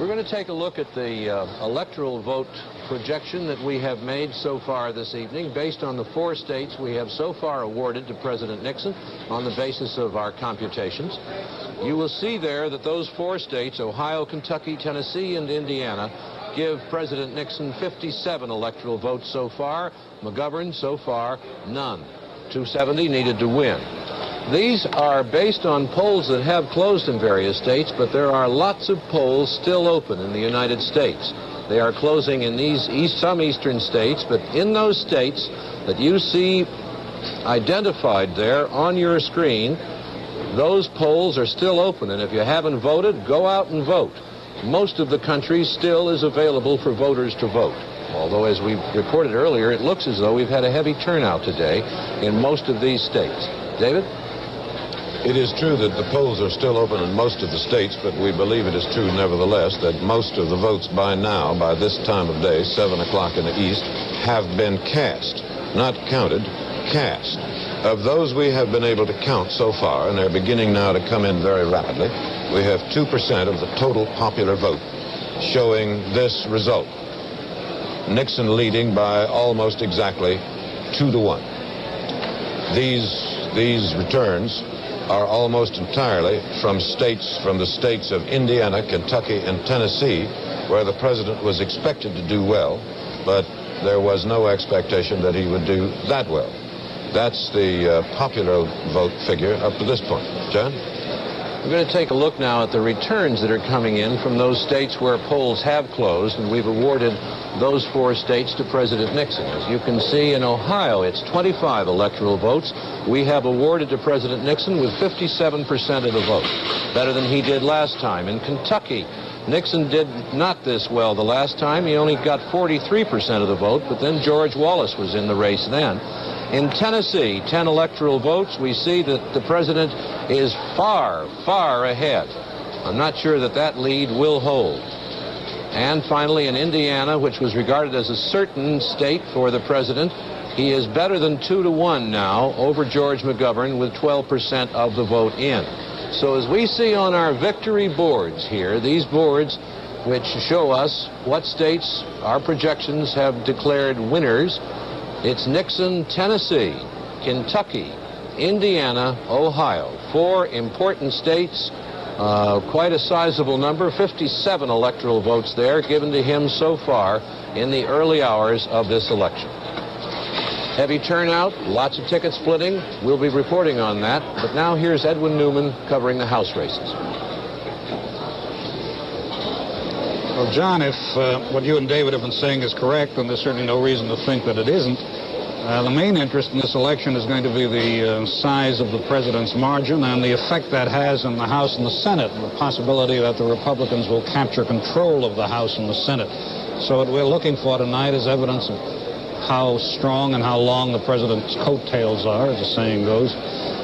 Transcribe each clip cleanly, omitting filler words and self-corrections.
We're going to take a look at the electoral vote projection that we have made so far this evening based on the 4 states we have so far awarded to President Nixon on the basis of our computations. You will see there that those 4 states, Ohio, Kentucky, Tennessee, and Indiana, give President Nixon 57 electoral votes so far. McGovern, so far, none. 270 needed to win. These are based on polls that have closed in various states, but there are lots of polls still open in the United States. They are closing in some eastern states, but in those states that you see identified there on your screen, those polls are still open, and if you haven't voted, go out and vote. Most of the country still is available for voters to vote. Although, as we reported earlier, it looks as though we've had a heavy turnout today in most of these states. David? It is true that the polls are still open in most of the states, but we believe it is true nevertheless that most of the votes by now, by this time of day, 7 o'clock in the east, have been cast. Not counted, cast. Of those we have been able to count so far, and they're beginning now to come in very rapidly, we have 2% of the total popular vote showing this result. Nixon leading by almost exactly 2-1. These returns are almost entirely from the states of Indiana, Kentucky, and Tennessee, where the president was expected to do well, but there was no expectation that he would do that well. That's the popular vote figure up to this point. John? We're going to take a look now at the returns that are coming in from those states where polls have closed, and we've awarded those 4 states to President Nixon. As you can see, in Ohio, it's 25 electoral votes. We have awarded to President Nixon with 57% of the vote, better than he did last time. In Kentucky, Nixon did not this well the last time. He only got 43% of the vote, but then George Wallace was in the race then. In Tennessee, 10 electoral votes, we see that the president is far, far ahead. I'm not sure that that lead will hold. And finally, in Indiana, which was regarded as a certain state for the president, he is better than 2-1 now over George McGovern with 12% of the vote in. So as we see on our victory boards here, these boards which show us what states our projections have declared winners, it's Nixon, Tennessee, Kentucky, Indiana, Ohio. 4 important states, quite a sizable number, 57 electoral votes there given to him so far in the early hours of this election. Heavy turnout, lots of ticket splitting. We'll be reporting on that. But now here's Edwin Newman covering the House races. Well, John, if what you and David have been saying is correct, and there's certainly no reason to think that it isn't, the main interest in this election is going to be the size of the president's margin and the effect that has in the House and the Senate, and the possibility that the Republicans will capture control of the House and the Senate. So what we're looking for tonight is evidence of how strong and how long the president's coattails are, as the saying goes,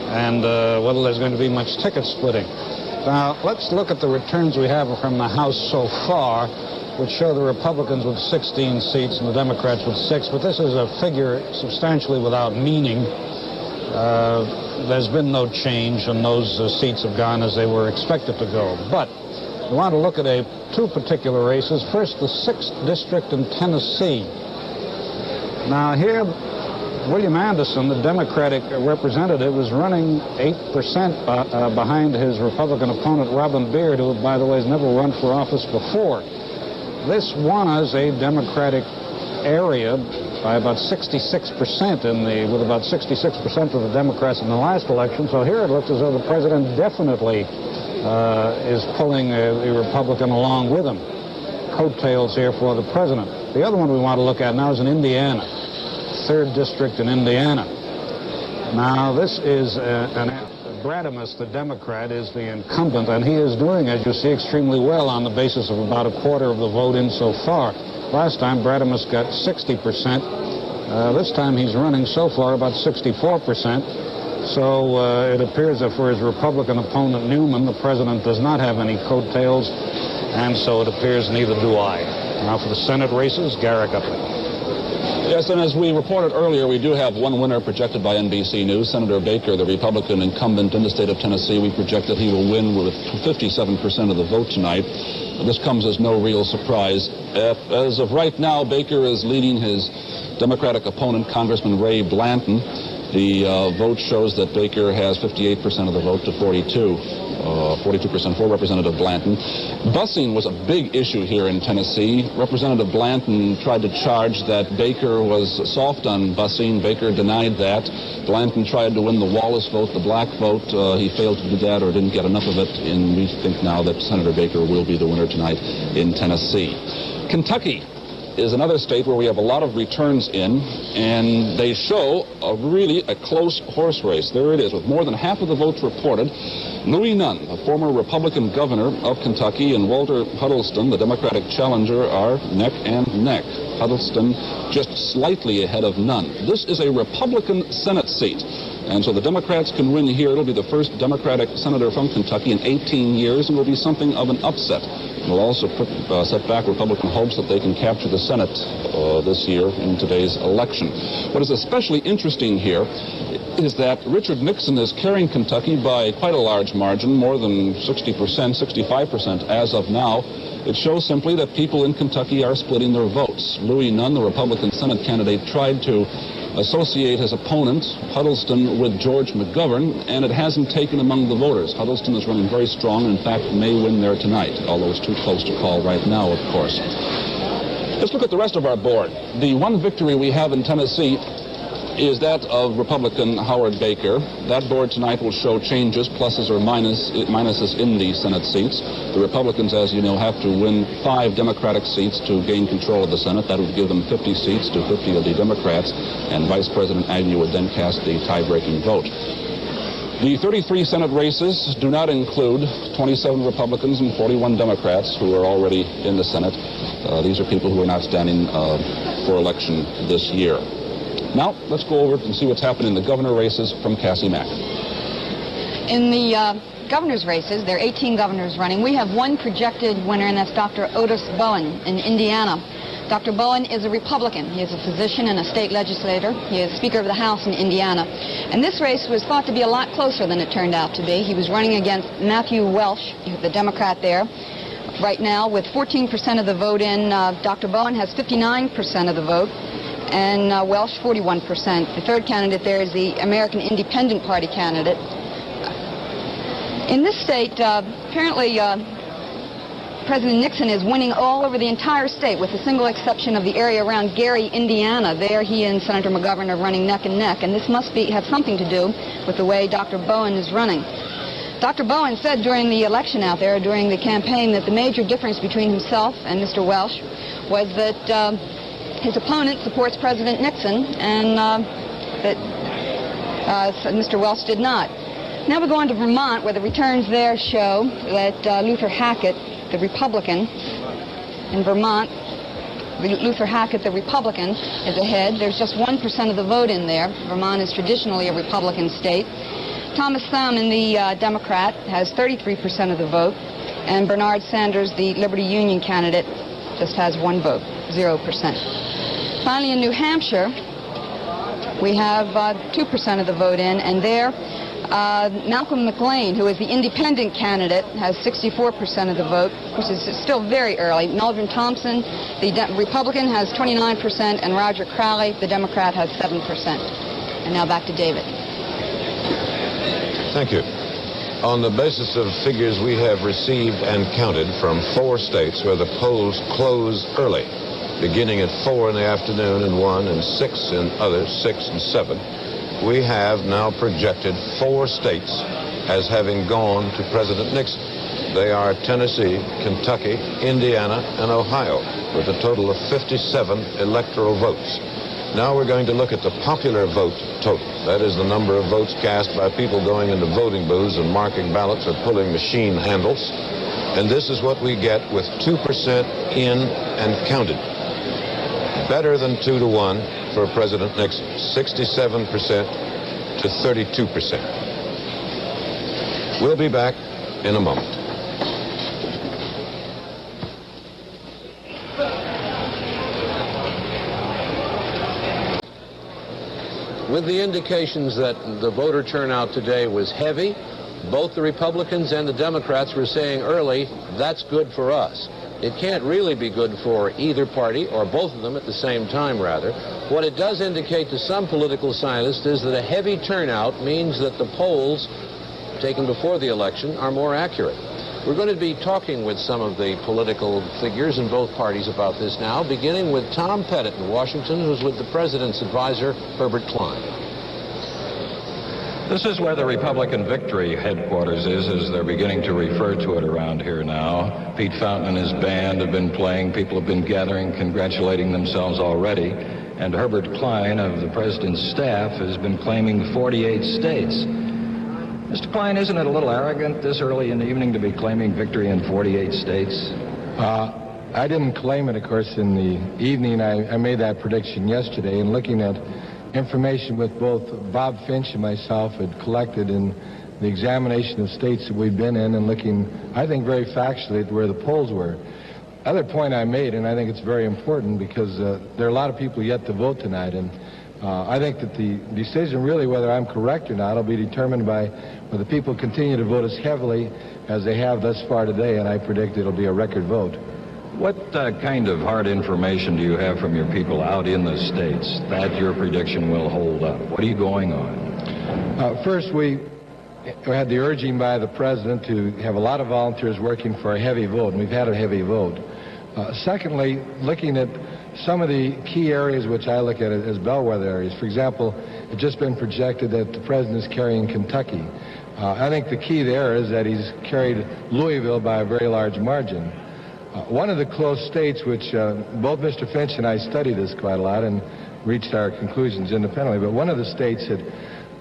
and whether there's going to be much ticket splitting. Now, let's look at the returns we have from the House so far, which show the Republicans with 16 seats and the Democrats with 6, but this is a figure substantially without meaning. There's been no change, and those seats have gone as they were expected to go. But we want to look at 2 particular races. First, the 6th district in Tennessee. Now, here, William Anderson, the Democratic representative, is running 8% behind his Republican opponent, Robin Beard, who, by the way, has never run for office before. This was a Democratic area by about 66% with about 66% of the Democrats in the last election. So here it looks as though the president definitely is pulling a Republican along with him. Coattails here for the president. The other one we want to look at now is in Indiana, 3rd district in Indiana. Now, this is Bradamus, the Democrat, is the incumbent, and he is doing, as you see, extremely well on the basis of about 1/4 of the vote in so far. Last time, Bradamus got 60%. This time, he's running so far about 64%. So it appears that for his Republican opponent, Newman, the president does not have any coattails, and so it appears neither do I. Now for the Senate races, Garrick Upley. Yes, and as we reported earlier, we do have one winner projected by NBC News. Senator Baker, the Republican incumbent in the state of Tennessee, we project that he will win with 57% of the vote tonight. This comes as no real surprise. As of right now, Baker is leading his Democratic opponent, Congressman Ray Blanton. The vote shows that Baker has 58% of the vote to 42% for Representative Blanton. Busing was a big issue here in Tennessee. Representative Blanton tried to charge that Baker was soft on busing. Baker denied that. Blanton tried to win the Wallace vote, the black vote. He failed to do that or didn't get enough of it, and we think now that Senator Baker will be the winner tonight in Tennessee. Kentucky is another state where we have a lot of returns in, and they show really a close horse race. There it is, with more than half of the votes reported. Louis Nunn, a former Republican governor of Kentucky, and Walter Huddleston, the Democratic challenger, are neck and neck. Huddleston just slightly ahead of Nunn. This is a Republican Senate seat, and so the Democrats can win here. It'll be the first Democratic senator from Kentucky in 18 years, and will be something of an upset. It will also set back Republican hopes that they can capture the Senate this year in today's election. What is especially interesting here is that Richard Nixon is carrying Kentucky by quite a large margin, more than 60%, 65% as of now. It shows simply that people in Kentucky are splitting their votes. Louis Nunn, the Republican Senate candidate, tried to associate his opponent, Huddleston, with George McGovern, and it hasn't taken among the voters. Huddleston is running very strong and, in fact, may win there tonight, although it's too close to call right now, of course. Let's look at the rest of our board. The one victory we have in Tennessee is that of Republican Howard Baker. That board tonight will show changes, pluses or minuses in the Senate seats. The Republicans, as you know, have to win 5 Democratic seats to gain control of the Senate. That would give them 50 seats to 50 of the Democrats, and Vice President Agnew would then cast the tie-breaking vote. The 33 Senate races do not include 27 Republicans and 41 Democrats who are already in the Senate. These are people who are not standing for election this year. Now, let's go over and see what's happening in the governor races from Cassie Mack. In the governor's races, there are 18 governors running. We have one projected winner, and that's Dr. Otis Bowen in Indiana. Dr. Bowen is a Republican. He is a physician and a state legislator. He is Speaker of the House in Indiana. And this race was thought to be a lot closer than it turned out to be. He was running against Matthew Welsh, the Democrat there. Right now, with 14% of the vote in, Dr. Bowen has 59% of the vote, and Welsh 41%. The third candidate there is the American Independent Party candidate. In this state, apparently President Nixon is winning all over the entire state, with the single exception of the area around Gary, Indiana. There he and Senator McGovern are running neck and neck, and this must have something to do with the way Dr. Bowen is running. Dr. Bowen said during the election out there, during the campaign, that the major difference between himself and Mr. Welsh was that his opponent supports President Nixon, and that Mr. Welsh did not. Now we go on to Vermont, where the returns there show that Luther Hackett, the Republican, in Vermont, Luther Hackett, the Republican, is ahead. There's just 1% of the vote in there. Vermont is traditionally a Republican state. Thomas Salmon, the Democrat, has 33% of the vote, and Bernard Sanders, the Liberty Union candidate, just has 1 vote, 0%. Finally, in New Hampshire, we have 2% of the vote in, and there Malcolm McLean, who is the independent candidate, has 64% of the vote, which is still very early. Melvin Thompson, the Republican, has 29%, and Roger Crowley, the Democrat, has 7%. And now back to David. Thank you. On the basis of figures we have received and counted from 4 states where the polls close early, beginning at 4 in the afternoon in one and 6 in others, 6 and 7, we have now projected 4 states as having gone to President Nixon. They are Tennessee, Kentucky, Indiana, and Ohio, with a total of 57 electoral votes. Now we're going to look at the popular vote total. That is the number of votes cast by people going into voting booths and marking ballots or pulling machine handles. And this is what we get with 2% in and counted. Better than 2 to 1 for President Nixon, 67% to 32%. We'll be back in a moment. With the indications that the voter turnout today was heavy, both the Republicans and the Democrats were saying early, that's good for us. It can't really be good for either party, or both of them at the same time, rather. What it does indicate to some political scientists is that a heavy turnout means that the polls taken before the election are more accurate. We're going to be talking with some of the political figures in both parties about this now, beginning with Tom Pettit in Washington, who's with the president's advisor, Herbert Klein. This is where the Republican victory headquarters is, as they're beginning to refer to it around here now. Pete Fountain and his band have been playing. People have been gathering, congratulating themselves already. And Herbert Klein of the president's staff has been claiming 48 states. Mr. Klein, isn't it a little arrogant this early in the evening to be claiming victory in 48 states? I didn't claim it, of course, in the evening. I made that prediction yesterday, and looking at information with both Bob Finch and myself had collected in the examination of states that we've been in, and looking, I think, very factually at where the polls were. Other point I made, and I think it's very important because there are a lot of people yet to vote tonight, and I think that the decision really whether I'm correct or not will be determined by whether people continue to vote as heavily as they have thus far today, and I predict it'll be a record vote. What kind of hard information do you have from your people out in the states that your prediction will hold up? What are you going on? First, we had the urging by the president to have a lot of volunteers working for a heavy vote, and we've had a heavy vote. Secondly, looking at some of the key areas which I look at as bellwether areas. For example, it's just been projected that the president is carrying Kentucky. I think the key there is that he's carried Louisville by a very large margin. One of the close states, which both Mr. Finch and I studied this quite a lot and reached our conclusions independently, but one of the states that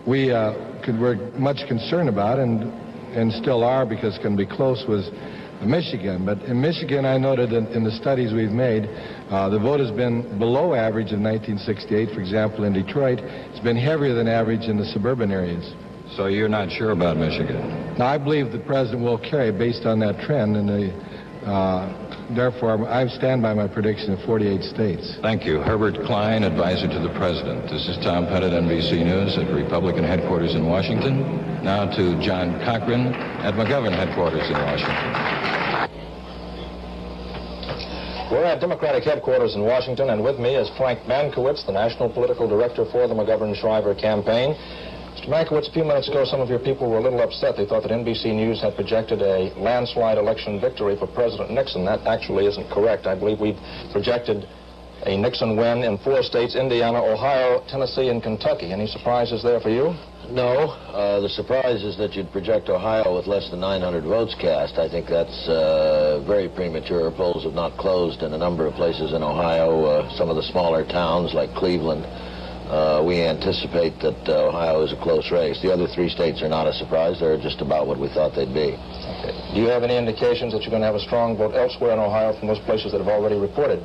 we were much concerned about and still are because it's going to be close was Michigan. But in Michigan, I noted in the studies we've made, the vote has been below average in 1968. For example, in Detroit, it's been heavier than average in the suburban areas. So you're not sure about Michigan? Now, I believe the president will carry based on that trend, and therefore I stand by my prediction of 48 states. Thank you. Herbert Klein, advisor to the president. This is Tom Pettit, NBC News at Republican headquarters in Washington. Now to John Cochran at McGovern headquarters in Washington. We're at Democratic headquarters in Washington, and with me is Frank Mankiewicz, the national political director for the McGovern-Shriver campaign. Mr. Mankiewicz, a few minutes ago, some of your people were a little upset. They thought that NBC News had projected a landslide election victory for President Nixon. That actually isn't correct. I believe we've projected a Nixon win in 4 states, Indiana, Ohio, Tennessee, and Kentucky. Any surprises there for you? No. The surprise is that you'd project Ohio with less than 900 votes cast. I think that's very premature. Polls have not closed in a number of places in Ohio. Some of the smaller towns like Cleveland. We anticipate that Ohio is a close race. The other 3 states are not a surprise. They're just about what we thought they'd be. Okay. Do you have any indications that you're going to have a strong vote elsewhere in Ohio from those places that have already reported?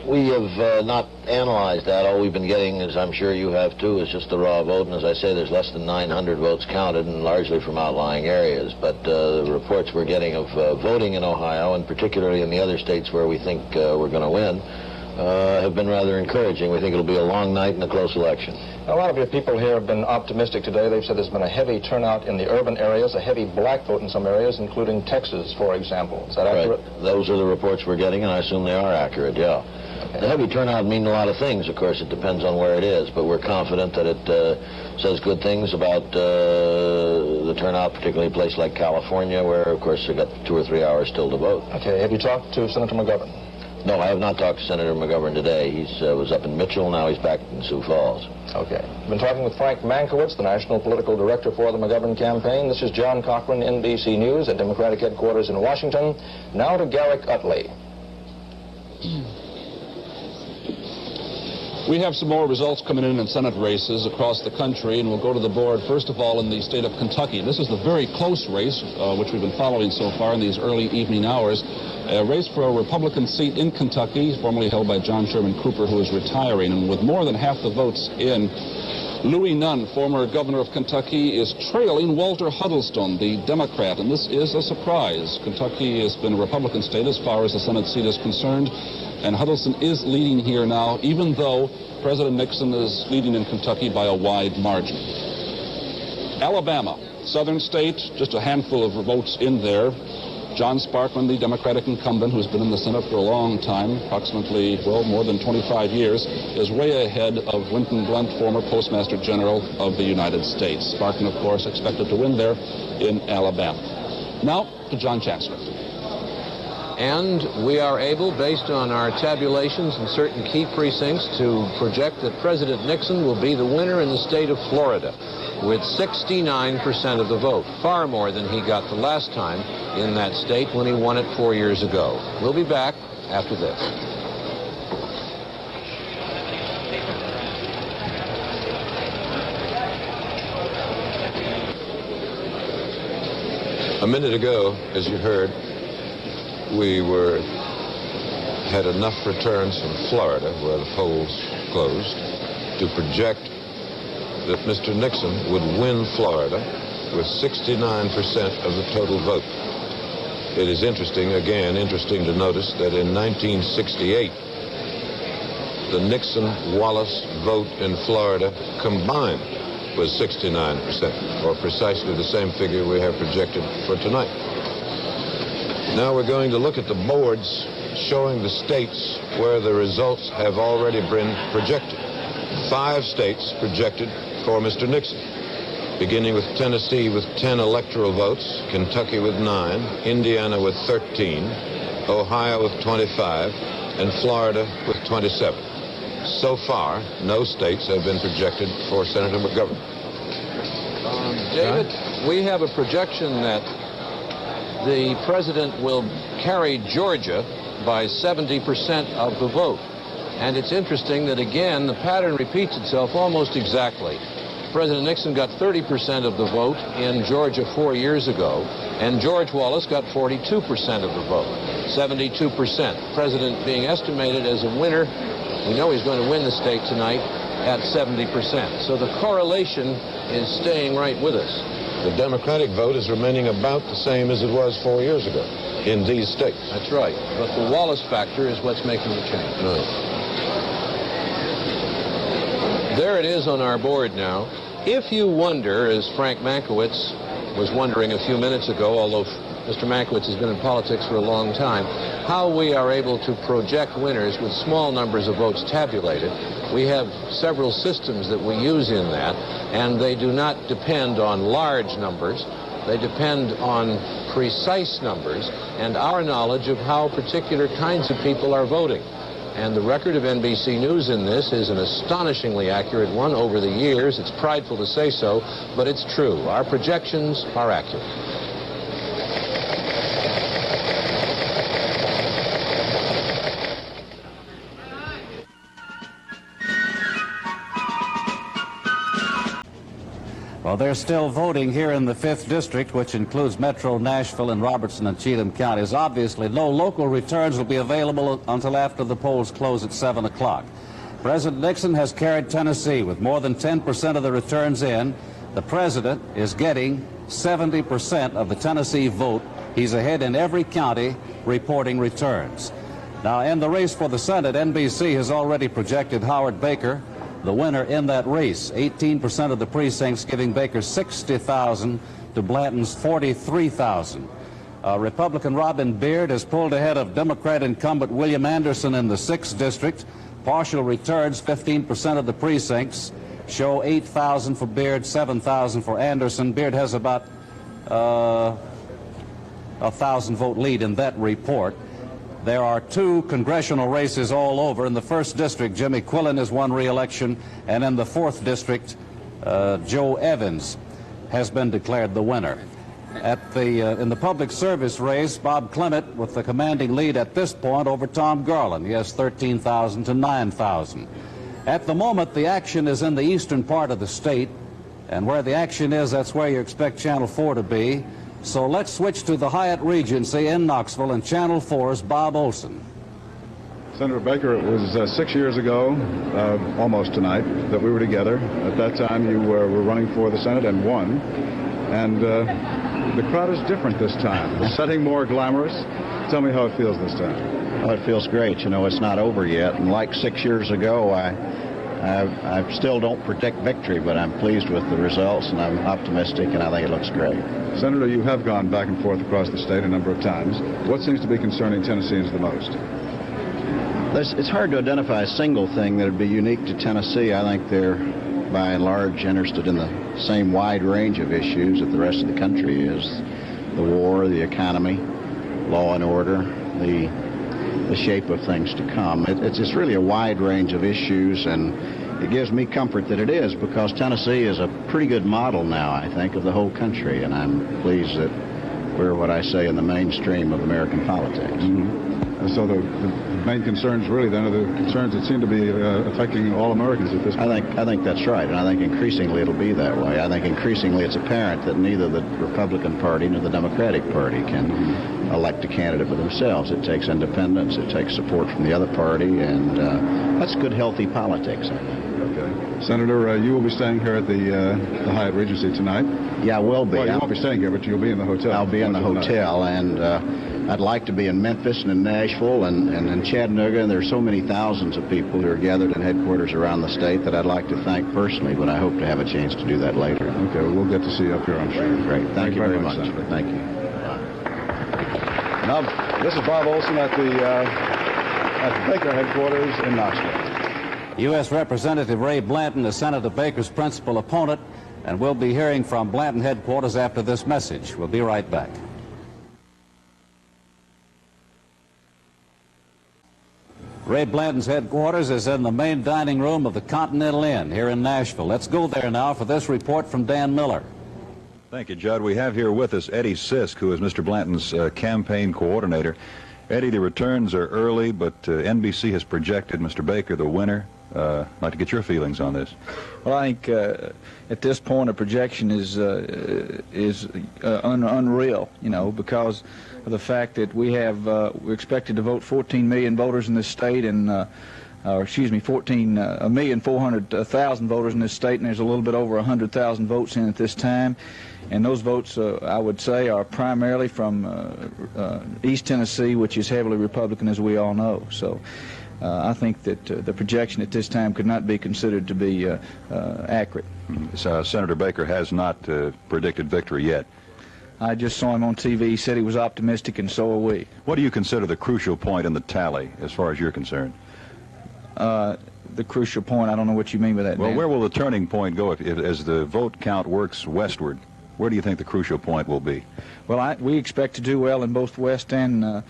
We have not analyzed that. All we've been getting, as I'm sure you have too, is just the raw vote. And as I say, there's less than 900 votes counted, and largely from outlying areas. But the reports we're getting of voting in Ohio, and particularly in the other states where we think we're going to win, have been rather encouraging. We think it'll be a long night and a close election. A lot of your people here have been optimistic today. They've said there's been a heavy turnout in the urban areas, a heavy black vote in some areas, including Texas, for example. Is that accurate? Right. Those are the reports we're getting, and I assume they are accurate, yeah. Okay. The heavy turnout means a lot of things. Of course, it depends on where it is, but we're confident that it says good things about the turnout, particularly a place like California, where, of course, they've got 2 or 3 hours still to vote. Okay. Have you talked to Senator McGovern? No, I have not talked to Senator McGovern today. He was up in Mitchell. Now he's back in Sioux Falls. Okay. I've been talking with Frank Mankiewicz, the national political director for the McGovern campaign. This is John Cochran, NBC News at Democratic headquarters in Washington. Now to Garrick Utley. We have some more results coming in Senate races across the country, and we'll go to the board, first of all, in the state of Kentucky. This is the very close race, which we've been following so far in these early evening hours. A race for a Republican seat in Kentucky, formerly held by John Sherman Cooper, who is retiring. And with more than half the votes in, Louis Nunn, former governor of Kentucky, is trailing Walter Huddleston, the Democrat, and this is a surprise. Kentucky has been a Republican state as far as the Senate seat is concerned, and Huddleston is leading here now, even though President Nixon is leading in Kentucky by a wide margin. Alabama, southern state, just a handful of votes in there. John Sparkman, the Democratic incumbent, who's been in the Senate for a long time, approximately, well, more than 25 years, is way ahead of Winton Blunt, former Postmaster General of the United States. Sparkman, of course, expected to win there in Alabama. Now to John Chancellor. And we are able, based on our tabulations in certain key precincts, to project that President Nixon will be the winner in the state of Florida with 69% of the vote, far more than he got the last time in that state when he won it 4 years ago. We'll be back after this. A minute ago, as you heard, we had enough returns from Florida, where the polls closed, to project that Mr. Nixon would win Florida with 69% of the total vote. It is interesting to notice that in 1968, the Nixon-Wallace vote in Florida combined was 69%, or precisely the same figure we have projected for tonight. Now we're going to look at the boards showing the states where the results have already been projected. 5 states projected for Mr. Nixon, beginning with Tennessee with 10 electoral votes, Kentucky with 9, Indiana with 13, Ohio with 25, and Florida with 27. So far, no states have been projected for Senator McGovern. David, we have a projection that the president will carry Georgia by 70% of the vote. And it's interesting that, again, the pattern repeats itself almost exactly. President Nixon got 30% of the vote in Georgia 4 years ago, and George Wallace got 42% of the vote, 72%. President being estimated as a winner, we know he's going to win the state tonight at 70%. So the correlation is staying right with us. The Democratic vote is remaining about the same as it was 4 years ago in these states. That's right. But the Wallace factor is what's making the change. Right. There it is on our board now. If you wonder, as Frank Mankiewicz was wondering a few minutes ago, although Mr. Mankiewicz has been in politics for a long time, how we are able to project winners with small numbers of votes tabulated, we have several systems that we use in that, and they do not depend on large numbers. They depend on precise numbers and our knowledge of how particular kinds of people are voting. And the record of NBC News in this is an astonishingly accurate one over the years. It's prideful to say so, but it's true. Our projections are accurate. Well, they're still voting here in the 5th District, which includes Metro, Nashville, and Robertson and Cheatham counties. Obviously, no local returns will be available until after the polls close at 7 o'clock. President Nixon has carried Tennessee with more than 10% of the returns in. The president is getting 70% of the Tennessee vote. He's ahead in every county reporting returns. Now, in the race for the Senate, NBC has already projected Howard Baker the winner in that race. 18% of the precincts giving Baker 60,000 to Blanton's 43,000. Republican Robin Beard has pulled ahead of Democrat incumbent William Anderson in the 6th District. Partial returns, 15% of the precincts show 8,000 for Beard, 7,000 for Anderson. Beard has about a 1,000-vote lead in that report. There are 2 congressional races all over. In the 1st District, Jimmy Quillen has won re-election, and in the 4th District, Joe Evans has been declared the winner. In the public service race, Bob Clement with the commanding lead at this point over Tom Garland. He has 13,000 to 9,000. At the moment, the action is in the eastern part of the state, and where the action is, that's where you expect Channel 4 to be. So let's switch to the Hyatt Regency in Knoxville, and Channel 4's Bob Olson. Senator Baker, it was 6 years ago, almost tonight, that we were together. At that time, you were running for the Senate and won. And the crowd is different this time. The setting more glamorous. Tell me how it feels this time. Oh, it feels great. You know, it's not over yet. And like 6 years ago, I still don't predict victory, but I'm pleased with the results, and I'm optimistic, and I think it looks great. Senator, you have gone back and forth across the state a number of times. What seems to be concerning Tennesseans the most? It's hard to identify a single thing that would be unique to Tennessee. I think they're, by and large, interested in the same wide range of issues that the rest of the country is. The war, the economy, law and order, the shape of things to come. It's really a wide range of issues, and it gives me comfort that it is, because Tennessee is a pretty good model now, I think, of the whole country, and I'm pleased that we're what I say in the mainstream of American politics. Mm-hmm. So the main concerns really then are the concerns that seem to be affecting all Americans at this point. I think that's right, and I think increasingly it'll be that way. I think increasingly it's apparent that neither the Republican Party nor the Democratic Party can elect a candidate for themselves. It takes independence, it takes support from the other party, and that's good, healthy politics, I think. Okay. Senator, you will be staying here at the Hyatt Regency tonight? Yeah, I will be. Well, you won't be staying here, but you'll be in the hotel. I'll be in the hotel, and I'd like to be in Memphis and in Nashville and in Chattanooga, and there's so many thousands of people who are gathered in headquarters around the state that I'd like to thank personally, but I hope to have a chance to do that later. Okay, well, we'll get to see you up here, I'm sure. Great. Thank you very much. Senator. Thank you. Now, this is Bob Olson at the Baker headquarters in Knoxville. U.S. Representative Ray Blanton is Senator Baker's principal opponent, and we'll be hearing from Blanton headquarters after this message. We'll be right back. Ray Blanton's headquarters is in the main dining room of the Continental Inn here in Nashville. Let's go there now for this report from Dan Miller. Thank you, Judd. We have here with us Eddie Sisk, who is Mr. Blanton's campaign coordinator. Eddie, the returns are early, but NBC has projected Mr. Baker the winner. I'd like to get your feelings on this. Well, I think at this point a projection is unreal, you know, because of the fact that we're expected to vote 14 million voters in this state, and 1,400,000 voters in this state, and there's a little bit over 100,000 votes in at this time. And those votes, I would say, are primarily from East Tennessee, which is heavily Republican, as we all know. So I think that the projection at this time could not be considered to be accurate. So, Senator Baker has not predicted victory yet. I just saw him on TV. He said he was optimistic, and so are we. What do you consider the crucial point in the tally, as far as you're concerned? The crucial point, I don't know what you mean by that. Well, Dan. where will the turning point go as the vote count works westward? Where do you think the crucial point will be? Well, we expect to do well in both West and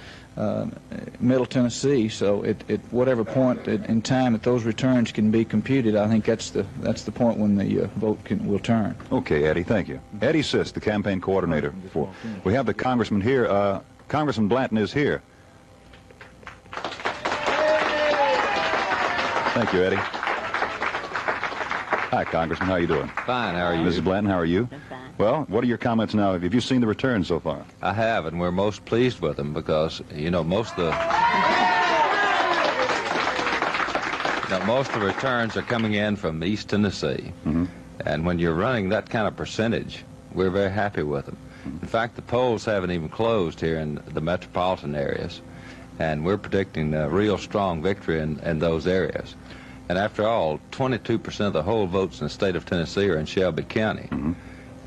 Middle Tennessee. So at whatever point in time that those returns can be computed, I think that's the point when the vote will turn. Okay, Eddie, thank you. Eddie Sisk, the campaign coordinator. We have the congressman here. Congressman Blanton is here. Thank you, Eddie. Hi, Congressman. How are you doing? Fine. How are you? Mrs. Blanton, how are you? I'm fine. Well, what are your comments now? Have you seen the returns so far? I have, and we're most pleased with them because, you know, most of the returns are coming in from East Tennessee. Mm-hmm. And when you're running that kind of percentage, we're very happy with them. In fact, the polls haven't even closed here in the metropolitan areas, and we're predicting a real strong victory in those areas. And after all, 22% of the whole votes in the state of Tennessee are in Shelby County. Mm-hmm.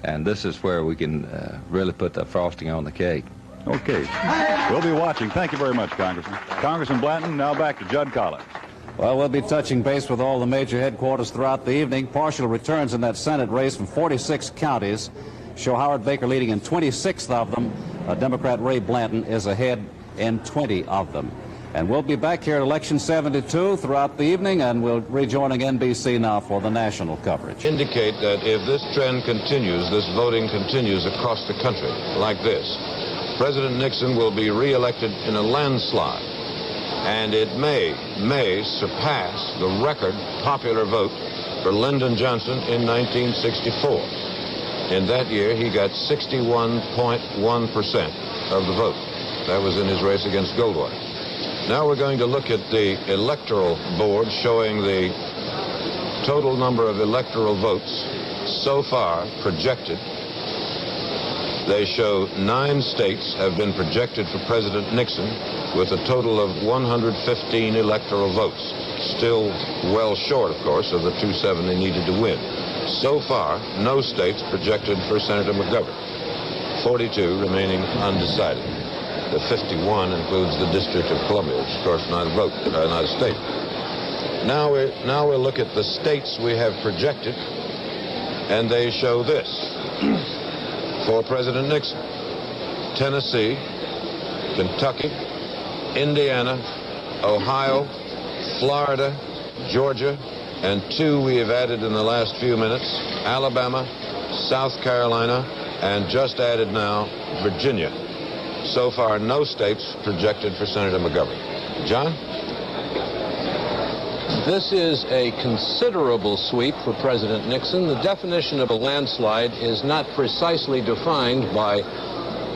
And this is where we can really put the frosting on the cake. Okay. We'll be watching. Thank you very much, Congressman. Congressman Blanton, now back to Judd Collins. Well, we'll be touching base with all the major headquarters throughout the evening. Partial returns in that Senate race from 46 counties show Howard Baker leading in 26 of them. Democrat Ray Blanton is ahead in 20 of them. And we'll be back here at Election 72 throughout the evening, and we'll rejoining NBC now for the national coverage. Indicate that if this trend continues, this voting continues across the country like this, President Nixon will be reelected in a landslide, and it may surpass the record popular vote for Lyndon Johnson in 1964. In that year, he got 61.1% of the vote. That was in his race against Goldwater. Now we're going to look at the electoral board showing the total number of electoral votes so far projected. They show 9 states have been projected for President Nixon with a total of 115 electoral votes. Still well short, of course, of the 270 needed to win. So far, no states projected for Senator McGovern. 42 remaining undecided. The 51 includes the District of Columbia, which is, of course, not a state. Now we'll look at the states we have projected, and they show this. For President Nixon: Tennessee, Kentucky, Indiana, Ohio, Florida, Georgia, and 2 we have added in the last few minutes: Alabama, South Carolina, and just added now, Virginia. So far, no states projected for Senator McGovern. John? This is a considerable sweep for President Nixon. The definition of a landslide is not precisely defined by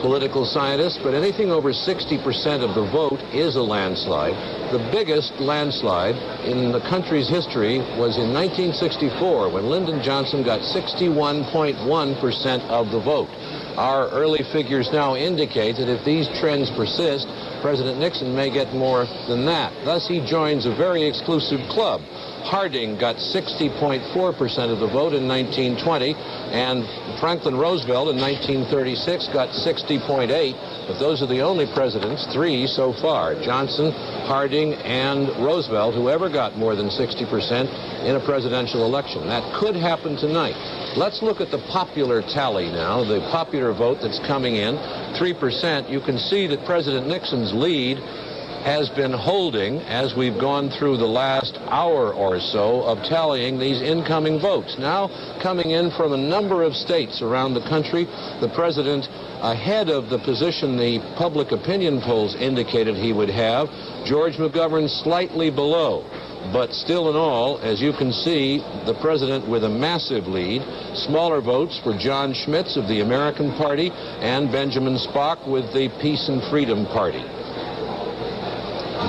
political scientists, but anything over 60% of the vote is a landslide. The biggest landslide in the country's history was in 1964, when Lyndon Johnson got 61.1% of the vote. Our early figures now indicate that if these trends persist, President Nixon may get more than that. Thus, he joins a very exclusive club. Harding got 60.4% of the vote in 1920, and Franklin Roosevelt in 1936 got 60.8%, but those are the only presidents, 3 so far: Johnson, Harding, and Roosevelt, who ever got more than 60% in a presidential election. That could happen tonight. Let's look at the popular tally now, the popular vote that's coming in, 3%. You can see that President Nixon's lead has been holding as we've gone through the last hour or so of tallying these incoming votes. Now coming in from a number of states around the country, the president ahead of the position the public opinion polls indicated he would have. George McGovern slightly below. But still in all, as you can see, the president with a massive lead. Smaller votes for John Schmitz of the American Party and Benjamin Spock with the Peace and Freedom Party.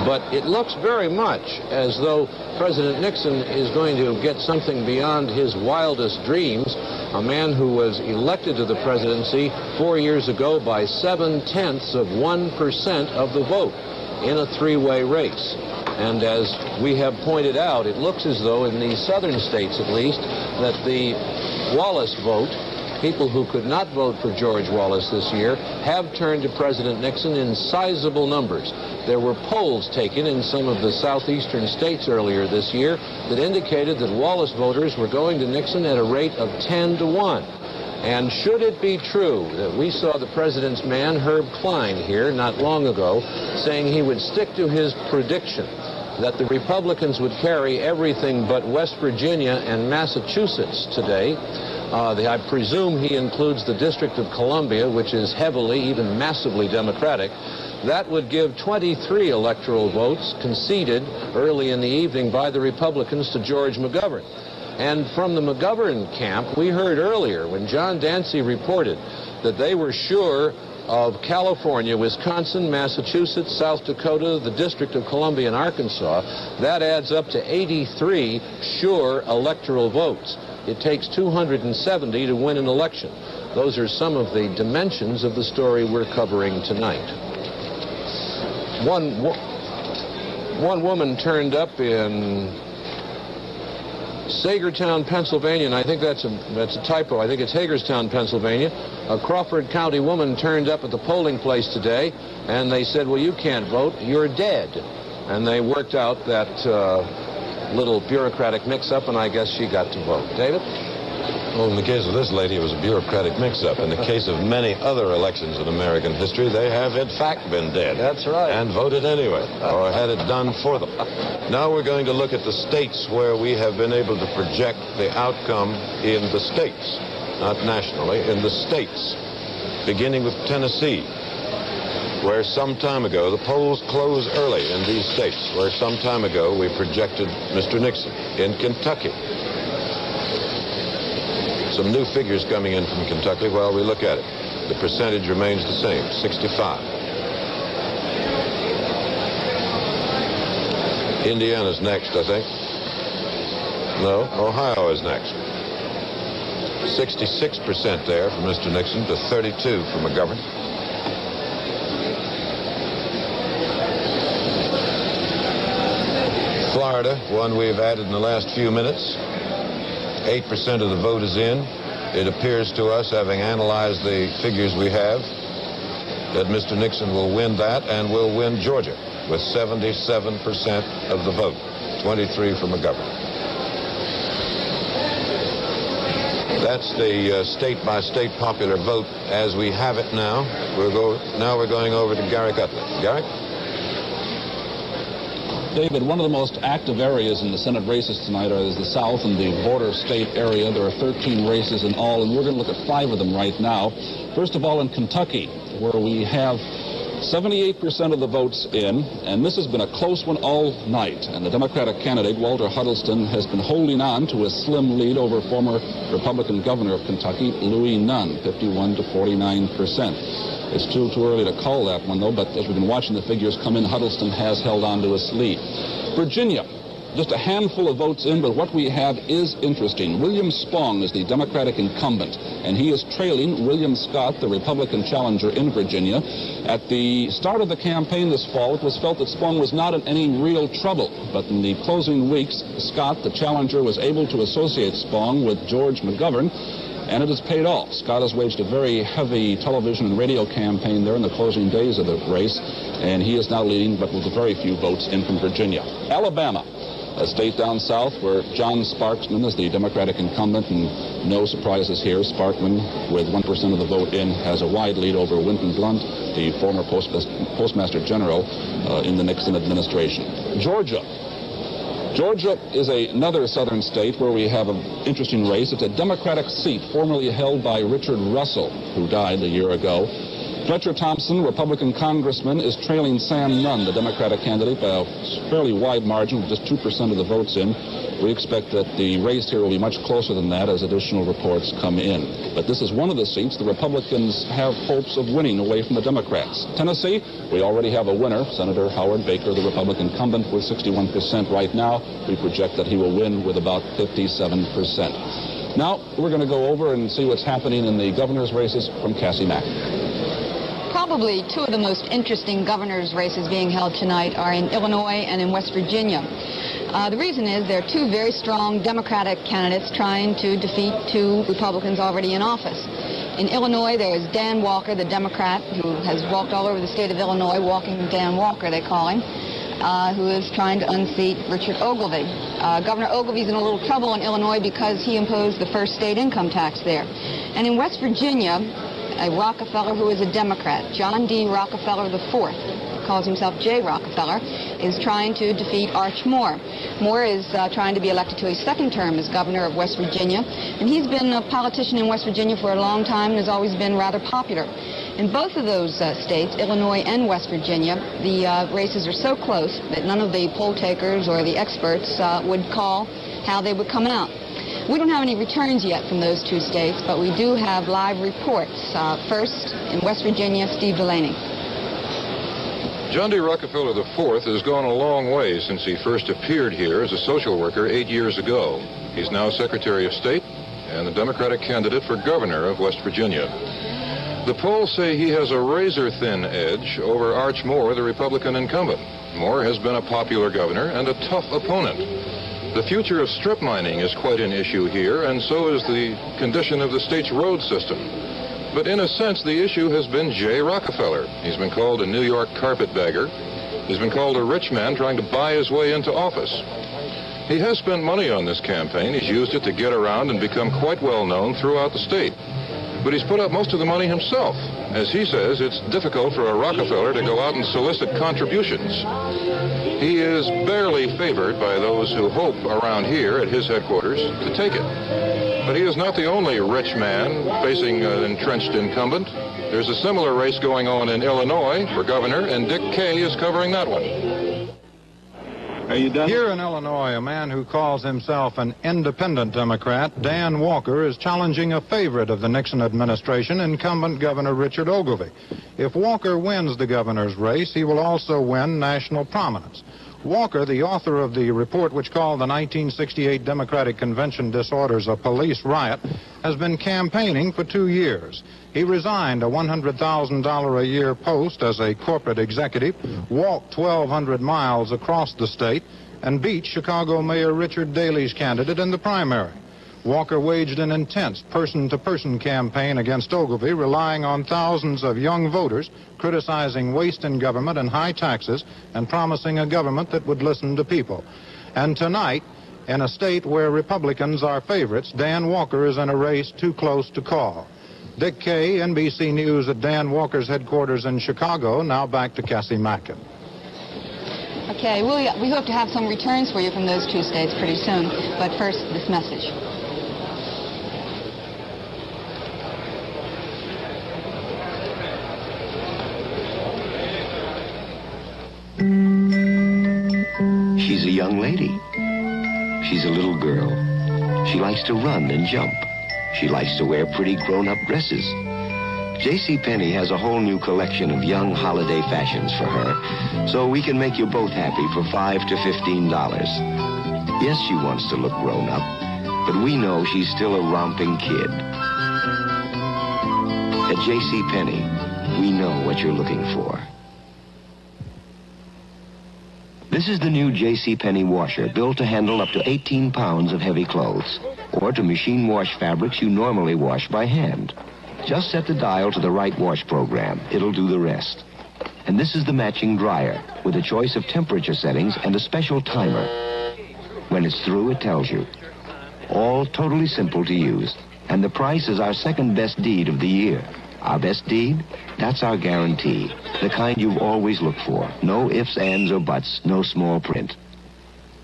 But it looks very much as though President Nixon is going to get something beyond his wildest dreams. A man who was elected to the presidency 4 years ago by 0.7% of the vote in a 3-way race. And as we have pointed out, it looks as though in these southern states at least that the Wallace vote, people who could not vote for George Wallace this year, have turned to President Nixon in sizable numbers. There were polls taken in some of the southeastern states earlier this year that indicated that Wallace voters were going to Nixon at a rate of 10-1. And should it be true that we saw the president's man, Herb Klein, here not long ago, saying he would stick to his prediction that the Republicans would carry everything but West Virginia and Massachusetts today, I presume he includes the District of Columbia, which is heavily, even massively Democratic. That would give 23 electoral votes conceded early in the evening by the Republicans to George McGovern. And from the McGovern camp, we heard earlier when John Dancy reported that they were sure of California, Wisconsin, Massachusetts, South Dakota, the District of Columbia, and Arkansas. That adds up to 83 sure electoral votes. It takes 270 to win an election. Those are some of the dimensions of the story we're covering tonight. One woman turned up in Sagertown, Pennsylvania, and I think that's a typo. I think it's Hagerstown, Pennsylvania. A Crawford County woman turned up at the polling place today, and they said, well, you can't vote, you're dead. And they worked out that little bureaucratic mix-up, and I guess she got to vote. David? Well, in the case of this lady, it was a bureaucratic mix-up. In the case of many other elections in American history, they have, in fact, been dead. That's right. And voted anyway, or had it done for them. Now we're going to look at the states where we have been able to project the outcome in the states, not nationally, in the states, beginning with Tennessee, where some time ago, the polls close early in these states, where some time ago we projected Mr. Nixon. In Kentucky, some new figures coming in from Kentucky while we look at it. The percentage remains the same, 65. Indiana's next, I think. No, Ohio is next. 66% there for Mr. Nixon to 32 for McGovern. Florida, one we've added in the last few minutes. 8% of the vote is in. It appears to us, having analyzed the figures we have, that Mr. Nixon will win that and will win Georgia with 77% of the vote, 23 for McGovern. That's the state-by-state popular vote as we have it now. Now we're going over to Garrick Utley. Garrick? David, one of the most active areas in the Senate races tonight is the South and the border state area. There are 13 races in all, and we're going to look at 5 of them right now. First of all, in Kentucky, where we have 78% of the votes in, and this has been a close one all night. And the Democratic candidate, Walter Huddleston, has been holding on to a slim lead over former Republican governor of Kentucky, Louis Nunn, 51 to 49%. It's too early to call that one, though, but as we've been watching the figures come in, Huddleston has held on to his lead. Virginia, just a handful of votes in, but what we have is interesting. William Spong is the Democratic incumbent, and he is trailing William Scott, the Republican challenger in Virginia. At the start of the campaign this fall, it was felt that Spong was not in any real trouble, but in the closing weeks, Scott, the challenger, was able to associate Spong with George McGovern, and it has paid off. Scott has waged a very heavy television and radio campaign there in the closing days of the race, and he is now leading, but with very few votes in from Virginia. Alabama, a state down south where John Sparkman is the Democratic incumbent, and no surprises here. Sparkman, with 1% of the vote in, has a wide lead over Winton Blunt, the former Postmaster General in the Nixon administration. Georgia is another southern state where we have an interesting race. It's a Democratic seat formerly held by Richard Russell, who died a year ago. Fletcher Thompson, Republican congressman, is trailing Sam Nunn, the Democratic candidate, by a fairly wide margin with just 2% of the votes in. We expect that the race here will be much closer than that as additional reports come in. But this is one of the seats the Republicans have hopes of winning away from the Democrats. Tennessee, we already have a winner, Senator Howard Baker, the Republican incumbent, with 61% right now. We project that he will win with about 57%. Now, we're going to go over and see what's happening in the governor's races from Cassie Mack. Probably 2 of the most interesting governor's races being held tonight are in Illinois and in West Virginia. The reason is there are 2 very strong Democratic candidates trying to defeat 2 Republicans already in office. In Illinois, there is Dan Walker, the Democrat, who has walked all over the state of Illinois, walking Dan Walker, they call him, who is trying to unseat Richard Ogilvie. Governor Ogilvie's in a little trouble in Illinois because he imposed the first state income tax there. And in West Virginia, a Rockefeller who is a Democrat, John D. Rockefeller IV, calls himself J. Rockefeller, is trying to defeat Arch Moore. Moore is trying to be elected to a 2nd term as governor of West Virginia, and he's been a politician in West Virginia for a long time and has always been rather popular. In both of those states, Illinois and West Virginia, the races are so close that none of the poll takers or the experts would call how they would come out. We don't have any returns yet from those 2 states, but we do have live reports. First, in West Virginia, Steve Delaney. John D. Rockefeller IV has gone a long way since he first appeared here as a social worker 8 years ago. He's now Secretary of State and the Democratic candidate for governor of West Virginia. The polls say he has a razor-thin edge over Arch Moore, the Republican incumbent. Moore has been a popular governor and a tough opponent. The future of strip mining is quite an issue here, and so is the condition of the state's road system. But in a sense, the issue has been J. Rockefeller. He's been called a New York carpetbagger. He's been called a rich man trying to buy his way into office. He has spent money on this campaign. He's used it to get around and become quite well known throughout the state. But he's put up most of the money himself. As he says, it's difficult for a Rockefeller to go out and solicit contributions. He is barely favored by those who hope around here at his headquarters to take it. But he is not the only rich man facing an entrenched incumbent. There's a similar race going on in Illinois for governor, and Dick Kay is covering that one. Are you done? Here in Illinois, a man who calls himself an independent Democrat, Dan Walker, is challenging a favorite of the Nixon administration, incumbent Governor Richard Ogilvie. If Walker wins the governor's race, he will also win national prominence. Walker, the author of the report which called the 1968 Democratic Convention Disorders a police riot, has been campaigning for 2 years. He resigned a $100,000 a year post as a corporate executive, walked 1,200 miles across the state, and beat Chicago Mayor Richard Daley's candidate in the primary. Walker waged an intense person-to-person campaign against Ogilvy, relying on thousands of young voters, criticizing waste in government and high taxes, and promising a government that would listen to people. And tonight, in a state where Republicans are favorites, Dan Walker is in a race too close to call. Dick Kay, NBC News at Dan Walker's headquarters in Chicago. Now back to Cassie Mackin. Okay, we hope to have some returns for you from those 2 states pretty soon. But first, this message. She's a young lady. She's a little girl. She likes to run and jump. She likes to wear pretty grown-up dresses. JCPenney has a whole new collection of young holiday fashions for her, so we can make you both happy for $5 to $15. Yes, she wants to look grown-up, but we know she's still a romping kid. At JCPenney, we know what you're looking for. This is the new JCPenney washer, built to handle up to 18 pounds of heavy clothes, or to machine wash fabrics you normally wash by hand. Just set the dial to the right wash program. It'll do the rest. And this is the matching dryer, with a choice of temperature settings and a special timer. When it's through, it tells you. All totally simple to use. And the price is our second best deed of the year. Our best deed? That's our guarantee. The kind you've always looked for. No ifs, ands, or buts. No small print.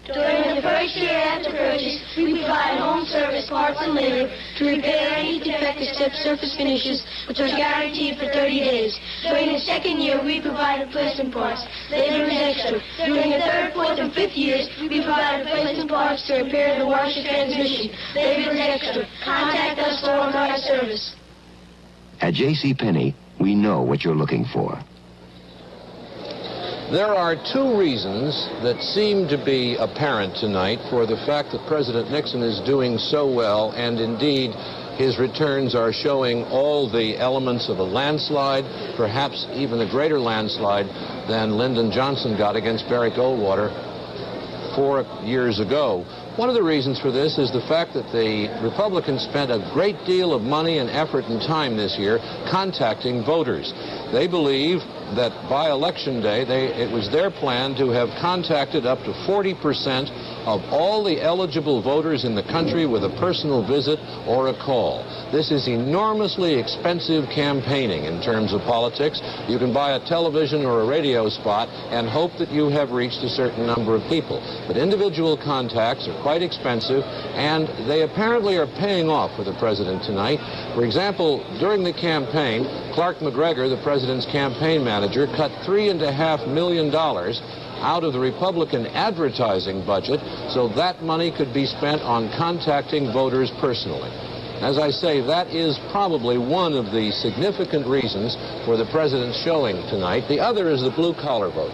During the first year after purchase, we provide home service parts and labor to repair any defective surface finishes, which are guaranteed for 30 days. During the second year, we provide replacement parts. Labor is extra. During the third, fourth, and fifth years, we provide replacement parts to repair the washer transmission. Labor is extra. Contact us for our service. At JCPenney, we know what you're looking for. There are 2 reasons that seem to be apparent tonight for the fact that President Nixon is doing so well, and indeed his returns are showing all the elements of a landslide, perhaps even a greater landslide than Lyndon Johnson got against Barry Goldwater 4 years ago. One of the reasons for this is the fact that the Republicans spent a great deal of money and effort and time this year contacting voters. They believe that by Election Day, it was their plan to have contacted up to 40% of all the eligible voters in the country with a personal visit or a call. This is enormously expensive campaigning in terms of politics. You can buy a television or a radio spot and hope that you have reached a certain number of people. But individual contacts are quite expensive, and they apparently are paying off for the president tonight. For example, during the campaign, Clark McGregor, the president's campaign manager, cut $3.5 million out of the Republican advertising budget so that money could be spent on contacting voters personally. As I say, that is probably one of the significant reasons for the president's showing tonight. The other is the blue-collar vote.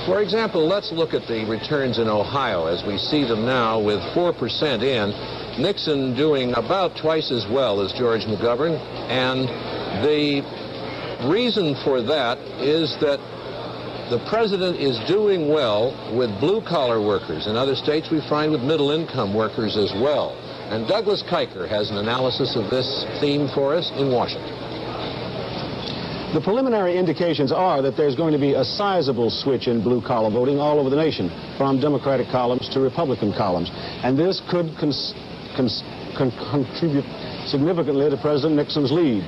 For example, let's look at the returns in Ohio as we see them now with 4% in. Nixon doing about twice as well as George McGovern, and the reason for that is that the president is doing well with blue-collar workers. In other states, we find with middle-income workers as well. And Douglas Kiker has an analysis of this theme for us in Washington. The preliminary indications are that there's going to be a sizable switch in blue-collar voting all over the nation, from Democratic columns to Republican columns. And this could contribute significantly to President Nixon's lead.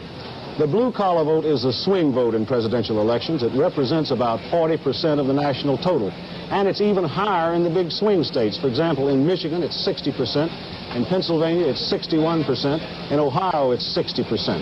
The blue-collar vote is a swing vote in presidential elections. It represents about 40% of the national total. And it's even higher in the big swing states. For example, in Michigan, it's 60%. In Pennsylvania, it's 61%. In Ohio, it's 60%.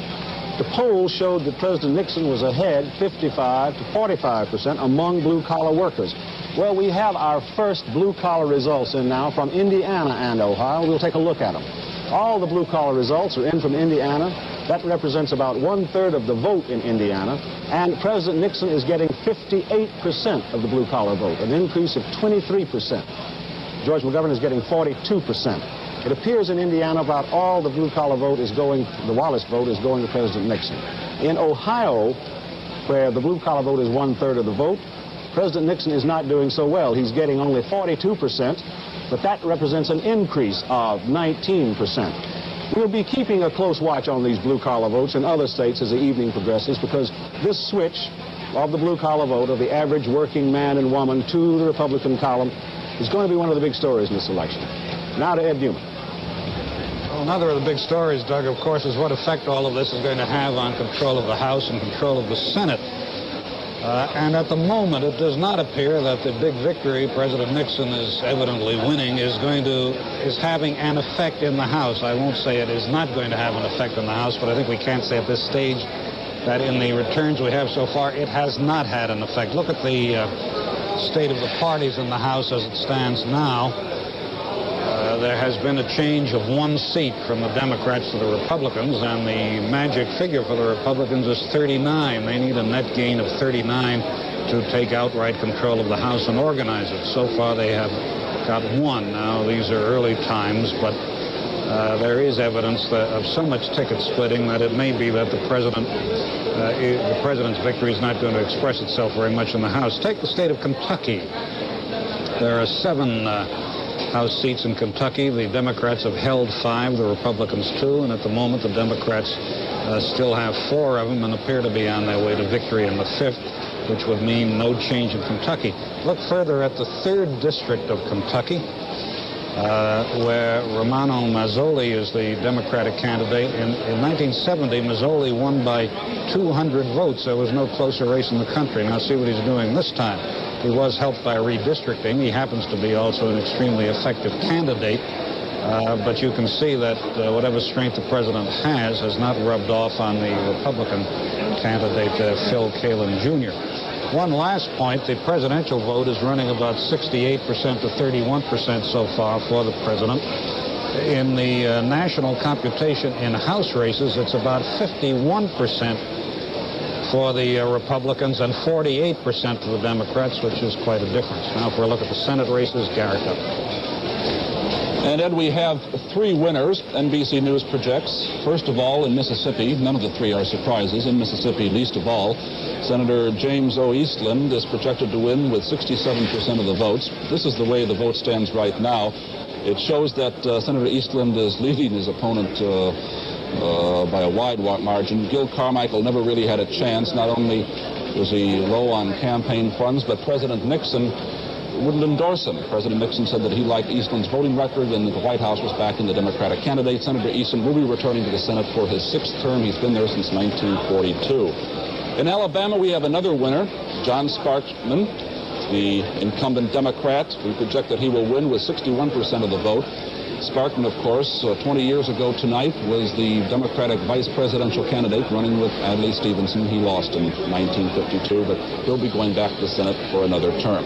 The polls showed that President Nixon was ahead 55 to 45% among blue-collar workers. Well, we have our first blue-collar results in now from Indiana and Ohio. We'll take a look at them. All the blue-collar results are in from Indiana. That represents about 1/3 of the vote in Indiana. And President Nixon is getting 58% of the blue-collar vote, an increase of 23%. George McGovern is getting 42%. It appears in Indiana about all the blue-collar vote is going, the Wallace vote is going to President Nixon. In Ohio, where the blue-collar vote is 1/3 of the vote, President Nixon is not doing so well. He's getting only 42%, but that represents an increase of 19%. We'll be keeping a close watch on these blue-collar votes in other states as the evening progresses, because this switch of the blue-collar vote, of the average working man and woman to the Republican column, is going to be one of the big stories in this election. Now to Ed Newman. Well, another of the big stories, Doug, of course, is what effect all of this is going to have on control of the House and control of the Senate. And at the moment, it does not appear that the big victory President Nixon is evidently winning is having an effect in the House. I won't say it is not going to have an effect in the House, but I think we can't say at this stage that in the returns we have so far, it has not had an effect. Look at the state of the parties in the House as it stands now. There has been a change of 1 seat from the Democrats to the Republicans, and the magic figure for the Republicans is 39. They need a net gain of 39 to take outright control of the House and organize it. So far, they have got 1. Now, these are early times, but there is evidence of so much ticket splitting that it may be that the president's victory is not going to express itself very much in the House. Take the state of Kentucky. There are 7 House seats in Kentucky. The Democrats have held 5, the Republicans 2, and at the moment the Democrats still have 4 of them and appear to be on their way to victory in the 5th, which would mean no change in Kentucky. Look further at the 3rd district of Kentucky, where Romano Mazzoli is the Democratic candidate. In 1970, Mazzoli won by 200 votes. There was no closer race in the country. Now see what he's doing this time. He was helped by redistricting. He happens to be also an extremely effective candidate. But you can see that whatever strength the president has not rubbed off on the Republican candidate, Phil Kalin Jr. One last point, the presidential vote is running about 68% to 31% so far for the president. In the national computation in House races, it's about 51% for the Republicans and 48% to the Democrats, which is quite a difference. Now, if we look at the Senate races, Garrett up. And Ed, we have 3 winners, NBC News projects. First of all, in Mississippi, none of the 3 are surprises. In Mississippi, least of all, Senator James O. Eastland is projected to win with 67% of the votes. This is the way the vote stands right now. It shows that Senator Eastland is leading his opponent by a wide margin. Gil Carmichael never really had a chance. Not only was he low on campaign funds, but President Nixon wouldn't endorse him. President Nixon said that he liked Eastland's voting record and that the White House was backing the Democratic candidate. Senator Eastland will be returning to the Senate for his 6th term. He's been there since 1942. In Alabama, we have another winner, John Sparkman, the incumbent Democrat. We project that he will win with 61% of the vote. Sparkman, of course, 20 years ago tonight was the Democratic vice presidential candidate running with Adlai Stevenson. He lost in 1952, but he'll be going back to the Senate for another term.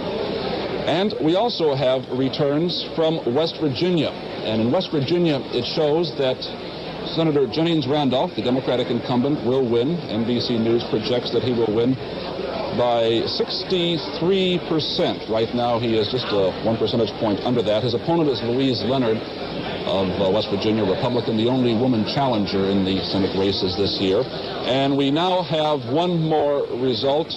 And we also have returns from West Virginia. And in West Virginia, it shows that Senator Jennings Randolph, the Democratic incumbent, will win. NBC News projects that he will win by 63%. Right now, he is just 1 percentage point under that. His opponent is Louise Leonard of West Virginia, Republican, the only woman challenger in the Senate races this year. And we now have one more result.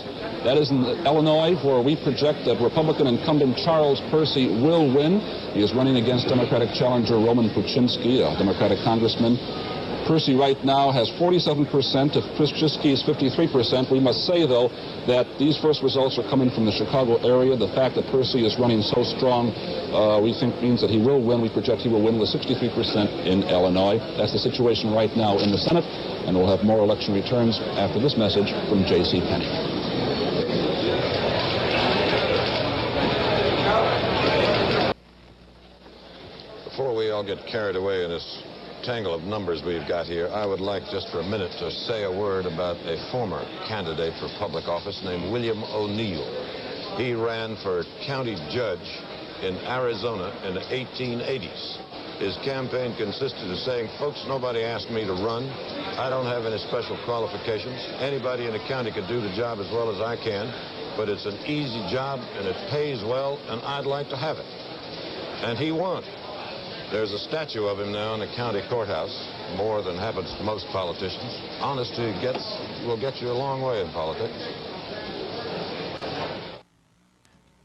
That is in Illinois, where we project that Republican incumbent Charles Percy will win. He is running against Democratic challenger Roman Kuczynski, a Democratic congressman. Percy right now has 47%. If Kuczynski is 53%, we must say, though, that these first results are coming from the Chicago area. The fact that Percy is running so strong, we think means that he will win. We project he will win with 63% in Illinois. That's the situation right now in the Senate, and we'll have more election returns after this message from J.C. Penney. Before we all get carried away in this tangle of numbers we've got here, I would like just for a minute to say a word about a former candidate for public office named William O'Neill. He ran for county judge in Arizona in the 1880s. His campaign consisted of saying, folks, nobody asked me to run. I don't have any special qualifications. Anybody in the county could do the job as well as I can, but it's an easy job and it pays well, and I'd like to have it. And he won. There's a statue of him now in the county courthouse, more than happens to most politicians. Honesty will get you a long way in politics.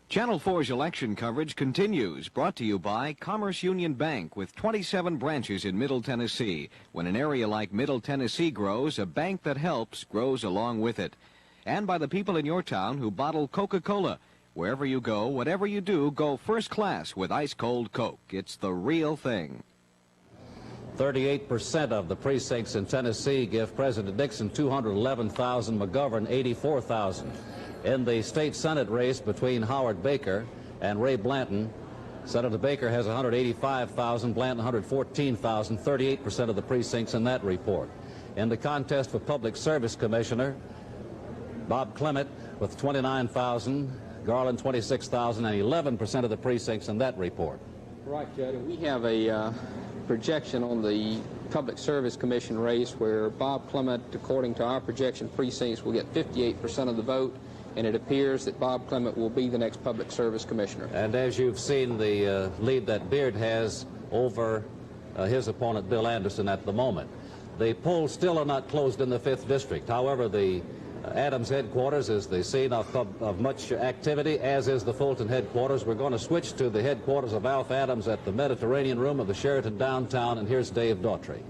Channel 4's election coverage continues, brought to you by Commerce Union Bank with 27 branches in Middle Tennessee. When an area like Middle Tennessee grows, a bank that helps grows along with it. And by the people in your town who bottle Coca-Cola. Wherever you go, whatever you do, go first class with ice-cold Coke. It's the real thing. 38% of the precincts in Tennessee give President Nixon 211,000, McGovern 84,000. In the state Senate race between Howard Baker and Ray Blanton, Senator Baker has 185,000, Blanton 114,000, 38% of the precincts in that report. In the contest for Public Service Commissioner, Bob Clement with 29,000, Garland 26,000, and 11% of the precincts in that report. Right, Judge. We have a projection on the Public Service Commission race where Bob Clement, according to our projection precincts, will get 58% of the vote, and it appears that Bob Clement will be the next Public Service Commissioner. And as you've seen, the lead that Beard has over his opponent, Bill Anderson, at the moment. The polls still are not closed in the 5th District. However, the Adams headquarters is the scene of much activity, as is the Fulton headquarters. We're going to switch to the headquarters of Alf Adams at the Mediterranean Room of the Sheraton downtown, and here's Dave Daughtry.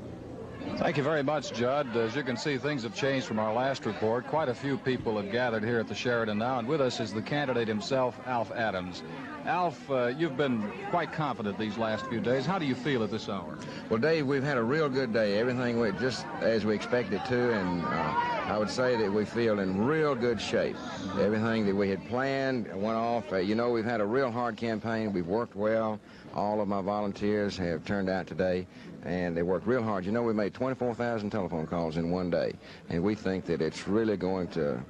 Thank you very much, Judd. As you can see, things have changed from our last report. Quite a few people have gathered here at the Sheraton now, and with us is the candidate himself, Alf Adams. Alf, you've been quite confident these last few days. How do you feel at this hour? Well, Dave, we've had a real good day. Everything went just as we expected to, and I would say that we feel in real good shape. Everything that we had planned went off. You know, we've had a real hard campaign. We've worked well. All of my volunteers have turned out today, and they worked real hard. You know, we made 24,000 telephone calls in one day, and we think that it's really going to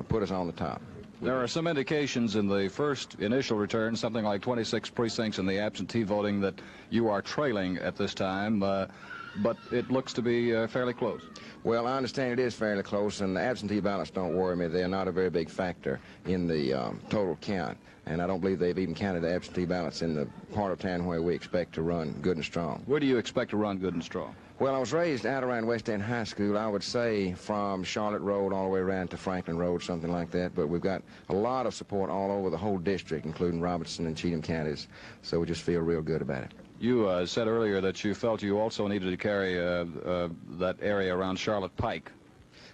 put us on the top. There are some indications in the first initial return, something like 26 precincts in the absentee voting, that you are trailing at this time, but it looks to be fairly close. Well, I understand it is fairly close, and the absentee ballots don't worry me. They're not a very big factor in the total count, and I don't believe they've even counted the absentee ballots in the part of town where we expect to run good and strong. Where do you expect to run good and strong? Well, I was raised out around West End High School. I would say from Charlotte Road all the way around to Franklin Road, something like that. But we've got a lot of support all over the whole district, including Robertson and Cheatham counties. So we just feel real good about it. You said earlier that you felt you also needed to carry that area around Charlotte Pike.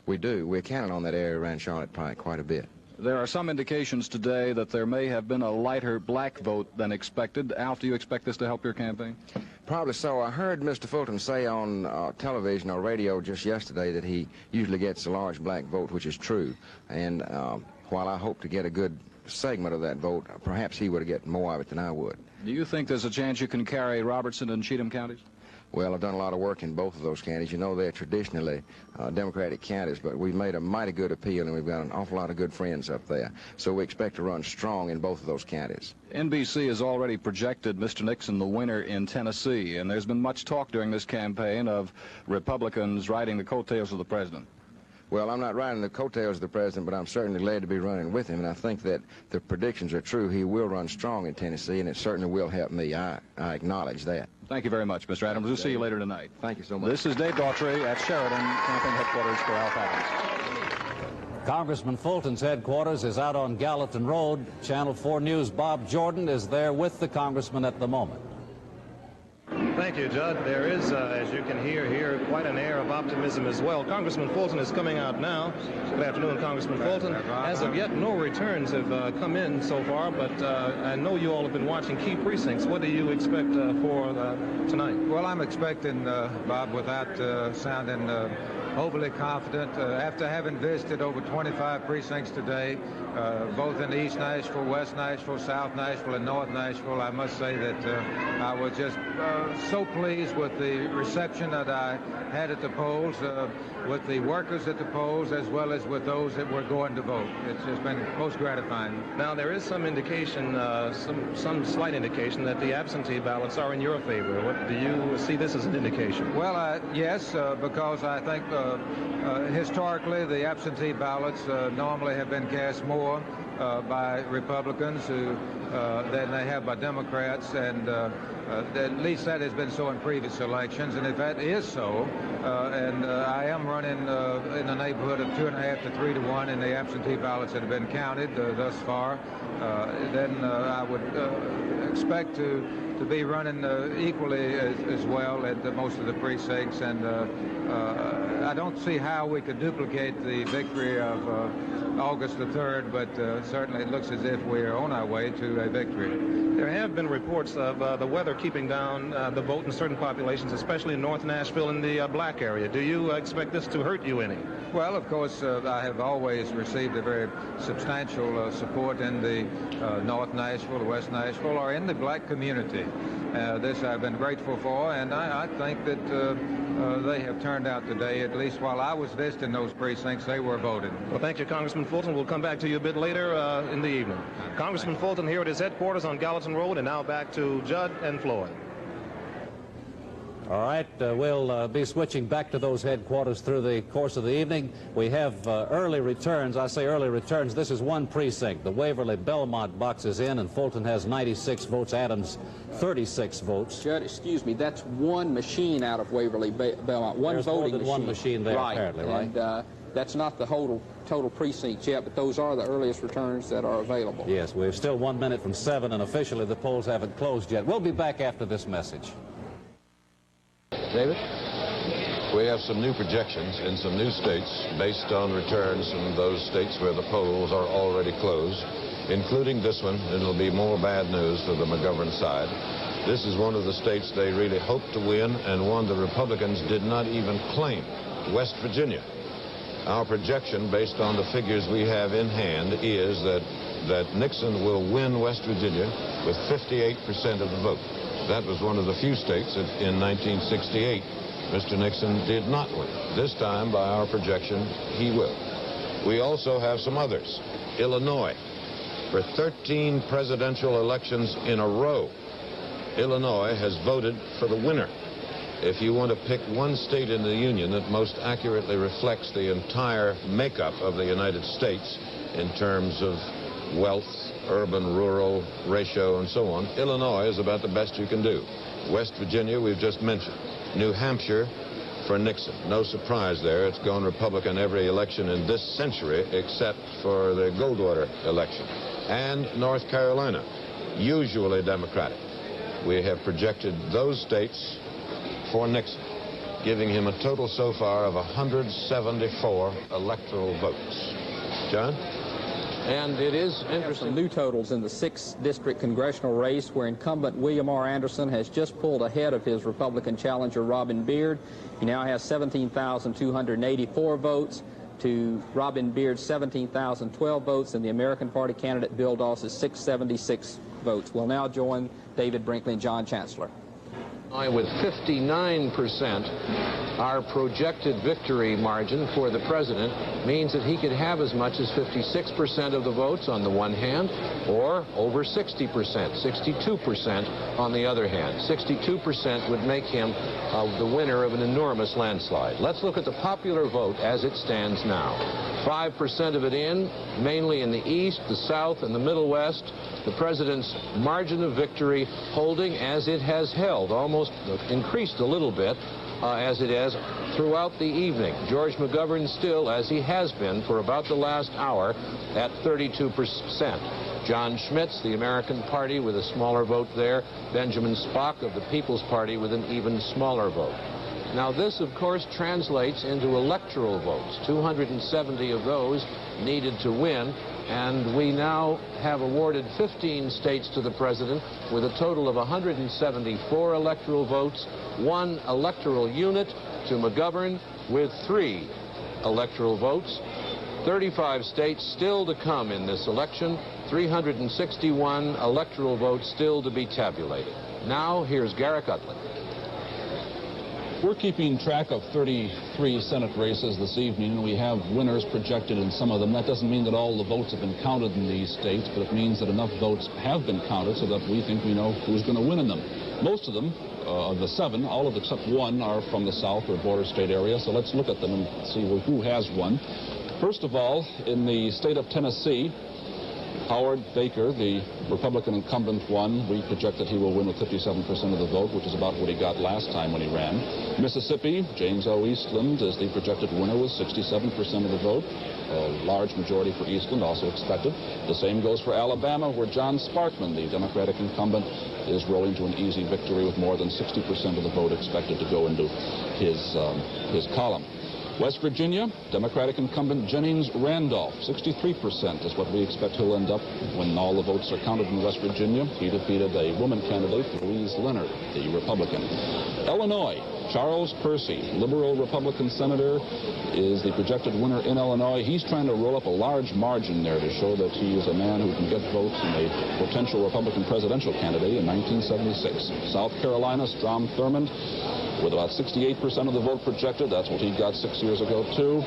We do. We're counting on that area around Charlotte Pike quite a bit. There are some indications today that there may have been a lighter black vote than expected. Alf, do you expect this to help your campaign? Probably so. I heard Mr. Fulton say on television or radio just yesterday that he usually gets a large black vote, which is true. And while I hope to get a good segment of that vote, perhaps he would get more of it than I would. Do you think there's a chance you can carry Robertson and Cheatham counties? Well, I've done a lot of work in both of those counties. You know, they're traditionally Democratic counties, but we've made a mighty good appeal, and we've got an awful lot of good friends up there. So we expect to run strong in both of those counties. NBC has already projected Mr. Nixon the winner in Tennessee, and there's been much talk during this campaign of Republicans riding the coattails of the president. Well, I'm not riding the coattails of the president, but I'm certainly glad to be running with him, and I think that the predictions are true. He will run strong in Tennessee, and it certainly will help me. I acknowledge that. Thank you very much, Mr. Adams. We'll see you later tonight. Thank you so much. This is Dave Daughtry at Sheraton, campaign headquarters for Alf Adams. Congressman Fulton's headquarters is out on Gallatin Road. Channel 4 News' Bob Jordan is there with the congressman at the moment. Thank you, Judd. There is, as you can hear here, quite an air of optimism as well. Congressman Fulton is coming out now. Good afternoon, Congressman Fulton. As of yet, no returns have come in so far, but I know you all have been watching key precincts. What do you expect for tonight? Well, I'm expecting, Bob, without sounding overly confident. After having visited over 25 precincts today, both in East Nashville, West Nashville, South Nashville, and North Nashville, I must say that I was just so pleased with the reception that I had at the polls, with the workers at the polls, as well as with those that were going to vote. It's just been most gratifying. Now, there is some indication, some slight indication that the absentee ballots are in your favor. What do you see this as an indication? Well, yes, because I think historically the absentee ballots normally have been cast more by Republicans than they have by Democrats, and at least that has been so in previous elections. And if that is so, and I am running in the neighborhood of 2.5 to 3 to 1 in the absentee ballots that have been counted thus far, then I would expect to be running equally as well at most of the precincts, and I don't see how we could duplicate the victory of August the 3rd, but certainly it looks as if we're on our way to a victory. There have been reports of the weather keeping down the vote in certain populations, especially in North Nashville and the black area. Do you expect this to hurt you any? Well, of course, I have always received a very substantial support in the North Nashville, West Nashville, or in the black community. This I've been grateful for, and I think that they have turned out today, at least while I was visiting those precincts, they were voting. Well, thank you, Congressman Fulton. We'll come back to you a bit later in the evening. Congressman Fulton here at his headquarters on Gallatin Road, and now back to Judd and Floyd. All right, we'll be switching back to those headquarters through the course of the evening. We have early returns. I say early returns. This is one precinct. The Waverly-Belmont box is in, and Fulton has 96 votes. Adams, 36 votes. Judd, excuse me, that's one machine out of Waverly-Belmont. One There's voting more than machine. one machine there, right. apparently, right? And that's not the total precincts yet, but those are the earliest returns that are available. Yes, we're still 1 minute from 7, and officially the polls haven't closed yet. We'll be back after this message. David? We have some new projections in some new states based on returns from those states where the polls are already closed, including this one. It'll be more bad news for the McGovern side. This is one of the states they really hoped to win, and one the Republicans did not even claim, West Virginia. Our projection, based on the figures we have in hand, is that Nixon will win West Virginia with 58% of the vote. That was one of the few states that in 1968 Mr. Nixon did not win. This time, by our projection, he will. We also have some others. Illinois. For 13 presidential elections in a row, Illinois has voted for the winner. If you want to pick one state in the Union that most accurately reflects the entire makeup of the United States in terms of wealth, urban, rural ratio, and so on, Illinois is about the best you can do. West Virginia, we've just mentioned. New Hampshire for Nixon. No surprise there. It's gone Republican every election in this century except for the Goldwater election. And North Carolina, usually Democratic. We have projected those states for Nixon, giving him a total so far of 174 electoral votes. John? And it is interesting. Some new totals in the 6th District Congressional race, where incumbent William R. Anderson has just pulled ahead of his Republican challenger Robin Beard. He now has 17,284 votes to Robin Beard's 17,012 votes, and the American Party candidate Bill Doss's 676 votes. We'll now join David Brinkley and John Chancellor. With 59%, our projected victory margin for the president means that he could have as much as 56% of the votes on the one hand, or over 60%, 62% on the other hand. 62% would make him the winner of an enormous landslide. Let's look at the popular vote as it stands now. 5% of it in, mainly in the East, the South, and the Middle West. The president's margin of victory holding as it has held, almost increased a little bit as it has throughout the evening. George McGovern still, as he has been for about the last hour, at 32%. John Schmitz, the American Party, with a smaller vote there. Benjamin Spock of the People's Party with an even smaller vote. Now this, of course, translates into electoral votes. 270 of those needed to win. And we now have awarded 15 states to the president with a total of 174 electoral votes, 1 electoral unit, to McGovern with 3 electoral votes. 35 states still to come in this election. 361 electoral votes still to be tabulated. Now, here's Garrick Utley. We're keeping track of 33 Senate races this evening, and we have winners projected in some of them. That doesn't mean that all the votes have been counted in these states, but it means that enough votes have been counted so that we think we know who's going to win in them. Most of them, of the 7, all of except 1, are from the South or border state area, so let's look at them and see who has won. First of all, in the state of Tennessee, Howard Baker, the Republican incumbent, won. We project that he will win with 57% of the vote, which is about what he got last time when he ran. Mississippi, James O. Eastland is the projected winner with 67% of the vote. A large majority for Eastland, also expected. The same goes for Alabama, where John Sparkman, the Democratic incumbent, is rolling to an easy victory with more than 60% of the vote expected to go into his column. West Virginia, Democratic incumbent Jennings Randolph, 63% is what we expect he'll end up when all the votes are counted in West Virginia. He defeated a woman candidate, Louise Leonard, the Republican. Illinois, Charles Percy, liberal Republican senator, is the projected winner in Illinois. He's trying to roll up a large margin there to show that he is a man who can get votes in a potential Republican presidential candidate in 1976. South Carolina, Strom Thurmond, with about 68% of the vote projected. That's what he got 6 years ago, too.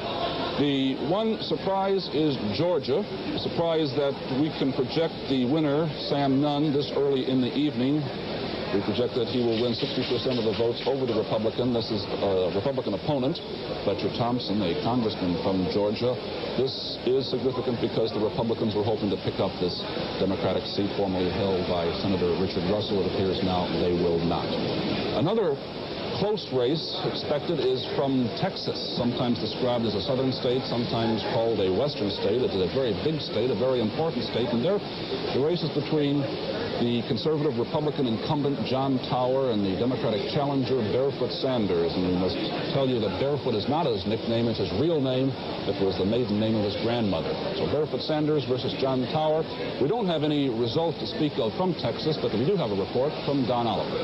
The one surprise is Georgia. A surprise that we can project the winner, Sam Nunn, this early in the evening. We project that he will win 60% of the votes over the Republican. This is a Republican opponent, Fletcher Thompson, a congressman from Georgia. This is significant because the Republicans were hoping to pick up this Democratic seat formerly held by Senator Richard Russell. It appears now they will not. Another close race expected is from Texas, sometimes described as a southern state, sometimes called a western state. It's a very big state, a very important state, and there the race is between the conservative Republican incumbent John Tower and the Democratic challenger Barefoot Sanders. And we must tell you that Barefoot is not his nickname, it's his real name. It was the maiden name of his grandmother. So Barefoot Sanders versus John Tower. We don't have any result to speak of from Texas, but we do have a report from Don Oliver.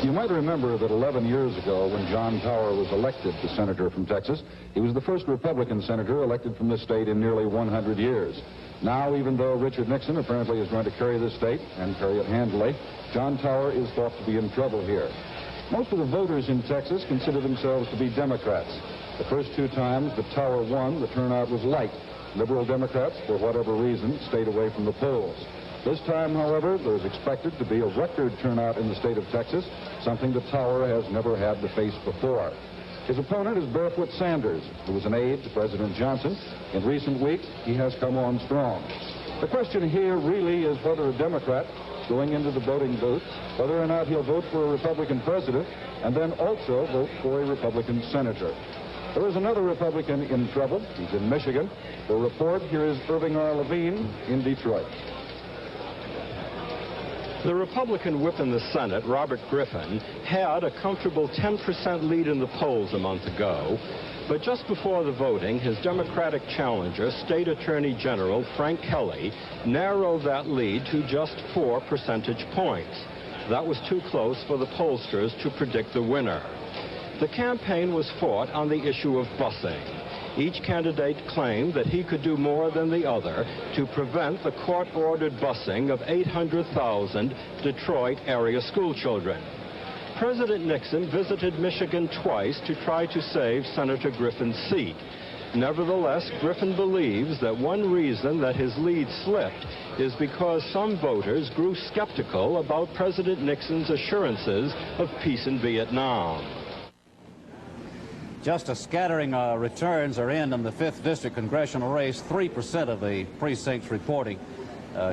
You might remember that 11 years ago, when John Tower was elected to senator from Texas, he was the first Republican senator elected from this state in nearly 100 years. Now, even though Richard Nixon apparently is going to carry this state, and carry it handily, John Tower is thought to be in trouble here. Most of the voters in Texas consider themselves to be Democrats. The first 2 times that Tower won, the turnout was light. Liberal Democrats, for whatever reason, stayed away from the polls. This time, however, there is expected to be a record turnout in the state of Texas, something that Tower has never had to face before. His opponent is Barefoot Sanders, who was an aide to President Johnson. In recent weeks, he has come on strong. The question here really is whether a Democrat, going into the voting booth, whether or not he'll vote for a Republican president, and then also vote for a Republican senator. There is another Republican in trouble. He's in Michigan. For a report, here is Irving R. Levine in Detroit. The Republican whip in the Senate, Robert Griffin, had a comfortable 10% lead in the polls a month ago, but just before the voting, his Democratic challenger, State Attorney General Frank Kelly, narrowed that lead to just 4 percentage points. That was too close for the pollsters to predict the winner. The campaign was fought on the issue of busing. Each candidate claimed that he could do more than the other to prevent the court-ordered busing of 800,000 Detroit area school children. President Nixon visited Michigan twice to try to save Senator Griffin's seat. Nevertheless, Griffin believes that one reason that his lead slipped is because some voters grew skeptical about President Nixon's assurances of peace in Vietnam. Just a scattering returns are in the 5th District congressional race. 3% of the precincts reporting,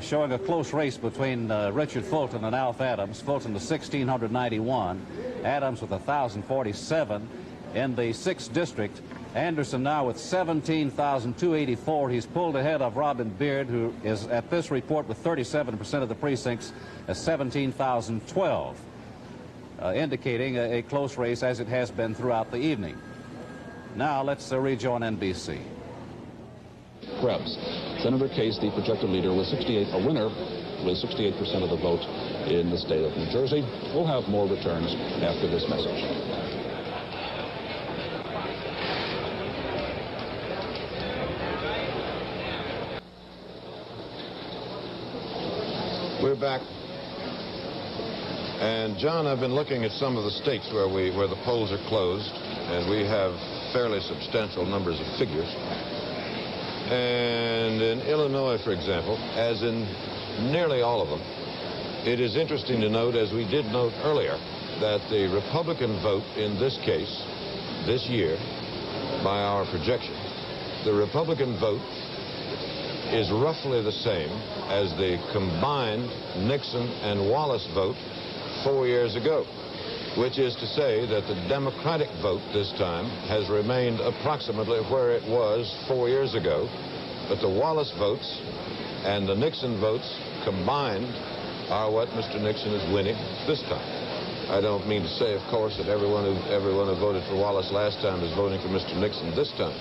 showing a close race between Richard Fulton and Alf Adams. Fulton with 1,691, Adams with 1,047. In the 6th District, Anderson now with 17,284. He's pulled ahead of Robin Beard, who is at this report with 37% of the precincts at 17,012, indicating a close race as it has been throughout the evening. Now let's rejoin NBC. Krebs. Senator Case, the projected leader, was a winner with 68% of the vote in the state of New Jersey. We'll have more returns after this message. We're back. And John, I've been looking at some of the states where the polls are closed, and we have fairly substantial numbers of figures. And in Illinois, for example, as in nearly all of them, it is interesting to note, as we did note earlier, that the Republican vote in this case, this year, by our projection, the Republican vote is roughly the same as the combined Nixon and Wallace vote 4 years ago, which is to say that the Democratic vote this time has remained approximately where it was 4 years ago, but the Wallace votes and the Nixon votes combined are what Mr. Nixon is winning this time. I don't mean to say, of course, that everyone who voted for Wallace last time is voting for Mr. Nixon this time,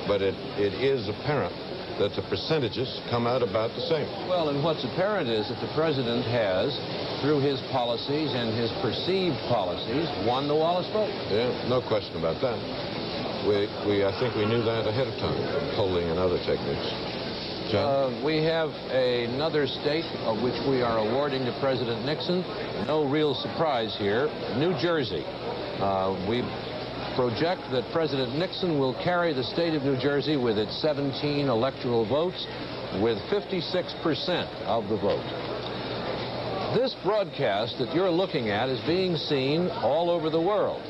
but it is apparent that the percentages come out about the same. Well, and what's apparent is that the president has, through his policies and his perceived policies, won the Wallace vote. Yeah, no question about that. I think we knew that ahead of time, polling and other techniques. John? We have another state of which we are awarding to President Nixon. No real surprise here. New Jersey. We project that President Nixon will carry the state of New Jersey with its 17 electoral votes with 56% of the vote. This broadcast that you're looking at is being seen all over the world.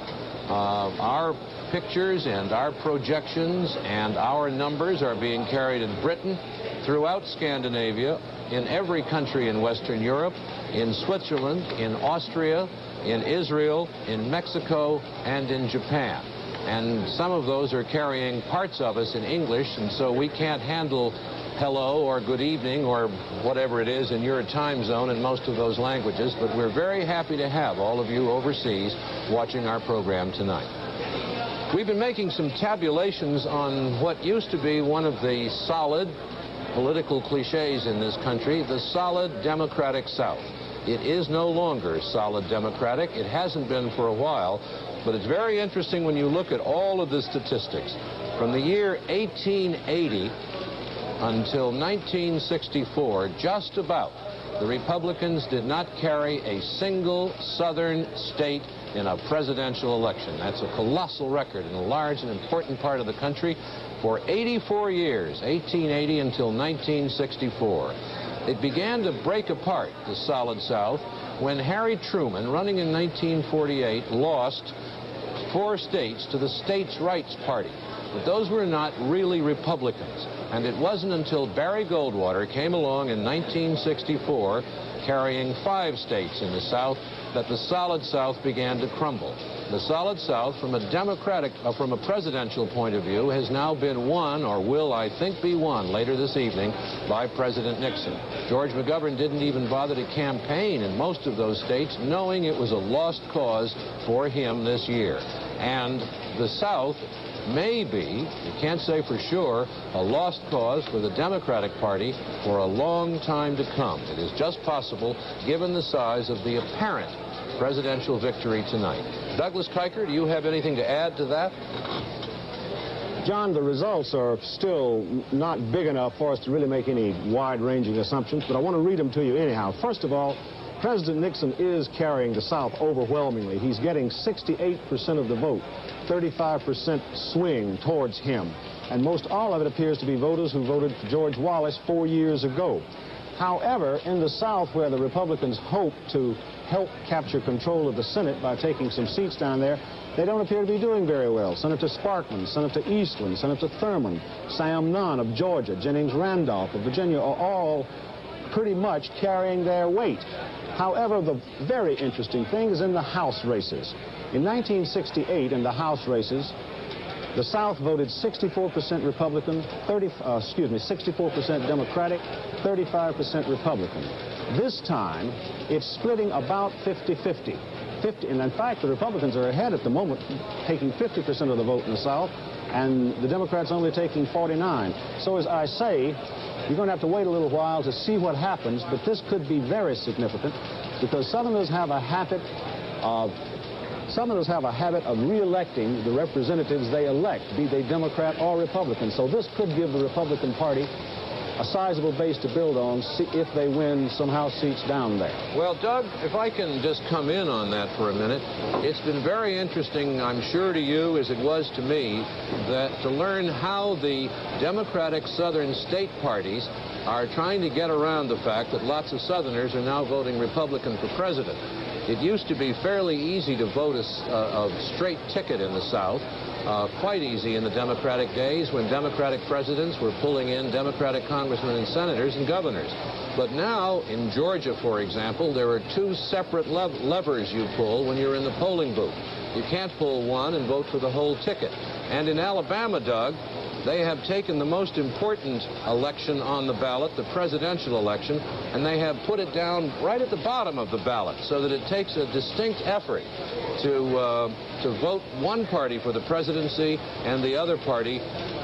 Our pictures and our projections and our numbers are being carried in Britain, throughout Scandinavia, in every country in Western Europe, in Switzerland, in Austria, in Israel, in Mexico, and in Japan. And some of those are carrying parts of us in English, and so we can't handle hello or good evening or whatever it is in your time zone in most of those languages, but we're very happy to have all of you overseas watching our program tonight. We've been making some tabulations on what used to be one of the solid political cliches in this country, the solid Democratic South. It is no longer solid Democratic. It hasn't been for a while, but it's very interesting when you look at all of the statistics. From the year 1880 until 1964, just about, the Republicans did not carry a single southern state in a presidential election. That's a colossal record in a large and important part of the country. For 84 years, 1880 until 1964. It began to break apart, the solid South, when Harry Truman, running in 1948, lost 4 states to the States' Rights Party. But those were not really Republicans. And it wasn't until Barry Goldwater came along in 1964, carrying 5 states in the South, that the solid South began to crumble. The solid South, from a presidential point of view, has now been won, or will, I think, be won later this evening by President Nixon. George McGovern didn't even bother to campaign in most of those states, knowing it was a lost cause for him this year. And the South may be, you can't say for sure, a lost cause for the Democratic Party for a long time to come. It is just possible, given the size of the apparent presidential victory tonight. Douglas Kiker, do you have anything to add to that? John, the results are still not big enough for us to really make any wide-ranging assumptions, but I want to read them to you anyhow. First of all, President Nixon is carrying the South overwhelmingly. He's getting 68% of the vote, 35% swing towards him. And most all of it appears to be voters who voted for George Wallace 4 years ago. However, in the South, where the Republicans hope to help capture control of the Senate by taking some seats down there, they don't appear to be doing very well. Senator Sparkman, Senator Eastland, Senator Thurman, Sam Nunn of Georgia, Jennings Randolph of Virginia are all pretty much carrying their weight. However, the very interesting thing is in the House races. In 1968, in the House races, the South voted 64% Republican, 64% Democratic, 35% Republican. This time, it's splitting about 50-50. And in fact, the Republicans are ahead at the moment, taking 50% of the vote in the South, and the Democrats only taking 49. So as I say, you're going to have to wait a little while to see what happens, but this could be very significant because Southerners have a habit of re-electing the representatives they elect, be they Democrat or Republican. So this could give the Republican Party a sizable base to build on if they win some House seats down there. Well, Doug, if I can just come in on that for a minute, it's been very interesting, I'm sure to you as it was to me, that to learn how the Democratic Southern state parties are trying to get around the fact that lots of Southerners are now voting Republican for president. It used to be fairly easy to vote a straight ticket in the South. Quite easy in the Democratic days when Democratic presidents were pulling in Democratic congressmen and senators and governors. But now, in Georgia, for example, there are two separate levers you pull when you're in the polling booth. You can't pull one and vote for the whole ticket. And in Alabama, Doug, they have taken the most important election on the ballot, the presidential election, and they have put it down right at the bottom of the ballot so that it takes a distinct effort to vote one party for the presidency and the other party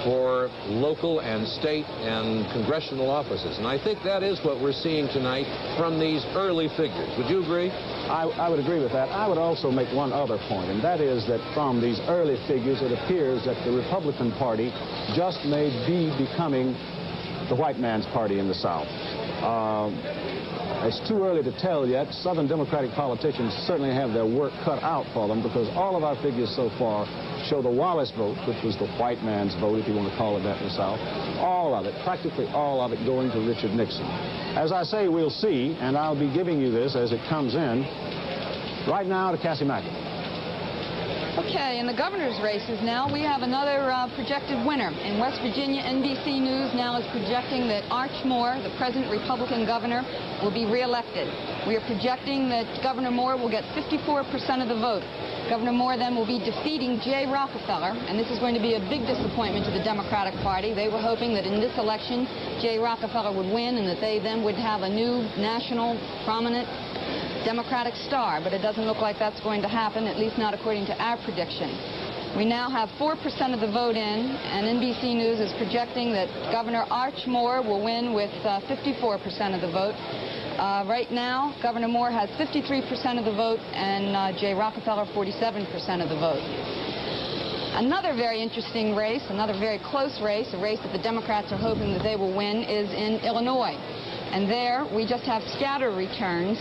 for local and state and congressional offices. And I think that is what we're seeing tonight from these early figures. Would you agree? I would agree with that. I would also make one other point, and that is that from these early figures, it appears that the Republican Party just may be becoming the white man's party in the South. It's too early to tell yet. Southern Democratic politicians certainly have their work cut out for them because all of our figures so far show the Wallace vote, which was the white man's vote, if you want to call it that in the South, all of it, practically all of it going to Richard Nixon. As I say, we'll see, and I'll be giving you this as it comes in. Right now to Cassie Mackey. Okay, in the governor's races now, we have another projected winner. In West Virginia, NBC News now is projecting that Arch Moore, the present Republican governor, will be reelected. We are projecting that Governor Moore will get 54% of the vote. Governor Moore then will be defeating Jay Rockefeller, and this is going to be a big disappointment to the Democratic Party. They were hoping that in this election, Jay Rockefeller would win and that they then would have a new national prominent Democratic star, but it doesn't look like that's going to happen, at least not according to our prediction. We now have 4% of the vote in, and NBC News is projecting that Governor Arch Moore will win with 54% of the vote. Right now, Governor Moore has 53% of the vote, and Jay Rockefeller 47% of the vote. Another very interesting race, another very close race, a race that the Democrats are hoping that they will win, is in Illinois. And there, we just have scatter returns,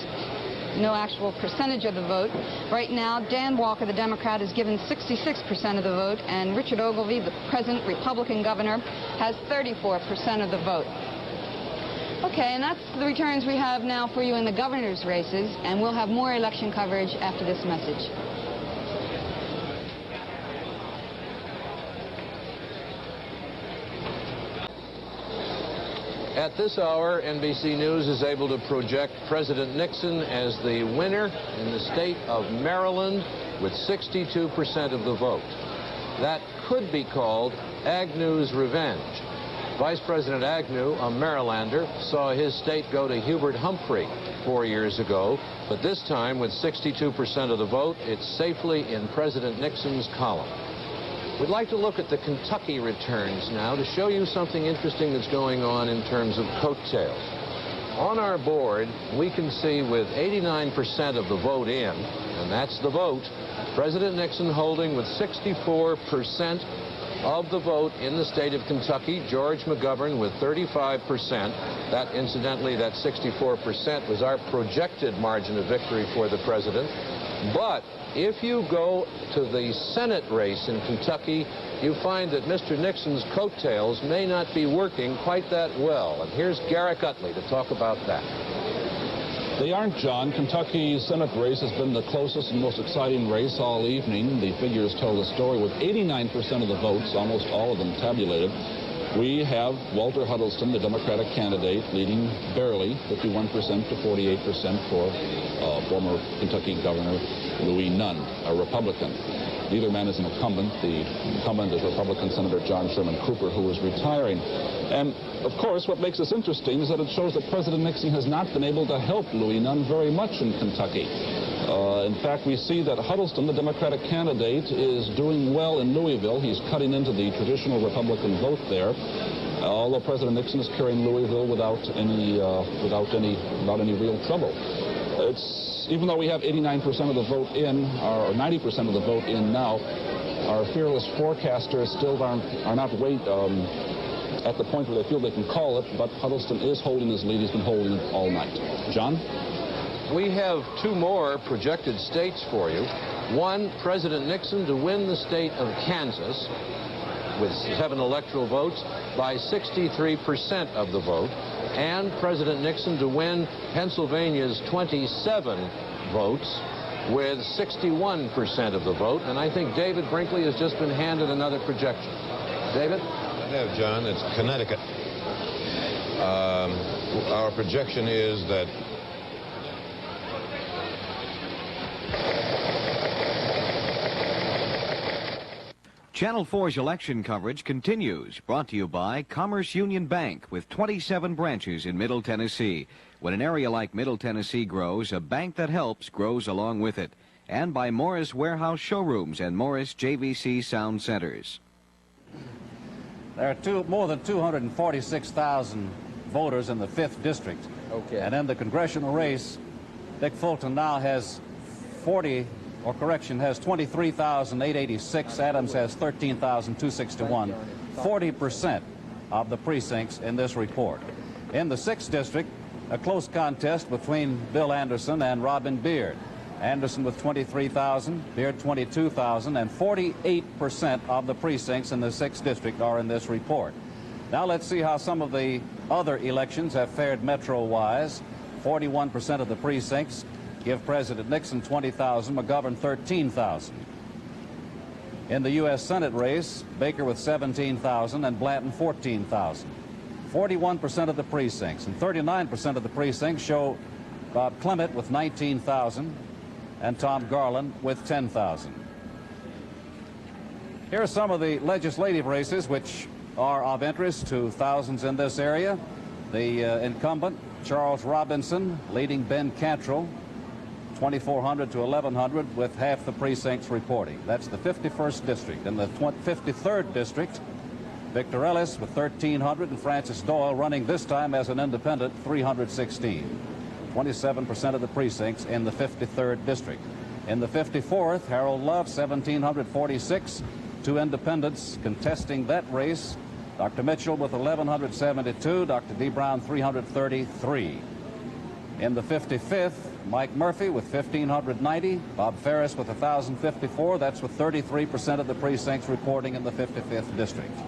no actual percentage of the vote. Right now, Dan Walker, the Democrat, is given 66% of the vote, and Richard Ogilvie, the present Republican governor, has 34% of the vote. Okay, and that's the returns we have now for you in the governor's races, and we'll have more election coverage after this message. At this hour, NBC News is able to project President Nixon as the winner in the state of Maryland with 62% of the vote. That could be called Agnew's revenge. Vice President Agnew, a Marylander, saw his state go to Hubert Humphrey 4 years ago, but this time with 62% of the vote, it's safely in President Nixon's column. We'd like to look at the Kentucky returns now to show you something interesting that's going on in terms of coattails. On our board, we can see with 89% of the vote in, and that's the vote, President Nixon holding with 64% of the vote in the state of Kentucky, George McGovern with 35%. That, incidentally, that 64% was our projected margin of victory for the president. But if you go to the Senate race in Kentucky, you find that Mr. Nixon's coattails may not be working quite that well. And here's Garrick Utley to talk about that. They aren't, John. Kentucky's Senate race has been the closest and most exciting race all evening. The figures tell the story. With 89% of the votes, almost all of them tabulated, we have Walter Huddleston, the Democratic candidate, leading barely, 51% to 48% for former Kentucky Governor Louis Nunn, a Republican. Neither man is an incumbent. The incumbent is Republican Senator John Sherman Cooper, who is retiring. And, of course, what makes this interesting is that it shows that President Nixon has not been able to help Louis Nunn very much in Kentucky. In fact, we see that Huddleston, the Democratic candidate, is doing well in Louisville. He's cutting into the traditional Republican vote there, although President Nixon is carrying Louisville without any real trouble. Even though we have 89% of the vote in, or 90% of the vote in now, our fearless forecasters still are not at the point where they feel they can call it, but Huddleston is holding his lead. He's been holding it all night. John? We have two more projected states for you. One, President Nixon to win the state of Kansas with 7 electoral votes by 63% of the vote, and President Nixon to win Pennsylvania's 27 votes with 61% of the vote. And I think David Brinkley has just been handed another projection. David? I have, John. It's Connecticut. Our projection is that Channel 4's election coverage continues, brought to you by Commerce Union Bank with 27 branches in Middle Tennessee. When an area like Middle Tennessee grows, a bank that helps grows along with it. And by Morris Warehouse Showrooms and Morris JVC Sound Centers. There are more than 246,000 voters in the 5th district. Okay. And in the congressional race, Dick Fulton now has 23,886. Adams has 13,261. 40% of the precincts in this report. In the 6th district, a close contest between Bill Anderson and Robin Beard. Anderson with 23,000, Beard 22,000, and 48% of the precincts in the 6th district are in this report. Now let's see how some of the other elections have fared metro-wise. 41% of the precincts give President Nixon 20,000, McGovern 13,000. In the U.S. Senate race, Baker with 17,000 and Blanton 14,000. 41% of the precincts and 39% of the precincts show Bob Clement with 19,000 and Tom Garland with 10,000. Here are some of the legislative races which are of interest to thousands in this area. The incumbent, Charles Robinson, leading Ben Cantrell, 2,400 to 1,100 with half the precincts reporting. That's the 51st district. In the 53rd district, Victor Ellis with 1,300 and Francis Doyle running this time as an independent, 316. 27% of the precincts in the 53rd district. In the 54th, Harold Love, 1,746. 2 independents contesting that race. Dr. Mitchell with 1,172. Dr. D. Brown, 333. In the 55th, Mike Murphy with 1,590. Bob Ferris with 1,054. That's with 33% of the precincts reporting in the 55th district.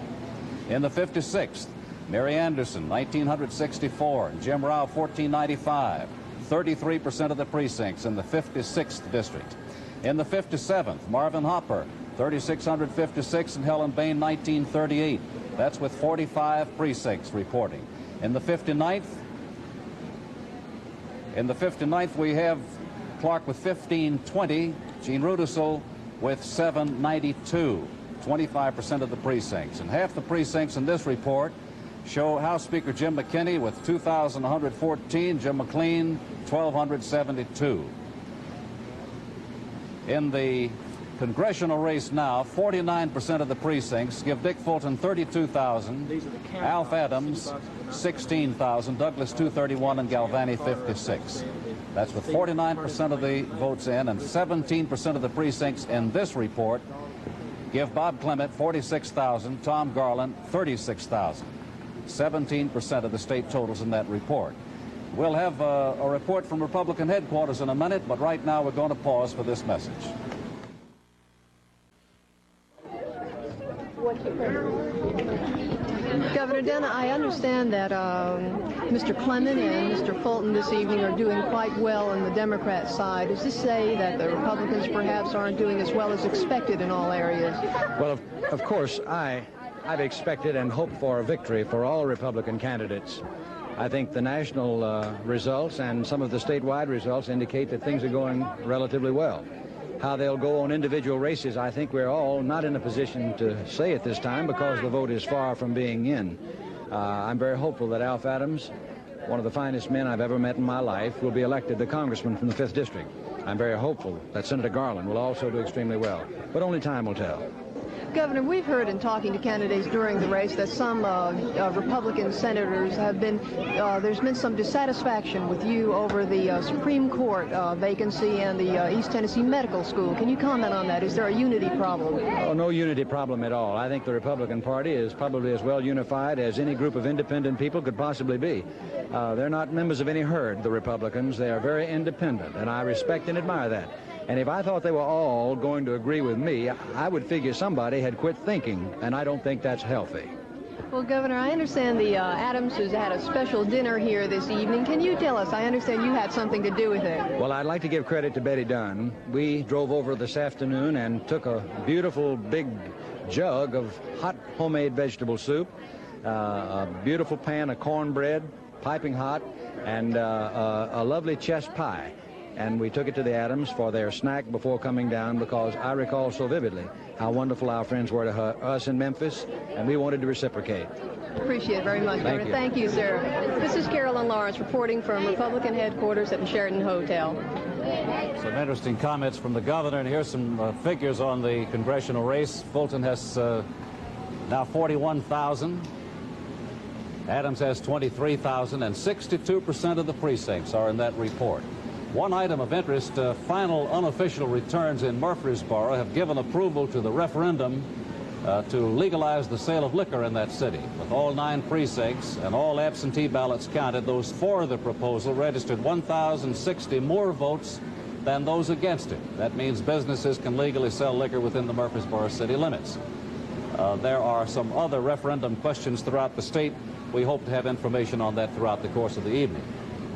In the 56th, Mary Anderson, 1,964. Jim Rao, 1,495. 33% of the precincts in the 56th district. In the 57th, Marvin Hopper, 3,656, and Helen Bain, 1,938. That's with 45 precincts reporting. In the 59th, we have Clark with 1,520, Gene Rudisill with 792, 25% of the precincts. And half the precincts in this report show House Speaker Jim McKinney with 2,114, Jim McLean, 1,272. In the congressional race now, 49% of the precincts give Dick Fulton 32,000, Alf Adams 16,000, Douglas 231, and Galvani 56. That's with 49% of the votes in, and 17% of the precincts in this report give Bob Clement 46,000, Tom Garland 36,000. 17% of the state totals in that report. We'll have a report from Republican headquarters in a minute, but right now we're going to pause for this message. Governor Dena, I understand that Mr. Clement and Mr. Fulton this evening are doing quite well on the Democrat side. Does this say that the Republicans perhaps aren't doing as well as expected in all areas? Well, of course, I've expected and hoped for a victory for all Republican candidates. I think the national results and some of the statewide results indicate that things are going relatively well. How they'll go on individual races, I think we're all not in a position to say at this time because the vote is far from being in. I'm very hopeful that Alf Adams, one of the finest men I've ever met in my life, will be elected the congressman from the 5th district. I'm very hopeful that Senator Garland will also do extremely well, but only time will tell. Governor, we've heard in talking to candidates during the race that some Republican senators have been, there's been some dissatisfaction with you over the Supreme Court vacancy and the East Tennessee Medical School. Can you comment on that? Is there a unity problem? Oh, no unity problem at all. I think the Republican Party is probably as well unified as any group of independent people could possibly be. They're not members of any herd, the Republicans. They are very independent, and I respect and admire that. And if I thought they were all going to agree with me, I would figure somebody had quit thinking, and I don't think that's healthy. Well, Governor, I understand the Adams has had a special dinner here this evening. Can you tell us? I understand you had something to do with it. Well, I'd like to give credit to Betty Dunn. We drove over this afternoon and took a beautiful big jug of hot homemade vegetable soup, a beautiful pan of cornbread, piping hot, and a lovely chess pie. And we took it to the Adams for their snack before coming down, because I recall so vividly how wonderful our friends were to us in Memphis, and we wanted to reciprocate. Appreciate it very much, Governor. Thank you, sir. This is Carolyn Lawrence reporting from Republican headquarters at the Sheraton Hotel. Some interesting comments from the governor, and here's some figures on the congressional race. Fulton has now 41,000. Adams has 23,000, and 62% of the precincts are in that report. One item of interest, final unofficial returns in Murfreesboro have given approval to the referendum to legalize the sale of liquor in that city. With all 9 precincts and all absentee ballots counted, those for the proposal registered 1,060 more votes than those against it. That means businesses can legally sell liquor within the Murfreesboro city limits. There are some other referendum questions throughout the state. We hope to have information on that throughout the course of the evening.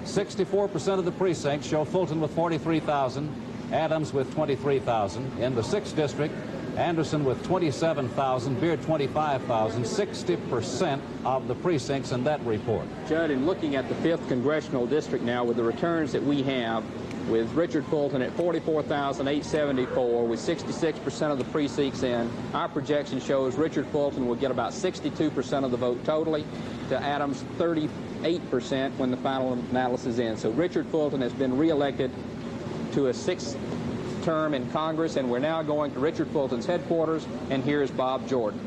64% of the precincts show Fulton with 43,000, Adams with 23,000. In the 6th district, Anderson with 27,000, Beard 25,000, 60% of the precincts in that report. Judd, in looking at the 5th Congressional District now, with the returns that we have, with Richard Fulton at 44,874, with 66% of the precincts in, our projection shows Richard Fulton will get about 62% of the vote totally, to Adams 38% when the final analysis ends. So Richard Fulton has been reelected to a 6th term in Congress, and we're now going to Richard Fulton's headquarters, and here is Bob Jordan.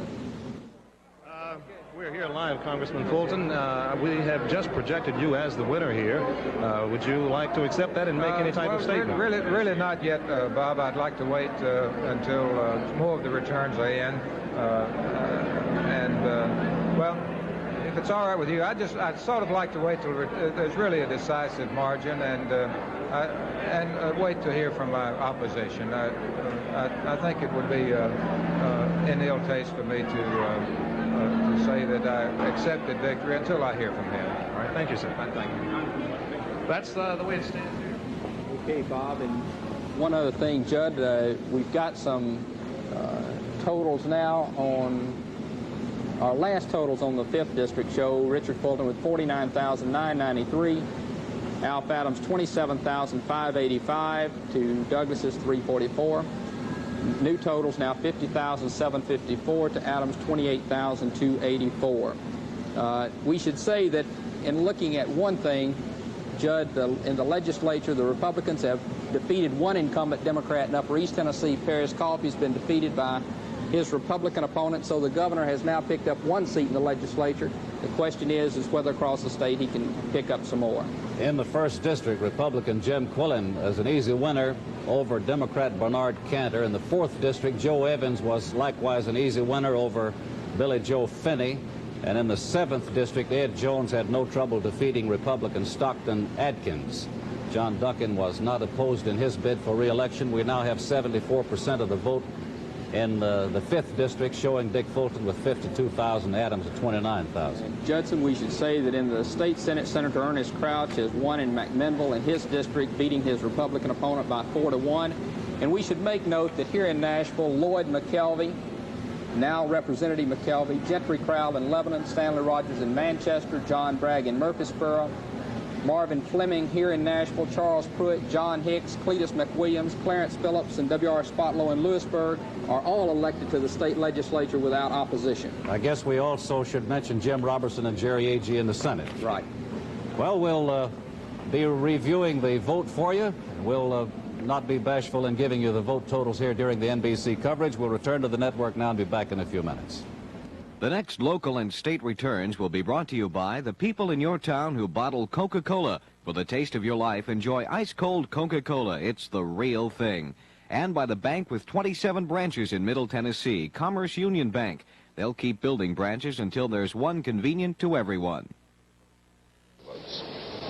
We're here live, Congressman Fulton. We have just projected you as the winner here. Would you like to accept that and make any type of statement? Really not yet, Bob. I'd like to wait until more of the returns are in. Well, if it's all right with you, I'd sort of like to wait till there's really a decisive margin, and wait to hear from my opposition. I think it would be in ill taste for me to say that I accepted victory until I hear from him. All right, thank you, sir. Thank you. That's the way it stands here. Okay, Bob, and one other thing, Judd, we've got some totals now on our last totals on the 5th district show Richard Fulton with 49,993, Alf Adams 27,585 to Douglas's 344. New totals now 50,754 to Adams 28,284. We should say that in looking at one thing, Judd, in the legislature, the Republicans have defeated one incumbent Democrat in Upper East Tennessee. Paris Coffey's been defeated by his Republican opponent, so the governor has now picked up one seat in the legislature. The question is whether across the state he can pick up some more. In the 1st district, Republican Jim Quillen is an easy winner over Democrat Bernard Cantor. In the 4th district, Joe Evans was likewise an easy winner over Billy Joe Finney. And in the 7th district, Ed Jones had no trouble defeating Republican Stockton Adkins. John Duncan was not opposed in his bid for re-election. We now have 74% of the vote in the 5th district, showing Dick Fulton with 52,000, Adams at 29,000. Judson, we should say that in the state Senate, Senator Ernest Crouch has won in McMinnville in his district, beating his Republican opponent by 4-1. And we should make note that here in Nashville, Lloyd McKelvey, now Representative McKelvey, Gentry Crowell in Lebanon, Stanley Rogers in Manchester, John Bragg in Murfreesboro, Marvin Fleming here in Nashville, Charles Pruitt, John Hicks, Cletus McWilliams, Clarence Phillips, and W.R. Spotlow in Lewisburg are all elected to the state legislature without opposition. I guess we also should mention Jim Robertson and Jerry Agee in the Senate. Right. Well, we'll be reviewing the vote for you. We'll not be bashful in giving you the vote totals here during the NBC coverage. We'll return to the network now and be back in a few minutes. The next local and state returns will be brought to you by the people in your town who bottle Coca-Cola. For the taste of your life, enjoy ice-cold Coca-Cola. It's the real thing. And by the bank with 27 branches in Middle Tennessee, Commerce Union Bank. They'll keep building branches until there's one convenient to everyone.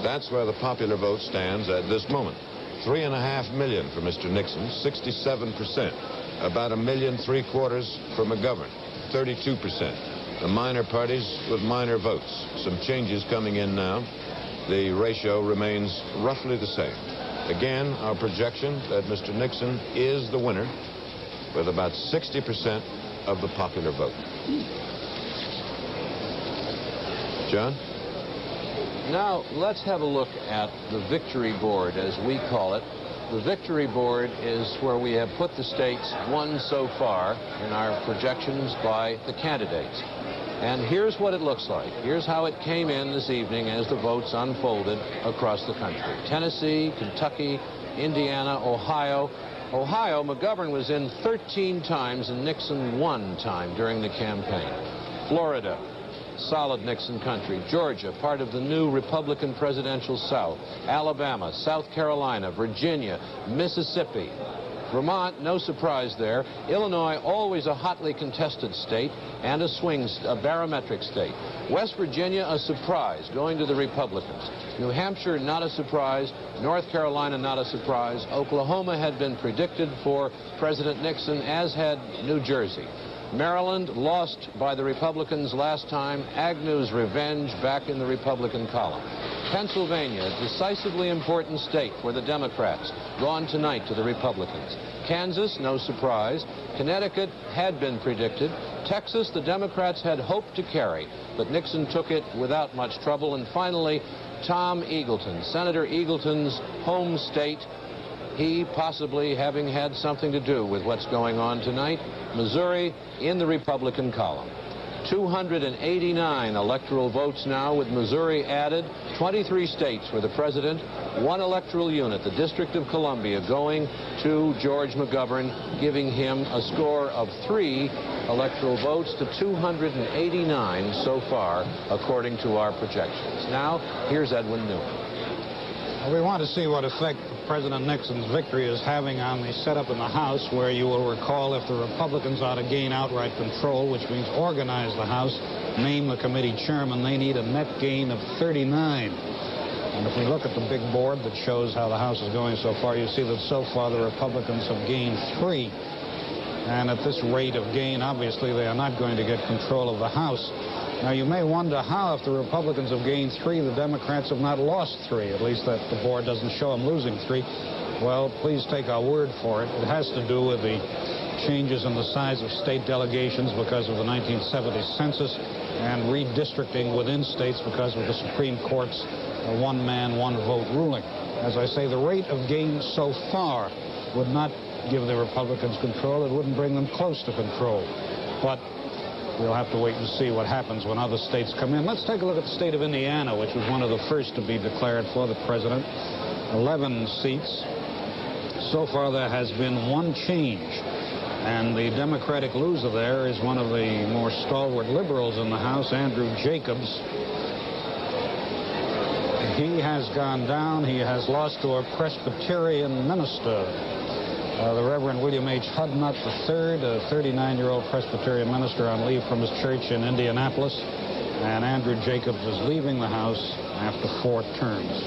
That's where the popular vote stands at this moment. 3.5 million for Mr. Nixon, 67%. About 1.75 million for McGovern, 32%. The minor parties with minor votes. Some changes coming in now. The ratio remains roughly the same. Again, our projection that Mr. Nixon is the winner with about 60% of the popular vote. John? Now, let's have a look at the victory board, as we call it. The victory board is where we have put the states won so far in our projections by the candidates. And here's what it looks like. Here's how it came in this evening as the votes unfolded across the country. Tennessee, Kentucky, Indiana, Ohio. Ohio, McGovern was in 13 times and Nixon 1 time during the campaign. Florida, solid Nixon country. Georgia, part of the new Republican presidential South. Alabama, South Carolina, Virginia, Mississippi. Vermont, no surprise there. Illinois, always a hotly contested state and a barometric state. West Virginia, a surprise, going to the Republicans. New Hampshire, not a surprise. North Carolina, not a surprise. Oklahoma had been predicted for President Nixon, as had New Jersey. Maryland, lost by the Republicans last time. Agnew's revenge back in the Republican column. Pennsylvania, a decisively important state for the Democrats, gone tonight to the Republicans. Kansas, no surprise. Connecticut had been predicted. Texas, the Democrats had hoped to carry, but Nixon took it without much trouble. And finally, Tom Eagleton, Senator Eagleton's home state, he possibly having had something to do with what's going on tonight. Missouri in the Republican column. 289 electoral votes now with Missouri added. 23 states for the president. 1 electoral unit, the District of Columbia, going to George McGovern, giving him a score of 3 electoral votes to 289 so far, according to our projections. Now, here's Edwin Newman. We want to see what effect President Nixon's victory is having on the setup in the House, where you will recall if the Republicans ought to gain outright control, which means organize the House, name the committee chairman, they need a net gain of 39. And if we look at the big board that shows how the House is going so far, you see that so far the Republicans have gained 3. And at this rate of gain, obviously, they are not going to get control of the House. Now, you may wonder how, if the Republicans have gained 3, the Democrats have not lost 3, at least that the board doesn't show them losing 3. Well, please take our word for it. It has to do with the changes in the size of state delegations because of the 1970 census and redistricting within states because of the Supreme Court's one-man, one-vote ruling. As I say, the rate of gain so far would not give the Republicans control. It wouldn't bring them close to control. But we'll have to wait and see what happens when other states come in. Let's take a look at the state of Indiana, which was one of the first to be declared for the president. 11 seats. So far, there has been 1 change. And the Democratic loser there is one of the more stalwart liberals in the House, Andrew Jacobs. He has gone down. He has lost to a Presbyterian minister. The Reverend William H. Hudnut III, a 39-year-old Presbyterian minister on leave from his church in Indianapolis. And Andrew Jacobs is leaving the House after 4 terms.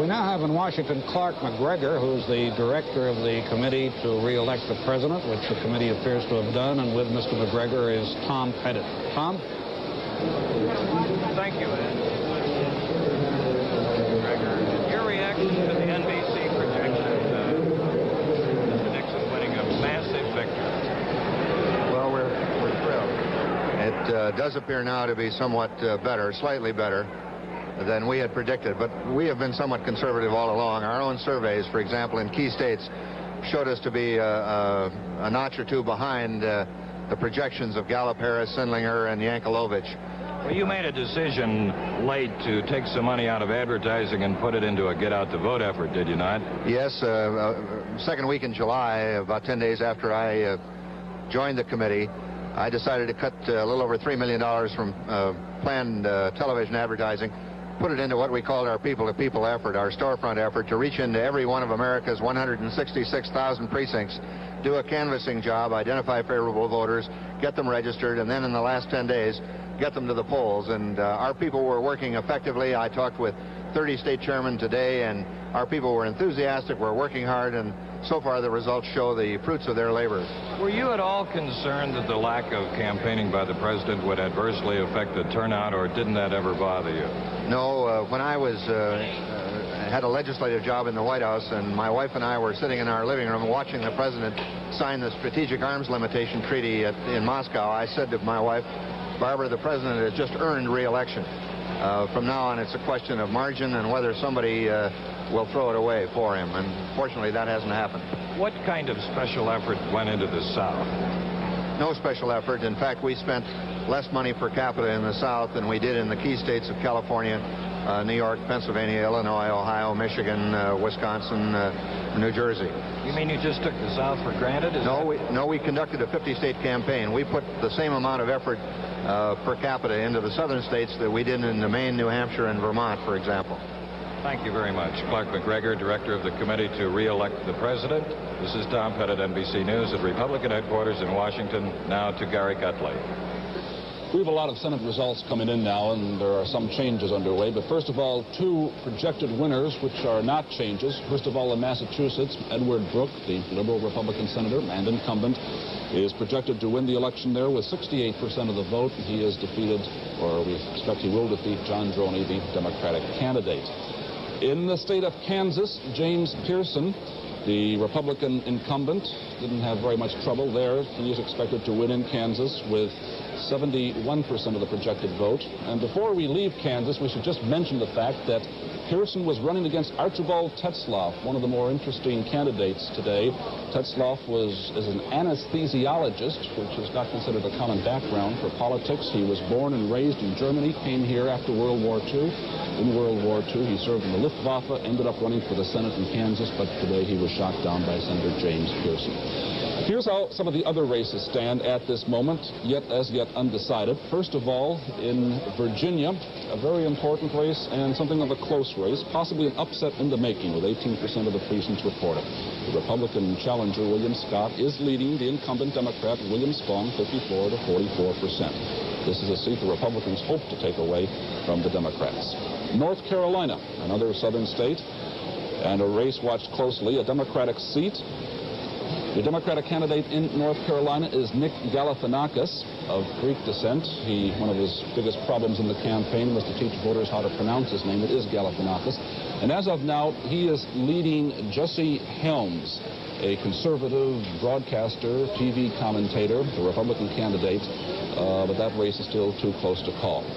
We now have in Washington Clark McGregor, who's the director of the committee to re-elect the president, which the committee appears to have done. And with Mr. McGregor is Tom Pettit. Tom? Thank you, Ed. McGregor, your reaction to the NBC projection? Well, we're thrilled. It does appear now to be somewhat better, slightly better than we had predicted, but we have been somewhat conservative all along. Our own surveys, for example, in key states, showed us to be a notch or 2 behind the projections of Gallup, Harris, Sindlinger, and Yankelovich. Well, you made a decision late to take some money out of advertising and put it into a get-out-the-vote effort, did you not? Yes, second week in July, about 10 days after I joined the committee, I decided to cut a little over $3 million from planned television advertising, put it into what we called our people-to-people effort, our storefront effort, to reach into every one of America's 166,000 precincts, do a canvassing job, identify favorable voters, get them registered, and then in the last 10 days, get them to the polls. And our people were working effectively. I talked with 30 state chairmen today, and our people were enthusiastic, were working hard, and so far the results show the fruits of their labor. Were you at all concerned that the lack of campaigning by the president would adversely affect the turnout, or didn't that ever bother you? No, when I was had a legislative job in the White House, and my wife and I were sitting in our living room watching the president sign the Strategic Arms Limitation Treaty in Moscow, I said to my wife, Barbara, the president has just earned re-election. From now on, it's a question of margin and whether somebody will throw it away for him, and fortunately that hasn't happened. What kind of special effort went into the South? No special effort. In fact, we spent less money per capita in the South than we did in the key states of California, New York, Pennsylvania, Illinois, Ohio, Michigan, Wisconsin, New Jersey. You mean you just took the South for granted? No, we conducted a 50-state campaign. We put the same amount of effort per capita into the southern states that we did in Maine, New Hampshire, and Vermont, for example. Thank you very much. Clark McGregor, director of the Committee to Re-elect the President. This is Tom Pettit, NBC News at Republican headquarters in Washington. Now to Gary Gutley. We have a lot of Senate results coming in now, and there are some changes underway. But first of all, two projected winners, which are not changes. First of all, in Massachusetts, Edward Brooke, the liberal Republican senator and incumbent, is projected to win the election there with 68% of the vote. He is defeated, or we expect he will defeat, John Droney, the Democratic candidate. In the state of Kansas, James Pearson, the Republican incumbent, didn't have very much trouble there. He is expected to win in Kansas with 71% of the projected vote. And before we leave Kansas, we should just mention the fact that Pearson was running against Archibald Tetzlaff, one of the more interesting candidates today. Tetzlaff is an anesthesiologist, which is not considered a common background for politics. He was born and raised in Germany, came here after World War II. In World War II, he served in the Luftwaffe, ended up running for the Senate in Kansas, but today he was shot down by Senator James Pearson. Here's how some of the other races stand at this moment, as yet undecided. First of all, in Virginia, a very important race and something of a close race, possibly an upset in the making with 18% of the precincts reported. The Republican challenger, William Scott, is leading the incumbent Democrat, William Spong, 54 to 44%. This is a seat the Republicans hope to take away from the Democrats. North Carolina, another southern state, and a race watched closely, a Democratic seat. The Democratic candidate in North Carolina is Nick Galifianakis of Greek descent. One of his biggest problems in the campaign was to teach voters how to pronounce his name. It is Galifianakis. And as of now, he is leading Jesse Helms, a conservative broadcaster, TV commentator, the Republican candidate, but that race is still too close to call.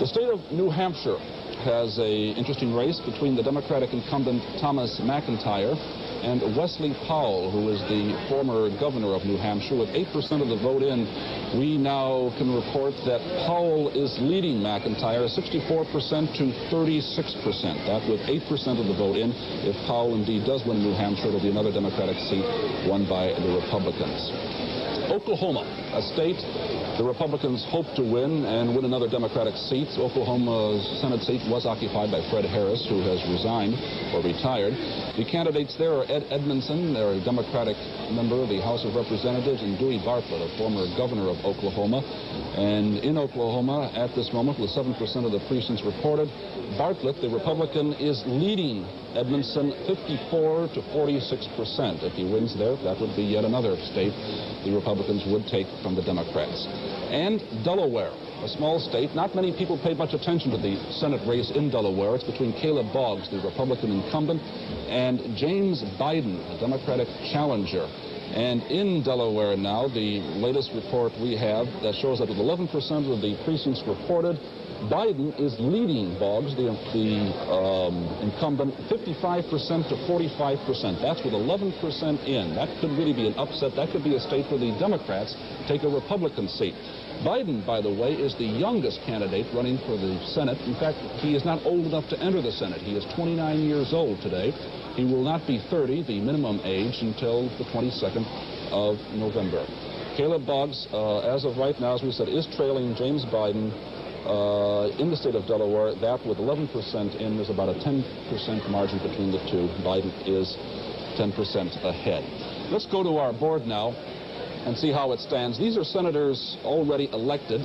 The state of New Hampshire has an interesting race between the Democratic incumbent Thomas McIntyre and Wesley Powell, who is the former governor of New Hampshire. With 8% of the vote in, we now can report that Powell is leading McIntyre 64% to 36%. That with 8% of the vote in. If Powell indeed does win New Hampshire, it'll be another Democratic seat won by the Republicans. Oklahoma, a state the Republicans hope to win and win another Democratic seat. Oklahoma's Senate seat was occupied by Fred Harris, who has resigned or retired. The candidates there are Ed Edmondson, they're a Democratic member of the House of Representatives, and Dewey Bartlett, a former governor of Oklahoma. And in Oklahoma, at this moment, with 7% of the precincts reported, Bartlett, the Republican, is leading Edmondson 54 to 46%. If he wins there, that would be yet another state the Republicans would take from the Democrats. And Delaware, a small state. Not many people paid much attention to the Senate race in Delaware. It's between Caleb Boggs, the Republican incumbent, and James Biden, a Democratic challenger. And in Delaware now, the latest report we have that shows that with 11% of the precincts reported, Biden is leading, Boggs, the incumbent, 55% to 45%. That's with 11% in. That could really be an upset. That could be a state where the Democrats take a Republican seat. Biden, by the way, is the youngest candidate running for the Senate. In fact, he is not old enough to enter the Senate. He is 29 years old today. He will not be 30, the minimum age, until the 22nd of November. Caleb Boggs, as of right now, as we said, is trailing James Biden in the state of Delaware. That with 11% in, there's about a 10% margin between the two. Biden is 10% ahead. Let's go to our board now and see how it stands. These are senators already elected,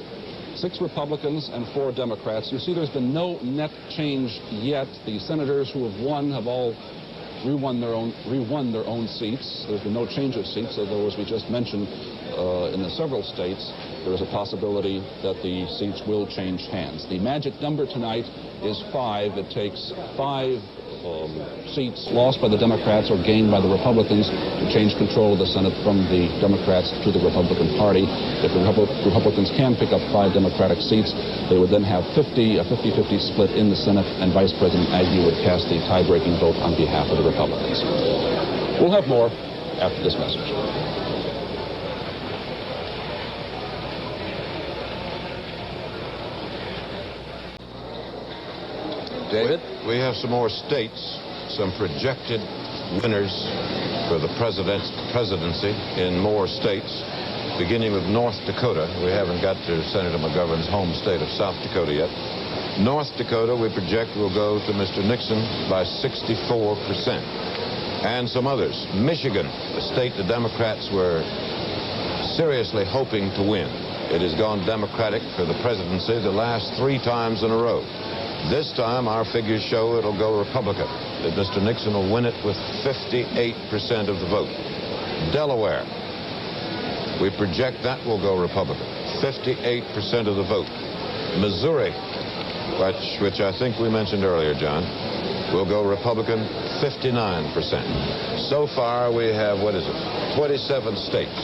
6 Republicans and 4 Democrats. You see there's been no net change yet. The senators who have won have all rewon their own seats. There's been no change of seats, although, as we just mentioned, in the several states, there is a possibility that the seats will change hands. The magic number tonight is 5. It takes 5 seats lost by the Democrats or gained by the Republicans to change control of the Senate from the Democrats to the Republican Party. If the Republicans can pick up 5 Democratic seats, they would then have a 50-50 split in the Senate, and Vice President Agnew would cast the tie-breaking vote on behalf of the Republicans. We'll have more after this message. David? We have some more states, some projected winners for the presidency in more states, beginning with North Dakota. We haven't got to Senator McGovern's home state of South Dakota yet. North Dakota, we project, will go to Mr. Nixon by 64%. And some others. Michigan, a state the Democrats were seriously hoping to win. It has gone Democratic for the presidency the last 3 times in a row. This time, our figures show it'll go Republican, that Mr. Nixon will win it with 58% of the vote. Delaware, we project that will go Republican, 58% of the vote. Missouri, which I think we mentioned earlier, John, will go Republican, 59%. So far, we have, 27 states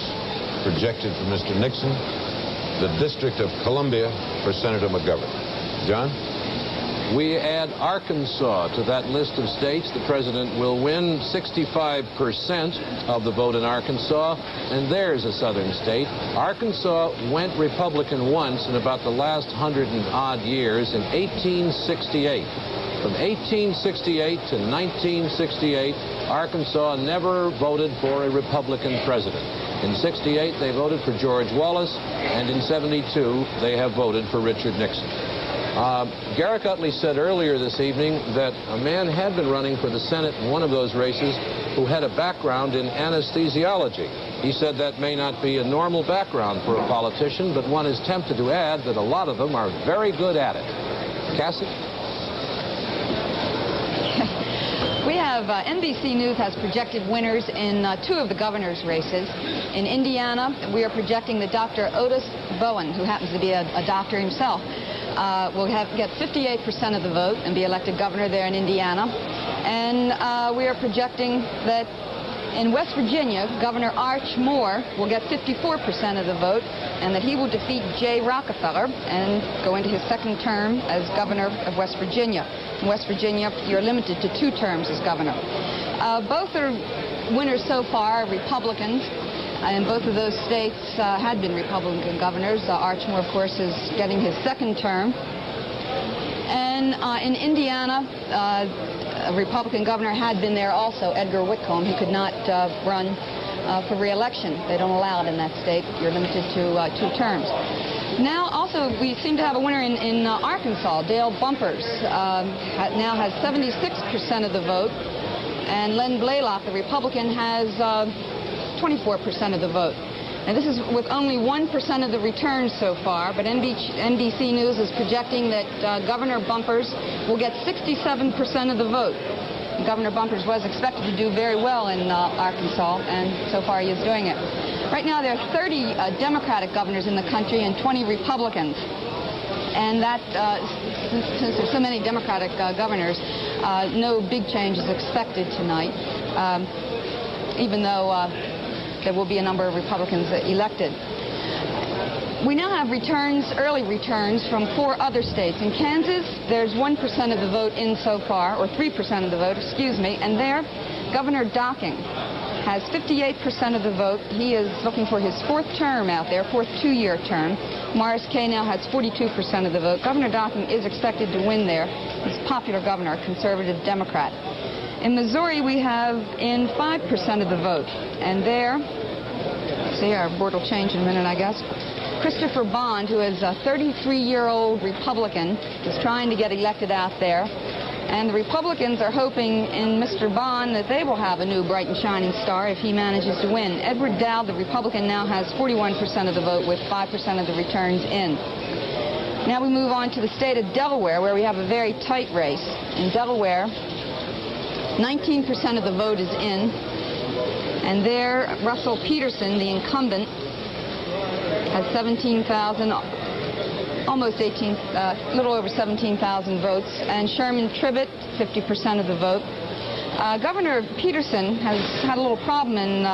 projected for Mr. Nixon, the District of Columbia for Senator McGovern. John? We add Arkansas to that list of states. The president will win 65% of the vote in Arkansas, and there's a southern state. Arkansas went Republican once in about the last 100 and odd years in 1868. From 1868 to 1968, Arkansas never voted for a Republican president. In 68, they voted for George Wallace, and in 72, they have voted for Richard Nixon. Garrick Utley said earlier this evening that a man had been running for the Senate in one of those races who had a background in anesthesiology. He said that may not be a normal background for a politician, but one is tempted to add that a lot of them are very good at it. Cassie? We have NBC News has projected winners in 2 of the governor's races. In Indiana, we are projecting that Dr. Otis Bowen, who happens to be a doctor himself, will get 58% of the vote and be elected governor there in Indiana. And we are projecting that in West Virginia, Governor Arch Moore will get 54% of the vote, and that he will defeat Jay Rockefeller and go into his 2nd term as governor of West Virginia. In West Virginia, you're limited to 2 terms as governor. Both are winners so far, Republicans. And both of those states had been Republican governors. Archmore, of course, is getting his 2nd term. And in Indiana, a Republican governor had been there also, Edgar Whitcomb. He could not run for re-election. They don't allow it in that state. You're limited to 2 terms. Now, also, we seem to have a winner in Arkansas. Dale Bumpers now has 76% of the vote. And Len Blaylock, the Republican, has 24% of the vote. And this is with only 1% of the returns so far, but NBC News is projecting that Governor Bumpers will get 67% of the vote. Governor Bumpers was expected to do very well in Arkansas, and so far he is doing it. Right now there are 30 Democratic governors in the country and 20 Republicans. And that, since there's so many Democratic governors, no big change is expected tonight, even though there will be a number of Republicans elected. We now have early returns from 4 other states. In Kansas, there's 1% of the vote in so far, or 3% of the vote, excuse me, and there, Governor Docking has 58% of the vote. He is looking for his 4th term out there, 4th 2-year term. Morris K. now has 42% of the vote. Governor Docking is expected to win there. He's a popular governor, a conservative Democrat. In Missouri, we have in 5% of the vote, and there, see, our board will change in a minute, I guess. Christopher Bond, who is a 33-year-old Republican, is trying to get elected out there. And the Republicans are hoping in Mr. Bond that they will have a new bright and shining star if he manages to win. Edward Dowd, the Republican, now has 41% of the vote with 5% of the returns in. Now we move on to the state of Delaware, where we have a very tight race. In Delaware, 19% of the vote is in. And there, Russell Peterson, the incumbent, has 17,000, almost 18, a little over 17,000 votes, and Sherman Tribbett, 50% of the vote. Governor Peterson has had a little problem in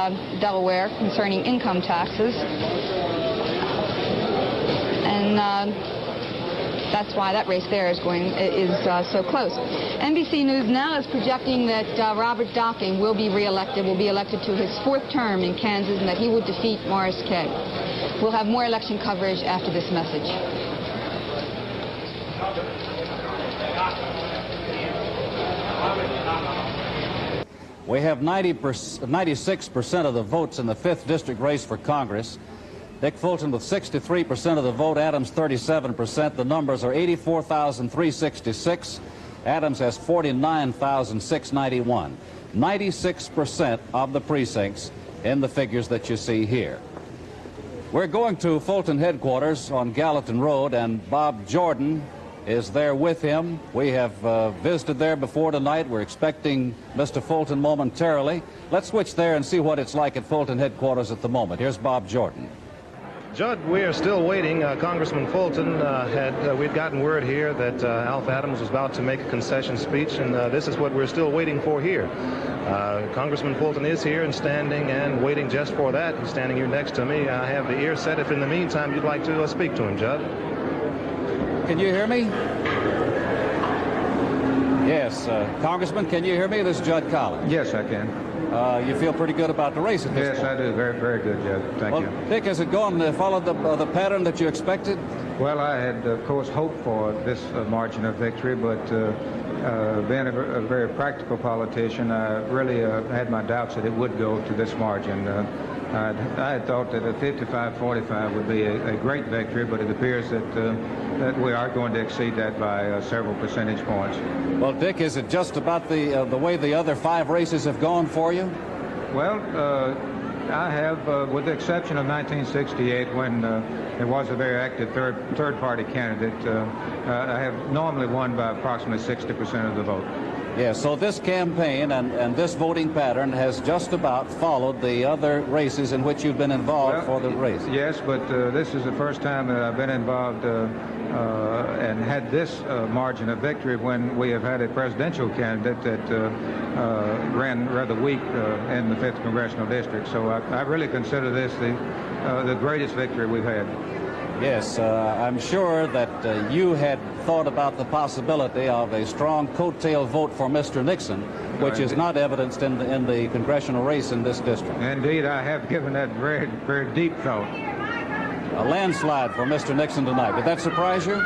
Delaware concerning income taxes, and that's why that race there is so close. NBC News now is projecting that Robert Docking will be reelected, will be elected to his 4th term in Kansas, and that he will defeat Morris K. We'll have more election coverage after this message. We have 96% of the votes in the 5th district race for Congress. Dick Fulton with 63% of the vote, Adams 37%. The numbers are 84,366. Adams has 49,691. 96% of the precincts in the figures that you see here. We're going to Fulton headquarters on Gallatin Road, and Bob Jordan is there with him. We have visited there before tonight. We're expecting Mr. Fulton momentarily. Let's switch there and see what it's like at Fulton headquarters at the moment. Here's Bob Jordan. Judd, we're still waiting. Congressman Fulton we'd gotten word here that Alf Adams was about to make a concession speech, and this is what we're still waiting for here. Congressman Fulton is here and standing and waiting just for that. He's standing here next to me. I have the ear set. If in the meantime you'd like to speak to him, Judd. Can you hear me? Yes, Congressman, can you hear me? This is Judd Collins. Yes, I can. You feel pretty good about the race at this point? Yes, I do. Very, very good, Judd. Thank you. Dick, has it gone followed the pattern that you expected? Well, I had, of course, hoped for this margin of victory, but being a very practical politician, I really had my doubts that it would go to this margin. I had thought that a 55-45 would be a great victory, but it appears that we are going to exceed that by several percentage points. Well, Dick, is it just about the way the other 5 races have gone for you? Well, I have, with the exception of 1968, when there was a very active third-party candidate, I have normally won by approximately 60% of the vote. Yes, so this campaign and this voting pattern has just about followed the other races in which you've been involved for the race. Yes, but this is the first time that I've been involved and had this margin of victory when we have had a presidential candidate that ran rather weak in the 5th Congressional District. So I really consider this the greatest victory we've had. Yes, I'm sure that you had thought about the possibility of a strong coattail vote for Mr. Nixon, which is not evidenced in the congressional race in this district. Indeed, I have given that very, very deep thought. A landslide for Mr. Nixon tonight. Did that surprise you?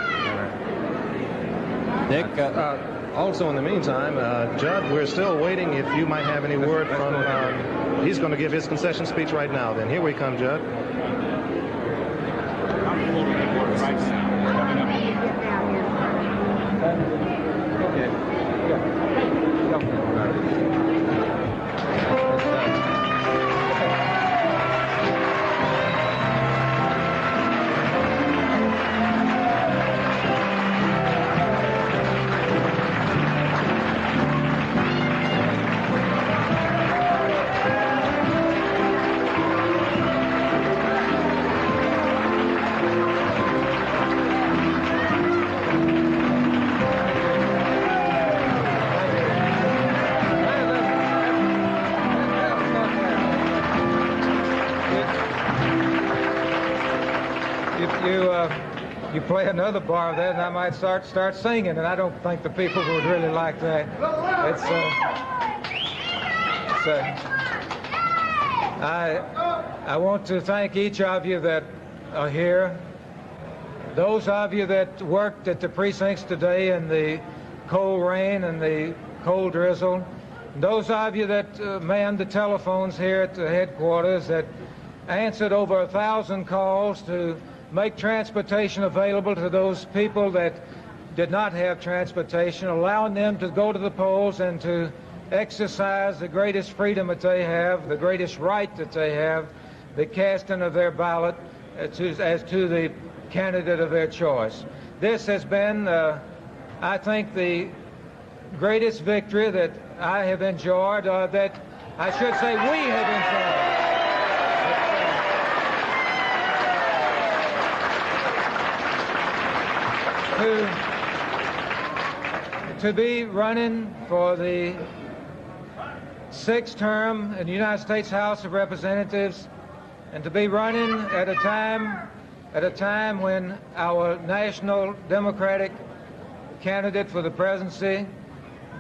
Dick? Also, in the meantime, Judd, we're still waiting if you might have any word from... he's going to give his concession speech right now. Then here we come, Judd. you play another bar of that, and I might start singing, and I don't think the people would really like that. I want to thank each of you that are here. Those of you that worked at the precincts today in the cold rain and the cold drizzle. Those of you that manned the telephones here at the headquarters that answered over 1,000 calls to make transportation available to those people that did not have transportation, allowing them to go to the polls and to exercise the greatest freedom that they have, the greatest right that they have, the casting of their ballot as to the candidate of their choice. This has been, I think, the greatest victory that I have enjoyed, that I should say we have enjoyed. To be running for the 6th term in the United States House of Representatives, and to be running at a time when our national Democratic candidate for the presidency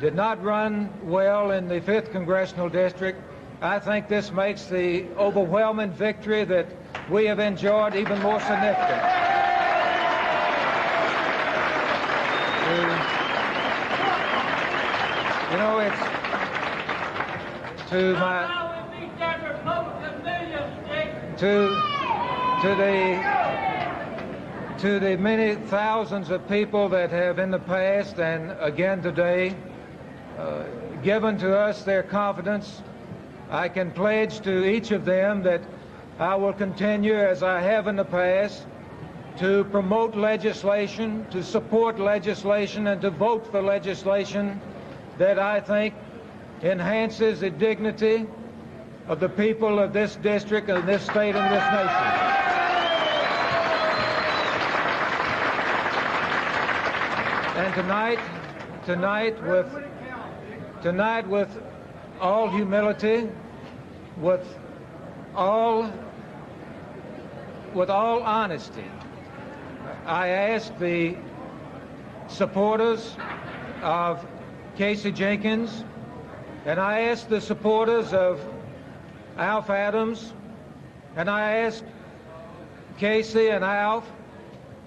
did not run well in the 5th Congressional District. I think this makes the overwhelming victory that we have enjoyed even more significant. You know, it's to the many thousands of people that have in the past and again today given to us their confidence, I can pledge to each of them that I will continue, as I have in the past, to promote legislation, to support legislation, and to vote for legislation that I think enhances the dignity of the people of this district, of this state, and this nation. And tonight with all humility, with all honesty, I ask the supporters of Casey Jenkins, and I ask the supporters of Alf Adams, and I ask Casey and Alf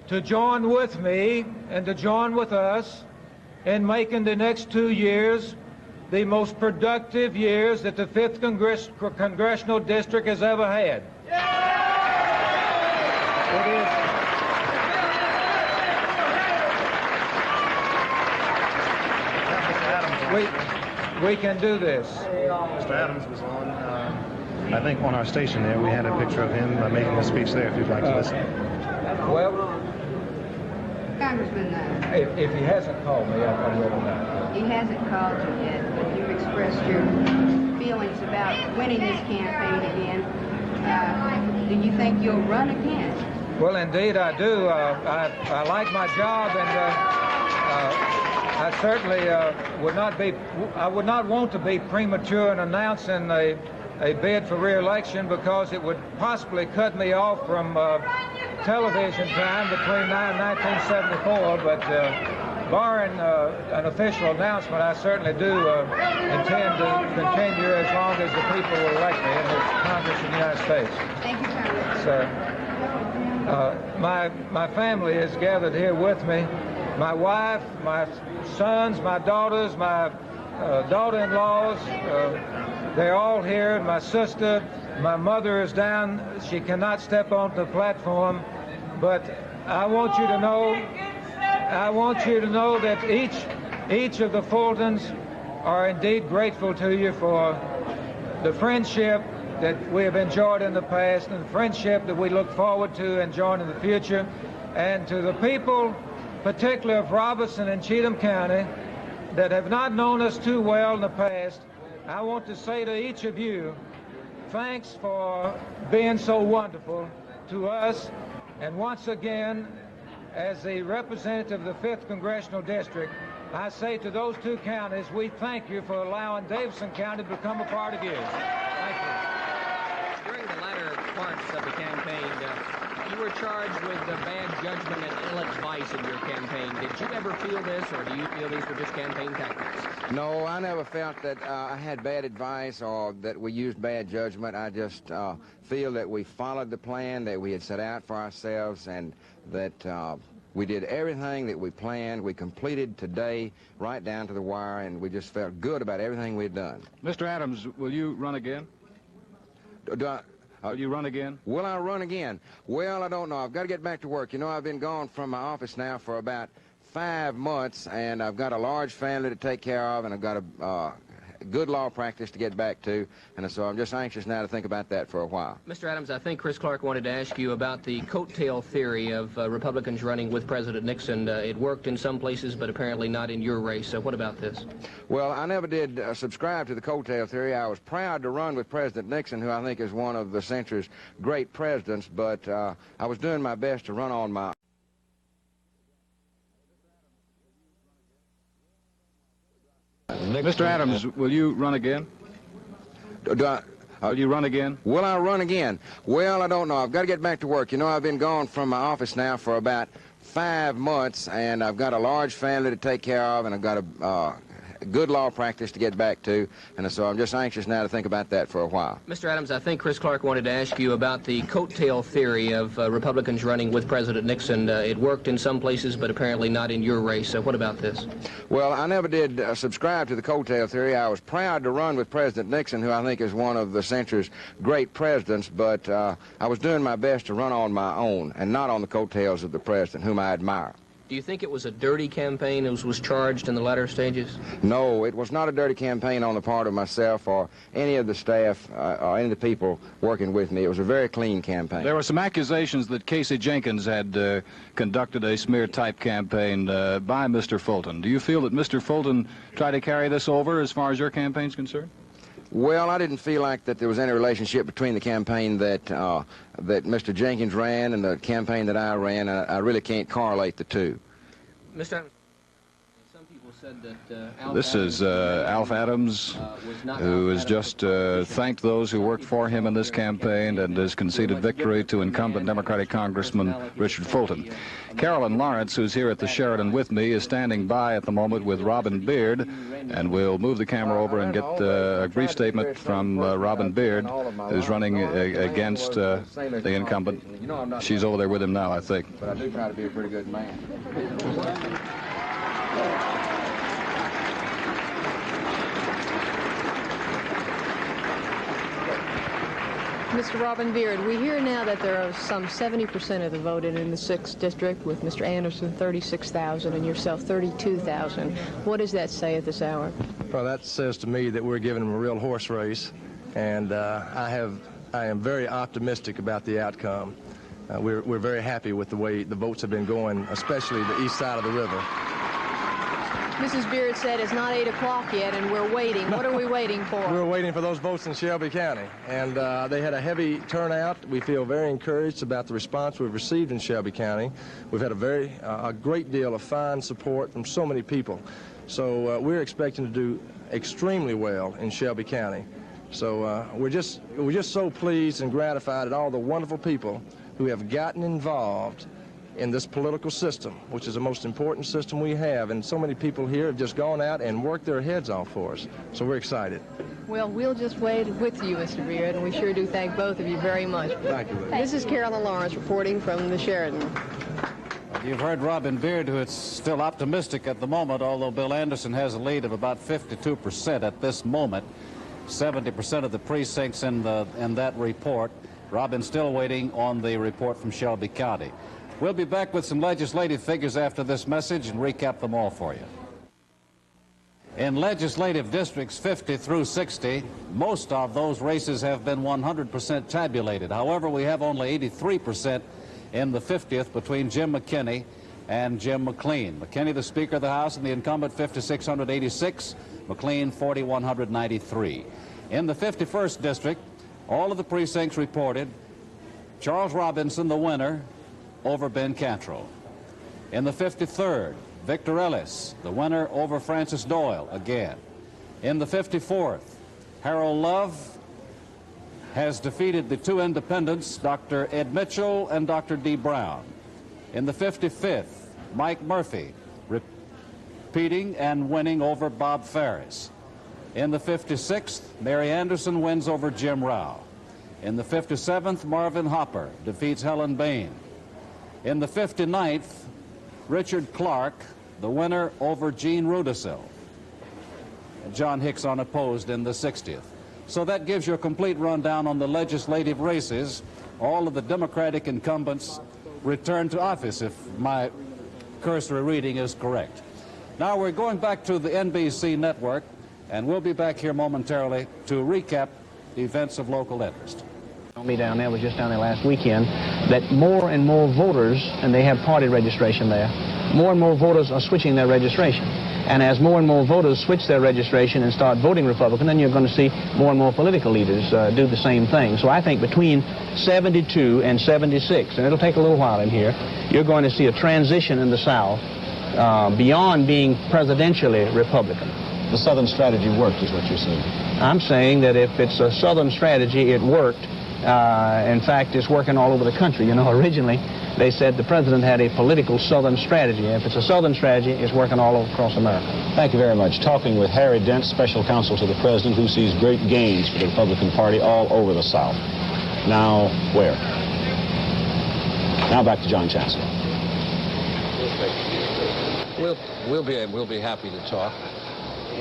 to join with me and to join with us in making the next 2 years the most productive years that the 5th Congressional District has ever had. We can do this. Mr. Adams was on, I think on our station there, we had a picture of him making a speech there, if you'd like to listen. Well, Congressman, if he hasn't called me, I will not. He hasn't called you yet, but you've expressed your feelings about winning this campaign again. Do you think you'll run again? Well, indeed, I do. I like my job, and I certainly would not want to be premature in announcing a bid for re-election, because it would possibly cut me off from television time between now and 1974, but barring an official announcement, I certainly do intend to continue as long as the people will elect me in the Congress of the United States. Thank you, Congressman. So, my family is gathered here with me. My wife, my sons, my daughters, my daughter-in-laws, they're all here. My sister, my mother is down. She cannot step onto the platform, but I want you to know that each of the Fultons are indeed grateful to you for the friendship that we have enjoyed in the past, and the friendship that we look forward to enjoying in the future. And to the people, particularly of Robertson and Cheatham County, that have not known us too well in the past, I want to say to each of you, thanks for being so wonderful to us. And once again, as the representative of the 5th Congressional District, I say to those two counties, we thank you for allowing Davidson County to become a part of you. Thank you. During the latter parts of the campaign, you were charged with bad judgment and ill advice in your campaign. Did you ever feel this, or do you feel these were just campaign tactics? No, I never felt that I had bad advice or that we used bad judgment. I just feel that we followed the plan that we had set out for ourselves, and that we did everything that we planned. We completed today right down to the wire, and we just felt good about everything we'd done. Mr. Adams, will you run again? Will you run again? Will I run again? Well, I don't know. I've got to get back to work. You know, I've been gone from my office now for about 5 months, and I've got a large family to take care of, and I've got a good law practice to get back to, and so I'm just anxious now to think about that for a while. Mr. Adams, I think Chris Clark wanted to ask you about the coattail theory of Republicans running with President Nixon. It worked in some places, but apparently not in your race. So what about this? Well, I never did subscribe to the coattail theory. I was proud to run with President Nixon, who I think is one of the century's great presidents, but I was doing my best to run on my Mr. Adams, will you run again? Will you run again? Will I run again? Well, I don't know. I've got to get back to work. You know, I've been gone from my office now for about 5 months, and I've got a large family to take care of, and I've got a good law practice to get back to, and so I'm just anxious now to think about that for a while. Mr. Adams, I think Chris Clark wanted to ask you about the coattail theory of Republicans running with President Nixon. It worked in some places, but apparently not in your race. So what about this? Well, I never did subscribe to the coattail theory. I was proud to run with President Nixon, who I think is one of the century's great presidents, but I was doing my best to run on my own and not on the coattails of the president, whom I admire. Do you think it was a dirty campaign as was charged in the latter stages? No, it was not a dirty campaign on the part of myself or any of the staff or any of the people working with me. It was a very clean campaign. There were some accusations that Casey Jenkins had conducted a smear-type campaign by Mr. Fulton. Do you feel that Mr. Fulton tried to carry this over as far as your campaign's concerned? Well, I didn't feel like that there was any relationship between the campaign that Mr. Jenkins ran and the campaign that I ran. I really can't correlate the two. Mr. Adams, some people said that This is Alf Adams, who has just thanked those who worked for him in this campaign and has conceded victory to incumbent Democratic Congressman Richard Fulton. Carolyn Lawrence, who's here at the Sheridan with me, is standing by at the moment with Robin Beard, and we'll move the camera over and get a brief statement from Robin Beard, who's running against the incumbent. She's over there with him now, I think. But I do try to be a pretty good man. Mr. Robin Beard, we hear now that there are some 70% of the voted in the 6th district, with Mr. Anderson 36,000 and yourself 32,000. What does that say at this hour? Well, that says to me that we're giving them a real horse race, and I am very optimistic about the outcome. We're very happy with the way the votes have been going, especially the east side of the river. Mrs. Beard said it's not 8 o'clock yet, and we're waiting. What are we waiting for? We're waiting for those votes in Shelby County, and they had a heavy turnout. We feel very encouraged about the response we've received in Shelby County. We've had a great deal of fine support from so many people. So we're expecting to do extremely well in Shelby County. So we're just so pleased and gratified at all the wonderful people who have gotten involved in this political system, which is the most important system we have, and so many people here have just gone out and worked their heads off for us. So we're excited. Well, we'll just wait with you, Mr. Beard, and we sure do thank both of you very much. Thank you. This is Carolyn Lawrence reporting from the Sheridan. You've heard Robin Beard, who is still optimistic at the moment, although Bill Anderson has a lead of about 52% at this moment. 70% of the precincts in that report. Robin's still waiting on the report from Shelby County. We'll be back with some legislative figures after this message and recap them all for you. In legislative districts 50 through 60, most of those races have been 100% tabulated. However, we have only 83% in the 50th between Jim McKinney and Jim McLean. McKinney, the Speaker of the House, and the incumbent 5,686, McLean 4,193. In the 51st district, all of the precincts reported Charles Robinson, the winner, over Ben Cantrell. In the 53rd, Victor Ellis, the winner, over Francis Doyle again. In the 54th, Harold Love has defeated the two independents, Dr. Ed Mitchell and Dr. D. Brown. In the 55th, Mike Murphy repeating and winning over Bob Ferris. In the 56th, Mary Anderson wins over Jim Rao. In the 57th, Marvin Hopper defeats Helen Bain. In the 59th, Richard Clark, the winner over Gene Rudisil. And John Hicks unopposed in the 60th. So that gives you a complete rundown on the legislative races. All of the Democratic incumbents returned to office, if my cursory reading is correct. Now we're going back to the NBC network, and we'll be back here momentarily to recap events of local interest. Me down there, was just down there last weekend, that more and more voters, and they have party registration there, more and more voters are switching their registration. And as more and more voters switch their registration and start voting Republican, then you're going to see more and more political leaders do the same thing. So I think between 72 and 76, and it'll take a little while in here, you're going to see a transition in the South beyond being presidentially Republican. The Southern strategy worked, is what you're saying. I'm saying that if it's a Southern strategy, it worked. In fact, it's working all over the country. You know, originally they said the president had a political Southern strategy. If it's a Southern strategy, it's working all over across America. Thank you very much. Talking with Harry Dent, special counsel to the president, who sees great gains for the Republican Party all over the South. Now, where? Now back to John Chancellor. We'll be happy to talk.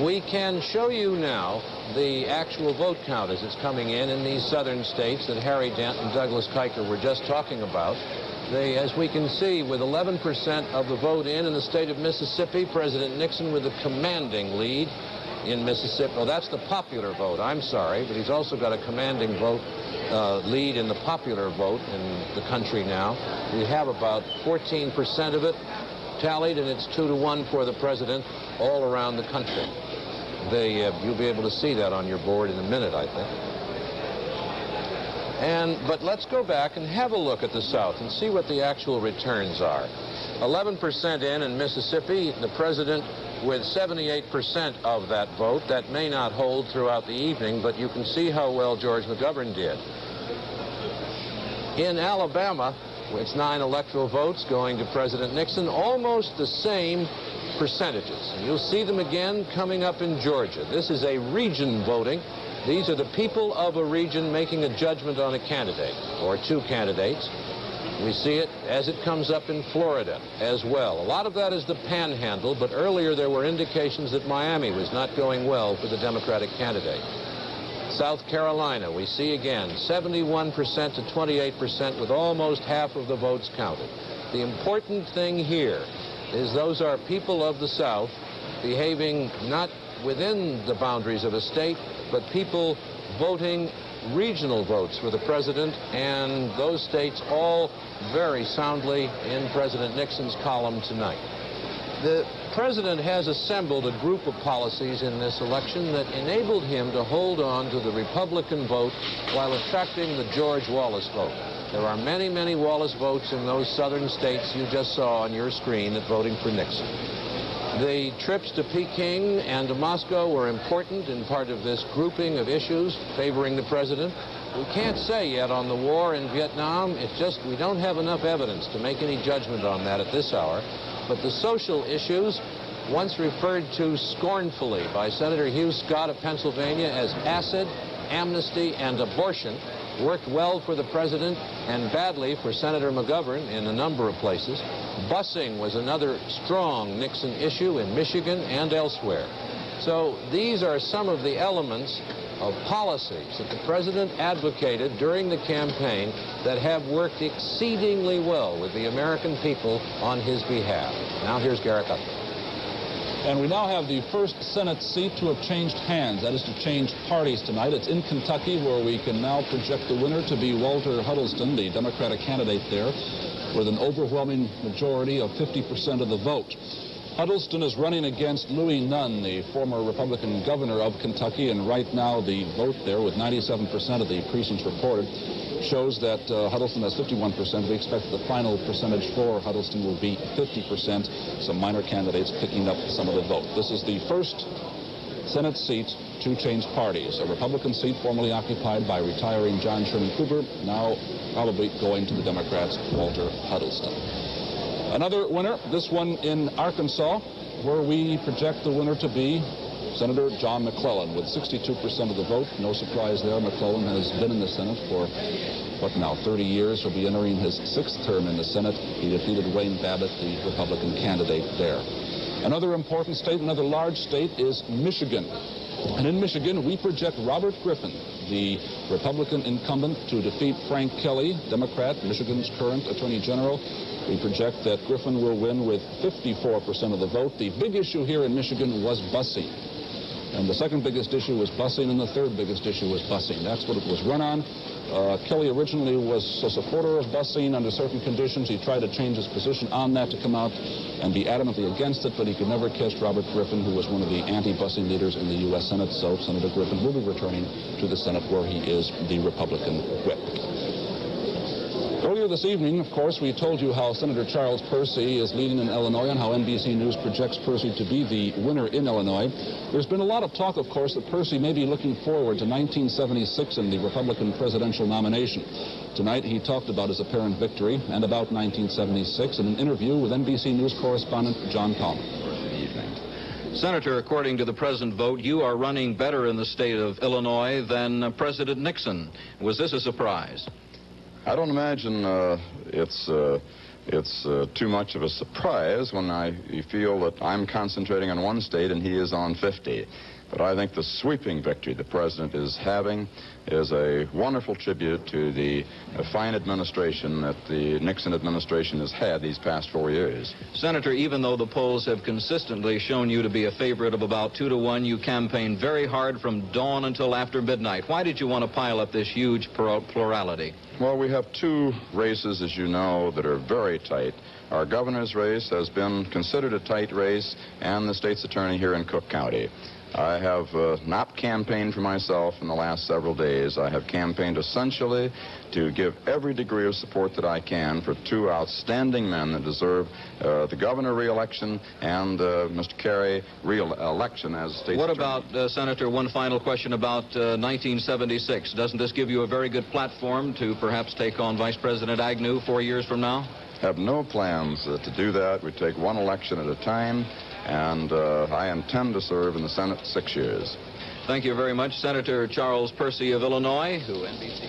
We can show you now the actual vote count as it's coming in these southern states that Harry Dent and Douglas Kiker were just talking about. As we can see, with 11% of the vote in the state of Mississippi, President Nixon with a commanding lead in Mississippi. Oh, that's the popular vote. I'm sorry, but he's also got a commanding vote lead in the popular vote in the country now. We have about 14% of it tallied, and it's 2-1 for the president all around the country. You'll be able to see that on your board in a minute, I think. But let's go back and have a look at the South and see what the actual returns are. 11% in Mississippi, the president with 78% of that vote. That may not hold throughout the evening, but you can see how well George McGovern did. In Alabama, it's 9 electoral votes going to President Nixon, almost the same percentages. And you'll see them again coming up in Georgia. This is a region voting. These are the people of a region making a judgment on a candidate or two candidates. We see it as it comes up in Florida as well. A lot of that is the panhandle, but earlier there were indications that Miami was not going well for the Democratic candidate. South Carolina, we see again 71% to 28% with almost half of the votes counted. The important thing here is those are people of the South behaving not within the boundaries of a state, but people voting regional votes for the president, and those states all very soundly in President Nixon's column tonight. The president has assembled a group of policies in this election that enabled him to hold on to the Republican vote while attracting the George Wallace vote. There are many, many Wallace votes in those southern states you just saw on your screen that voting for Nixon. The trips to Peking and to Moscow were important in part of this grouping of issues favoring the president. We can't say yet on the war in Vietnam. It's just we don't have enough evidence to make any judgment on that at this hour. But the social issues, once referred to scornfully by Senator Hugh Scott of Pennsylvania as acid, amnesty, and abortion, worked well for the president and badly for Senator McGovern in a number of places. Busing was another strong Nixon issue in Michigan and elsewhere. So these are some of the elements of policies that the president advocated during the campaign that have worked exceedingly well with the American people on his behalf. Now here's Garrett Upton. And we now have the first Senate seat to have changed hands. That is to change parties tonight. It's in Kentucky, where we can now project the winner to be Walter Huddleston, the Democratic candidate there, with an overwhelming majority of 50% of the vote. Huddleston is running against Louis Nunn, the former Republican governor of Kentucky, and right now the vote there, with 97% of the precincts reported, shows that Huddleston has 51%. We expect the final percentage for Huddleston will be 50%. Some minor candidates picking up some of the vote. This is the first Senate seats to change parties. A Republican seat formerly occupied by retiring John Sherman Cooper, now probably going to the Democrats, Walter Huddleston. Another winner, this one in Arkansas, where we project the winner to be Senator John McClellan with 62% of the vote. No surprise there. McClellan has been in the Senate for, what now, 30 years. He'll be entering his 6th term in the Senate. He defeated Wayne Babbitt, the Republican candidate there. Another important state, another large state, is Michigan. And in Michigan, we project Robert Griffin, the Republican incumbent, to defeat Frank Kelly, Democrat, Michigan's current Attorney General. We project that Griffin will win with 54% of the vote. The big issue here in Michigan was busing. And the second biggest issue was busing, and the third biggest issue was busing. That's what it was run on. Kelly originally was a supporter of busing under certain conditions. He tried to change his position on that to come out and be adamantly against it, but he could never catch Robert Griffin, who was one of the anti-busing leaders in the U.S. Senate. So Senator Griffin will be returning to the Senate, where he is the Republican whip. Earlier this evening, of course, we told you how Senator Charles Percy is leading in Illinois and how NBC News projects Percy to be the winner in Illinois. There's been a lot of talk, of course, that Percy may be looking forward to 1976 in the Republican presidential nomination. Tonight, he talked about his apparent victory and about 1976 in an interview with NBC News correspondent John Connally. Senator, according to the present vote, you are running better in the state of Illinois than President Nixon. Was this a surprise? I don't imagine it's too much of a surprise when I feel that I'm concentrating on one state and he is on 50. But I think the sweeping victory the president is having is a wonderful tribute to the fine administration that the Nixon administration has had these past 4 years. Senator, even though the polls have consistently shown you to be a favorite of about 2-to-1, you campaigned very hard from dawn until after midnight. Why did you want to pile up this huge plurality? Well, we have two races, as you know, that are very tight. Our governor's race has been considered a tight race, and the state's attorney here in Cook County. I have not campaigned for myself in the last several days. I have campaigned essentially to give every degree of support that I can for two outstanding men that deserve the governor re-election and Mr. Kerry re-election as state attorney. What about, Senator, one final question about 1976. Doesn't this give you a very good platform to perhaps take on Vice President Agnew 4 years from now? Have no plans to do that. We take one election at a time. And I intend to serve in the Senate 6 years. Thank you very much, Senator Charles Percy of Illinois, who NBC.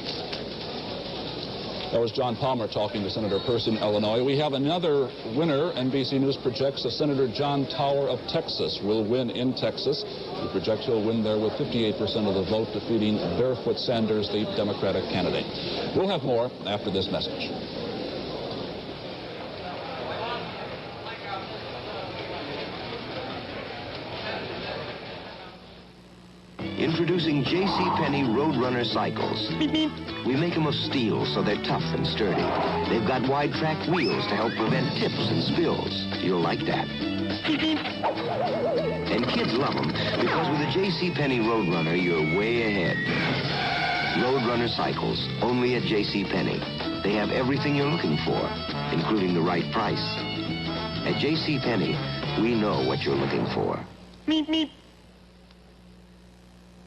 That was John Palmer talking to Senator Percy in Illinois. We have another winner. NBC News projects that Senator John Tower of Texas will win in Texas. We project he'll win there with 58% of the vote, defeating Barefoot Sanders, the Democratic candidate. We'll have more after this message. Introducing JCPenney Roadrunner cycles. We make them of steel so they're tough and sturdy. They've got wide track wheels to help prevent tips and spills. You'll like that. And kids love them because with a JCPenney Roadrunner, you're way ahead. Roadrunner cycles, only at JCPenney. They have everything you're looking for, including the right price. At JCPenney, we know what you're looking for. Meep, meep.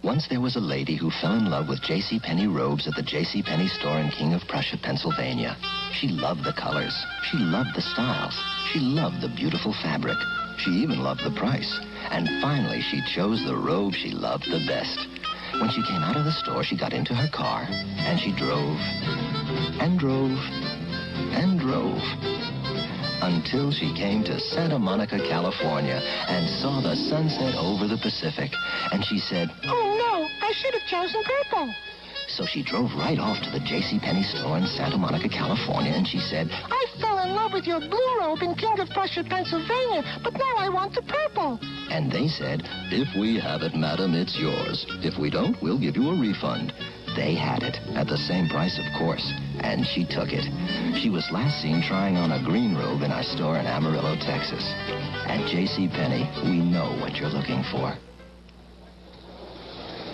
Once there was a lady who fell in love with JCPenney robes at the JCPenney store in King of Prussia, Pennsylvania. She loved the colors. She loved the styles. She loved the beautiful fabric. She even loved the price. And finally, she chose the robe she loved the best. When she came out of the store, she got into her car, and she drove, and drove, and drove, until she came to Santa Monica, California, and saw the sunset over the Pacific. And she said, "Oh, no, I should have chosen purple." So she drove right off to the JCPenney store in Santa Monica, California, and she said, "I fell in love with your blue robe in King of Prussia, Pennsylvania, but now I want the purple." And they said, "If we have it, madam, it's yours. If we don't, we'll give you a refund." They had it, at the same price, of course, and she took it. She was last seen trying on a green robe in our store in Amarillo, Texas. At JCPenney, we know what you're looking for.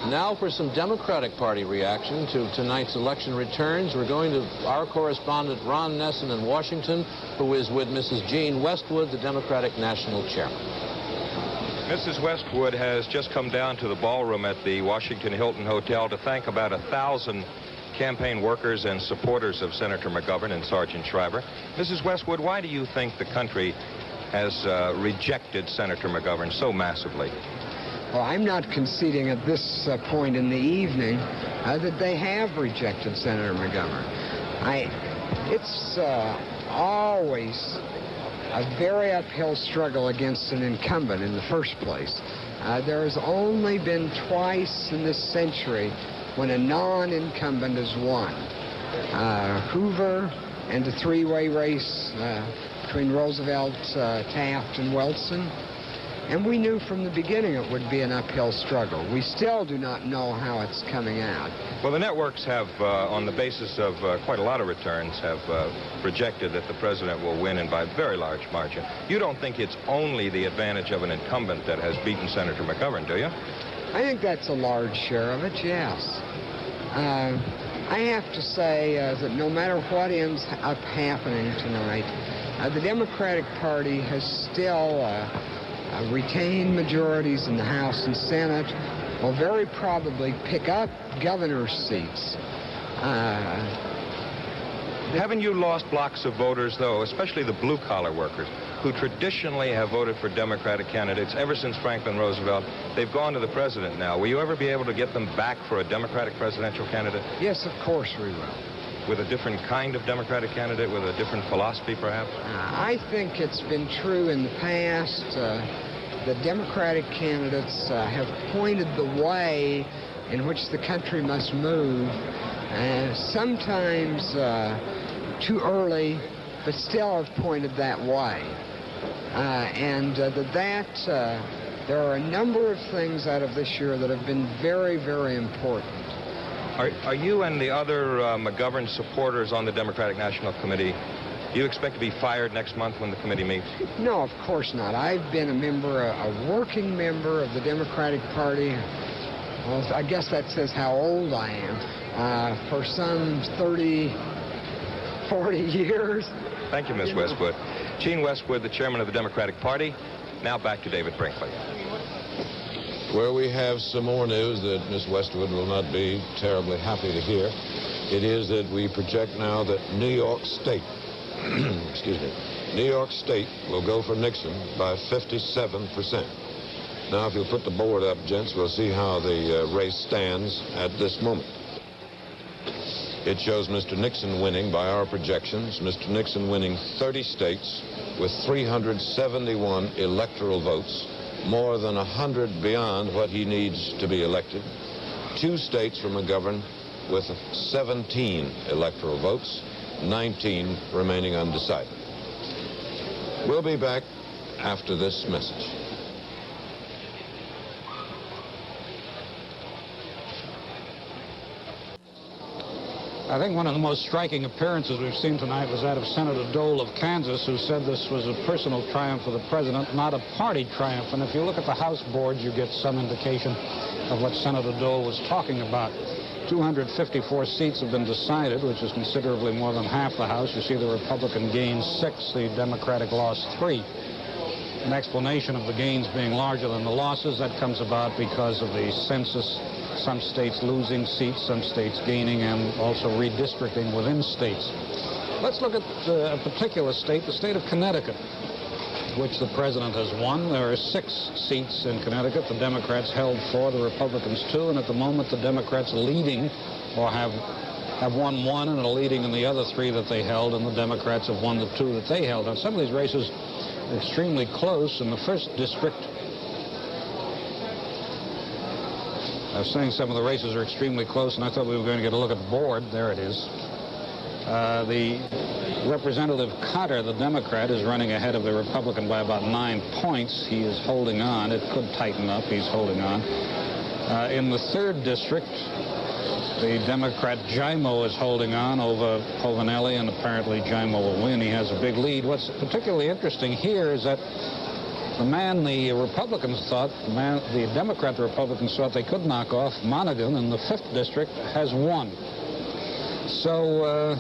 Now for some Democratic Party reaction to tonight's election returns. We're going to our correspondent Ron Nesson in Washington, who is with Mrs. Jean Westwood, the Democratic National Chairman. Mrs. Westwood has just come down to the ballroom at the Washington Hilton Hotel to thank about 1,000 campaign workers and supporters of Senator McGovern and Sergeant Shriver. Mrs. Westwood, why do you think the country has rejected Senator McGovern so massively? Well, I'm not conceding at this point in the evening that they have rejected Senator McGovern. It's always a very uphill struggle against an incumbent in the first place. There has only been twice in this century when a non-incumbent has won. Hoover and a three-way race between Roosevelt, Taft, and Wilson. And we knew from the beginning it would be an uphill struggle. We still do not know how it's coming out. Well, the networks have, on the basis of quite a lot of returns, have projected that the president will win and by a very large margin. You don't think it's only the advantage of an incumbent that has beaten Senator McGovern, do you? I think that's a large share of it, yes. I have to say that no matter what ends up happening tonight, the Democratic Party has still retained majorities in the House and Senate, will very probably pick up governor's seats. Haven't you lost blocks of voters, though, especially the blue-collar workers, who traditionally have voted for Democratic candidates ever since Franklin Roosevelt? They've gone to the president now. Will you ever be able to get them back for a Democratic presidential candidate? Yes, of course we will. With a different kind of Democratic candidate, with a different philosophy, perhaps? I think it's been true in the past. The Democratic candidates have pointed the way in which the country must move, sometimes too early, but still have pointed that way. There are a number of things out of this year that have been very, very important. Are you and the other McGovern supporters on the Democratic National Committee, do you expect to be fired next month when the committee meets? No, of course not. I've been a working member of the Democratic Party. Well, I guess that says how old I am. For some 30, 40 years. Thank you, Ms. Westwood. Gene Westwood, the chairman of the Democratic Party. Now back to David Brinkley. Where we have some more news that Ms. Westwood will not be terribly happy to hear. It is that we project now that New York State, excuse me, New York State will go for Nixon by 57%. Now, if you'll put the board up, gents, we'll see how the race stands at this moment. It shows Mr. Nixon winning by our projections. Mr. Nixon winning 30 states with 371 electoral votes, more than 100 beyond what he needs to be elected. 2 states for McGovern with 17 electoral votes, 19 remaining undecided. We'll be back after this message. I think one of the most striking appearances we've seen tonight was that of Senator Dole of Kansas, who said this was a personal triumph for the president, not a party triumph. And if you look at the House boards, you get some indication of what Senator Dole was talking about. 254 seats have been decided, which is considerably more than half the House. You see the Republican gained 6, the Democratic lost 3. An explanation of the gains being larger than the losses, that comes about because of the census. Some states losing seats, some states gaining, and also redistricting within states. Let's look at a particular state, the state of Connecticut, which the president has won. There are 6 seats in Connecticut. The Democrats held 4, the Republicans 2, and at the moment the Democrats leading, or have won 1 and are leading in the other 3 that they held, and the Democrats have won the 2 that they held. Now, some of these races are extremely close. In the 1st district, I was saying some of the races are extremely close, and I thought we were going to get a look at the board. There it is. The Representative Cotter, the Democrat, is running ahead of the Republican by about 9 points. He is holding on. It could tighten up. He's holding on. In the 3rd district, the Democrat Jaimo is holding on over Povinelli, and apparently Jaimo will win. He has a big lead. What's particularly interesting here is that the man the Republicans thought, the Democrat the Republicans thought they could knock off, Monaghan, in the 5th district, has won. So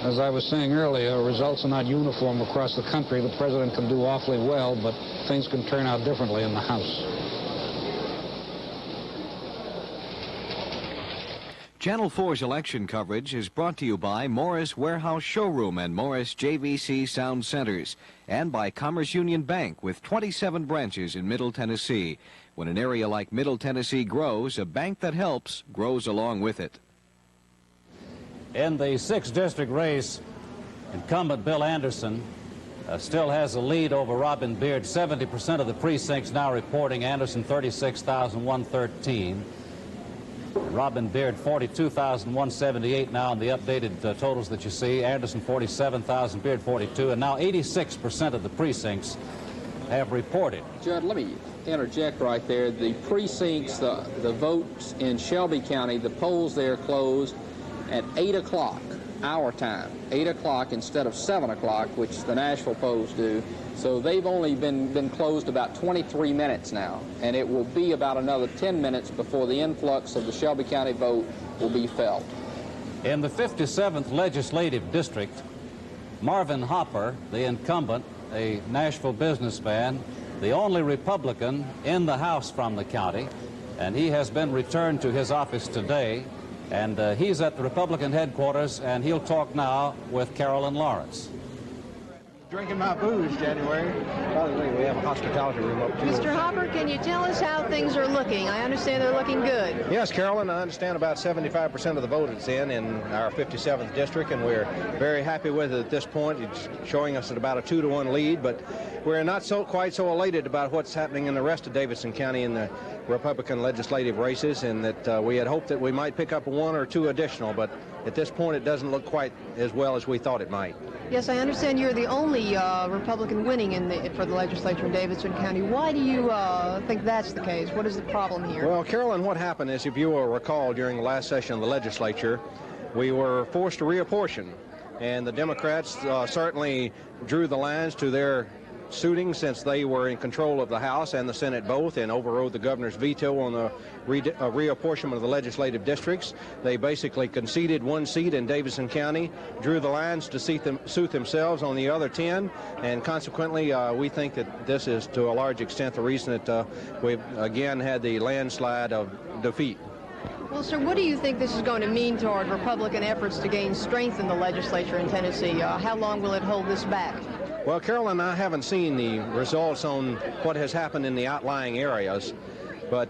As I was saying earlier, results are not uniform across the country. The president can do awfully well, but things can turn out differently in the House. Channel 4's election coverage is brought to you by Morris Warehouse Showroom and Morris JVC Sound Centers, and by Commerce Union Bank with 27 branches in Middle Tennessee. When an area like Middle Tennessee grows, a bank that helps grows along with it. In the 6th district race, incumbent Bill Anderson still has a lead over Robin Beard. 70% of the precincts now reporting Anderson 36,113. Robin Beard 42,178 now in the updated totals that you see. Anderson 47,000, Beard 42, and now 86% of the precincts have reported. Judd, let me interject right there. The precincts, the votes in Shelby County, the polls there closed at 8 o'clock, our time, 8 o'clock instead of 7 o'clock, which the Nashville polls do. So they've only been closed about 23 minutes now, and it will be about another 10 minutes before the influx of the Shelby County vote will be felt. In the 57th legislative district, Marvin Hopper, the incumbent, a Nashville businessman, the only Republican in the House from the county, and he has been returned to his office today. And he's at the Republican headquarters, and he'll talk now with Carolyn Lawrence. Drinking my booze, January. By the way, we have a hospitality room up too. Mr. Hopper, can you tell us how things are looking? I understand they're looking good. Yes, Carolyn, I understand about 75% of the vote is in our 57th district, and we're very happy with it at this point. It's showing us at about a 2-to-1 lead, but we're not quite so elated about what's happening in the rest of Davidson County in the Republican legislative races, and that we had hoped that we might pick up 1 or 2 additional, but at this point it doesn't look quite as well as we thought it might. Yes, I understand you're the only Republican winning for the legislature in Davidson County. Why do you think that's the case? What is the problem here? Well, Carolyn, what happened is, if you will recall, during the last session of the legislature, we were forced to reapportion, and the Democrats certainly drew the lines to their suiting, since they were in control of the House and the Senate both, and overrode the governor's veto on the reapportionment of the legislative districts. They basically conceded 1 seat in Davidson County, drew the lines to suit themselves on the other 10, and consequently we think that this is to a large extent the reason that we've again had the landslide of defeat. Well, sir, what do you think this is going to mean toward Republican efforts to gain strength in the legislature in Tennessee? How long will it hold this back? Well, Carolyn, I haven't seen the results on what has happened in the outlying areas, but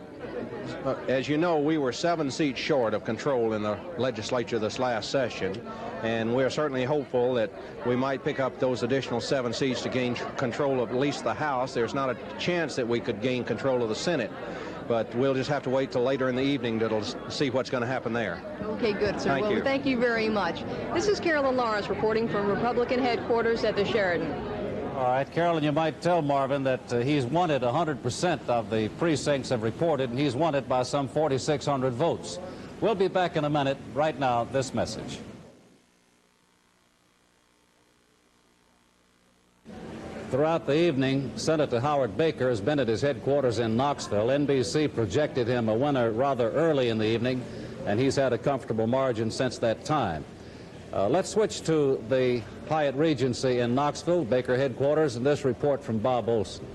as you know, we were 7 seats short of control in the legislature this last session, and we're certainly hopeful that we might pick up those additional 7 seats to gain control of at least the House. There's not a chance that we could gain control of the Senate, but we'll just have to wait till later in the evening to see what's going to happen there. Okay, good, sir. Well, thank you very much. This is Carolyn Lawrence reporting from Republican headquarters at the Sheridan. All right, Carolyn, you might tell Marvin that he's won it. 100% of the precincts have reported, and he's won it by some 4,600 votes. We'll be back in a minute. Right now, this message. Throughout the evening, Senator Howard Baker has been at his headquarters in Knoxville. NBC projected him a winner rather early in the evening, and he's had a comfortable margin since that time. Let's switch to the Hyatt Regency in Knoxville, Baker headquarters, and this report from Bob Olson.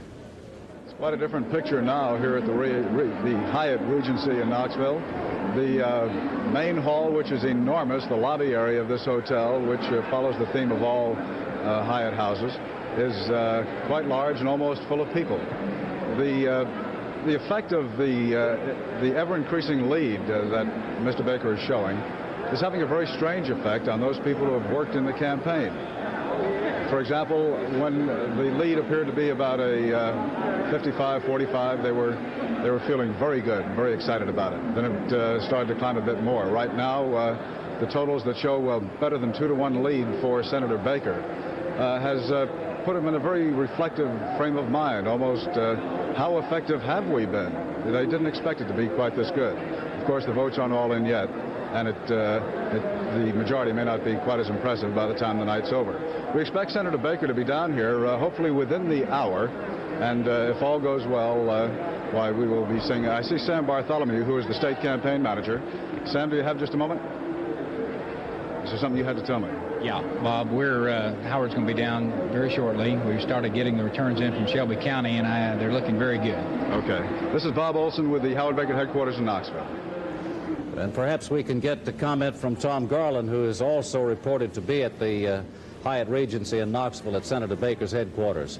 It's quite a different picture now here at the Hyatt Regency in Knoxville. The main hall, which is enormous, the lobby area of this hotel, which follows the theme of all Hyatt houses, is quite large and almost full of people. The effect of the ever-increasing lead that Mr. Baker is showing is having a very strange effect on those people who have worked in the campaign. For example, when the lead appeared to be about a 55-45, they were feeling very good, very excited about it. Then it started to climb a bit more. Right now, the totals that show better than 2-to-1 lead for Senator Baker has put him in a very reflective frame of mind, almost how effective have we been? They didn't expect it to be quite this good. Of course, the votes aren't all in yet, and the majority may not be quite as impressive by the time the night's over. We expect Senator Baker to be down here hopefully within the hour, and if all goes well, why, we will be seeing. I see Sam Bartholomew, who is the state campaign manager. Sam, do you have just a moment? Is there something you had to tell me? Yeah, Bob, Howard's going to be down very shortly. We've started getting the returns in from Shelby County, and they're looking very good. Okay. This is Bob Olson with the Howard Baker headquarters in Knoxville. And perhaps we can get the comment from Tom Garland, who is also reported to be at the Hyatt Regency in Knoxville at Senator Baker's headquarters.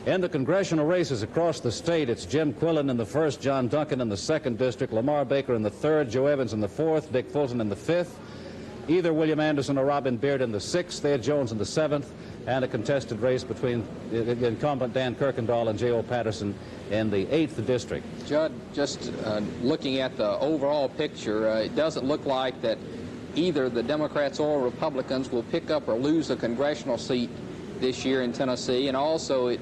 In the congressional races across the state, it's Jim Quillen in the 1st, John Duncan in the 2nd district, Lamar Baker in the 3rd, Joe Evans in the 4th, Dick Fulton in the 5th, either William Anderson or Robin Beard in the 6th, Ed Jones in the 7th, and a contested race between incumbent Dan Kirkendall and J.O. Patterson in the 8th district. Judd, just looking at the overall picture, it doesn't look like that either the Democrats or Republicans will pick up or lose a congressional seat this year in Tennessee, and also it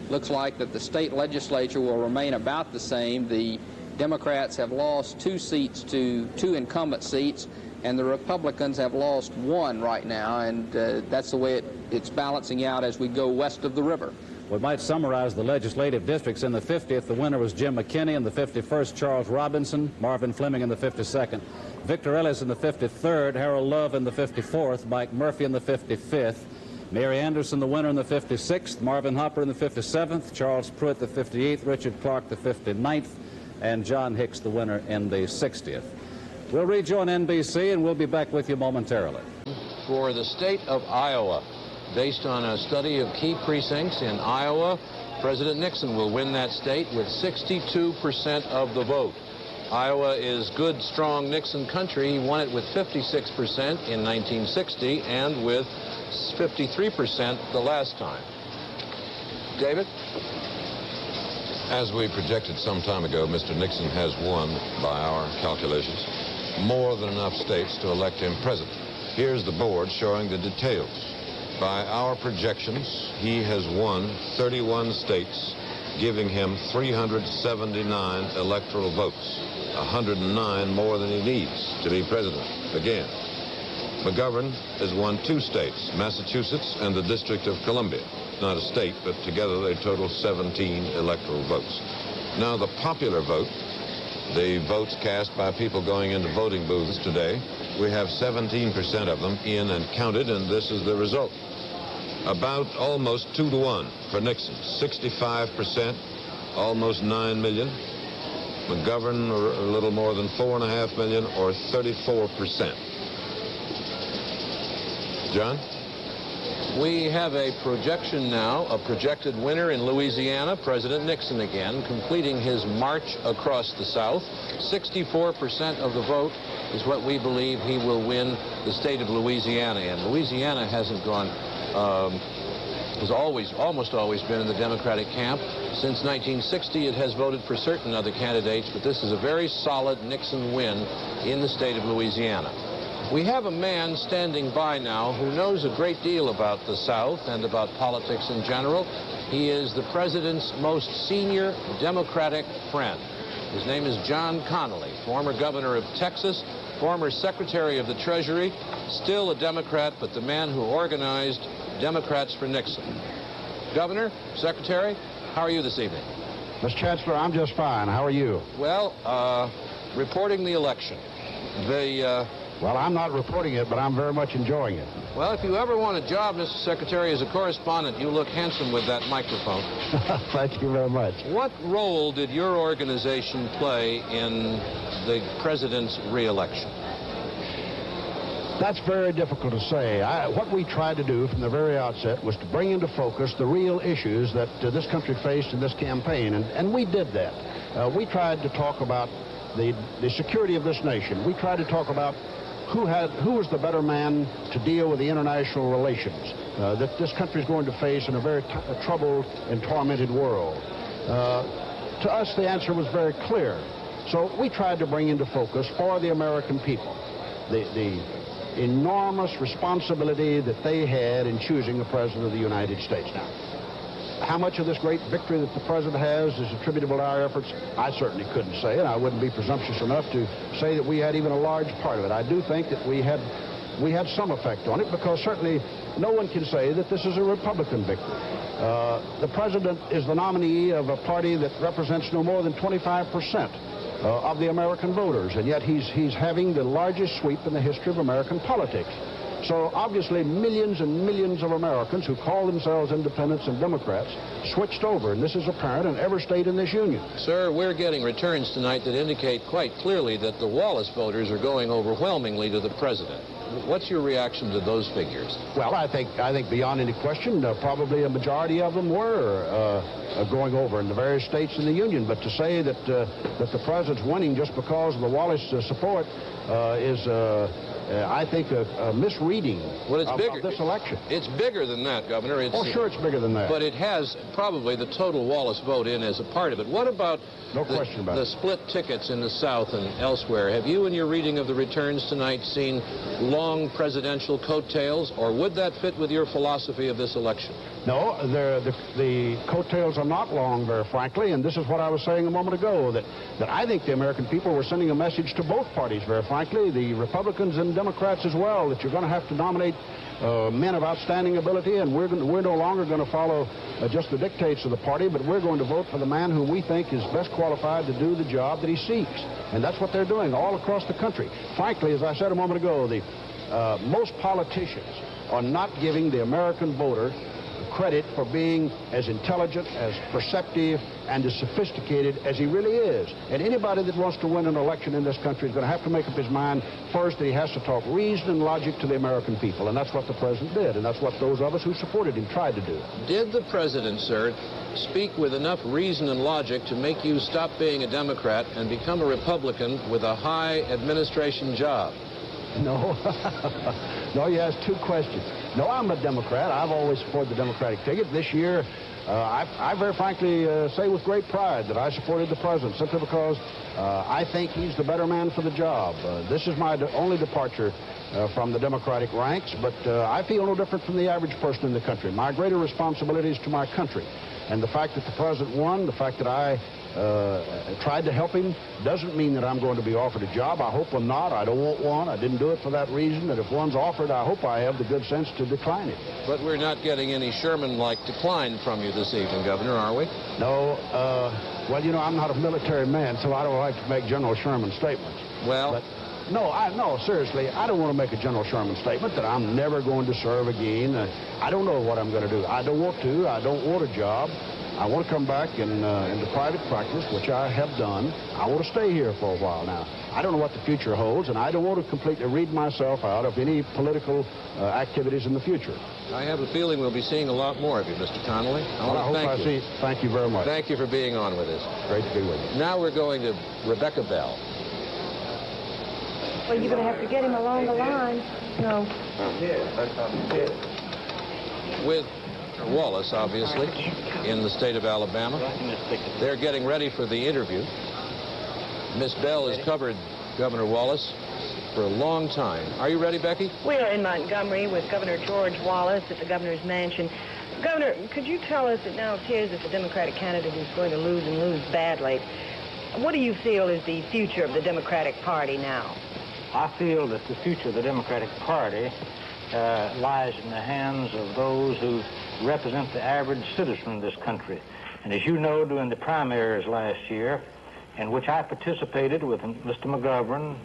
looks like that the state legislature will remain about the same. The Democrats have lost 2 seats to 2 incumbent seats, and the Republicans have lost 1 right now, and that's the way it's balancing out as we go west of the river. We might summarize the legislative districts. In the 50th, the winner was Jim McKinney. In the 51st, Charles Robinson, Marvin Fleming in the 52nd, Victor Ellis in the 53rd, Harold Love in the 54th, Mike Murphy in the 55th, Mary Anderson, the winner, in the 56th, Marvin Hopper in the 57th, Charles Pruitt the 58th, Richard Clark the 59th, and John Hicks, the winner, in the 60th. We'll rejoin NBC, and we'll be back with you momentarily. For the state of Iowa, based on a study of key precincts in Iowa, President Nixon will win that state with 62% of the vote. Iowa is good, strong Nixon country. He won it with 56% in 1960 and with 53% the last time. David? As we projected some time ago, Mr. Nixon has won, by our calculations, more than enough states to elect him president. Here's the board showing the details. By our projections, he has won 31 states, giving him 379 electoral votes, 109 more than he needs to be president again. McGovern has won 2 states, Massachusetts and the District of Columbia. Not a state, but together they total 17 electoral votes. Now, the popular vote, the votes cast by people going into voting booths today, we have 17% of them in and counted, and this is the result. About almost 2 to 1 for Nixon, 65%, almost 9 million. McGovern, a little more than 4.5 million, or 34%. John? We have a projection now, a projected winner in Louisiana, President Nixon again, completing his march across the South. 64% of the vote is what we believe he will win the state of Louisiana in. Louisiana hasn't gone, has almost always been in the Democratic camp. Since 1960, it has voted for certain other candidates, but this is a very solid Nixon win in the state of Louisiana. We have a man standing by now who knows a great deal about the South and about politics in general. He is the president's most senior Democratic friend. His name is John Connally, former governor of Texas, former secretary of the Treasury, still a Democrat, but the man who organized Democrats for Nixon. Governor, Secretary, how are you this evening? Mr. Chancellor, I'm just fine. How are you? Well, reporting the election. Well, I'm not reporting it, but I'm very much enjoying it. Well, if you ever want a job, Mr. Secretary, as a correspondent, you look handsome with that microphone. Thank you very much. What role did your organization play in the president's re-election? That's very difficult to say. What we tried to do from the very outset was to bring into focus the real issues that this country faced in this campaign, and we did that. We tried to talk about the security of this nation. We tried to talk about who was the better man to deal with the international relations that this country is going to face in a very troubled and tormented world. To us, the answer was very clear. So we tried to bring into focus for the American people the enormous responsibility that they had in choosing the President of the United States. Now, how much of this great victory that the President has is attributable to our efforts, I certainly couldn't say, and I wouldn't be presumptuous enough to say that we had even a large part of it. I do think that we had some effect on it, because certainly no one can say that this is a Republican victory. The President is the nominee of a party that represents no more than 25% of the American voters, and yet he's having the largest sweep in the history of American politics. So obviously millions and millions of Americans who call themselves independents and Democrats switched over, and this is apparent in every state in this union. Sir, we're getting returns tonight that indicate quite clearly that the Wallace voters are going overwhelmingly to the president. What's your reaction to those figures? Well, I think beyond any question, probably a majority of them were going over in the various states in the union. But to say that the president's winning just because of the Wallace support is, I think, a misreading of this election. It's bigger than that, Governor. Sure, it's bigger than that. But it has probably the total Wallace vote in as a part of it. What about the split tickets in the South and elsewhere? Have you, in your reading of the returns tonight, seen long presidential coattails, or would that fit with your philosophy of this election? No, the coattails are not long, very frankly, and this is what I was saying a moment ago, that I think the American people were sending a message to both parties, very frankly, the Republicans and Democrats as well, that you're going to have to nominate men of outstanding ability, and we're no longer going to follow just the dictates of the party, but we're going to vote for the man who we think is best qualified to do the job that he seeks. And that's what they're doing all across the country. Frankly, as I said a moment ago, most politicians are not giving the American voter credit for being as intelligent, as perceptive, and as sophisticated as he really is. And anybody that wants to win an election in this country is going to have to make up his mind first that he has to talk reason and logic to the American people. And that's what the president did, and that's what those of us who supported him tried to do. Did the president, sir, speak with enough reason and logic to make you stop being a Democrat and become a Republican with a high administration job? No. No, he has two questions. No, I'm a Democrat. I've always supported the Democratic ticket. This year, I very frankly say with great pride that I supported the president simply because I think he's the better man for the job. This is my only departure from the Democratic ranks, but I feel no different from the average person in the country. My greater responsibility is to my country. And the fact that the president won, the fact that I tried to help him, doesn't mean that I'm going to be offered a job. I hope I'm not. I don't want one. I didn't do it for that reason. And if one's offered, I hope I have the good sense to decline it. But we're not getting any Sherman-like decline from you this evening, Governor, are we? No. Well, you know, I'm not a military man, so I don't like to make General Sherman statements. Well... No, seriously, I don't want to make a General Sherman statement that I'm never going to serve again. I don't know what I'm going to do. I don't want to. I don't want a job. I want to come back into private practice, which I have done. I want to stay here for a while now. I don't know what the future holds, and I don't want to completely read myself out of any political activities in the future. I have a feeling we'll be seeing a lot more of you, Mr. Connally. Thank you very much. Thank you for being on with us. Great to be with you. Now we're going to Rebecca Bell. Well, you're going to have to get him along the line. No. With Wallace, obviously, in the state of Alabama. They're getting ready for the interview. Miss Bell has covered Governor Wallace for a long time. Are you ready, Becky? We are in Montgomery with Governor George Wallace at the governor's mansion. Governor, could you tell us, it now appears that the Democratic candidate is going to lose and lose badly. What do you feel is the future of the Democratic Party now? I feel that the future of the Democratic Party lies in the hands of those who represent the average citizen in this country. And as you know, during the primaries last year, in which I participated with Mr. McGovern,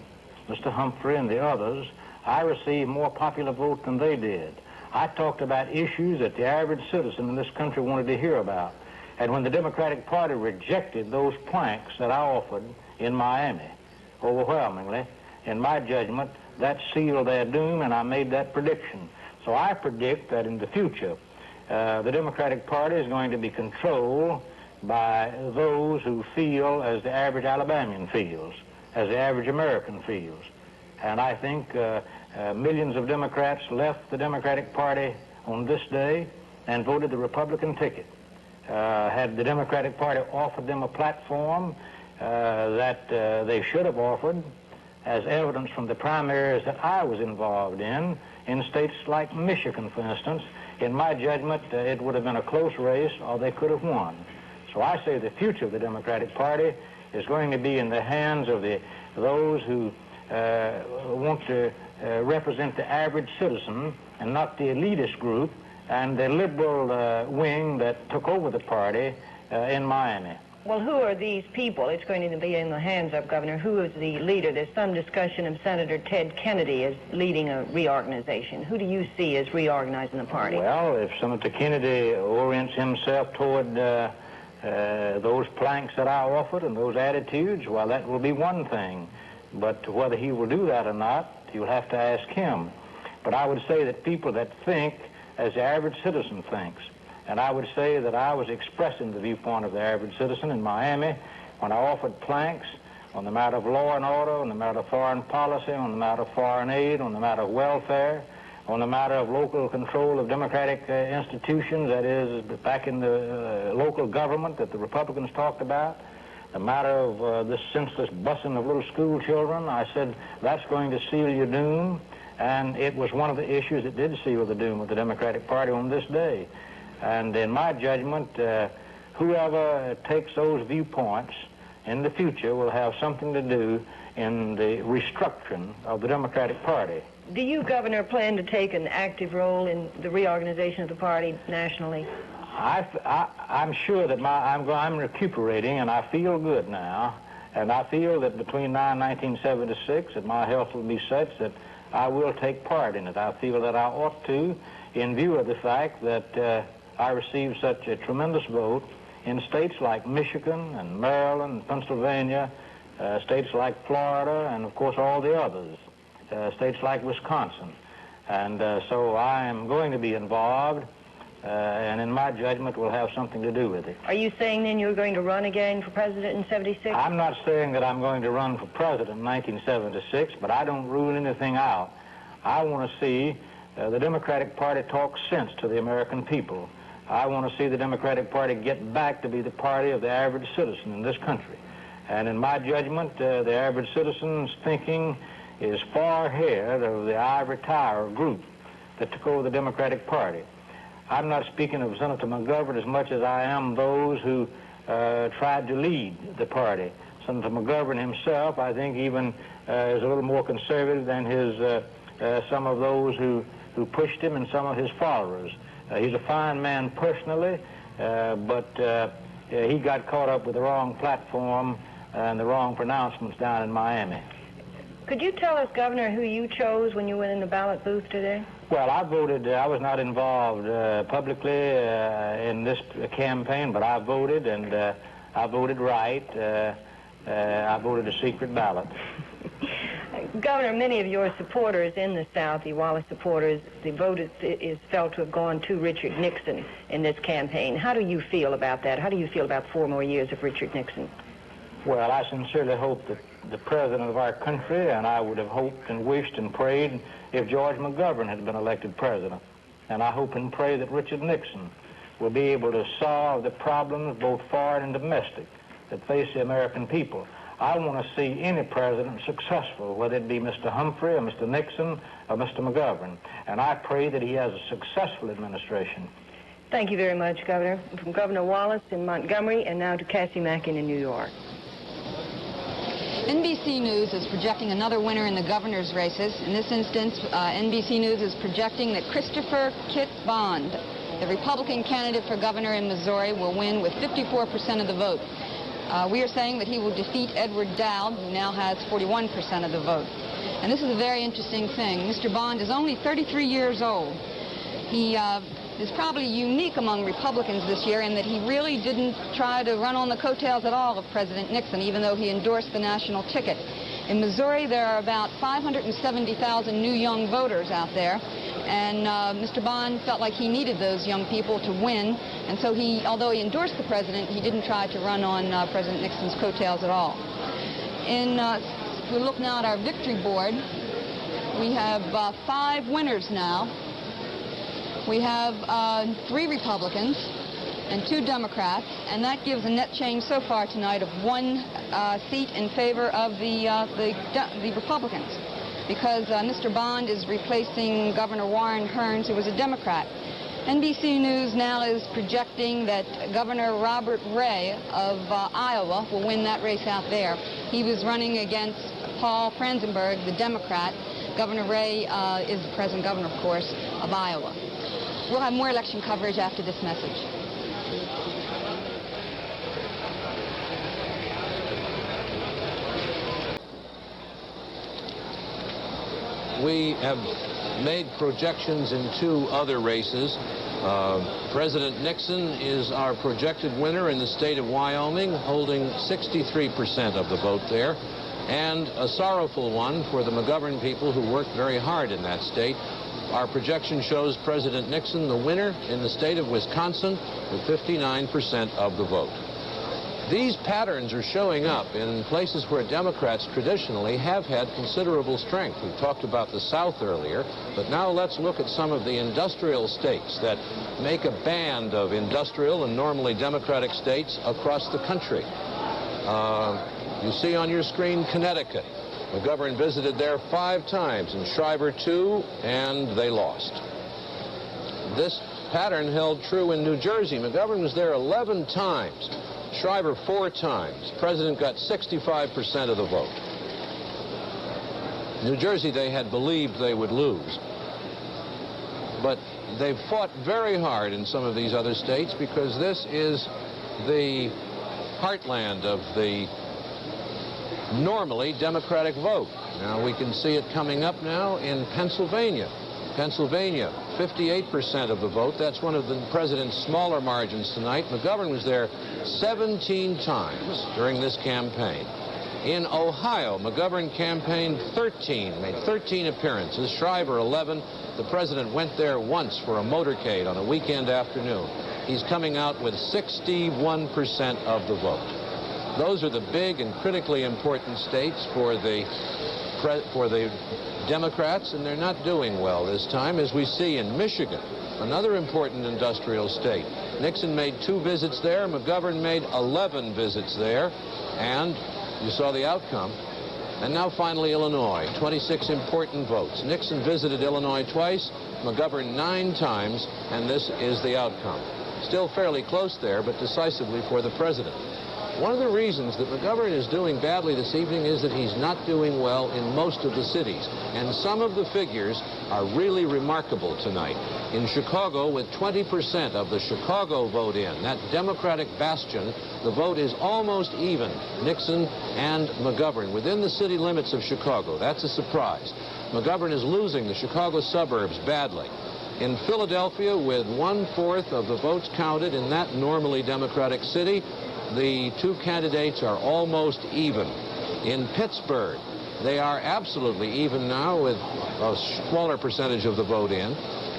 Mr. Humphrey, and the others, I received more popular vote than they did. I talked about issues that the average citizen in this country wanted to hear about. And when the Democratic Party rejected those planks that I offered in Miami, overwhelmingly, in my judgment, that sealed their doom, and I made that prediction. So I predict that in the future, the Democratic Party is going to be controlled by those who feel as the average Alabamian feels, as the average American feels. And I think millions of Democrats left the Democratic Party on this day and voted the Republican ticket. Had the Democratic Party offered them a platform that they should have offered, as evidence from the primaries that I was involved in states like Michigan, for instance, in my judgment, it would have been a close race or they could have won. So I say the future of the Democratic Party is going to be in the hands of those who want to represent the average citizen and not the elitist group and the liberal wing that took over the party in Miami. Well, who are these people? It's going to be in the hands of, Governor. Who is the leader? There's some discussion of Senator Ted Kennedy as leading a reorganization. Who do you see as reorganizing the party? Well, if Senator Kennedy orients himself toward those planks that I offered and those attitudes, well, that will be one thing. But whether he will do that or not, you'll have to ask him. But I would say that people that think as the average citizen thinks, and I would say that I was expressing the viewpoint of the average citizen in Miami when I offered planks on the matter of law and order, on the matter of foreign policy, on the matter of foreign aid, on the matter of welfare, on the matter of local control of democratic institutions, that is, back in the local government that the Republicans talked about, the matter of this senseless busing of little school children. I said, that's going to seal your doom, and it was one of the issues that did seal the doom of the Democratic Party on this day. And in my judgment, whoever takes those viewpoints in the future will have something to do in the restructuring of the Democratic Party. Do you, Governor, plan to take an active role in the reorganization of the party nationally? I'm sure that I'm recuperating, and I feel good now. And I feel that between now and 1976, that my health will be such that I will take part in it. I feel that I ought to, in view of the fact that I received such a tremendous vote in states like Michigan and Maryland and Pennsylvania, states like Florida, and of course all the others, states like Wisconsin. And so I am going to be involved, and in my judgment will have something to do with it. Are you saying then you're going to run again for president in 76? I'm not saying that I'm going to run for president in 1976, but I don't rule anything out. I want to see the Democratic Party talk sense to the American people. I want to see the Democratic Party get back to be the party of the average citizen in this country. And in my judgment, the average citizen's thinking is far ahead of the ivory tower group that took over the Democratic Party. I'm not speaking of Senator McGovern as much as I am those who tried to lead the party. Senator McGovern himself, I think, even is a little more conservative than some of those who pushed him and some of his followers. He's a fine man personally, but he got caught up with the wrong platform and the wrong pronouncements down in Miami. Could you tell us, Governor, who you chose when you went in the ballot booth today? Well, I voted. I was not involved publicly in this campaign, but I voted, and I voted right. I voted a secret ballot. Governor, many of your supporters in the South, the Wallace supporters, the vote is felt to have gone to Richard Nixon in this campaign. How do you feel about that? How do you feel about 4 more years of Richard Nixon? Well, I sincerely hope that the president of our country, and I would have hoped and wished and prayed if George McGovern had been elected president. And I hope and pray that Richard Nixon will be able to solve the problems, both foreign and domestic, that face the American people. I want to see any president successful, whether it be Mr. Humphrey or Mr. Nixon or Mr. McGovern. And I pray that he has a successful administration. Thank you very much, Governor. From Governor Wallace in Montgomery, and now to Cassie Mackin in New York. NBC News is projecting another winner in the governor's races. In this instance, NBC News is projecting that Christopher Kit Bond, the Republican candidate for governor in Missouri, will win with 54% of the vote. We are saying that he will defeat Edward Dowd, who now has 41% of the vote. And this is a very interesting thing. Mr. Bond is only 33 years old. He is probably unique among Republicans this year in that he really didn't try to run on the coattails at all of President Nixon, even though he endorsed the national ticket. In Missouri, there are about 570,000 new young voters out there, and Mr. Bond felt like he needed those young people to win, and so although he endorsed the president, he didn't try to run on President Nixon's coattails at all. If we look now at our victory board, we have 5 winners now. We have 3 Republicans and 2 Democrats, and that gives a net change so far tonight of 1 seat in favor of the Republicans, because Mr. Bond is replacing Governor Warren Hearns, who was a Democrat. NBC News now is projecting that Governor Robert Ray of Iowa will win that race out there. He was running against Paul Franzenberg, the Democrat. Governor Ray is the present governor, of course, of Iowa. We'll have more election coverage after this message. we have made projections in 2 other races. President Nixon is our projected winner in the state of Wyoming, holding 63% of the vote there, and a sorrowful one for the McGovern people who worked very hard in that state. Our projection shows President Nixon the winner in the state of Wisconsin with 59% of the vote. These patterns are showing up in places where Democrats traditionally have had considerable strength. We talked about the South earlier, but now let's look at some of the industrial states that make a band of industrial and normally Democratic states across the country. You see on your screen Connecticut. McGovern visited there 5 times, and Shriver 2, and they lost. This pattern held true in New Jersey. McGovern was there 11 times. Shriver 4 times. President got 65% of the vote. New Jersey, they had believed they would lose. But they've fought very hard in some of these other states because this is the heartland of the normally Democratic vote. Now we can see it coming up now in Pennsylvania. Pennsylvania, 58% of the vote. That's one of the president's smaller margins tonight. McGovern was there 17 times during this campaign. In Ohio, McGovern campaigned made 13 appearances, Shriver 11. The president went there once for a motorcade on a weekend afternoon. He's coming out with 61% of the vote. Those are the big and critically important states for the Democrats, and they're not doing well this time, as we see in Michigan, another important industrial state. Nixon made 2 visits there. McGovern made 11 visits there, and you saw the outcome. And now finally Illinois, 26 important votes. Nixon visited Illinois twice, McGovern 9 times, and this is the outcome. Still fairly close there, but decisively for the president. One of the reasons that McGovern is doing badly this evening is that he's not doing well in most of the cities. And some of the figures are really remarkable tonight. In Chicago, with 20% of the Chicago vote in, that Democratic bastion, the vote is almost even, Nixon and McGovern, within the city limits of Chicago. That's a surprise. McGovern is losing the Chicago suburbs badly. In Philadelphia, with 1/4 of the votes counted in that normally Democratic city, the 2 candidates are almost even. In Pittsburgh, they are absolutely even now with a smaller percentage of the vote in.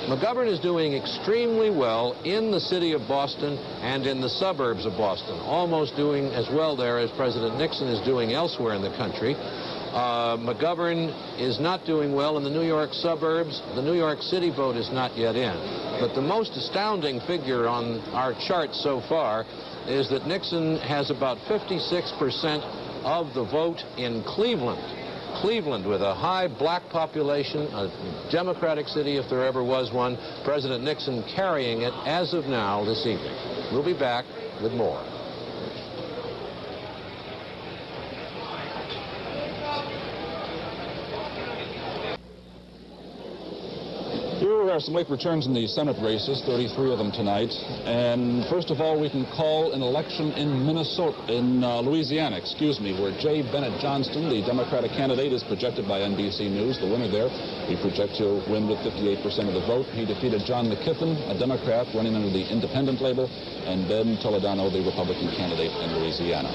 McGovern is doing extremely well in the city of Boston and in the suburbs of Boston, almost doing as well there as President Nixon is doing elsewhere in the country. McGovern is not doing well in the New York suburbs. The New York City vote is not yet in. But the most astounding figure on our chart so far is that Nixon has about 56% of the vote in Cleveland. Cleveland, with a high black population, a Democratic city if there ever was one, President Nixon carrying it as of now this evening. We'll be back with more. Here are some late returns in the Senate races, 33 of them tonight. And first of all, we can call an election in Louisiana, where J. Bennett Johnston, the Democratic candidate, is projected by NBC News, the winner there. We project he'll win with 58% of the vote. He defeated John McKiffen, a Democrat running under the independent label, and Ben Toledano, the Republican candidate in Louisiana.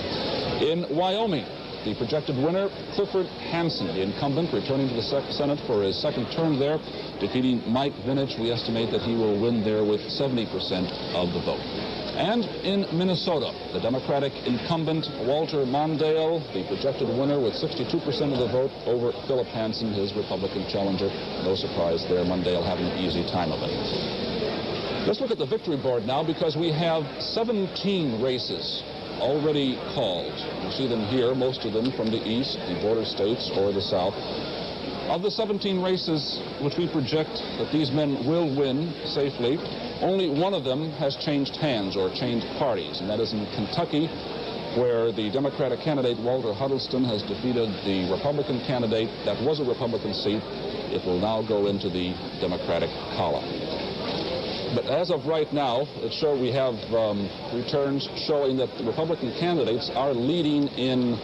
In Wyoming, the projected winner, Clifford Hansen, the incumbent, returning to the Senate for his 2nd term there, defeating Mike Vinich. We estimate that he will win there with 70% of the vote. And in Minnesota, the Democratic incumbent, Walter Mondale, the projected winner with 62% of the vote over Philip Hansen, his Republican challenger. No surprise there, Mondale having an easy time of it. Let's look at the victory board now, because we have 17 races already called. You see them here, most of them from the east, the border states, or the south. Of the 17 races which we project that these men will win safely, only one of them has changed hands or changed parties, and that is in Kentucky, where the Democratic candidate Walter Huddleston has defeated the Republican candidate. That was a Republican seat. It will now go into the Democratic column. But as of right now, we have returns showing that the Republican candidates are leading in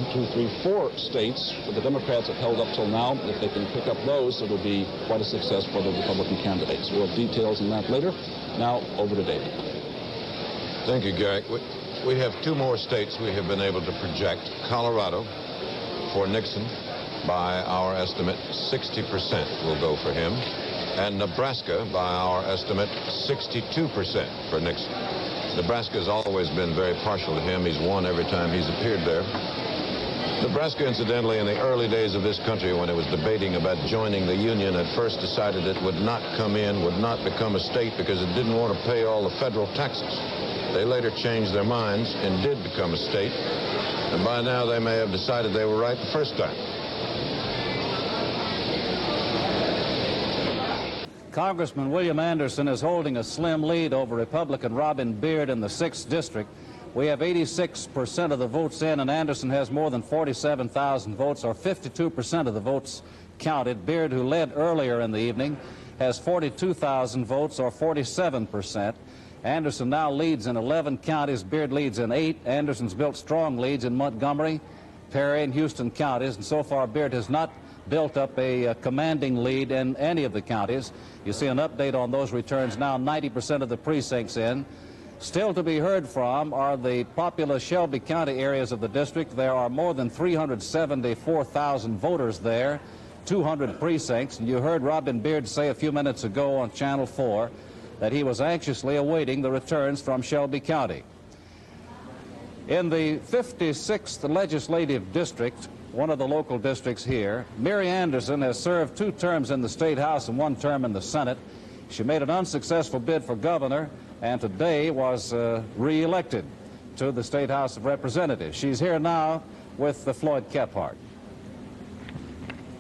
4 states that the Democrats have held up till now. If they can pick up those, it will be quite a success for the Republican candidates. We'll have details on that later. Now, over to David. Thank you, Garrick. We have 2 more states we have been able to project. Colorado, for Nixon, by our estimate, 60% will go for him. And Nebraska, by our estimate, 62% for Nixon. Nebraska has always been very partial to him. He's won every time he's appeared there. Nebraska, incidentally, in the early days of this country, when it was debating about joining the Union, at first decided it would not come in, would not become a state because it didn't want to pay all the federal taxes. They later changed their minds and did become a state. And by now, they may have decided they were right the first time. Congressman William Anderson is holding a slim lead over Republican Robin Beard in the 6th District. We have 86% of the votes in, and Anderson has more than 47,000 votes, or 52% of the votes counted. Beard, who led earlier in the evening, has 42,000 votes, or 47%. Anderson now leads in 11 counties. Beard leads in 8. Anderson's built strong leads in Montgomery, Perry, and Houston counties, and so far Beard has not built up a commanding lead in any of the counties. You see an update on those returns now, 90% of the precincts in. Still to be heard from are the populous Shelby County areas of the district. There are more than 374,000 voters there, 200 precincts, and you heard Robin Beard say a few minutes ago on Channel 4 that he was anxiously awaiting the returns from Shelby County. In the 56th Legislative District, one of the local districts here, Mary Anderson has served 2 terms in the State House and 1 term in the Senate. She made an unsuccessful bid for governor and today was re-elected to the State House of Representatives. She's here now with Floyd Kephart.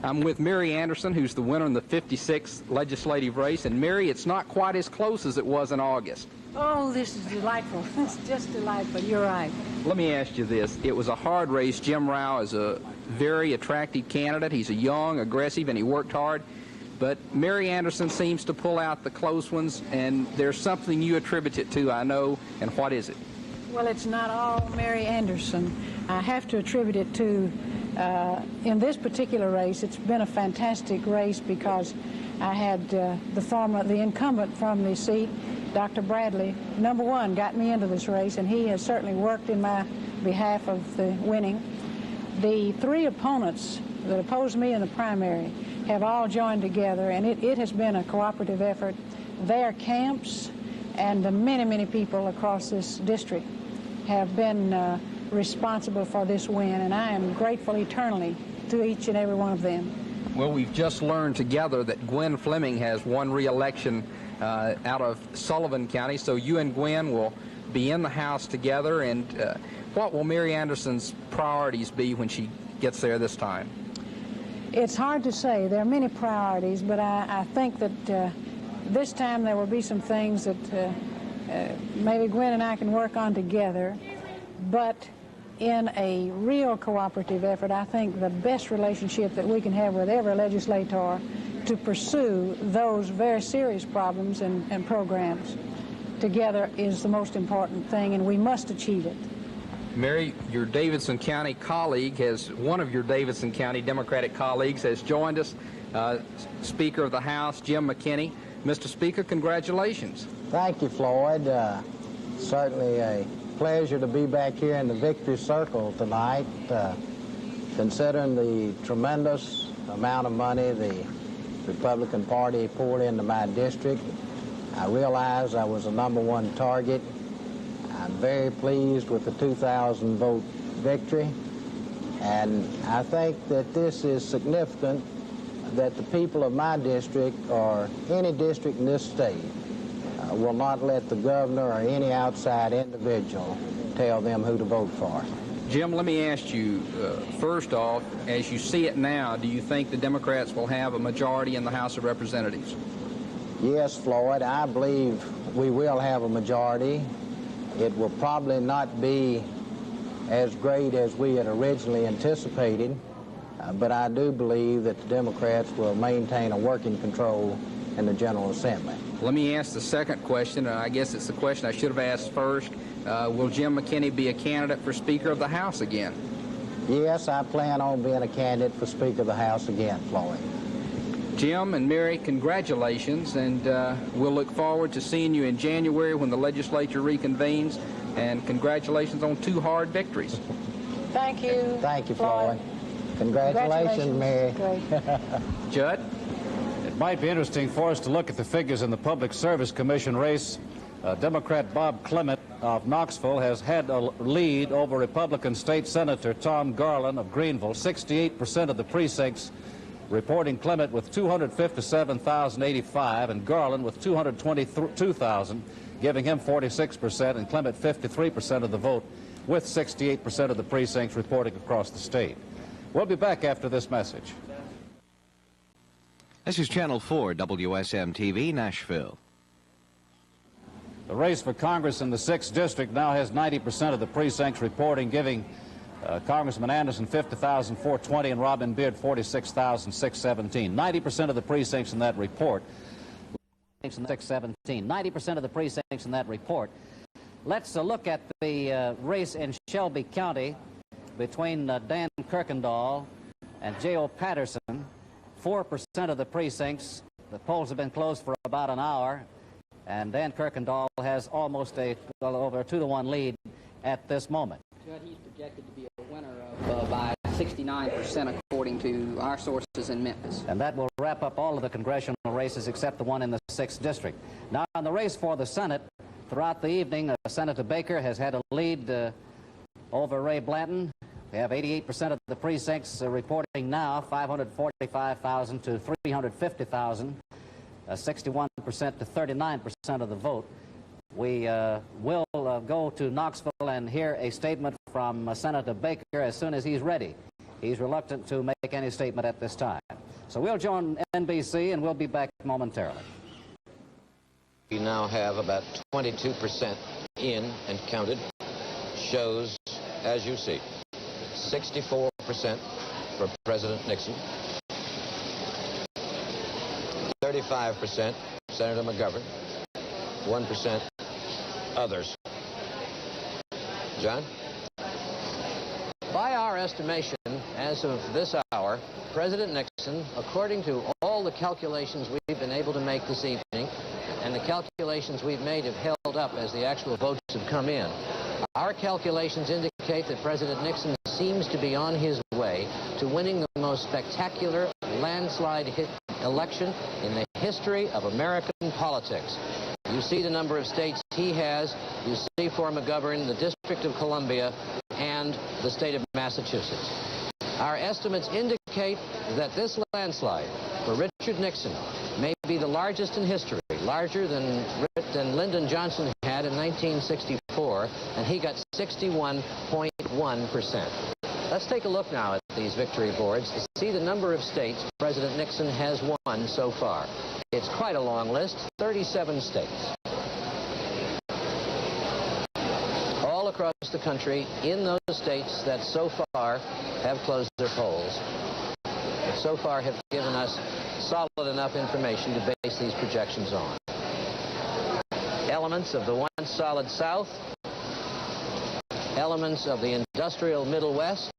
I'm with Mary Anderson, who's the winner in the 56th legislative race. And Mary, it's not quite as close as it was in August. Oh, this is delightful. It's just delightful. You're right. Let me ask you this. It was a hard race. Jim Rao is a very attractive candidate. He's a young, aggressive, and he worked hard. But Mary Anderson seems to pull out the close ones, and there's something you attribute it to, I know. And what is it? Well, it's not all Mary Anderson. I have to attribute it to, in this particular race, it's been a fantastic race because I had the incumbent from the seat, Dr. Bradley, number 1, got me into this race, and he has certainly worked in my behalf of the winning. The 3 opponents that opposed me in the primary have all joined together, and it has been a cooperative effort. Their camps and the many, many people across this district have been responsible for this win, and I am grateful eternally to each and every one of them. Well, we've just learned together that Gwen Fleming has won re-election out of Sullivan County, so you and Gwen will be in the House together. And what will Mary Anderson's priorities be when she gets there this time? It's hard to say. There are many priorities, but I think that this time there will be some things that maybe Gwen and I can work on together. But in a real cooperative effort, I think the best relationship that we can have with every legislator to pursue those very serious problems and programs together is the most important thing, and we must achieve it. Mary, your Davidson County colleague one of your Davidson County Democratic colleagues has joined us, Speaker of the House, Jim McKinney. Mr. Speaker, congratulations. Thank you, Floyd. Certainly a pleasure to be back here in the victory circle tonight. Considering the tremendous amount of money the Republican Party poured into my district, I realized I was the #1 target. I'm very pleased with the 2,000 vote victory, and I think that this is significant that the people of my district, or any district in this state, will not let the governor or any outside individual tell them who to vote for. Jim, let me ask you, first off, as you see it now, do you think the Democrats will have a majority in the House of Representatives? Yes, Floyd, I believe we will have a majority. It will probably not be as great as we had originally anticipated, but I do believe that the Democrats will maintain a working control in the General Assembly. Let me ask the second question, and I guess it's the question I should have asked first. Will Jim McKinney be a candidate for Speaker of the House again? Yes, I plan on being a candidate for Speaker of the House again, Floyd. Jim and Mary, congratulations, and we'll look forward to seeing you in January when the legislature reconvenes, and congratulations on 2 hard victories. Thank you. Thank you, Floyd. Congratulations, Mary. Judd? It might be interesting for us to look at the figures in the Public Service Commission race. Democrat Bob Clement of Knoxville has had a lead over Republican State Senator Tom Garland of Greenville. 68% of the precincts reporting Clement with 257,085 and Garland with 222,000, giving him 46% and Clement 53% of the vote, with 68% of the precincts reporting across the state. We'll be back after this message. This is Channel 4 WSM-TV, Nashville. The race for Congress in the 6th District now has 90% of the precincts reporting, giving Congressman Anderson 50,420 and Robin Beard 46,617. 90% of the precincts in that report. 90% of the precincts in that report. Let's look at the race in Shelby County between Dan Kirkendall and J.O. Patterson. 4% of the precincts. The polls have been closed for about an hour, and Dan Kirkendall has almost over a 2-to-1 lead at this moment. Judd, he's projected to be a winner by 69% according to our sources in Memphis. And that will wrap up all of the congressional races except the one in the 6th District. Now, in the race for the Senate, throughout the evening, Senator Baker has had a lead over Ray Blanton. We have 88% of the precincts reporting now, 545,000 to 350,000, 61% to 39% of the vote. We will go to Knoxville and hear a statement from Senator Baker as soon as he's ready. He's reluctant to make any statement at this time. So we'll join NBC and we'll be back momentarily. We now have about 22% in and counted. Shows, as you see, 64% for President Nixon, 35% Senator McGovern, 1% others. John? By our estimation, as of this hour, President Nixon, according to all the calculations we've been able to make this evening, and the calculations we've made have held up as the actual votes have come in, our calculations indicate that President Nixon seems to be on his way to winning the most spectacular landslide election in the history of American politics. You see the number of states he has. You see for McGovern the District of Columbia and the state of Massachusetts. Our estimates indicate that this landslide for Richard Nixon may be the largest in history, larger than Lyndon Johnson had in 1964, and he got 61.1%. Let's take a look now at these victory boards to see the number of states President Nixon has won so far. It's quite a long list, 37 states. All across the country, in those states that so far have closed their polls, but so far have given us solid enough information to base these projections on. Elements of the once solid South, elements of the industrial Middle West,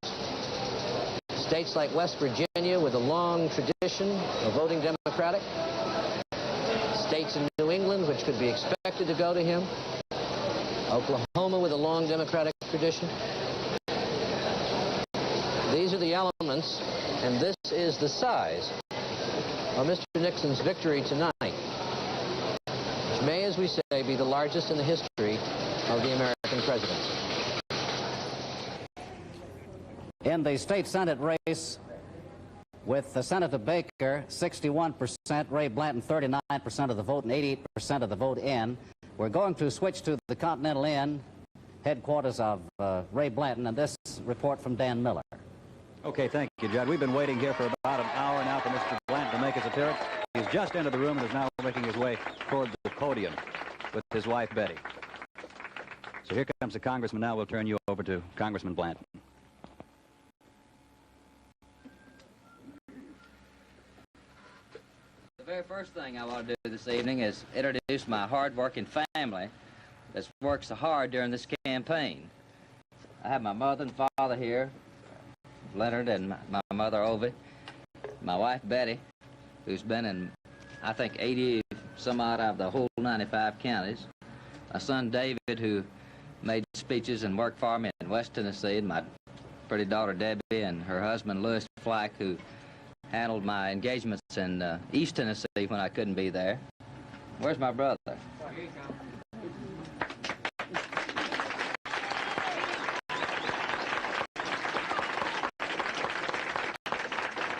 states like West Virginia with a long tradition of voting Democratic, states in New England which could be expected to go to him, Oklahoma with a long Democratic tradition. These are the elements, and this is the size of Mr. Nixon's victory tonight, which may, as we say, be the largest in the history of the American presidency. In the state Senate race, with Senator Baker, 61%, Ray Blanton, 39% of the vote, and 88% of the vote in. We're going to switch to the Continental Inn, headquarters of Ray Blanton, and this report from Dan Miller. Okay, thank you, Judd. We've been waiting here for about an hour now for Mr. Blanton to make his appearance. He's just entered the room and is now making his way toward the podium with his wife, Betty. So here comes the congressman. Now we'll turn you over to Congressman Blanton. The very first thing I want to do this evening is introduce my hard-working family that's worked so hard during this campaign. I have my mother and father here, Leonard and my mother, Ovie, my wife, Betty, who's been in, I think, 80 some odd out of the whole 95 counties, my son, David, who made speeches and worked for me in West Tennessee, and my pretty daughter, Debbie, and her husband, Louis Flack, who handled my engagements in East Tennessee when I couldn't be there. Where's my brother? Here you come.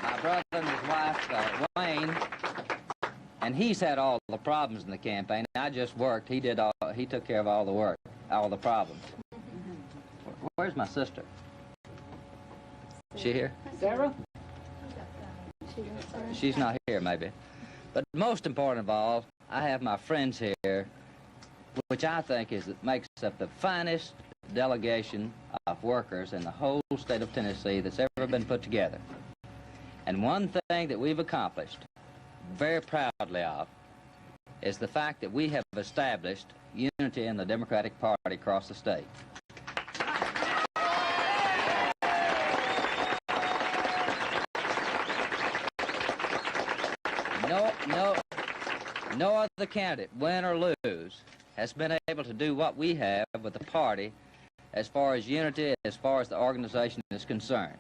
My brother and his wife, Wayne, and he's had all the problems in the campaign. I just worked. He took care of all the work, all the problems. Where's my sister? Is she here? Sarah? She's not here, maybe. But most important of all, I have my friends here, which I think makes up the finest delegation of workers in the whole state of Tennessee that's ever been put together. And one thing that we've accomplished, very proudly of, is the fact that we have established unity in the Democratic Party across the state. No other candidate, win or lose, has been able to do what we have with the party as far as unity, as far as the organization is concerned.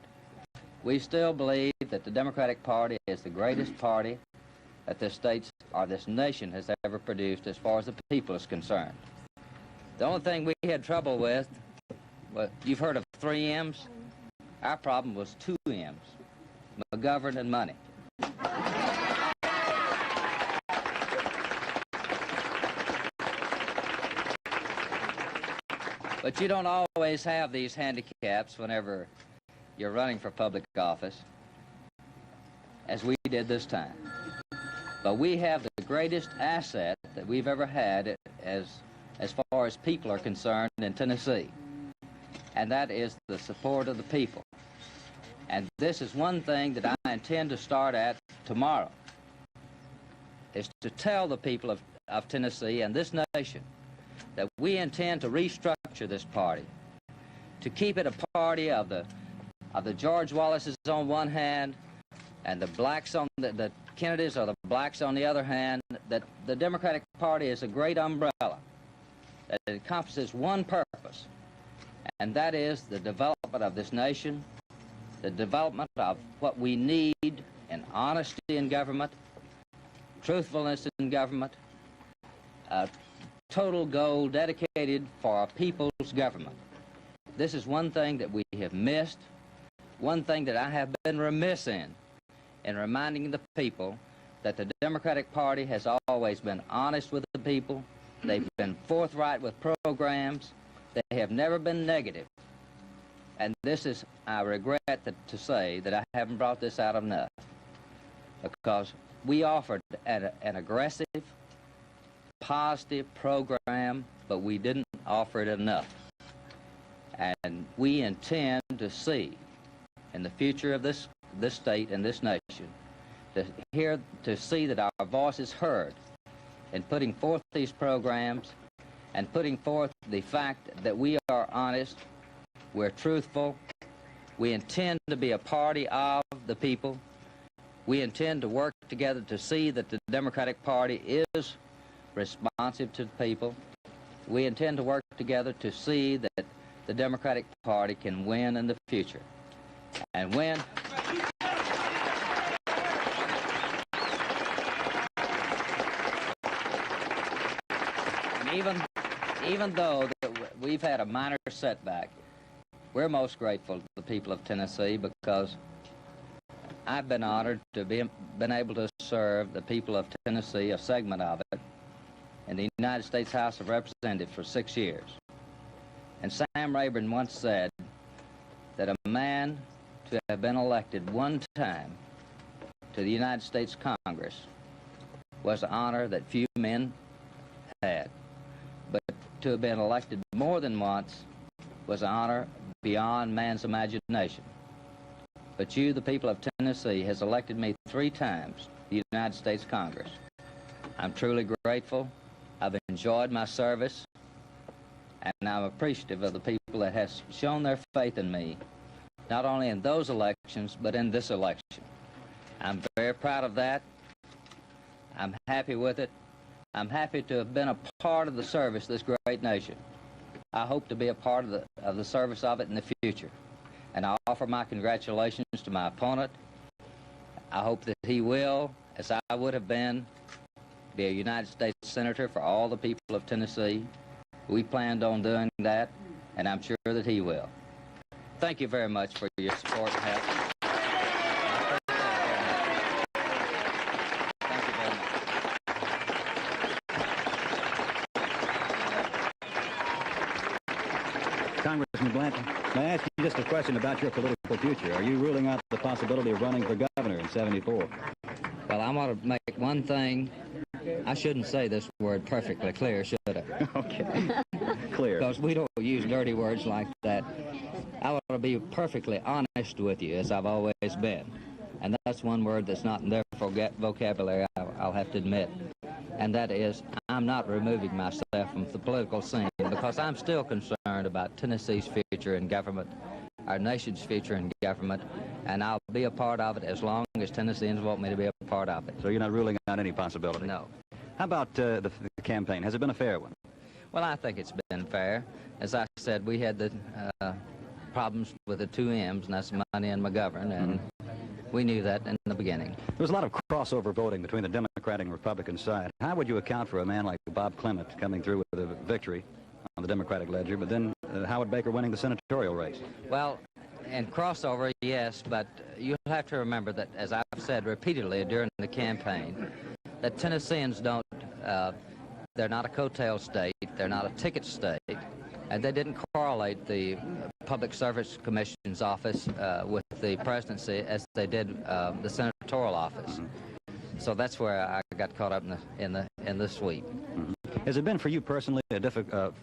We still believe that the Democratic Party is the greatest party that this state or this nation has ever produced as far as the people is concerned. The only thing we had trouble with, well, you've heard of 3 M's? Our problem was 2 M's, McGovern and money. But you don't always have these handicaps whenever you're running for public office, as we did this time. But we have the greatest asset that we've ever had as far as people are concerned in Tennessee, and that is the support of the people. And this is one thing that I intend to start at tomorrow, is to tell the people of Tennessee and this nation that we intend to restructure this party, to keep it a party of the George Wallaces on one hand, and the blacks on the Kennedys or the blacks on the other hand. That the Democratic Party is a great umbrella that encompasses one purpose, and that is the development of this nation, the development of what we need in honesty in government, truthfulness in government, total goal dedicated for our people's government. This is one thing that we have missed, one thing that I have been remiss in reminding the people that the Democratic Party has always been honest with the people. They've been forthright with programs. They have never been negative. And this is, I regret to say that I haven't brought this out enough, because we offered an aggressive, positive program, but we didn't offer it enough. And we intend to see in the future of this state and this nation, to see that our voice is heard in putting forth these programs and putting forth the fact that we are honest, we're truthful, we intend to be a party of the people, we intend to work together to see that the Democratic Party is responsive to the people. We intend to work together to see that the Democratic Party can win in the future. And when... And even though we've had a minor setback, we're most grateful to the people of Tennessee, because I've been honored to been able to serve the people of Tennessee, a segment of it, in the United States House of Representatives for 6 years. And Sam Rayburn once said that a man to have been elected one time to the United States Congress was an honor that few men had. But to have been elected more than once was an honor beyond man's imagination. But you, the people of Tennessee, has elected me 3 times to the United States Congress. I'm truly grateful. I've enjoyed my service, and I'm appreciative of the people that has shown their faith in me not only in those elections, but in this election. I'm very proud of that. I'm happy with it. I'm happy to have been a part of the service of this great nation. I hope to be a part of the service of it in the future. And I offer my congratulations to my opponent. I hope that he will, as I would have been, be a United States Senator for all the people of Tennessee. We planned on doing that, and I'm sure that he will. Thank you very much for your support and help. Thank you very much. Congressman Blanton, may I ask you just a question about your political future? Are you ruling out the possibility of running for governor in '74? Well, I want to make one thing. I shouldn't say this word perfectly clear, should I? Okay. Clear. Because we don't use dirty words like that. I want to be perfectly honest with you, as I've always been. And that's one word that's not in their vocabulary, I'll have to admit. And that is, I'm not removing myself from the political scene because I'm still concerned about Tennessee's future in government, our nation's future in government, and I'll be a part of it as long as Tennesseans want me to be a part of it. So you're not ruling out any possibility? No. How about the campaign? Has it been a fair one? Well, I think it's been fair. As I said, we had the problems with the two M's, and that's money and McGovern, and we knew that in the beginning. There was a lot of crossover voting between the Democratic and Republican side. How would you account for a man like Bob Clement coming through with a victory on the Democratic ledger, but then Howard Baker winning the senatorial race? Well, and crossover, yes, but you'll have to remember that, as I've said repeatedly during the campaign, that Tennesseans don't, they're not a coattail state, they're not a ticket state, and they didn't correlate the Public Service Commission's office with the presidency as they did the senatorial office. So that's where I got caught up in the sweep. Has it been for you personally a difficult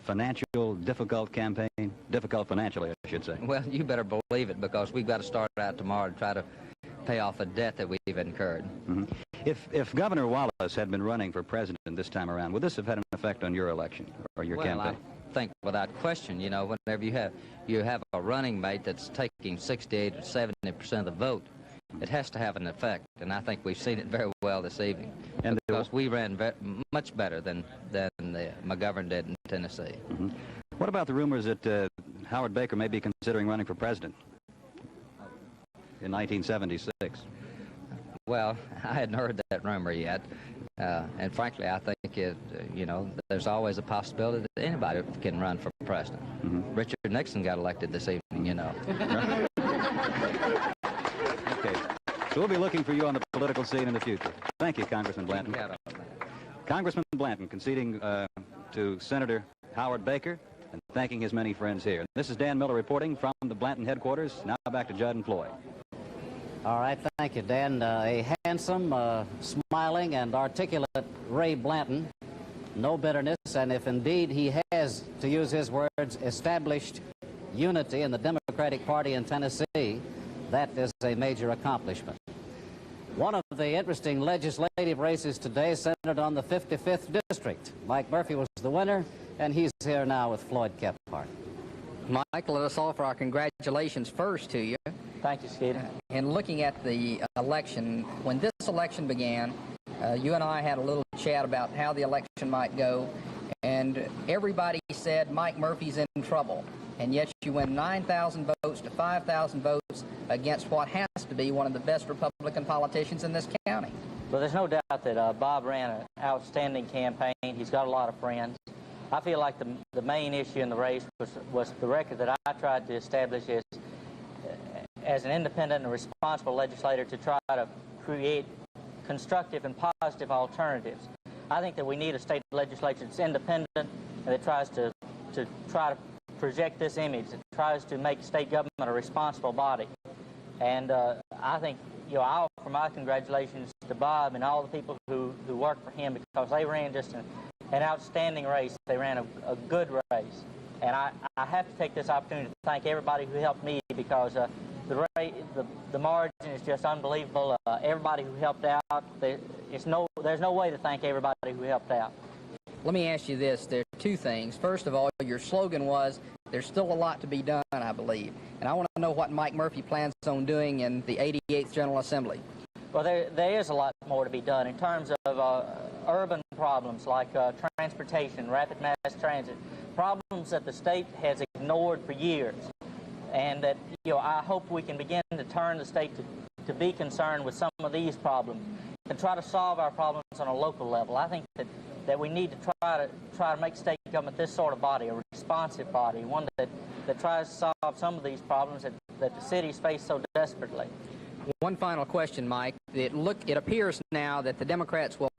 campaign? Difficult financially, I should say. Well, you better believe it, because we've got to start out tomorrow to try to pay off a debt that we've incurred. If Governor Wallace had been running for president this time around, would this have had an effect on your election or your campaign? I think without question, you know, whenever you have a running mate that's taking 68 or 70% of the vote, it has to have an effect, and I think we've seen it very well this evening. And because we ran much better than McGovern did in Tennessee. What about the rumors that Howard Baker may be considering running for president in 1976? Well, I hadn't heard that rumor yet, and frankly, I think you know, there's always a possibility that anybody can run for president. Richard Nixon got elected this evening, you know. Okay, so we'll be looking for you on the political scene in the future. Thank you, Congressman Blanton. Congressman Blanton conceding to Senator Howard Baker and thanking his many friends here. This is Dan Miller reporting from the Blanton headquarters. Now back to Judd and Floyd. All right, thank you, Dan. A handsome, smiling, and articulate Ray Blanton. No bitterness, and if indeed he has, to use his words, established unity in the Democratic Party in Tennessee, that is a major accomplishment. One of the interesting legislative races today centered on the 55th District. Mike Murphy was the winner, and he's here now with Floyd Kephart. Mike, let us offer our congratulations first to you. Thank you, Steve. In looking at the election, when this election began, you and I had a little chat about how the election might go, and everybody said Mike Murphy's in trouble. And yet you win 9,000 votes to 5,000 votes against what has to be one of the best Republican politicians in this county. Well, there's no doubt that Bob ran an outstanding campaign. He's got a lot of friends. I feel like the main issue in the race was the record that I tried to establish as an independent and responsible legislator to try to create constructive and positive alternatives. I think that we need a state legislature that's independent and that tries to try to project this image, that tries to make state government a responsible body. And I think, you know, I offer my congratulations to Bob and all the people who worked for him, because they ran just an outstanding race. They ran a good race. And I have to take this opportunity to thank everybody who helped me, because the margin is just unbelievable. Everybody who helped out, there's no way to thank everybody who helped out. Let me ask you this. There are two things. First of all, your slogan was, there's still a lot to be done, I believe. And I want to know what Mike Murphy plans on doing in the 88th General Assembly. Well, there is a lot more to be done in terms of urban problems like transportation, rapid mass transit, problems that the state has ignored for years. And that, I hope we can begin to turn the state to be concerned with some of these problems and try to solve our problems on a local level. I think that we need to try to make state government this sort of body, a responsive body, one that tries to solve some of these problems that the cities face so desperately. One final question, Mike. It appears now that the Democrats will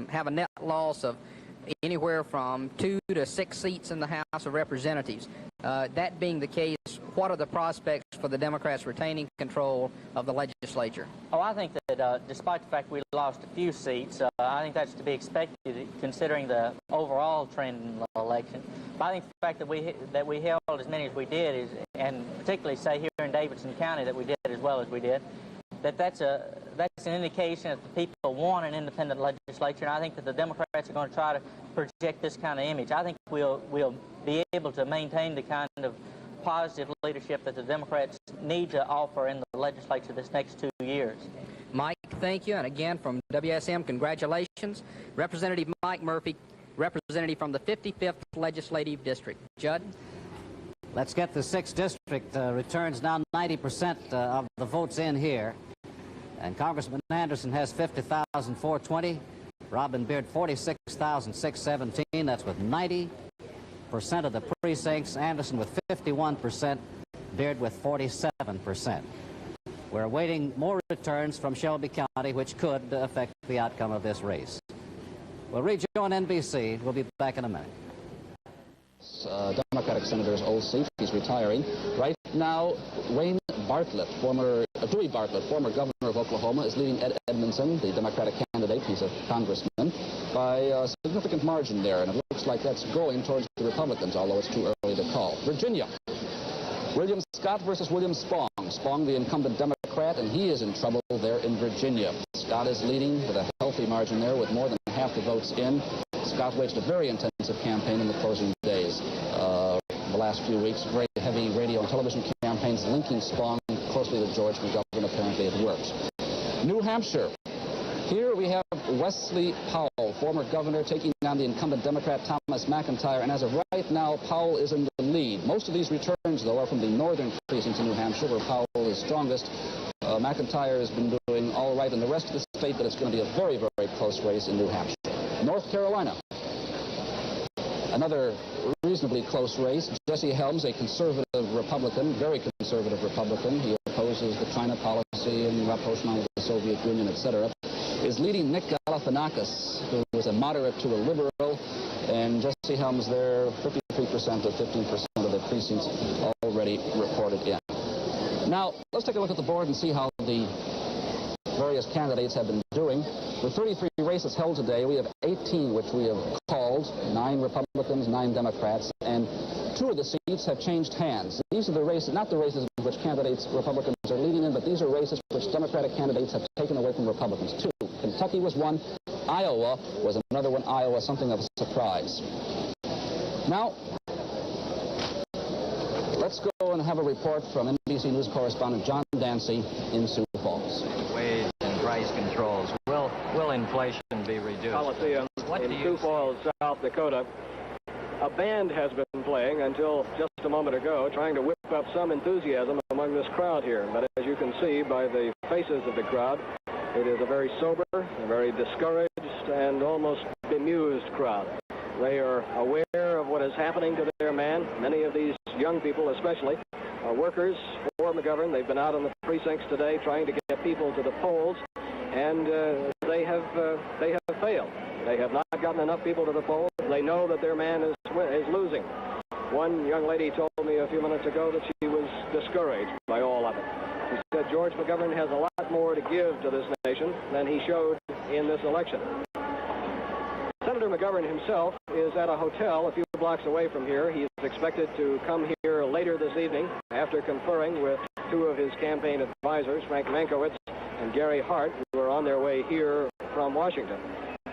have a net loss of anywhere from 2 to 6 seats in the House of Representatives. That being the case, what are the prospects for the Democrats retaining control of the legislature? Oh, I think that despite the fact we lost a few seats, I think that's to be expected considering the overall trend in the election. But I think the fact that we held as many as we did, and particularly say here in Davidson County that we did as well as we did, that's an indication that the people want an independent legislature, and I think that the Democrats are going to try to project this kind of image. I think we'll be able to maintain the kind of positive leadership that the Democrats need to offer in the legislature this next 2 years. Mike, thank you, and again from WSM, congratulations. Representative Mike Murphy, representative from the 55th Legislative District. Judd? Let's get the 6th district returns now 90% of the votes in here. And Congressman Anderson has 50,420. Robin Beard 46,617. That's with 90% of the precincts. Anderson with 51%. Beard with 47%. We're awaiting more returns from Shelby County, which could affect the outcome of this race. We'll rejoin NBC. We'll be back in a minute. Democratic Senator's old seat. He's retiring. Right now, Wayne Bartlett, Dewey Bartlett, former governor of Oklahoma, is leading Ed Edmondson, the Democratic candidate. He's a congressman, by a significant margin there, and it looks like that's going towards the Republicans, although it's too early to call. Virginia. William Scott versus William Spong. Spong, the incumbent Democrat, and he is in trouble there in Virginia. Scott is leading with a healthy margin there with more than half the votes in. Scott waged a very intensive campaign in the closing days. The last few weeks, very heavy radio and television campaigns linking Spong closely to George McGovern. Apparently it works. New Hampshire. Here we have Wesley Powell, former governor, taking on the incumbent Democrat Thomas McIntyre, and as of right now, Powell is in the lead. Most of these returns, though, are from the northern precincts in New Hampshire, where Powell is strongest. McIntyre has been doing all right in the rest of the state, but it's going to be a very, very close race in New Hampshire. North Carolina. Another reasonably close race. Jesse Helms, a conservative Republican, very conservative Republican. He opposes the China policy and rapprochement with the Soviet Union, etc., is leading Nick Galifianakis, who is a moderate to a liberal, and Jesse Helms there, 53% to 15% of the precincts already reported in. Now, let's take a look at the board and see how the various candidates have been doing. With 33 races held today, we have 18 which we have called, 9 Republicans, 9 Democrats, and 2 of the seats have changed hands. These are the races, not the races in which candidates, Republicans are leading in, but these are races which Democratic candidates have taken away from Republicans. 2. Kentucky was one. Iowa was another one. Iowa, something of a surprise. Now, let's go and have a report from NBC News correspondent John Dancy in Sioux Falls. Wage and price controls. Will inflation be reduced? Coliseum in Sioux Falls, South Dakota. A band has been playing until just a moment ago, trying to whip up some enthusiasm among this crowd here. But as you can see by the faces of the crowd, it is a very sober, a very discouraged, and almost bemused crowd. They are aware of what is happening to their man. Many of these young people especially are workers for McGovern. They've been out in the precincts today trying to get people to the polls, and they have failed. They have not gotten enough people to the polls. They know that their man is losing. One young lady told me a few minutes ago that she was discouraged by all of it. She said George McGovern has a lot more to give to this nation than he showed in this election. Senator McGovern himself is at a hotel a few blocks away from here. He is expected to come here later this evening after conferring with 2 of his campaign advisors, Frank Mankiewicz and Gary Hart, who are on their way here from Washington.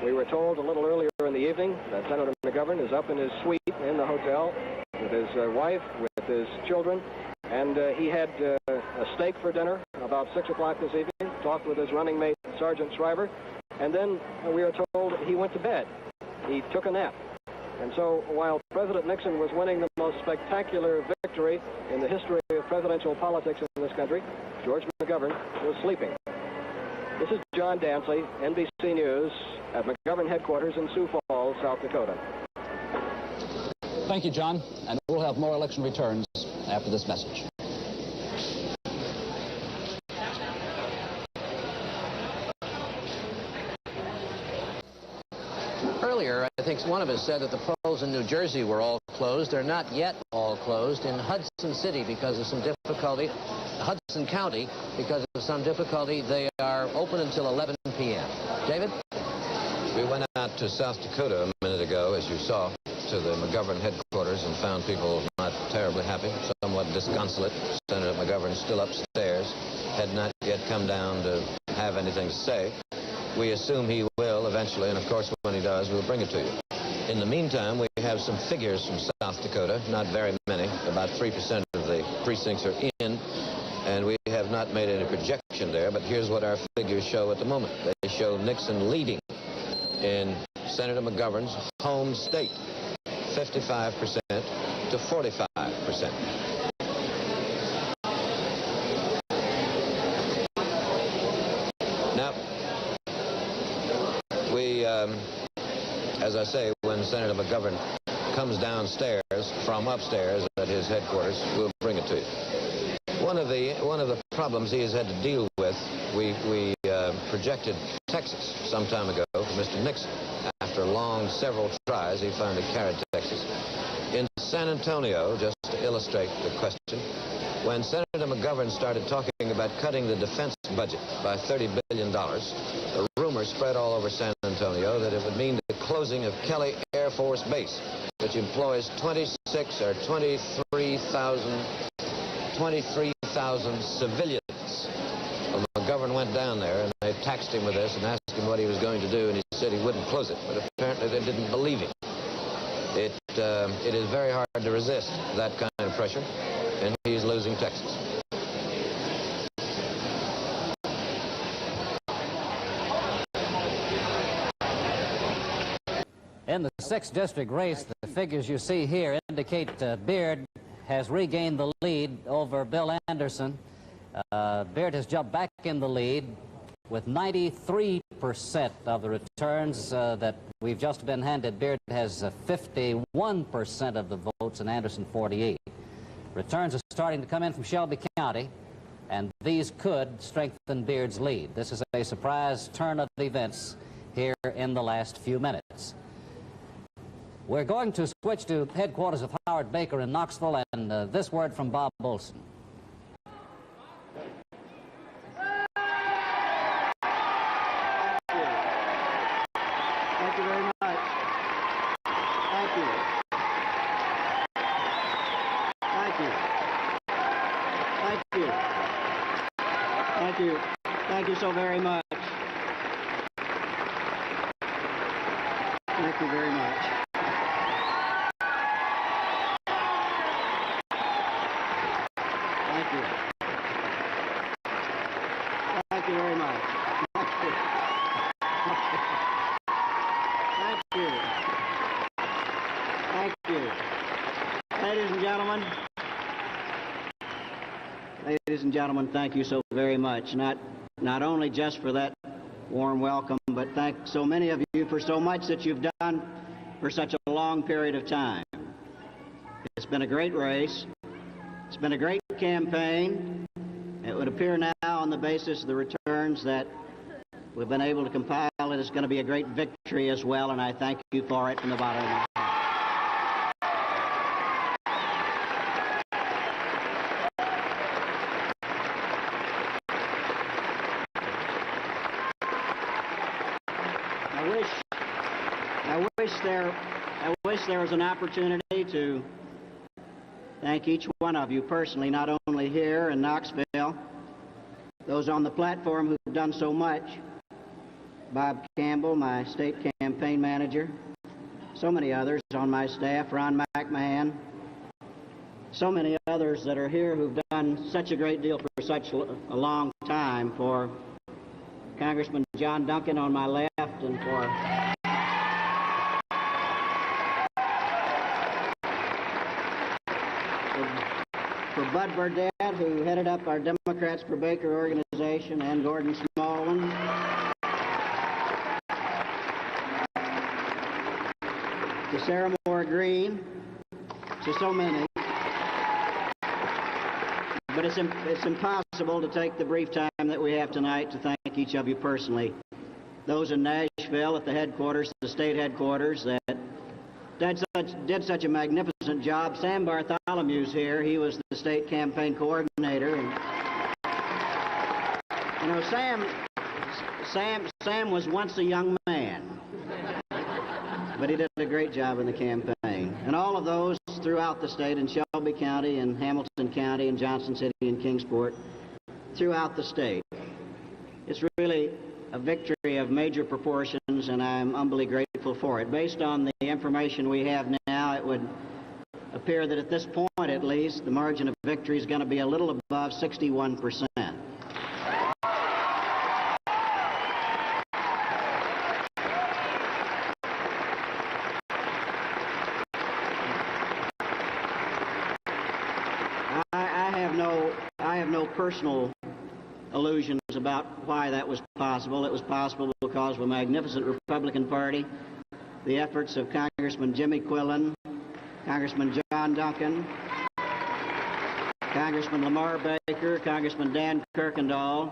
We were told a little earlier in the evening that Senator McGovern is up in his suite in the hotel with his wife, with his children, and he had a steak for dinner about 6 o'clock this evening, talked with his running mate, Sergeant Shriver, and then we are told he went to bed. He took a nap. And so while President Nixon was winning the most spectacular victory in the history of presidential politics in this country, George McGovern was sleeping. This is John Dantley, NBC News, at McGovern headquarters in Sioux Falls, South Dakota. Thank you, John. And we'll have more election returns after this message. Earlier, I think one of us said that the polls in New Jersey were all closed. They're not yet all closed. In Hudson City, because of some difficulty, Hudson County, because of some difficulty, they are open until 11 p.m. David? We went out to South Dakota a minute ago, as you saw, to the McGovern headquarters and found people not terribly happy, somewhat disconsolate. Senator McGovern still upstairs, had not yet come down to have anything to say. We assume he will eventually, and of course when he does, we'll bring it to you. In the meantime, we have some figures from South Dakota, not very many, about 3% of the precincts are in, and we have not made any projection there, but here's what our figures show at the moment. They show Nixon leading in Senator McGovern's home state, 55% to 45%. Now, as I say, when Senator McGovern comes downstairs from upstairs at his headquarters, we'll bring it to you. One of the problems he has had to deal with, we projected Texas some time ago for Mr. Nixon. After several tries, he finally carried Texas. In San Antonio, just to illustrate the question, when Senator McGovern started talking about cutting the defense budget by $30 billion, the rumor spread all over San Antonio that it would mean the closing of Kelly Air Force Base, which employs 26 or 23,000 civilians. Well, McGovern went down there, and they taxed him with this and asked him what he was going to do, and he said he wouldn't close it, but apparently they didn't believe him. It is very hard to resist that kind of pressure, and he's losing Texas. In the 6th district race, the figures you see here indicate Beard has regained the lead over Bill Anderson. Beard has jumped back in the lead with 93% of the returns that we've just been handed. Beard has 51% of the votes and Anderson 48%. Returns are starting to come in from Shelby County, and these could strengthen Beard's lead. This is a surprise turn of events here in the last few minutes. We're going to switch to headquarters of Howard Baker in Knoxville, and this word from Bob Bolson. Thank you very much. Thank you. Thank you. Thank you. Thank you. Thank you so very much. Thank you very much. Thank you. Thank you very much. Thank you. Thank you. Thank you. Ladies and gentlemen, thank you so very much. Not only just for that warm welcome, but thank so many of you for so much that you've done for such a long period of time. It's been a great race. It's been a great campaign. It would appear now on the basis of the returns that we've been able to compile it. It's going to be a great victory as well, and I thank you for it from the bottom of my heart. I wish there was an opportunity to thank each one of you personally, not only here in Knoxville, those on the platform who've done so much, Bob Campbell, my state campaign manager, so many others on my staff, Ron McMahon, so many others that are here who've done such a great deal for such a long time, for Congressman John Duncan on my left, and for Bud Burdett, who headed up our Democrats for Baker organization, and Gordon Smallman. To Sarah Moore Green, to so many. But it's impossible to take the brief time that we have tonight to thank each of you personally. Those in Nashville at the headquarters, the state headquarters, that did such a magnificent job. Sam Bartholomew's here. He was the state campaign coordinator. And, you know, Sam was once a young man, but he did a great job in the campaign. And all of those throughout the state, in Shelby County and Hamilton County and Johnson City and Kingsport, throughout the state. It's really a victory of major proportions, and I'm humbly grateful for it. Based on the information we have now, it would appear that at this point, at least, the margin of victory is going to be a little above 61%. I have no personal illusions about why that was possible. It was possible because of a magnificent Republican Party, the efforts of Congressman Jimmy Quillen, Congressman John Duncan, Congressman Lamar Baker, Congressman Dan Kirkendall,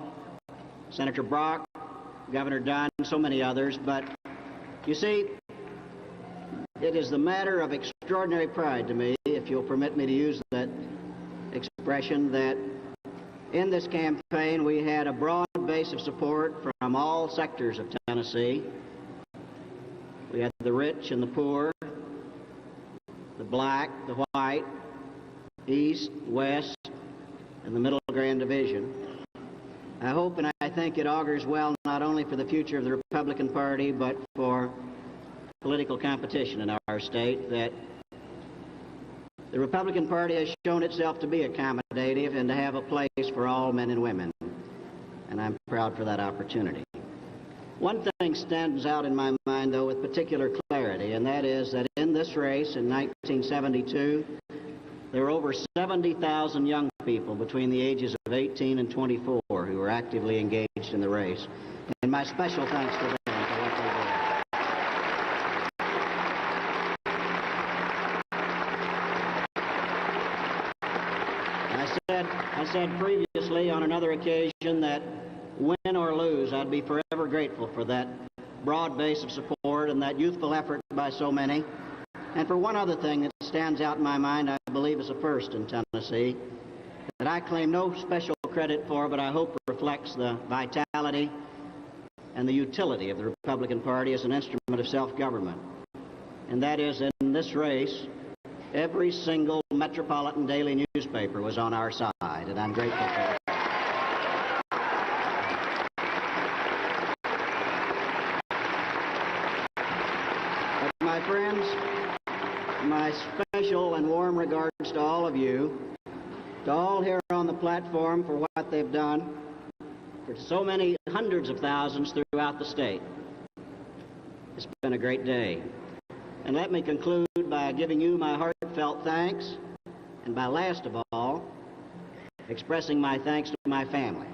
Senator Brock, Governor Dunn, so many others. But you see, it is the matter of extraordinary pride to me, if you'll permit me to use that expression, that in this campaign we had a broad base of support from all sectors of Tennessee. We had the rich and the poor, the black, the white, east, west, and the Middle Grand Division. I hope and I think it augurs well not only for the future of the Republican Party, but for political competition in our state, that the Republican Party has shown itself to be accommodative and to have a place for all men and women, and I'm proud for that opportunity. One thing stands out in my mind, though, with particular clarity, and that is that in this race in 1972, there were over 70,000 young people between the ages of 18 and 24 who were actively engaged in the race, and my special thanks to them for what they did. I said previously on another occasion that win or lose, I'd be forever grateful for that broad base of support and that youthful effort by so many. And for one other thing that stands out in my mind, I believe is a first in Tennessee, that I claim no special credit for, but I hope reflects the vitality and the utility of the Republican Party as an instrument of self-government. And that is, in this race, every single metropolitan daily newspaper was on our side, and I'm grateful for that. But my friends, my special and warm regards to all of you, to all here on the platform for what they've done, for so many hundreds of thousands throughout the state. It's been a great day. And let me conclude by giving you my heartfelt thanks, and by last of all, expressing my thanks to my family,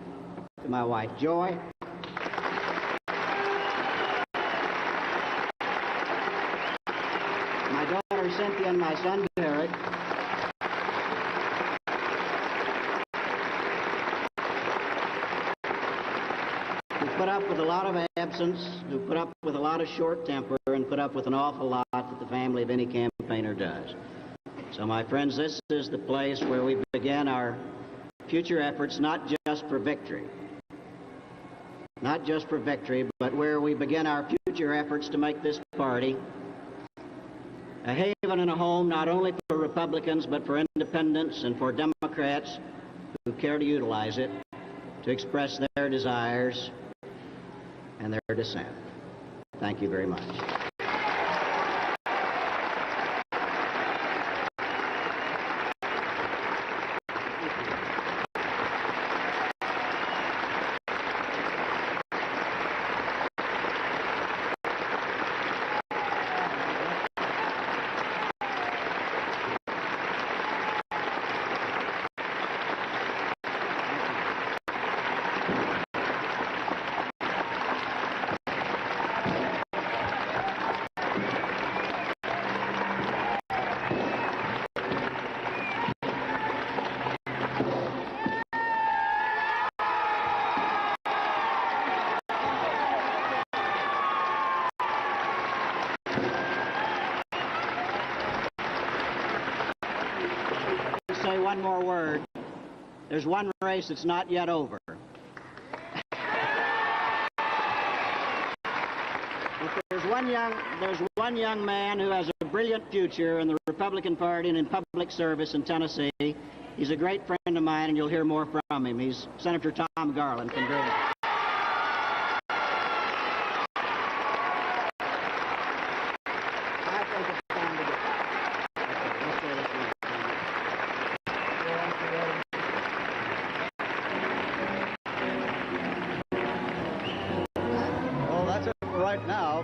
to my wife Joy, my daughter Cynthia, and my son Derek, who put up with a lot of absence, who put up with a lot of short temper, and put up with an awful lot that the family of any campaigner does. So, my friends, this is the place where we begin our future efforts, not just for victory, but where we begin our future efforts to make this party a haven and a home not only for Republicans, but for independents and for Democrats who care to utilize it to express their desires and their dissent. Thank you very much. Say one more word. There's one race that's not yet over. There's one young man who has a brilliant future in the Republican Party and in public service in Tennessee. He's a great friend of mine, and you'll hear more from him. He's Senator Tom Garland from Georgia.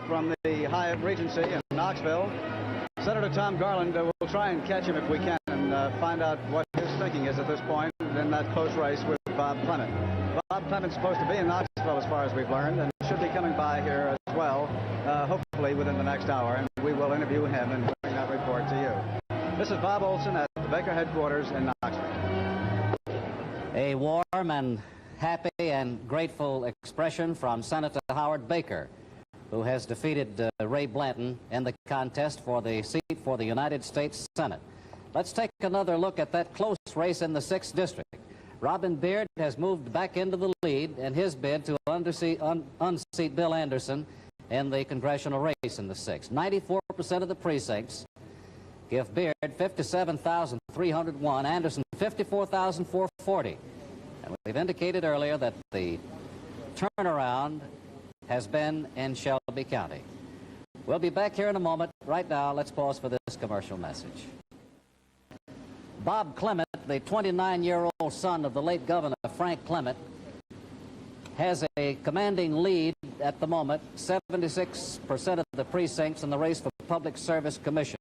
From the Hyatt Regency in Knoxville, Senator Tom Garland will try and catch him if we can and find out what his thinking is at this point in that close race with Bob Clement. Bob Clement's supposed to be in Knoxville as far as we've learned and should be coming by here as well, hopefully within the next hour, and we will interview him and bring that report to you. This is Bob Olson at the Baker headquarters in Knoxville. A warm and happy and grateful expression from Senator Howard Baker, who has defeated Ray Blanton in the contest for the seat for the United States Senate. Let's take another look at that close race in the 6th District. Robin Beard has moved back into the lead in his bid to unseat Bill Anderson in the congressional race in the 6th. 94% of the precincts give Beard 57,301, Anderson 54,440. And we've indicated earlier that the turnaround has been in Shelby County. We'll be back here in a moment. Right now, let's pause for this commercial message. Bob Clement, the 29-year-old son of the late Governor Frank Clement, has a commanding lead at the moment, 76% of the precincts in the race for Public Service Commission.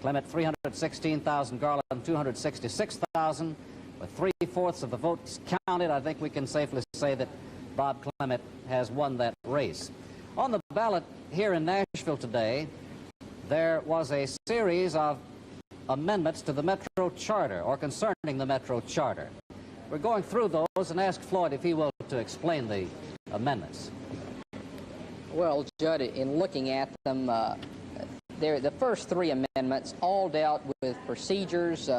Clement 316,000, Garland 266,000. With 3/4 of the votes counted, I think we can safely say that Bob Clement has won that race. On the ballot here in Nashville today, there was a series of amendments to the Metro Charter, or concerning the Metro Charter. We're going through those and ask Floyd if he will to explain the amendments. Well, Judd, in looking at them, the first 3 amendments all dealt with procedures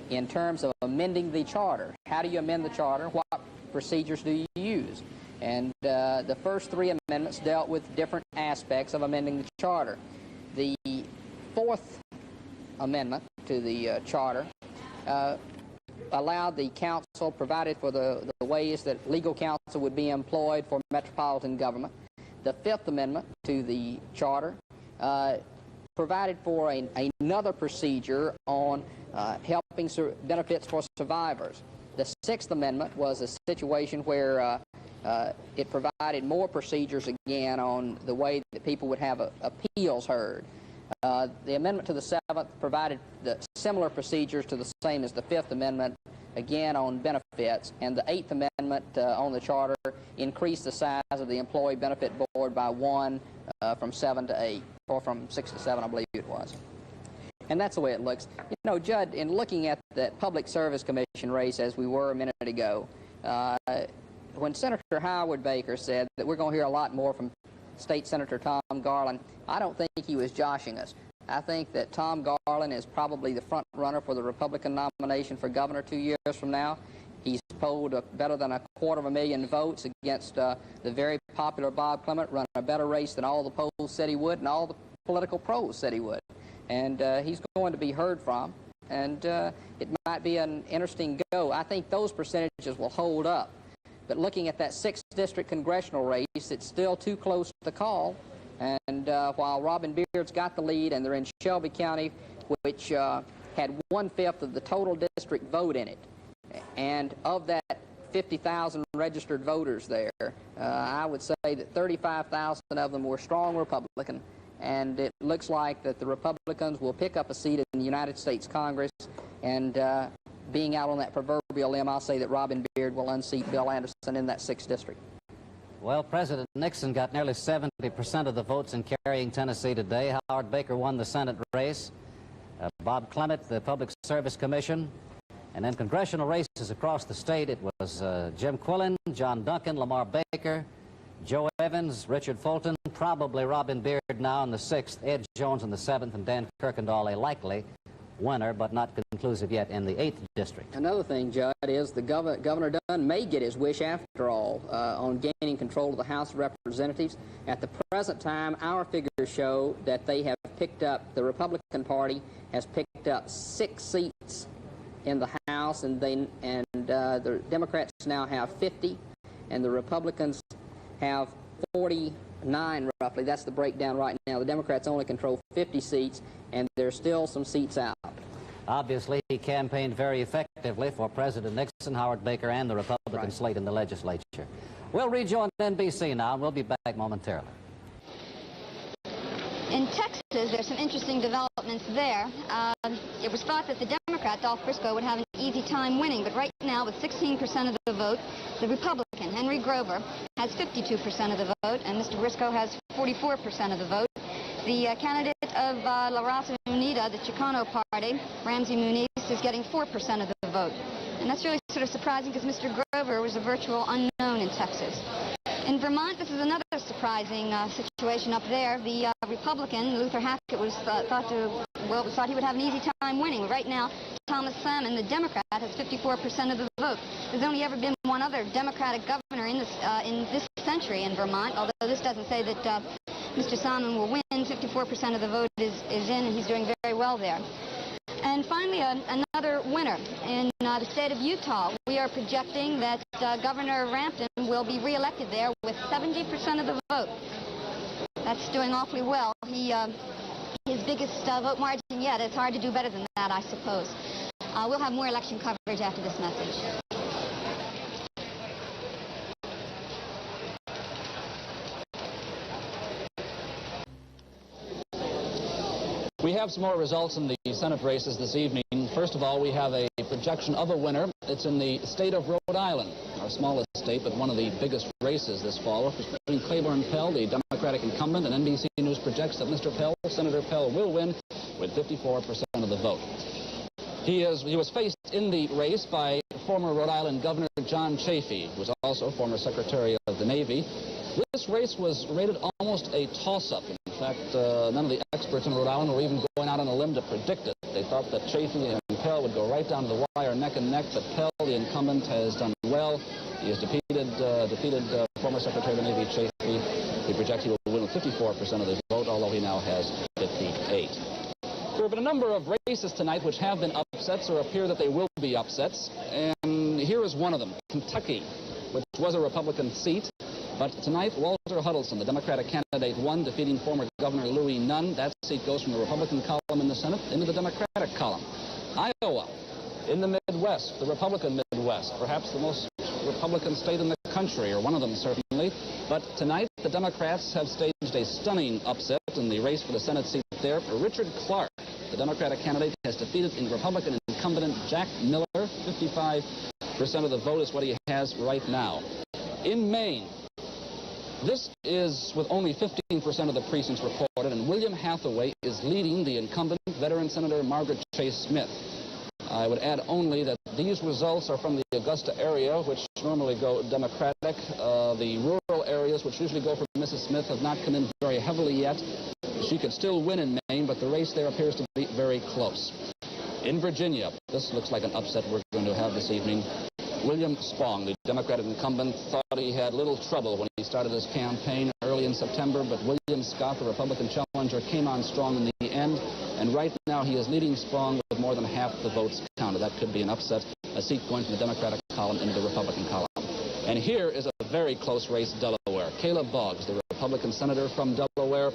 in terms of amending the charter. How do you amend the charter? What procedures do you use? And the first 3 amendments dealt with different aspects of amending the charter. The 4th amendment to the charter allowed the council, provided for the ways that legal counsel would be employed for metropolitan government. The 5th amendment to the charter provided for another procedure on helping benefits for survivors. The 6th amendment was a situation where it provided more procedures again on the way that people would have appeals heard. The amendment to the 7th provided the similar procedures to the same as the 5th amendment, again on benefits. And the 8th amendment on the charter increased the size of the Employee Benefit Board by 1 from 7 to 8, or from 6 to 7, I believe it was. And that's the way it looks. You know, Judd, in looking at that Public Service Commission race as we were a minute ago, when Senator Howard Baker said that we're going to hear a lot more from State Senator Tom Garland, I don't think he was joshing us. I think that Tom Garland is probably the front runner for the Republican nomination for governor 2 years from now. He's polled better than 250,000 votes against the very popular Bob Clement, run a better race than all the polls said he would and all the political pros said he would. And he's going to be heard from, and it might be an interesting go. I think those percentages will hold up. But looking at that 6th district congressional race, it's still too close to call. And while Robin Beard's got the lead, and they're in Shelby County, which had 1/5 of the total district vote in it. And of that 50,000 registered voters there, I would say that 35,000 of them were strong Republican. And it looks like that the Republicans will pick up a seat in the United States Congress. And being out on that proverbial limb, I'll say that Robin Beard will unseat Bill Anderson in that 6th district. Well, President Nixon got nearly 70% of the votes in carrying Tennessee today. Howard Baker won the Senate race. Bob Clement, the Public Service Commission. And in congressional races across the state, it was Jim Quillen, John Duncan, Lamar Baker, Joe Evans, Richard Fulton, probably Robin Beard now in the 6th, Ed Jones in the 7th, and Dan Kirkendall a likely winner, but not conclusive yet in the 8th district. Another thing, Judd, is the Governor Dunn may get his wish after all on gaining control of the House of Representatives. At the present time, our figures show that they have picked up, the Republican Party has picked up 6 seats in the House, and the Democrats now have 50, and the Republicans have 49 roughly. That's the breakdown right now. The Democrats only control 50 seats, and there's still some seats out. Obviously, he campaigned very effectively for President Nixon, Howard Baker, and the Republican slate in the legislature. We'll rejoin NBC now, and we'll be back momentarily. In Texas, there's some interesting developments there. It was thought that the Democrat, Dolph Briscoe, would have an easy time winning, but right now, with 16% of the vote, the Republican, Henry Grover, has 52% of the vote, and Mr. Briscoe has 44% of the vote. The candidate of La Raza Unida, the Chicano Party, Ramsey Muniz, is getting 4% of the vote. And that's really sort of surprising because Mr. Grover was a virtual unknown in Texas. In Vermont, this is another surprising situation up there. The Republican, Luther Hackett, was thought he would have an easy time winning. Right now, Thomas Salmon, the Democrat, has 54% of the vote. There's only ever been one other Democratic governor in this century in Vermont, although this doesn't say that Mr. Salmon will win. 54% of the vote is in, and he's doing very well there. And finally, another winner in the state of Utah. We are projecting that Governor Rampton will be reelected there with 70% of the vote. That's doing awfully well. His biggest vote margin yet. It's hard to do better than that, I suppose. We'll have more election coverage after this message. We have some more results in the Senate races this evening. First of all, we have a projection of a winner. It's in the state of Rhode Island, our smallest state, but one of the biggest races this fall. Between Claiborne Pell, the Democratic incumbent, and NBC News projects that Mr. Pell, Senator Pell, will win with 54% of the vote. He was faced in the race by former Rhode Island Governor John Chafee, who was also former Secretary of the Navy. This race was rated almost a toss-up. In fact, none of the experts in Rhode Island were even going out on a limb to predict it. They thought that Chafee and Pell would go right down to the wire neck and neck, but Pell, the incumbent, has done well. He has defeated former Secretary of the Navy Chafee. He projects he will win with 54% of the vote, although he now has 58. There have been a number of races tonight which have been upsets or appear that they will be upsets, and here is one of them, Kentucky, which was a Republican seat. But tonight, Walter Huddleston, the Democratic candidate, won, defeating former Governor Louis Nunn. That seat goes from the Republican column in the Senate into the Democratic column. Iowa, in the Midwest, the Republican Midwest, perhaps the most Republican state in the country, or one of them certainly. But tonight, the Democrats have staged a stunning upset in the race for the Senate seat there. Richard Clark, the Democratic candidate, has defeated Republican incumbent Jack Miller. 55% of the vote is what he has right now. In Maine, this is with only 15% of the precincts recorded, and William Hathaway is leading the incumbent veteran Senator Margaret Chase Smith. I would add only that these results are from the Augusta area, which normally go Democratic. The rural areas, which usually go for Mrs. Smith, have not come in very heavily yet. She could still win in Maine, but the race there appears to be very close. In Virginia, this looks like an upset we're going to have this evening. William Spong, the Democratic incumbent, thought he had little trouble when he started his campaign early in September, but William Scott, the Republican challenger, came on strong in the end, and right now he is leading Spong with more than half the votes counted. That could be an upset, a seat going from the Democratic column into the Republican column. And here is a very close race in Delaware. Caleb Boggs, the Republican senator from Delaware,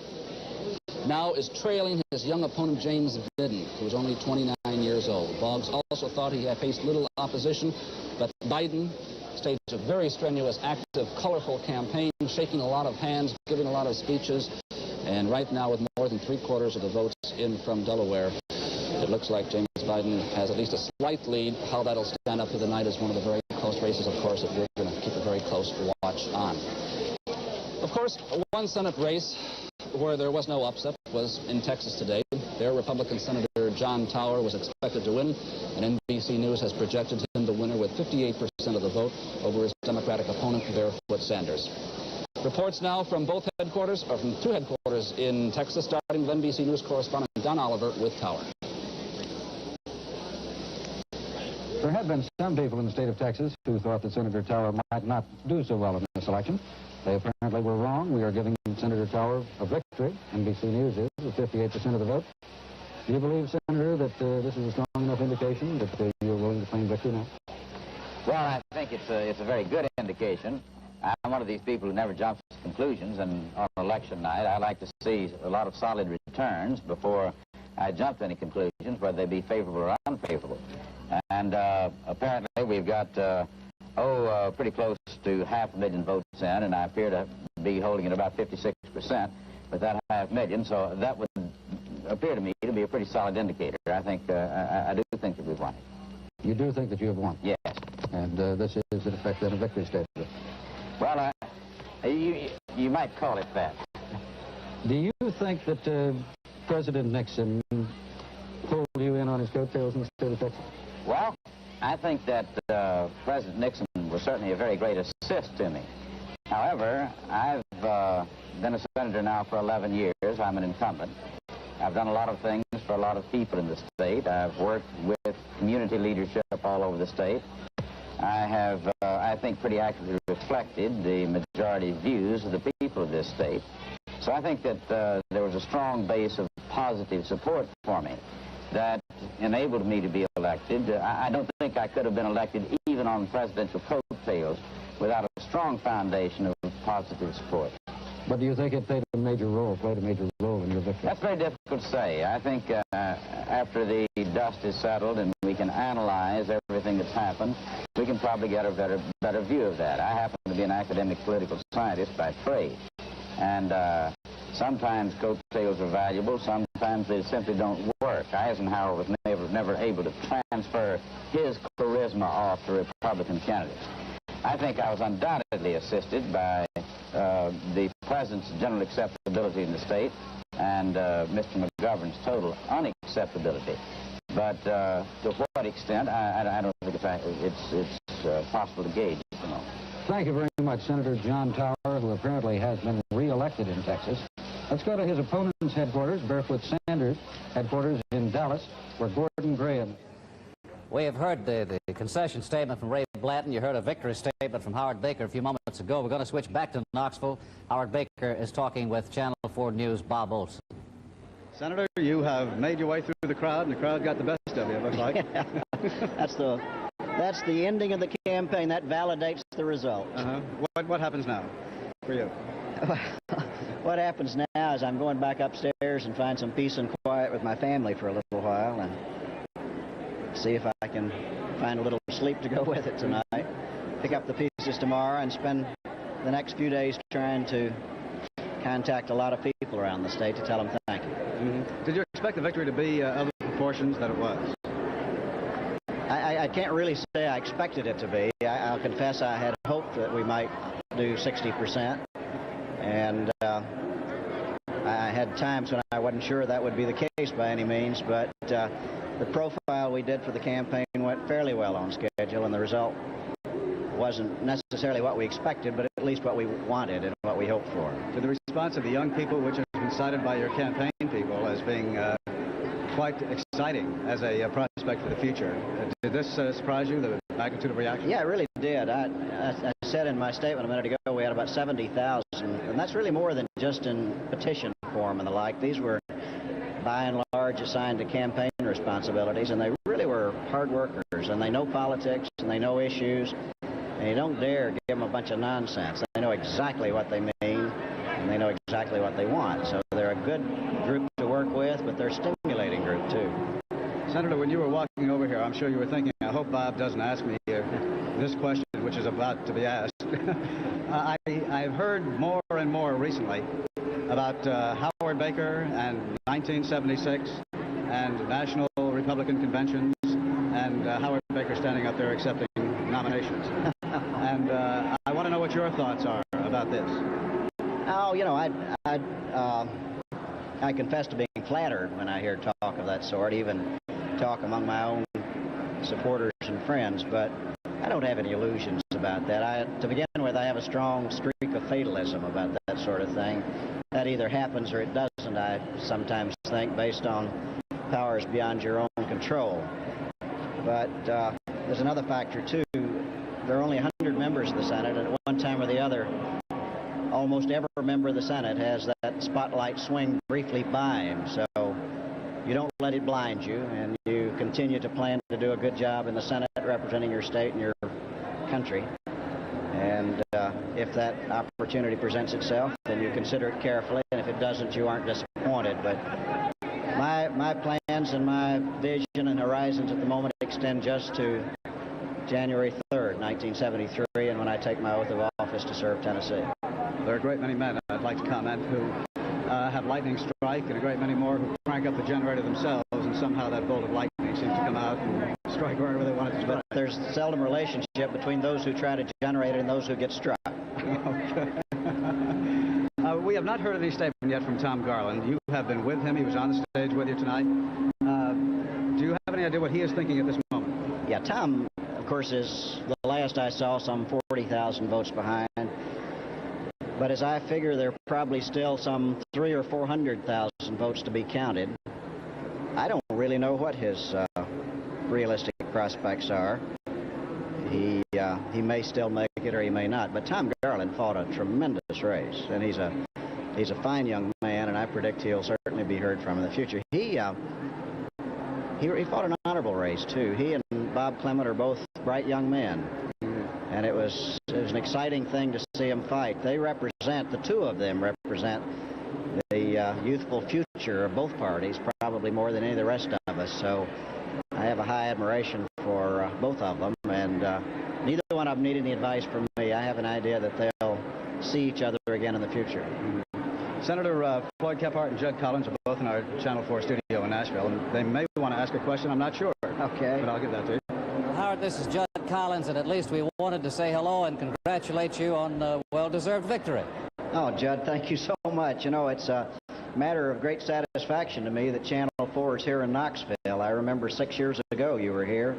now is trailing his young opponent James Biden, who is only 29 years old. Boggs also thought he had faced little opposition, but Biden staged a very strenuous, active, colorful campaign, shaking a lot of hands, giving a lot of speeches, and right now with more than 3/4 of the votes in from Delaware, it looks like James Biden has at least a slight lead. How that'll stand up to the night is one of the very close races, of course, that we're going to keep a very close watch on. Of course, one Senate race where there was no upset was in Texas today. There, Republican Senator John Tower was expected to win, and NBC News has projected him the winner with 58% of the vote over his Democratic opponent, Barefoot Sanders. Reports now from both headquarters, or from two headquarters in Texas, starting with NBC News correspondent Don Oliver with Tower. There have been some people in the state of Texas who thought that Senator Tower might not do so well in this election. They apparently were wrong. We are giving Senator Tower a victory. NBC News is with 58% of the vote. Do you believe, Senator, that this is a strong enough indication that you're willing to claim victory now? Well, I think it's a very good indication. I'm one of these people who never jumps to conclusions, and on election night, I like to see a lot of solid returns before I jump to any conclusions, whether they be favorable or unfavorable. And apparently we've got, pretty close to 500,000 votes in, and I appear to be holding it about 56% with that 500,000, so that would appear to me to be a pretty solid indicator. I think, I do think that we've won it. You do think that you have won? Yes. And this is, in effect, then a victory statement? Well, you might call it that. Do you think that President Nixon pulled you in on his coattails in the state of Texas? Well, I think that President Nixon was certainly a very great assist to me. However, I've been a senator now for 11 years. I'm an incumbent. I've done a lot of things for a lot of people in the state. I've worked with community leadership all over the state. I have, I think, pretty accurately reflected the majority views of the people of this state. So I think that there was a strong base of positive support for me that enabled me to be elected. I don't think I could have been elected even on presidential coattails without a strong foundation of positive support. But do you think it played a major role in your victory? That's very difficult to say. I think after the dust is settled and we can analyze everything that's happened, we can probably get a better view of that. I happen to be an academic political scientist by trade. And sometimes coattails are valuable, sometimes they simply don't work. Eisenhower was never able to transfer his charisma off to Republican candidates. I think I was undoubtedly assisted by the president's general acceptability in the state and Mr. McGovern's total unacceptability. But to what extent, I don't think it's possible to gauge. You know. Thank you very much, Senator John Tower, who apparently has been re-elected in Texas. Let's go to his opponent's headquarters, Barefoot Sanders' headquarters in Dallas, where Gordon Graham. We have heard the concession statement from Ray Blanton. You heard a victory statement from Howard Baker a few moments ago. We're going to switch back to Knoxville. Howard Baker is talking with Channel 4 News' Bob Olson. Senator, you have made your way through the crowd, and the crowd got the best of you, it looks like. That's the ending of the campaign. That validates the result. What happens now for you? What happens now is I'm going back upstairs and find some peace and quiet with my family for a little while and see if I can find a little sleep to go with it tonight. Pick up the pieces tomorrow and spend the next few days trying to contact a lot of people around the state to tell them thank you. Did you expect the victory to be of the proportions that it was? I can't really say I expected it to be. I'll confess I had hoped that we might do 60%. And I had times when I wasn't sure that would be the case by any means, but the profile we did for the campaign went fairly well on schedule, and the result wasn't necessarily what we expected, but at least what we wanted and what we hoped for. To the response of the young people, which has been cited by your campaign people as being quite exciting as a prospect for the future, did this surprise you, the magnitude of reaction? Yeah, it really did. I said in my statement a minute ago we had about 70,000, and that's really more than just in petition form and the like. These were by and large assigned to campaign responsibilities, and they really were hard workers, and they know politics and they know issues, And you don't dare give them a bunch of nonsense. They know exactly what they mean, and they know exactly what they want. So they're a good group to work with, but they're a stimulating group, too. Senator, when you were walking over here, I'm sure you were thinking, I hope Bob doesn't ask me this question, which is about to be asked. I've heard more and more recently about Howard Baker and 1976 and national Republican conventions and Howard Baker standing up there accepting nominations. And I want to know what your thoughts are about this. Oh, you know, I confess to being flattered when I hear talk of that sort, even talk among my own supporters and friends, but I don't have any illusions about that. To begin with, I have a strong streak of fatalism about that sort of thing. That either happens or it doesn't, I sometimes think, based on powers beyond your own control. But there's another factor, too. There are only 100 members of the Senate, and at one time or the other, almost every member of the Senate has that spotlight swing briefly by him. So you don't let it blind you, and you continue to plan to do a good job in the Senate representing your state and your country. And if that opportunity presents itself, then you consider it carefully, and if it doesn't, you aren't disappointed. But my plans and my vision and horizons at the moment extend just to January 3rd, 1973, and when I take my oath of office to serve Tennessee. There are a great many men, I'd like to comment, who have lightning strike, and a great many more who crank up the generator themselves, and somehow that bolt of lightning seems to come out and strike wherever they want it to strike. But there's seldom relationship between those who try to generate it and those who get struck. We have not heard any statement yet from Tom Garland. You have been with him. He was on the stage with you tonight. Do you have any idea what he is thinking at this moment? Yeah, Tom, of course, is, the last I saw, some 40,000 votes behind. But as I figure, there are probably still some 300,000 or 400,000 votes to be counted. I don't really know what his realistic prospects are. He may still make it or he may not. But Tom Garland fought a tremendous race, and he's a fine young man, and I predict he'll certainly be heard from in the future. He fought an honorable race too. He and Bob Clement are both bright young men. And it was an exciting thing to see them fight. The two of them represent the youthful future of both parties, probably more than any of the rest of us. So I have a high admiration for both of them, and neither one of them need any advice from me. I have an idea that they'll see each other again in the future. Senator Floyd Kephart and Judd Collins are both in our Channel 4 studio in Nashville, and they may want to ask a question. I'm not sure. Okay. But I'll give that to you. Well, Howard, this is Judd Collins, and at least we wanted to say hello and congratulate you on a well-deserved victory. Oh, Judd, thank you so much. You know, it's a matter of great satisfaction to me that Channel 4 is here in Knoxville. I remember 6 years ago you were here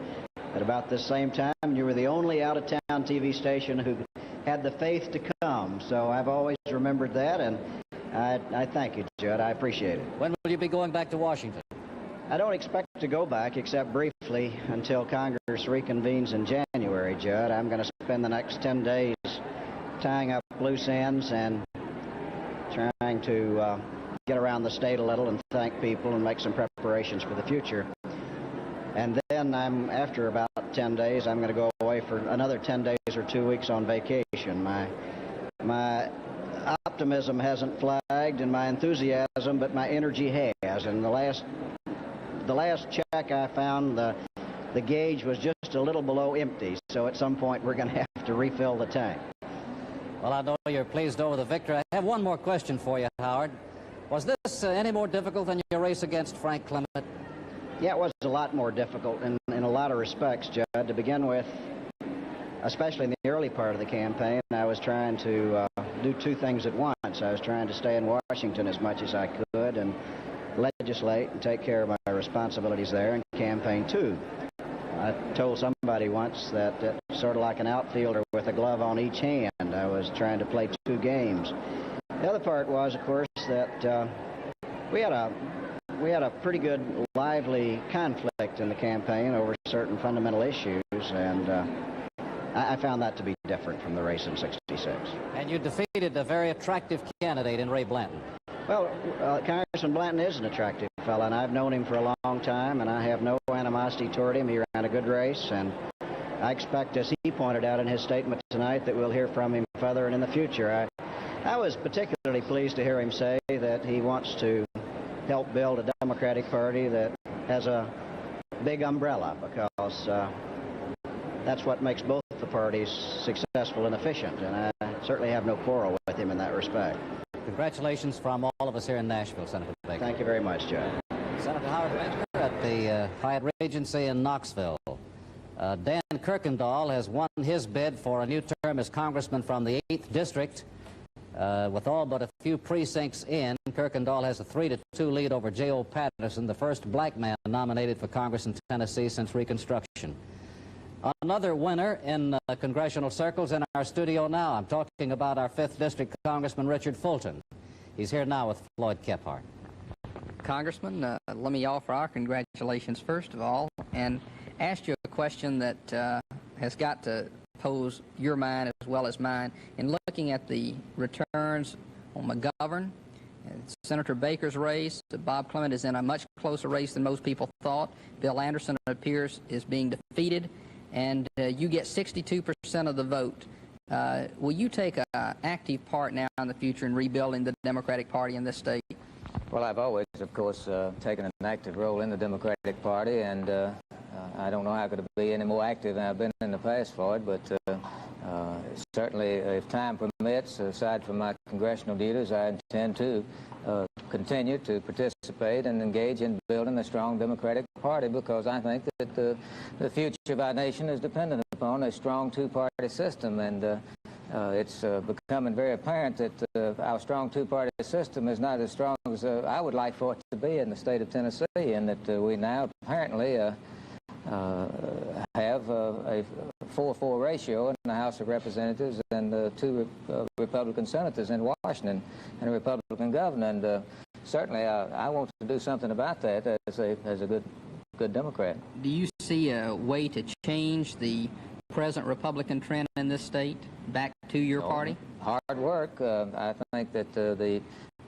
at about this same time. You were the only out-of-town TV station who had the faith to come. So I've always remembered that, and I thank you, Judd. I appreciate it. When will you be going back to Washington? I don't expect to go back except briefly until Congress reconvenes in January, Judd. I'm going to spend the next 10 days tying up loose ends and trying to get around the state a little and thank people and make some preparations for the future. And then after about 10 days, I'm going to go away for another 10 days or 2 weeks on vacation. My optimism hasn't flagged and my enthusiasm, but my energy has. And the last check I found, the gauge was just a little below empty. So at some point, we're going to have to refill the tank. Well, I know you're pleased over the victory. I have one more question for you, Howard. Was this any more difficult than your race against Frank Clement? Yeah, it was a lot more difficult in a lot of respects, Judd. To begin with, especially in the early part of the campaign, I was trying to do two things at once. I was trying to stay in Washington as much as I could and legislate and take care of my responsibilities there and campaign too. I told somebody once that sort of like an outfielder with a glove on each hand, I was trying to play two games. The other part was, of course, that we had a pretty good, lively conflict in the campaign over certain fundamental issues, and I found that to be different from the race in '66. And you defeated a very attractive candidate in Ray Blanton. Well, Congressman Blanton is an attractive fellow, and I've known him for a long time, and I have no animosity toward him. He ran a good race, and I expect, as he pointed out in his statement tonight, that we'll hear from him further and in the future. I was particularly pleased to hear him say that he wants to help build a Democratic Party that has a big umbrella, because that's what makes both the parties successful and efficient, and I certainly have no quarrel with him in that respect. Congratulations from all of us here in Nashville, Senator Baker. Thank you very much, Joe. Senator Howard Baker at the Hyatt Regency in Knoxville. Dan Kirkendall has won his bid for a new term as congressman from the 8th District. With all but a few precincts in, Kirkendall has a 3-2 lead over J.O. Patterson, the first black man nominated for Congress in Tennessee since Reconstruction. Another winner in congressional circles in our studio now. I'm talking about our 5th District Congressman Richard Fulton. He's here now with Floyd Kephart. Congressman, let me offer our congratulations first of all, and ask you a question that has got to pose your mind as well as mine. In looking at the returns on McGovern and Senator Baker's race, Bob Clement is in a much closer race than most people thought. Bill Anderson, it appears, is being defeated, and you get 62% of the vote. Will you take an active part now in the future in rebuilding the Democratic Party in this state? Well, I've always, of course, taken an active role in the Democratic Party, and I don't know how I could be any more active than I've been in the past, Floyd, but certainly, if time permits, aside from my congressional duties, I intend to continue to participate and engage in building a strong Democratic Party, because I think that the future of our nation is dependent upon a strong two-party system, and it's becoming very apparent that our strong two-party system is not as strong as I would like for it to be in the state of Tennessee, and that we now apparently have a 4-4 ratio in the House of Representatives and 2 Republican senators in Washington and a Republican governor, and certainly I want to do something about that as a good Democrat. Do you see a way to change the present Republican trend in this state back to your party? Hard work. I think that the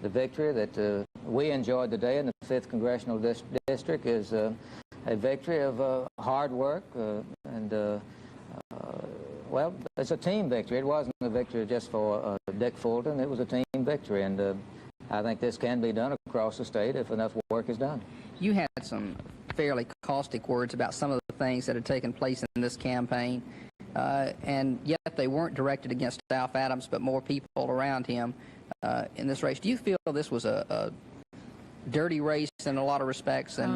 victory that we enjoyed today in the 5th Congressional District is a victory of hard work and well, it's a team victory. It wasn't a victory just for Dick Fulton. It was a team victory, and I think this can be done across the state if enough work is done. You had some fairly caustic words about some of the things that had taken place in this campaign, and yet they weren't directed against Alf Adams, but more people around him in this race. Do you feel this was a dirty race in a lot of respects, and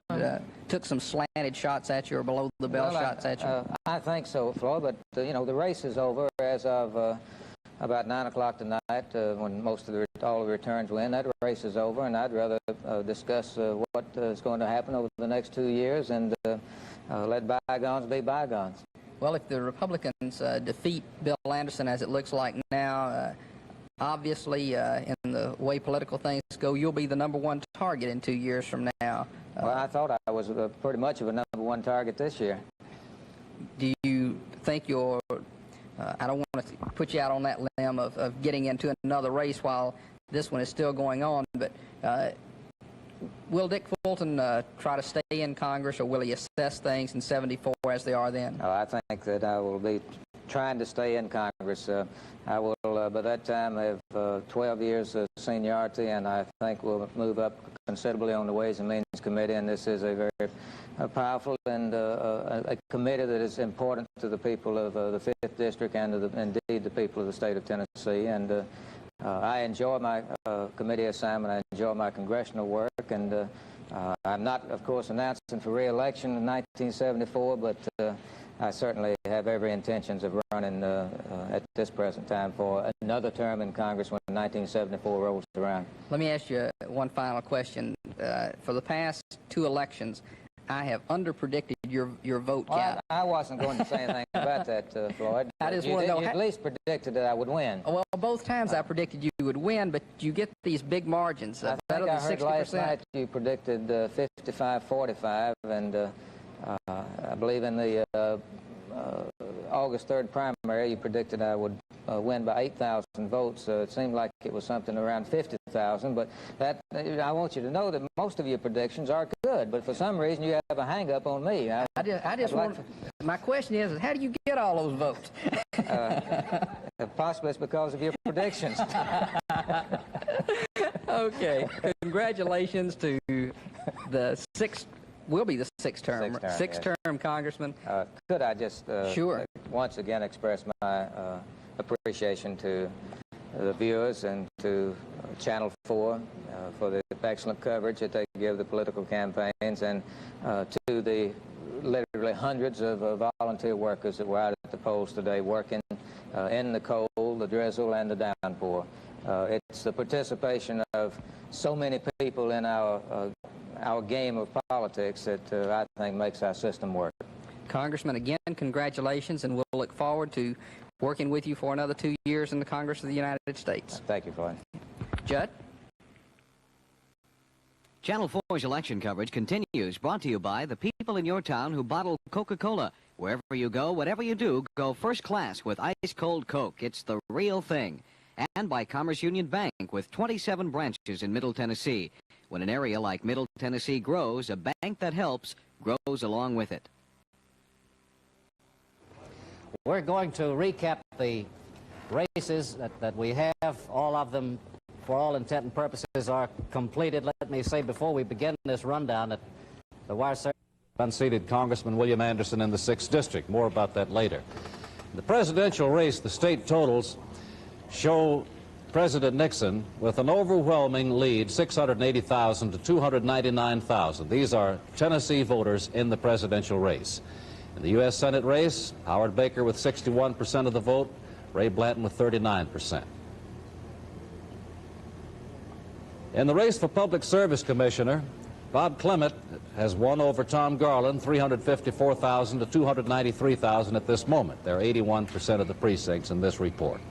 took some slanted shots at you or below the belt shots at you? I think so, Floyd, but you know, the race is over as of about 9 o'clock tonight, when most of all the returns were in. That race is over, and I'd rather discuss what is going to happen over the next 2 years and let bygones be bygones. Well, if the Republicans defeat Bill Anderson, as it looks like now, obviously, in the way political things go, you'll be the #1 target in 2 years from now. Well, I thought I was pretty much of a #1 target this year. Do you think you're, I don't want to put you out on that limb of getting into another race while this one is still going on, but will Dick Fulton try to stay in Congress, or will he assess things in '74 as they are then? I think that I will be trying to stay in Congress. I will, by that time, have 12 years of seniority, and I think we'll move up considerably on the Ways and Means Committee, and this is a very powerful and a committee that is important to the people of the 5th District and indeed the people of the state of Tennessee. And I enjoy my committee assignment. I enjoy my congressional work, and I'm not, of course, announcing for re-election in 1974, but I certainly have every intentions of running at this present time for another term in Congress when 1974 rolls around. Let me ask you one final question. For the past 2 elections, I have underpredicted your vote gap. I wasn't going to say anything about that, Floyd. I just want to know. You at least predicted that I would win. Well, both times I predicted you would win, but you get these big margins. I think I heard last night you predicted 55-45, and I believe in the August 3rd primary, you predicted I would win by 8,000 votes. It seemed like it was something around 50,000. 2,000. But that, I want you to know that most of your predictions are good, but for some reason you have a hang-up on me. My question is, how do you get all those votes? Possibly it's because of your predictions. Okay. Congratulations to the sixth term congressman. Could I just sure. Once again express my appreciation to the viewers and to Channel 4 for the excellent coverage that they give the political campaigns, and to the literally hundreds of volunteer workers that were out at the polls today working in the cold, the drizzle, and the downpour. It's the participation of so many people in our game of politics that I think makes our system work. Congressman, again, congratulations, and we'll look forward to working with you for another 2 years in the Congress of the United States. Thank you, Floyd. Judd? Channel 4's election coverage continues, brought to you by the people in your town who bottle Coca-Cola. Wherever you go, whatever you do, go first class with ice-cold Coke. It's the real thing. And by Commerce Union Bank with 27 branches in Middle Tennessee. When an area like Middle Tennessee grows, a bank that helps grows along with it. We're going to recap the races that we have. All of them, for all intent and purposes, are completed. Let me say before we begin this rundown that the wire service unseated Congressman William Anderson in the 6th District. More about that later. In the presidential race, the state totals show President Nixon with an overwhelming lead, 680,000 to 299,000. These are Tennessee voters in the presidential race. In the U.S. Senate race, Howard Baker with 61% of the vote, Ray Blanton with 39%. In the race for Public Service Commissioner, Bob Clement has won over Tom Garland, 354,000 to 293,000 at this moment. They're 81% of the precincts in this report.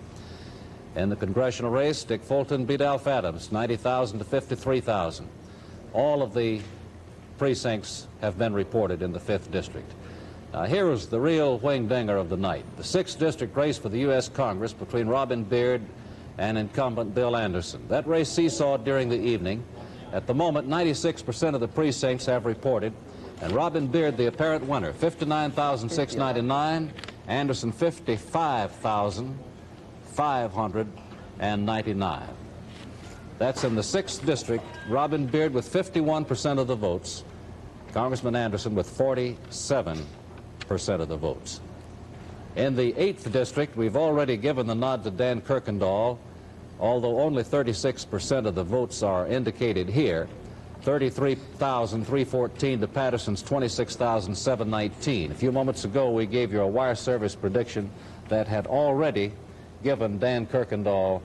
In the congressional race, Dick Fulton beat Alf Adams, 90,000 to 53,000. All of the precincts have been reported in the 5th District. Now, here is the real wing-dinger of the night. The 6th District race for the U.S. Congress between Robin Beard and incumbent Bill Anderson. That race seesawed during the evening. At the moment, 96% of the precincts have reported, and Robin Beard, the apparent winner, 59,699, Anderson 55,599. That's in the 6th District. Robin Beard with 51% of the votes, Congressman Anderson with 47% of the votes. In the 8th District, we've already given the nod to Dan Kirkendall, although only 36% of the votes are indicated here. 33,314 to Patterson's 26,719. A few moments ago, we gave you a wire service prediction that had already given Dan Kirkendall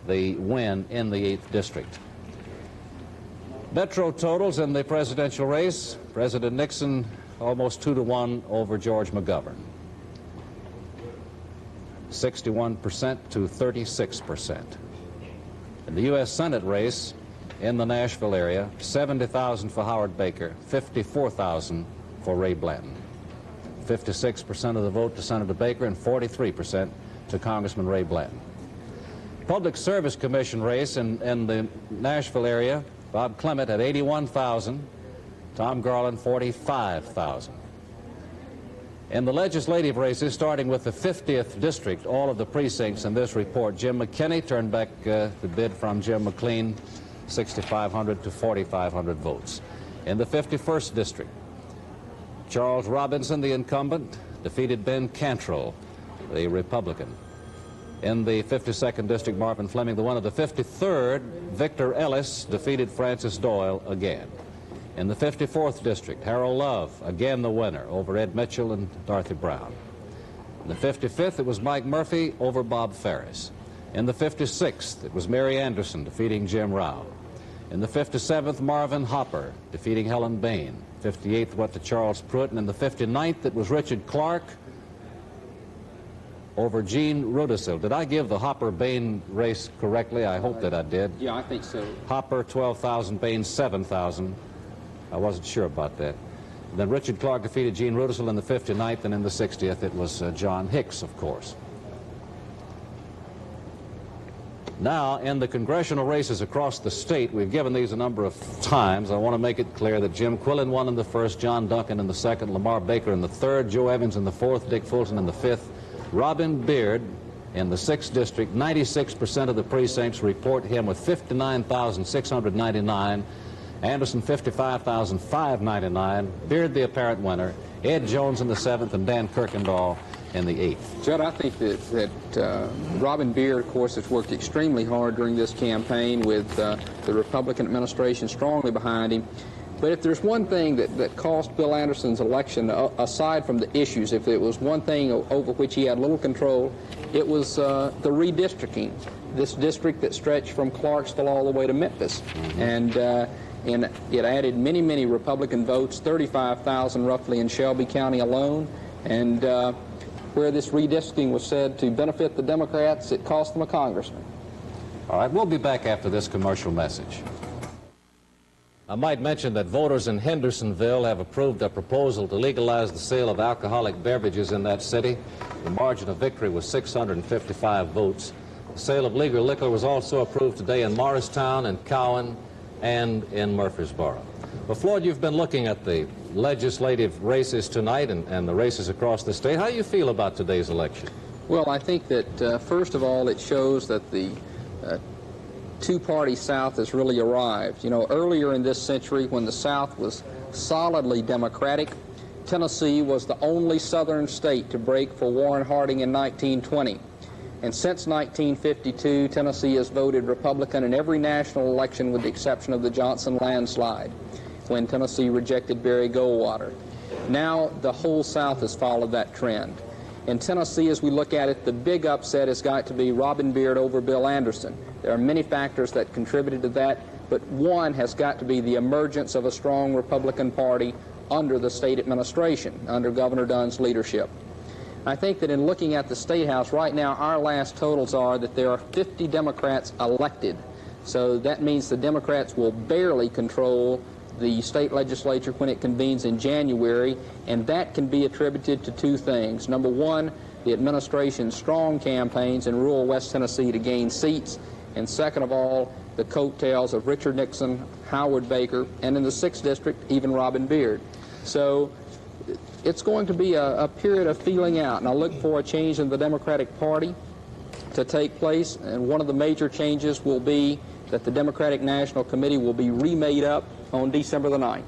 the win in the 8th District. Metro totals in the presidential race, President Nixon almost 2-to-1 over George McGovern. 61% to 36%. In the U.S. Senate race in the Nashville area, 70,000 for Howard Baker, 54,000 for Ray Blanton. 56% of the vote to Senator Baker and 43% to Congressman Ray Blanton. Public Service Commission race in the Nashville area, Bob Clement had 81,000, Tom Garland 45,000. In the legislative races, starting with the 50th District, all of the precincts in this report, Jim McKinney turned back the bid from Jim McLean, 6,500 to 4,500 votes. In the 51st District, Charles Robinson, the incumbent, defeated Ben Cantrell, the Republican. In the 52nd District, Marvin Fleming, the one of the 53rd, Victor Ellis, defeated Francis Doyle again. In the 54th District, Harold Love, again the winner, over Ed Mitchell and Dorothy Brown. In the 55th, it was Mike Murphy over Bob Ferris. In the 56th, it was Mary Anderson defeating Jim Rao. In the 57th, Marvin Hopper defeating Helen Bain. 58th went to Charles Pruitt, and in the 59th, it was Richard Clark over Gene Rudisill. Did I give the Hopper-Bain race correctly? I hope that I did. Yeah, I think so. Hopper, 12,000, Bain, 7,000. I wasn't sure about that. And then Richard Clark defeated Gene Rudisill in the 59th, and in the 60th, it was John Hicks, of course. Now, in the congressional races across the state, we've given these a number of times. I want to make it clear that Jim Quillen won in the first, John Duncan in the second, Lamar Baker in the third, Joe Evans in the fourth, Dick Fulton in the fifth, Robin Beard in the 6th district. 96% of the precincts report him with 59,699. Anderson 55,599. Beard the apparent winner. Ed Jones in the 7th and Dan Kirkendall in the 8th. Judd, I think that Robin Beard, of course, has worked extremely hard during this campaign with the Republican administration strongly behind him. But if there's one thing that cost Bill Anderson's election, aside from the issues, if it was one thing over which he had little control, it was the redistricting. This district that stretched from Clarksville all the way to Memphis. And it added many, many Republican votes, 35,000 roughly in Shelby County alone. And where this redistricting was said to benefit the Democrats, it cost them a congressman. All right, we'll be back after this commercial message. I might mention that voters in Hendersonville have approved a proposal to legalize the sale of alcoholic beverages in that city. The margin of victory was 655 votes. The sale of legal liquor was also approved today in Morristown, in Cowan, and in Murfreesboro. Well, Floyd, you've been looking at the legislative races tonight and the races across the state. How do you feel about today's election? Well, I think that, first of all, it shows that the two-party South has really arrived. You know, earlier in this century, when the South was solidly Democratic, Tennessee was the only southern state to break for Warren Harding in 1920. And since 1952, Tennessee has voted Republican in every national election with the exception of the Johnson landslide, when Tennessee rejected Barry Goldwater. Now the whole South has followed that trend. In Tennessee, as we look at it, the big upset has got to be Robin Beard over Bill Anderson. There are many factors that contributed to that, but one has got to be the emergence of a strong Republican Party under the state administration, under Governor Dunn's leadership. I think that in looking at the State House right now, our last totals are that there are 50 Democrats elected. So that means the Democrats will barely control the state legislature when it convenes in January, and that can be attributed to two things. Number one, the administration's strong campaigns in rural West Tennessee to gain seats, and second of all, the coattails of Richard Nixon, Howard Baker, and in the 6th district, even Robin Beard. So it's going to be a period of feeling out, and I look for a change in the Democratic Party to take place, and one of the major changes will be that the Democratic National Committee will be remade up on December the 9th.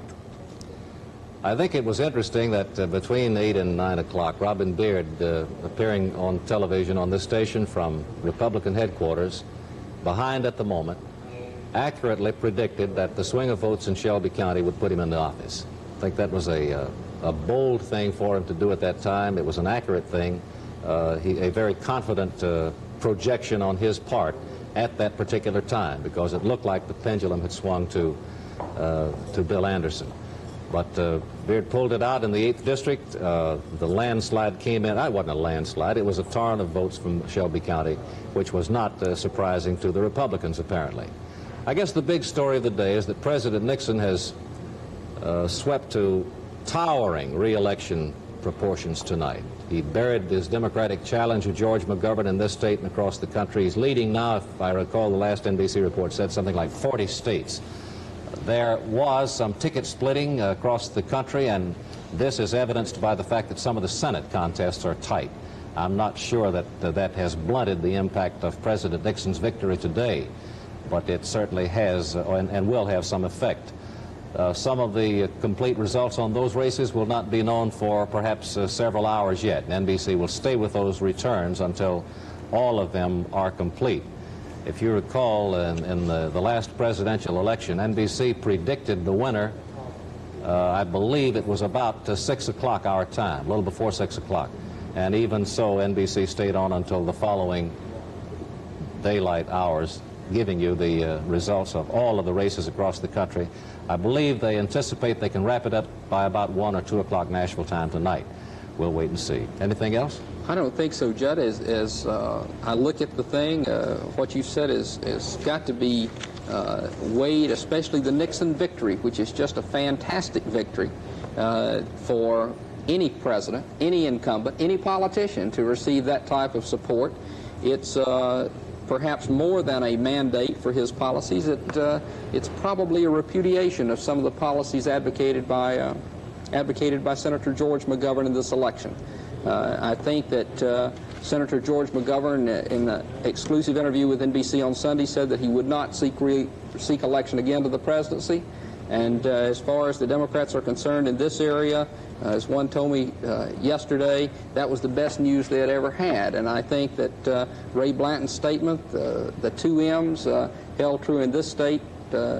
I think it was interesting that between 8 and 9 o'clock, Robin Beard, appearing on television on this station from Republican headquarters, behind at the moment, accurately predicted that the swing of votes in Shelby County would put him in the office. I think that was a bold thing for him to do at that time. It was an accurate thing, a very confident projection on his part at that particular time, because it looked like the pendulum had swung to Bill Anderson. But Beard pulled it out in the 8th district. The landslide came in. It wasn't a landslide. It was a torrent of votes from Shelby County, which was not surprising to the Republicans, apparently. I guess the big story of the day is that President Nixon has swept to towering re-election proportions tonight. He buried his Democratic challenger, George McGovern, in this state and across the country. He's leading now, if I recall the last NBC report said something like 40 states. There was some ticket splitting across the country, and this is evidenced by the fact that some of the Senate contests are tight. I'm not sure that that has blunted the impact of President Nixon's victory today, but it certainly has and will have some effect. Some of the complete results on those races will not be known for perhaps several hours yet. NBC will stay with those returns until all of them are complete. If you recall, in the last presidential election, NBC predicted the winner, I believe it was about 6 o'clock our time, a little before 6 o'clock. And even so, NBC stayed on until the following daylight hours, giving you the results of all of the races across the country. I believe they anticipate they can wrap it up by about 1 or 2 o'clock Nashville time tonight. We'll wait and see. Anything else? I don't think so, Judd. As I look at the thing, what you said is got to be weighed, especially the Nixon victory, which is just a fantastic victory for any president, any incumbent, any politician to receive that type of support. It's perhaps more than a mandate for his policies. It's probably a repudiation of some of the policies advocated by Senator George McGovern in this election. I think that Senator George McGovern, in an exclusive interview with NBC on Sunday, said that he would not seek election again to the presidency. And as far as the Democrats are concerned in this area, as one told me yesterday, that was the best news they had ever had. And I think that Ray Blanton's statement, the two M's, held true in this state.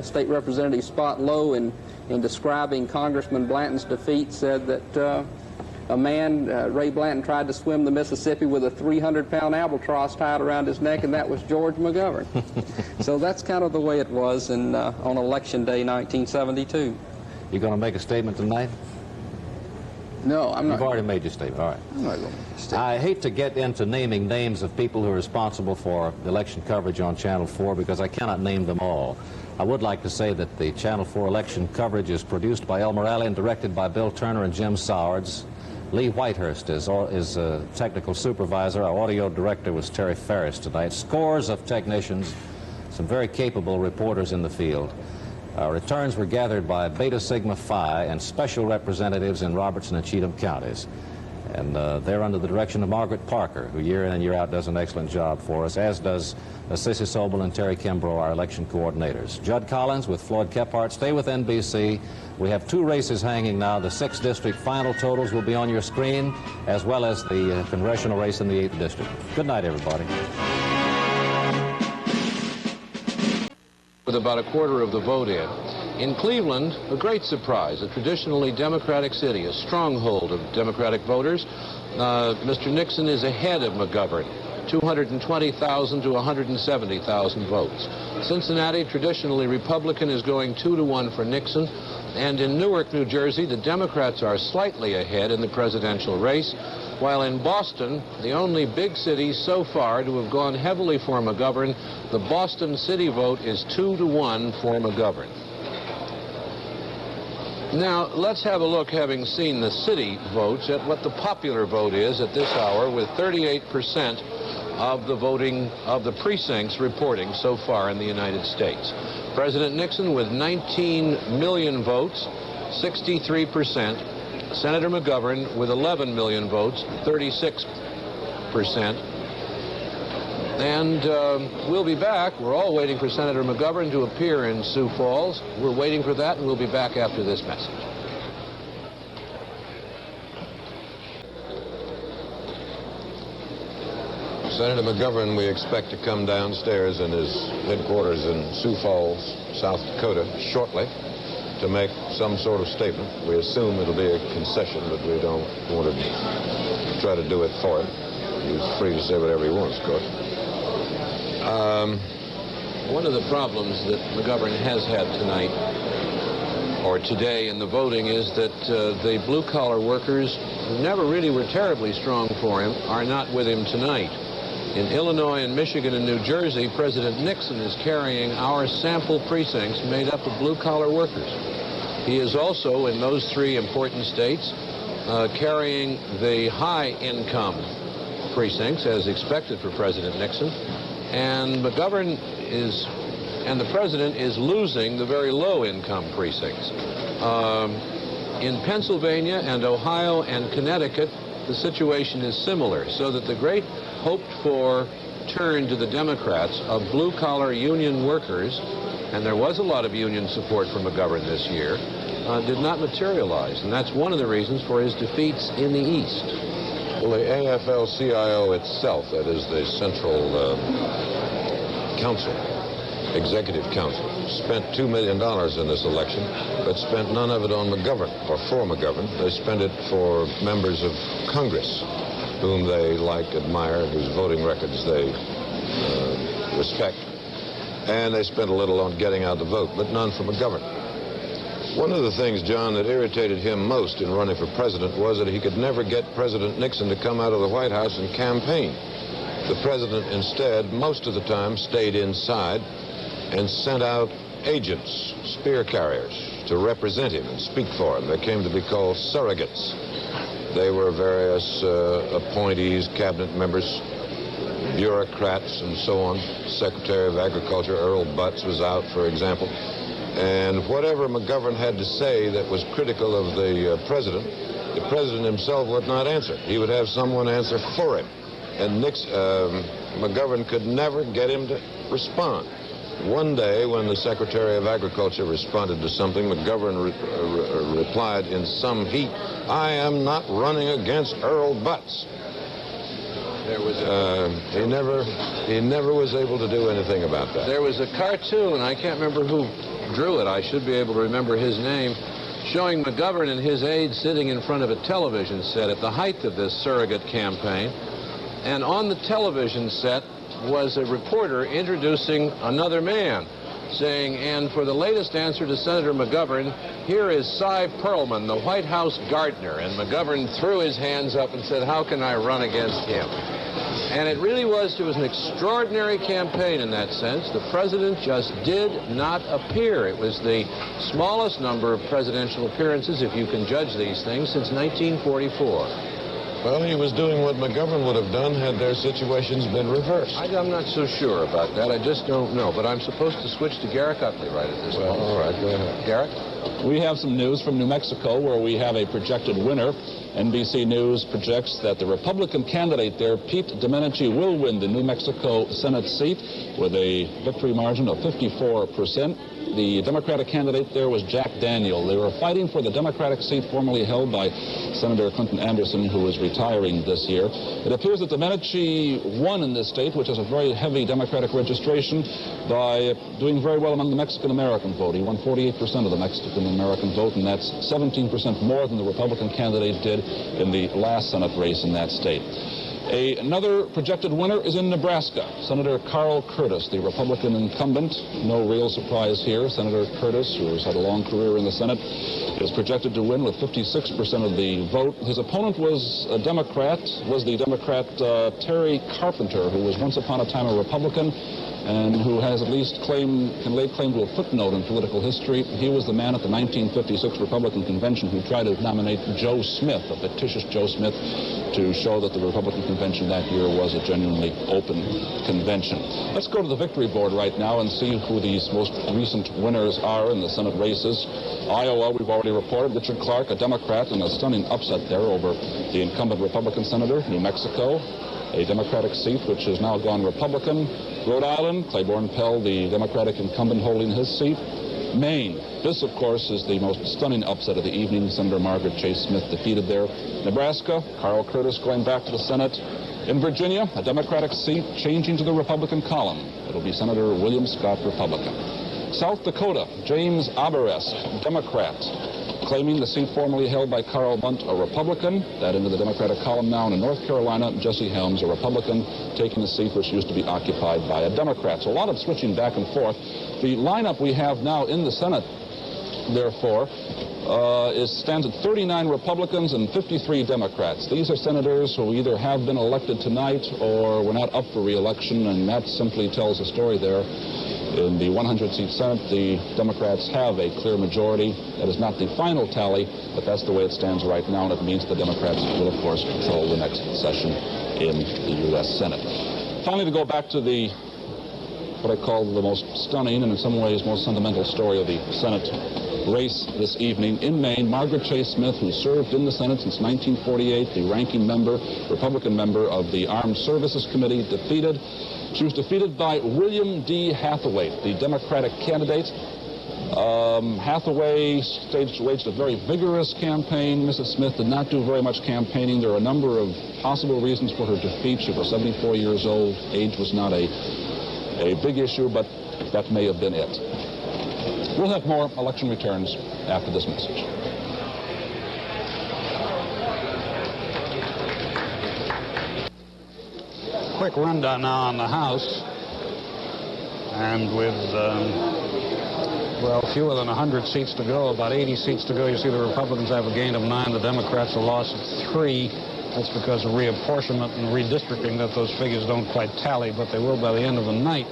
State Representative Spot Lowe, in describing Congressman Blanton's defeat, said that a man, Ray Blanton, tried to swim the Mississippi with a 300-pound albatross tied around his neck, and that was George McGovern. So that's kind of the way it was on Election Day 1972. You going to make a statement tonight? No, I'm not. You've already made your statement. All right. I'm not going to make a statement. I hate to get into naming names of people who are responsible for election coverage on Channel 4 because I cannot name them all. I would like to say that the Channel 4 election coverage is produced by El Morale and directed by Bill Turner and Jim Sowards. Lee Whitehurst is technical supervisor. Our audio director was Terry Ferris tonight. Scores of technicians, some very capable reporters in the field. Returns were gathered by Beta Sigma Phi and special representatives in Robertson and Cheatham counties. And they're under the direction of Margaret Parker, who year in and year out does an excellent job for us, as does Sissy Sobel and Terry Kimbrough, our election coordinators. Judd Collins with Floyd Kephart. Stay with NBC. We have two races hanging now. The 6th District final totals will be on your screen, as well as the congressional race in the 8th District. Good night, everybody. With about a quarter of the vote in. In Cleveland, a great surprise, a traditionally Democratic city, a stronghold of Democratic voters. Mr. Nixon is ahead of McGovern, 220,000 to 170,000 votes. Cincinnati, traditionally Republican, is going 2-1 for Nixon. And in Newark, New Jersey, the Democrats are slightly ahead in the presidential race, while in Boston, the only big city so far to have gone heavily for McGovern, the Boston city vote is 2-1 for McGovern. Now, let's have a look, having seen the city votes, at what the popular vote is at this hour, with 38% of the voting of the precincts reporting so far in the United States. President Nixon with 19 million votes, 63%. Senator McGovern with 11 million votes, 36%. And we'll be back. We're all waiting for Senator McGovern to appear in Sioux Falls. We're waiting for that, and we'll be back after this message. Senator McGovern, we expect to come downstairs in his headquarters in Sioux Falls, South Dakota, shortly to make some sort of statement. We assume it'll be a concession, but we don't want to try to do it for him. He's free to say whatever he wants, of course. One of the problems that McGovern has had tonight, or today in the voting, is that the blue-collar workers, who never really were terribly strong for him, are not with him tonight. In Illinois and Michigan and New Jersey, President Nixon is carrying our sample precincts made up of blue-collar workers. He is also, in those three important states, carrying the high-income precincts, as expected for President Nixon. And McGovern is, and the president is losing the very low-income precincts. In Pennsylvania and Ohio and Connecticut, the situation is similar, so that the great hoped-for turn to the Democrats of blue-collar union workers, and there was a lot of union support for McGovern this year, did not materialize, and that's one of the reasons for his defeats in the East. Well, the AFL-CIO itself, that is the Central Council, Executive Council, spent $2 million in this election, but spent none of it on McGovern, or for McGovern. They spent it for members of Congress, whom they like, admire, whose voting records they respect. And they spent a little on getting out the vote, but none for McGovern. One of the things, John, that irritated him most in running for president was that he could never get President Nixon to come out of the White House and campaign. The president instead, most of the time, stayed inside and sent out agents, spear carriers, to represent him and speak for him. They came to be called surrogates. They were various appointees, cabinet members, bureaucrats and so on. Secretary of Agriculture Earl Butz was out, for example. And whatever McGovern had to say that was critical of the president himself would not answer. He would have someone answer for him. And McGovern could never get him to respond. One day, when the Secretary of Agriculture responded to something, McGovern replied in some heat, "I am not running against Earl Butz." He never was able to do anything about that. There was a cartoon, I can't remember who drew it, I should be able to remember his name, showing McGovern and his aides sitting in front of a television set at the height of this surrogate campaign. And on the television set was a reporter introducing another man, saying, "And for the latest answer to Senator McGovern, here is Cy Perlman, the White House gardener." And McGovern threw his hands up and said, "How can I run against him?" And it was an extraordinary campaign in that sense. The president just did not appear. It was the smallest number of presidential appearances, if you can judge these things, since 1944. Well, he was doing what McGovern would have done had their situations been reversed. I'm not so sure about that. I just don't know. But I'm supposed to switch to Garrick Utley right at this moment. All right, go ahead. Garrick? We have some news from New Mexico where we have a projected winner. NBC News projects that the Republican candidate there, Pete Domenici, will win the New Mexico Senate seat with a victory margin of 54%. The Democratic candidate there was Jack Daniel. They were fighting for the Democratic seat formerly held by Senator Clinton Anderson, who is retiring this year. It appears that Domenici won in this state, which has a very heavy Democratic registration, by doing very well among the Mexican-American vote. He won 48% of the Mexican-American vote, and that's 17% more than the Republican candidate did in the last Senate race in that state. Another projected winner is in Nebraska. Senator Carl Curtis, the Republican incumbent. No real surprise here. Senator Curtis, who has had a long career in the Senate, is projected to win with 56% of the vote. His opponent was the Democrat Terry Carpenter, who was once upon a time a Republican and who has at least can lay claim to a footnote in political history. He was the man at the 1956 Republican convention who tried to nominate Joe Smith, a fictitious Joe Smith, to show that the Republican convention that year was a genuinely open convention. Let's go to the victory board right now and see who these most recent winners are in the Senate races. Iowa, we've already reported, Richard Clark, a Democrat, in a stunning upset there over the incumbent Republican senator. New Mexico, a Democratic seat which has now gone Republican. Rhode Island, Claiborne Pell, the Democratic incumbent, holding his seat. Maine, this, of course, is the most stunning upset of the evening. Senator Margaret Chase Smith defeated there. Nebraska, Carl Curtis going back to the Senate. In Virginia, a Democratic seat changing to the Republican column. It'll be Senator William Scott, Republican. South Dakota, James Aberesk, Democrat, claiming the seat formerly held by Carl Bunt, a Republican. That into the Democratic column now. And in North Carolina, Jesse Helms, a Republican, taking a seat which used to be occupied by a Democrat. So a lot of switching back and forth. The lineup we have now in the Senate, therefore, stands at 39 Republicans and 53 Democrats. These are senators who either have been elected tonight or were not up for re-election, and that simply tells a story there. In the 100-seat Senate, the Democrats have a clear majority. That is not the final tally, but that's the way it stands right now, and it means the Democrats will, of course, control the next session in the U.S. Senate. Finally, to go back to what I call the most stunning and in some ways most sentimental story of the Senate race this evening. In Maine, Margaret Chase Smith, who served in the Senate since 1948, the ranking member, Republican member of the Armed Services Committee, She was defeated by William D. Hathaway, the Democratic candidate. Hathaway waged a very vigorous campaign. Mrs. Smith did not do very much campaigning. There are a number of possible reasons for her defeat. She was 74 years old. Age was not a big issue, but that may have been it. We'll have more election returns after this message. Quick rundown now on the House. And with, fewer than 100 seats to go, about 80 seats to go, you see the Republicans have a gain of 9, the Democrats a loss of 3. That's because of reapportionment and redistricting that those figures don't quite tally, but they will by the end of the night.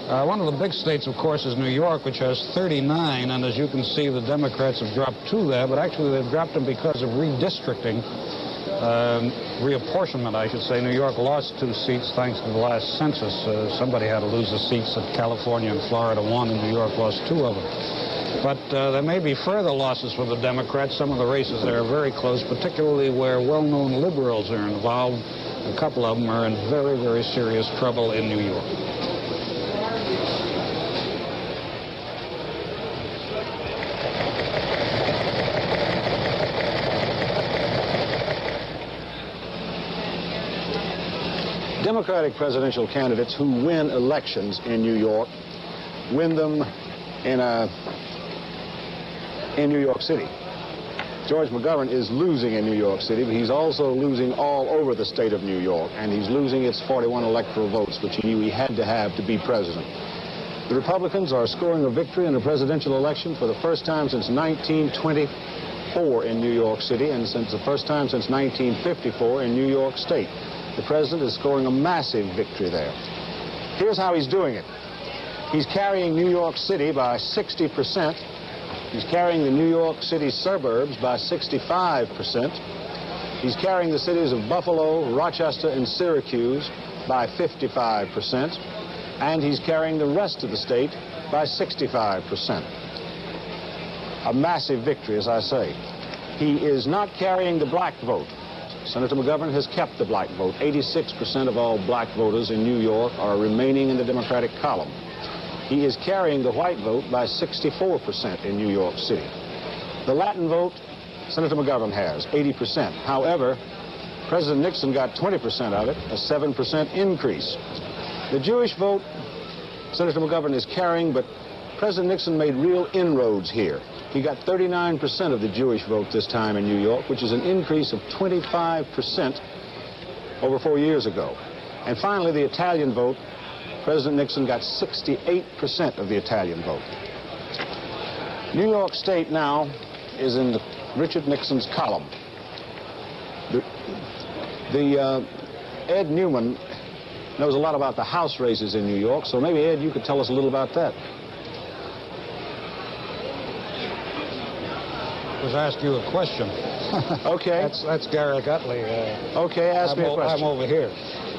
One of the big states, of course, is New York, which has 39, and as you can see, the Democrats have dropped 2 there, but actually they've dropped them because of redistricting. reapportionment, I should say. New York lost 2 seats thanks to the last census. Somebody had to lose the seats that California and Florida won, and New York lost 2 of them. But there may be further losses for the Democrats. Some of the races there are very close, particularly where well-known liberals are involved. A couple of them are in very, very serious trouble in New York. Democratic presidential candidates who win elections in New York win them in New York City. George McGovern is losing in New York City, but he's also losing all over the state of New York, and he's losing its 41 electoral votes, which he knew he had to have to be president. The Republicans are scoring a victory in a presidential election for the first time since 1924 in New York City, and since the first time since 1954 in New York State. The president is scoring a massive victory there. Here's how he's doing it. He's carrying New York City by 60%. He's carrying the New York City suburbs by 65%. He's carrying the cities of Buffalo, Rochester, and Syracuse by 55%. And he's carrying the rest of the state by 65%. A massive victory, as I say. He is not carrying the black vote. Senator McGovern has kept the black vote. 86% of all black voters in New York are remaining in the Democratic column. He is carrying the white vote by 64% in New York City. The Latin vote, Senator McGovern has 80%. However, President Nixon got 20% of it, a 7% increase. The Jewish vote, Senator McGovern is carrying, but President Nixon made real inroads here. He got 39% of the Jewish vote this time in New York, which is an increase of 25% over 4 years ago. And finally, the Italian vote, President Nixon got 68% of the Italian vote. New York State now is in Richard Nixon's column. Ed Newman knows a lot about the House races in New York, so maybe, Ed, you could tell us a little about that. Was ask you a question. Okay. That's Gary Gutley. Okay, ask me a question. I'm over here.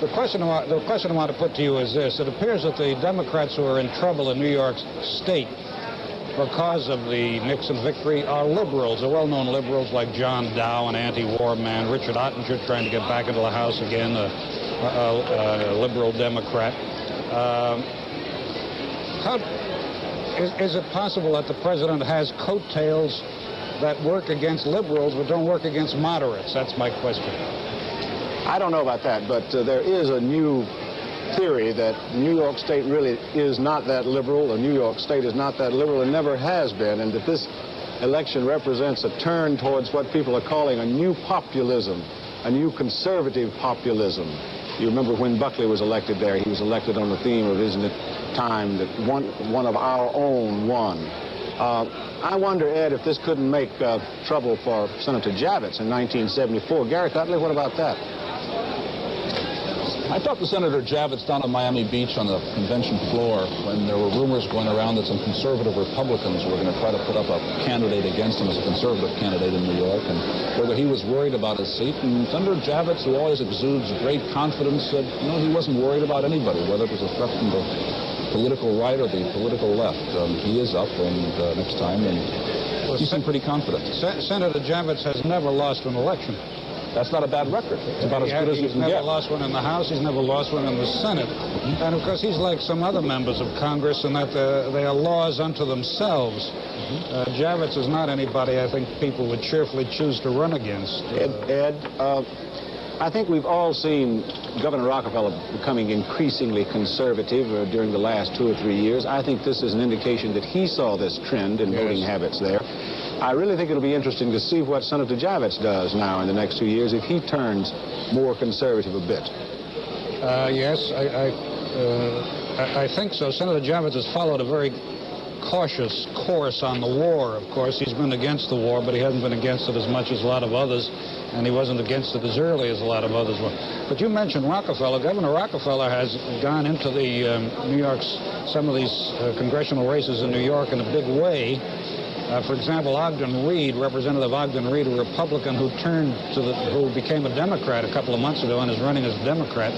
The question I want to put to you is this. It appears that the Democrats who are in trouble in New York State because of the Nixon victory are liberals. They're well-known liberals like John Dow, an anti-war man, Richard Ottinger trying to get back into the House again, a liberal Democrat. Is it possible that the president has coattails that work against liberals but don't work against moderates? That's my question. I don't know about that, but there is a new theory that New York State really is not that liberal, or New York State is not that liberal and never has been, and that this election represents a turn towards what people are calling a new populism, a new conservative populism. You remember when Buckley was elected there, he was elected on the theme of, isn't it time that one of our own won. I wonder, Ed, if this couldn't make trouble for Senator Javits in 1974. Gary Cutley, what about that? I talked to Senator Javits down on Miami Beach on the convention floor when there were rumors going around that some conservative Republicans were going to try to put up a candidate against him as a conservative candidate in New York, and whether he was worried about his seat. And Senator Javits, who always exudes great confidence, said, no, he wasn't worried about anybody, whether it was a threat from the political right or the political left. He is up next time, and he seemed pretty confident. Senator Javits has never lost an election. That's not a bad record. It's about as good as you can get. He's never lost one in the House. He's never lost one in the Senate. And, of course, he's like some other members of Congress in that they are laws unto themselves. Javits is not anybody I think people would cheerfully choose to run against. Ed, I think we've all seen Governor Rockefeller becoming increasingly conservative during the last 2 or 3 years. I think this is an indication that he saw this trend in voting habits there. I really think it'll be interesting to see what Senator Javits does now in the next 2 years if he turns more conservative a bit. Yes, I think so. Senator Javits has followed a very cautious course on the war, of course. He's been against the war, but he hasn't been against it as much as a lot of others, and he wasn't against it as early as a lot of others were. But you mentioned Rockefeller. Governor Rockefeller has gone into the some of these congressional races in New York in a big way. For example, Ogden Reed, Representative Ogden Reed, a Republican who who became a Democrat a couple of months ago and is running as a Democrat.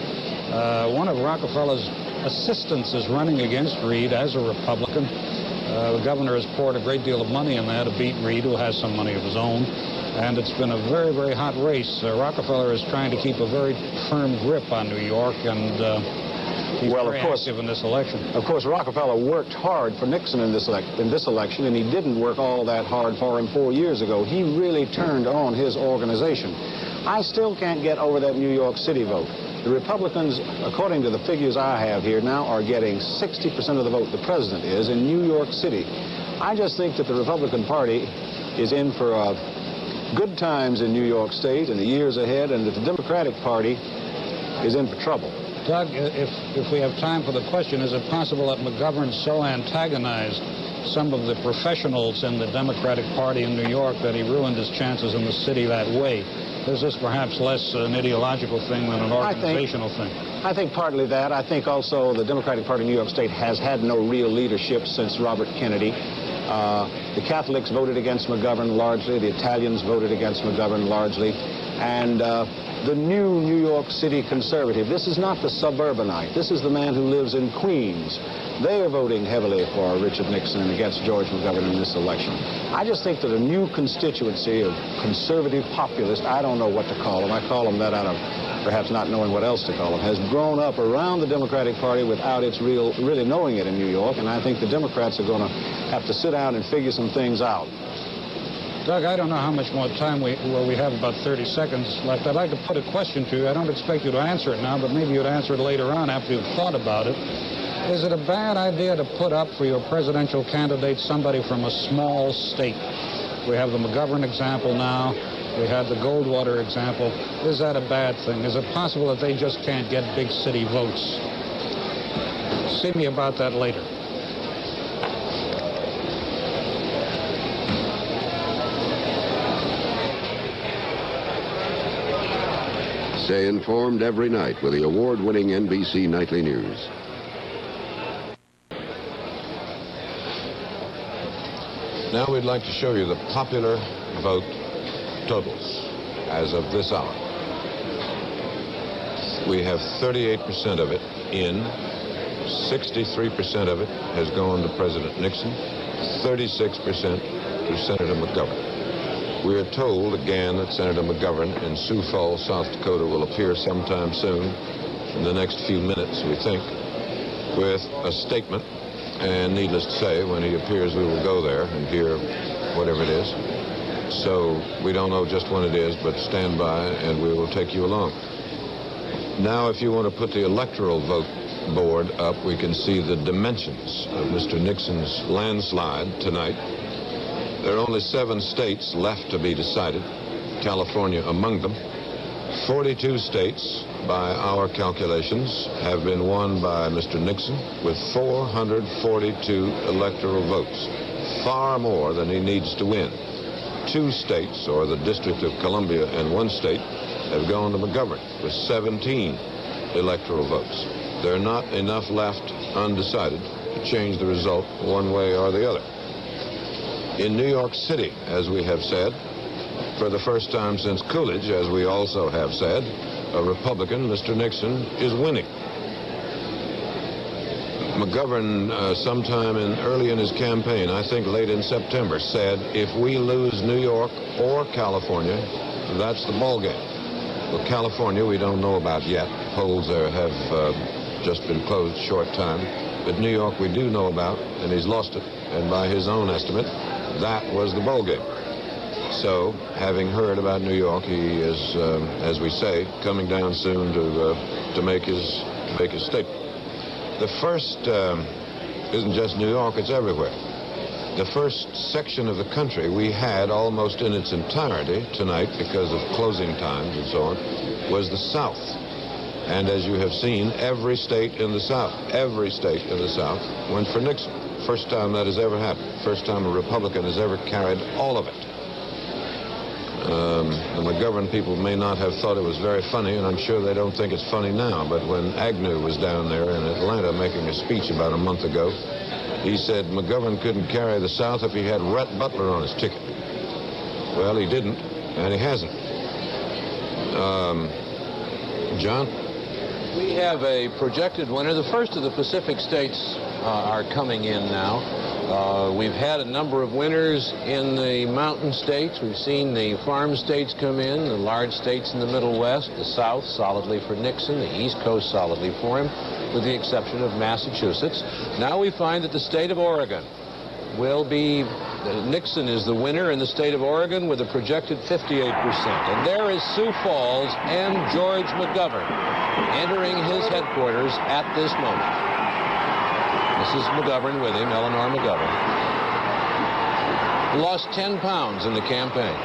One of Rockefeller's assistants is running against Reed as a Republican. The governor has poured a great deal of money in there to beat Reed, who has some money of his own. And it's been a very, very hot race. Rockefeller is trying to keep a very firm grip on New York, and he's very active in this election. Of course, Rockefeller worked hard for Nixon in this election, and he didn't work all that hard for him 4 years ago. He really turned on his organization. I still can't get over that New York City vote. The Republicans, according to the figures I have here now, are getting 60% of the vote, the president is, in New York City. I just think that the Republican Party is in for good times in New York State in the years ahead, and that the Democratic Party is in for trouble. Doug, if we have time for the question, is it possible that McGovern so antagonized some of the professionals in the Democratic Party in New York that he ruined his chances in the city that way? Is this perhaps less an ideological thing than an organizational thing? I think partly that. I think also the Democratic Party in New York State has had no real leadership since Robert Kennedy. The Catholics voted against McGovern largely. The Italians voted against McGovern largely. And the new New York City conservative, this is not the suburbanite. This is the man who lives in Queens. They are voting heavily for Richard Nixon and against George McGovern in this election. I just think that a new constituency of conservative populists, I don't know what to call them, I call them that out of perhaps not knowing what else to call them, has grown up around the Democratic Party without its really knowing it in New York, and I think the Democrats are going to have to sit down and figure some things out. Doug, I don't know how much more time we have about 30 seconds left. I'd like to put a question to you. I don't expect you to answer it now, but maybe you'd answer it later on after you've thought about it. Is it a bad idea to put up for your presidential candidate somebody from a small state? We have the McGovern example now. We had the Goldwater example. Is that a bad thing? Is it possible that they just can't get big city votes? See me about that later. Stay informed every night with the award-winning NBC Nightly News. Now we'd like to show you the popular vote totals as of this hour. We have 38% of it in, 63% of it has gone to President Nixon, 36% to Senator McGovern. We are told again that Senator McGovern in Sioux Falls, South Dakota will appear sometime soon, in the next few minutes, we think, with a statement. And needless to say, when he appears, we will go there and hear whatever it is. So we don't know just when it is, but stand by and we will take you along. Now, if you want to put the electoral vote board up, we can see the dimensions of Mr. Nixon's landslide tonight. There are only 7 states left to be decided, California among them. 42 states, by our calculations, have been won by Mr. Nixon with 442 electoral votes, far more than he needs to win. 2 states, or the District of Columbia and 1 state, have gone to McGovern with 17 electoral votes. There are not enough left undecided to change the result one way or the other. In New York City, as we have said, for the first time since Coolidge, as we also have said, a Republican, Mr. Nixon, is winning. McGovern, sometime early in his campaign, I think late in September, said, if we lose New York or California, that's the ballgame. Well, California, we don't know about yet. Polls there have just been closed a short time. But New York, we do know about, and he's lost it. And by his own estimate, that was the ballgame. So, having heard about New York, he is, as we say, coming down soon to make his statement. The first isn't just New York, it's everywhere. The first section of the country we had almost in its entirety tonight, because of closing times and so on, was the South. And as you have seen, every state in the South went for Nixon. First time that has ever happened. First time a Republican has ever carried all of it. The McGovern people may not have thought it was very funny, and I'm sure they don't think it's funny now, but when Agnew was down there in Atlanta making a speech about a month ago, He said McGovern couldn't carry the South if he had Rhett Butler on his ticket. Well, he didn't, and he hasn't. John? We have a projected winner. The first of the Pacific states are coming in now. We've had a number of winners in the mountain states. We've seen the farm states come in, the large states in the Middle West, the South solidly for Nixon, the East Coast solidly for him, with the exception of Massachusetts. Now we find that the state of Oregon will be, Nixon is the winner in the state of Oregon with a projected 58%. And there is Sioux Falls and George McGovern entering his headquarters at this moment. This is McGovern with him, Eleanor McGovern. Lost 10 pounds in the campaign.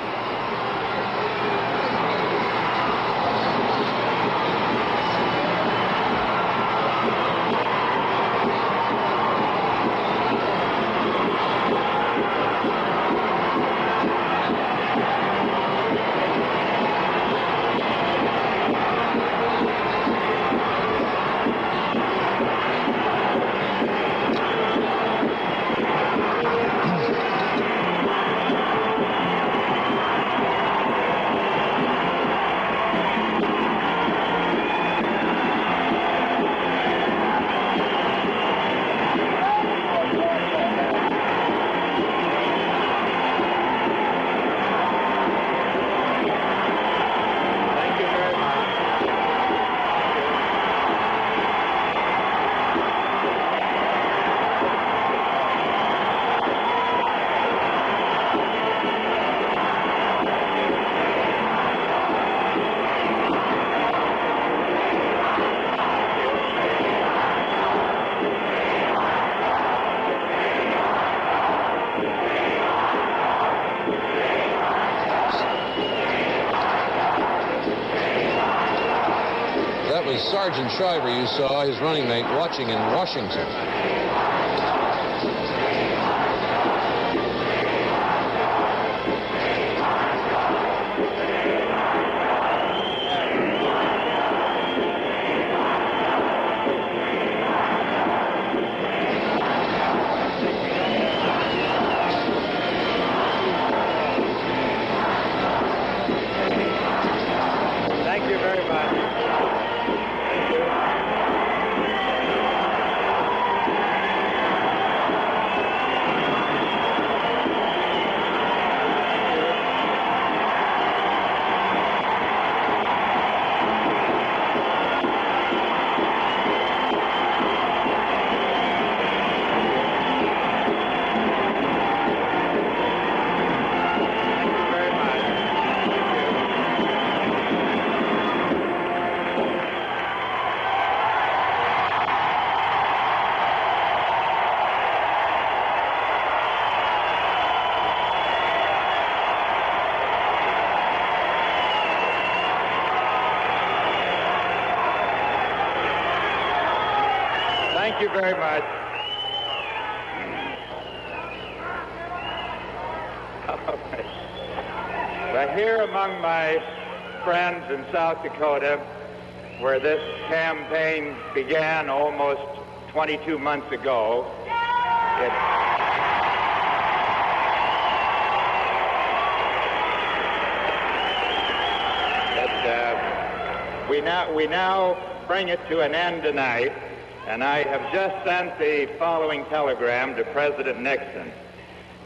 Sergeant Shriver, you saw his running mate watching in Washington. Thank you very much. Thank you very much. But here among my friends in South Dakota, where this campaign began almost 22 months ago, we now bring it to an end tonight. And I have just sent the following telegram to President Nixon.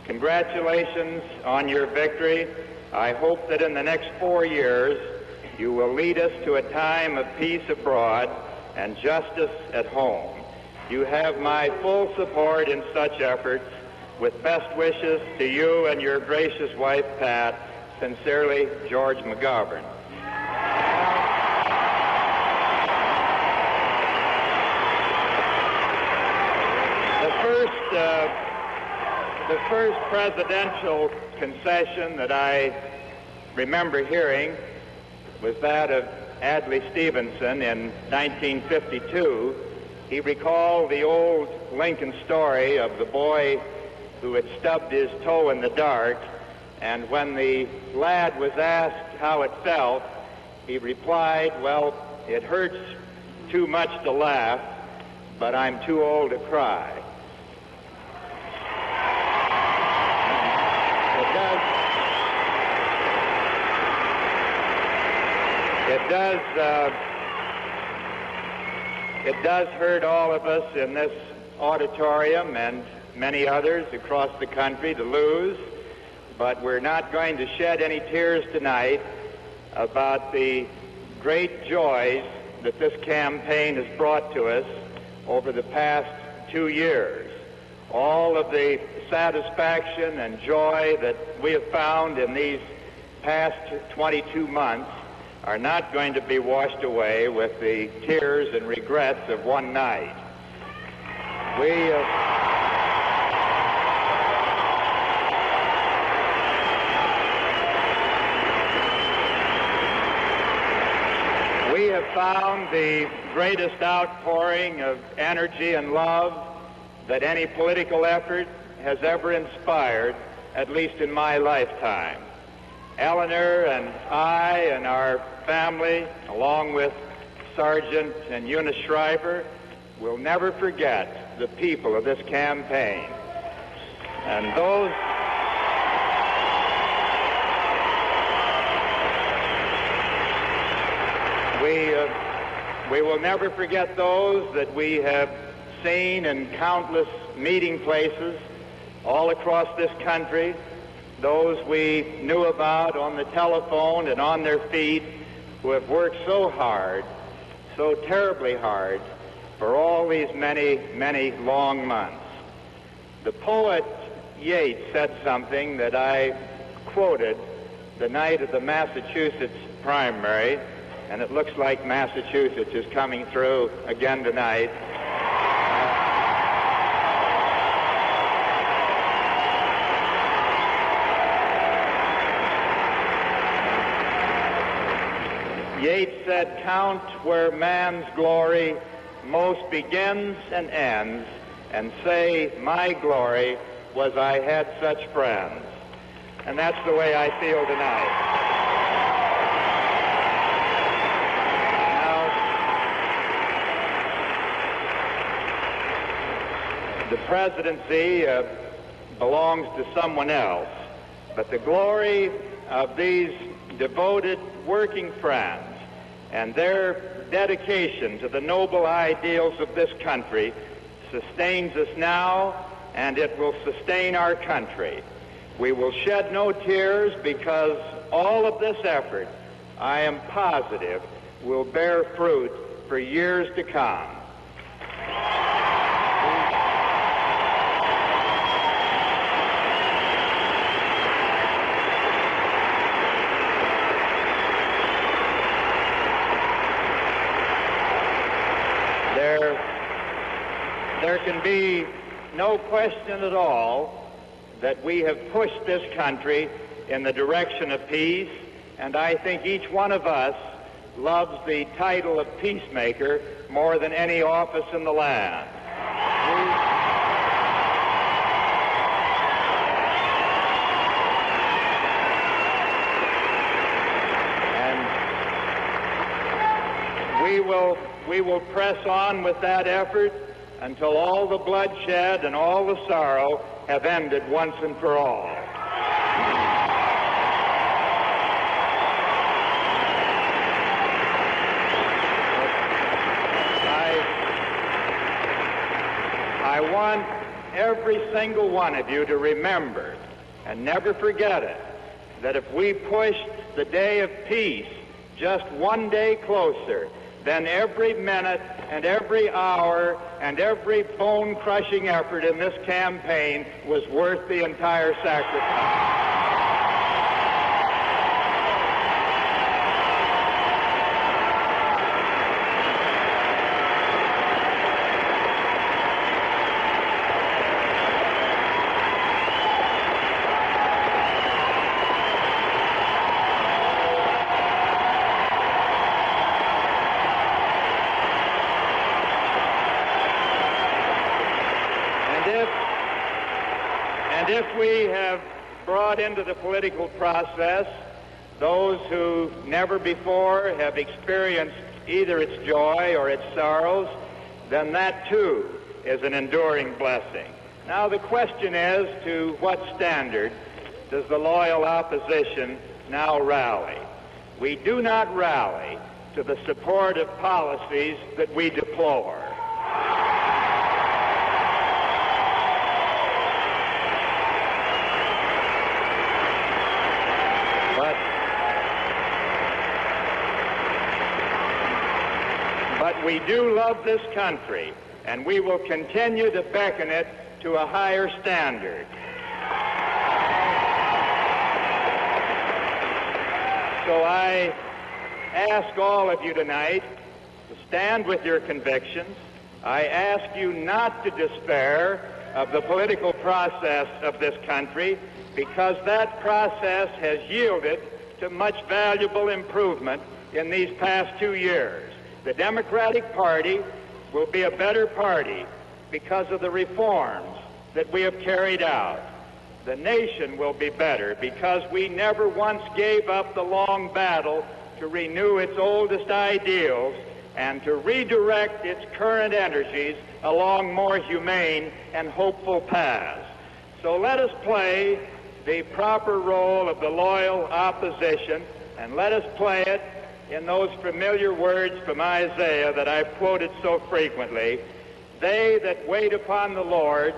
Congratulations on your victory. I hope that in the next 4 years you will lead us to a time of peace abroad and justice at home. You have my full support in such efforts. With best wishes to you and your gracious wife, Pat. Sincerely, George McGovern. The first presidential concession that I remember hearing was that of Adlai Stevenson in 1952. He recalled the old Lincoln story of the boy who had stubbed his toe in the dark, and when the lad was asked how it felt, he replied, "Well, it hurts too much to laugh, but I'm too old to cry." It does hurt all of us in this auditorium and many others across the country to lose, but we're not going to shed any tears tonight about the great joys that this campaign has brought to us over the past 2 years. All of the satisfaction and joy that we have found in these past 22 months are not going to be washed away with the tears and regrets of one night. We have found the greatest outpouring of energy and love that any political effort has ever inspired, at least in my lifetime. Eleanor and I and our family, along with Sergeant and Eunice Shriver, will never forget the people of this campaign. And those we will never forget those that we have seen in countless meeting places all across this country, those we knew about on the telephone and on their feet, who have worked so hard, so terribly hard, for all these many, many long months. The poet Yeats said something that I quoted the night of the Massachusetts primary, and it looks like Massachusetts is coming through again tonight. Yeats said, "Count where man's glory most begins and ends, and say, my glory was I had such friends." And that's the way I feel tonight. Now, the presidency belongs to someone else, but the glory of these devoted working friends and their dedication to the noble ideals of this country sustains us now, and it will sustain our country. We will shed no tears because all of this effort, I am positive, will bear fruit for years to come. There can be no question at all that we have pushed this country in the direction of peace, and I think each one of us loves the title of peacemaker more than any office in the land. And we will press on with that effort until all the bloodshed and all the sorrow have ended once and for all. I want every single one of you to remember and never forget it, that if we pushed the day of peace just one day closer, then every minute and every hour and every bone-crushing effort in this campaign was worth the entire sacrifice. If we have brought into the political process those who never before have experienced either its joy or its sorrows, then that too is an enduring blessing. Now the question is, to what standard does the loyal opposition now rally? We do not rally to the support of policies that we deplore. But we do love this country, and we will continue to beckon it to a higher standard. So I ask all of you tonight to stand with your convictions. I ask you not to despair of the political process of this country, because that process has yielded to much valuable improvement in these past 2 years. The Democratic Party will be a better party because of the reforms that we have carried out. The nation will be better because we never once gave up the long battle to renew its oldest ideals and to redirect its current energies along more humane and hopeful paths. So let us play the proper role of the loyal opposition, and let us play it in those familiar words from Isaiah that I've quoted so frequently. They that wait upon the Lord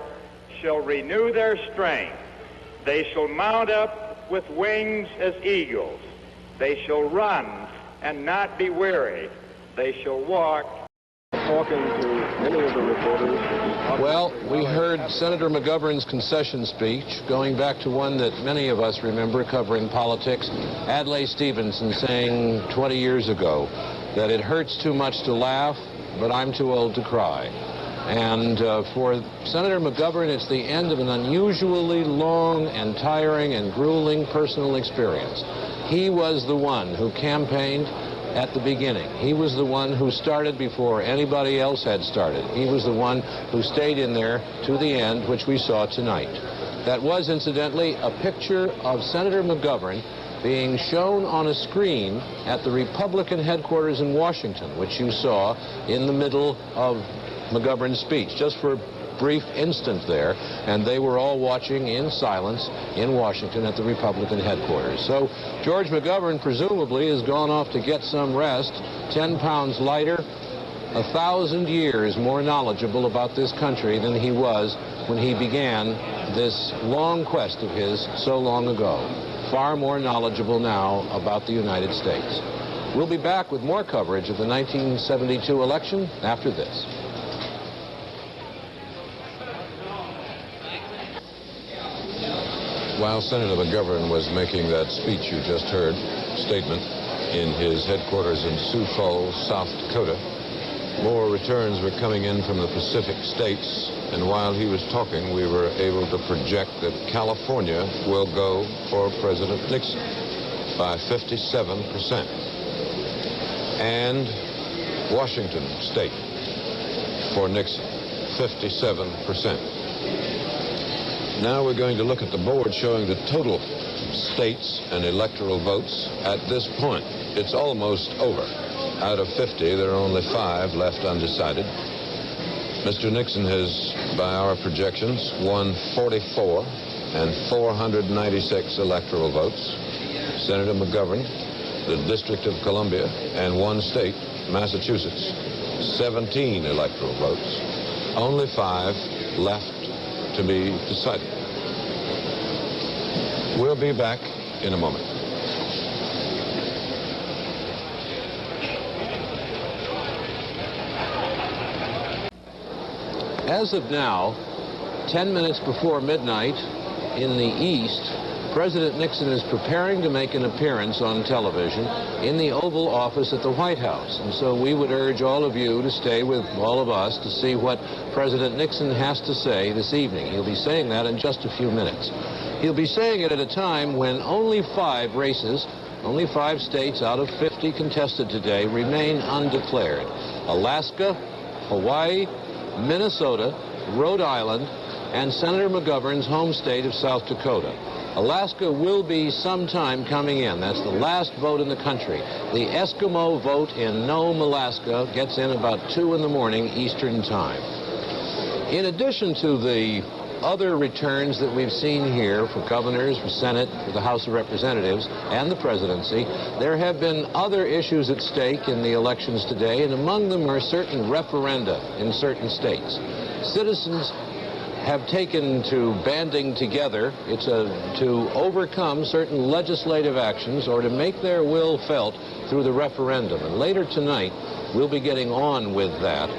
shall renew their strength. They shall mount up with wings as eagles. They shall run and not be weary. They shall walk. Talking to many of the reporters. Well, we heard Senator McGovern's concession speech, going back to one that many of us remember covering politics. Adlai Stevenson saying 20 years ago that it hurts too much to laugh, but I'm too old to cry. And for Senator McGovern, it's the end of an unusually long and tiring and grueling personal experience. He was the one who campaigned at the beginning. He was the one who started before anybody else had started. He was the one who stayed in there to the end, which we saw tonight. That was, incidentally, a picture of Senator McGovern being shown on a screen at the Republican headquarters in Washington, which you saw in the middle of McGovern's speech, just for a brief instant there, and they were all watching in silence in Washington at the Republican headquarters. So George McGovern presumably has gone off to get some rest, 10 pounds lighter, 1,000 years more knowledgeable about this country than he was when he began this long quest of his so long ago. Far more knowledgeable now about the United States. We'll be back with more coverage of the 1972 election after this. While Senator McGovern was making that speech you just heard, statement, in his headquarters in Sioux Falls, South Dakota, more returns were coming in from the Pacific states, and while he was talking, we were able to project that California will go for President Nixon by 57%. And Washington State for Nixon, 57%. Now we're going to look at the board showing the total states and electoral votes at this point. It's almost over. Out of 50, there are only 5 left undecided. Mr. Nixon has, by our projections, won 44 and 496 electoral votes. Senator McGovern, the District of Columbia, and one state, Massachusetts, 17 electoral votes. Only 5 left to be decided. We'll be back in a moment. As of now, 10 minutes before midnight in the East, President Nixon is preparing to make an appearance on television in the Oval Office at the White House. And so we would urge all of you to stay with all of us to see what President Nixon has to say this evening. He'll be saying that in just a few minutes. He'll be saying it at a time when only 5 races, only 5 states out of 50 contested today remain undeclared. Alaska, Hawaii, Minnesota, Rhode Island, and Senator McGovern's home state of South Dakota. Alaska will be sometime coming in. That's the last vote in the country. The Eskimo vote in Nome, Alaska gets in about 2 in the morning Eastern time. In addition to the other returns that we've seen here for governors, for Senate, for the House of Representatives, and the presidency, there have been other issues at stake in the elections today, and among them are certain referenda in certain states. Citizens have taken to banding together. It's to overcome certain legislative actions or to make their will felt through the referendum. And later tonight, we'll be getting on with that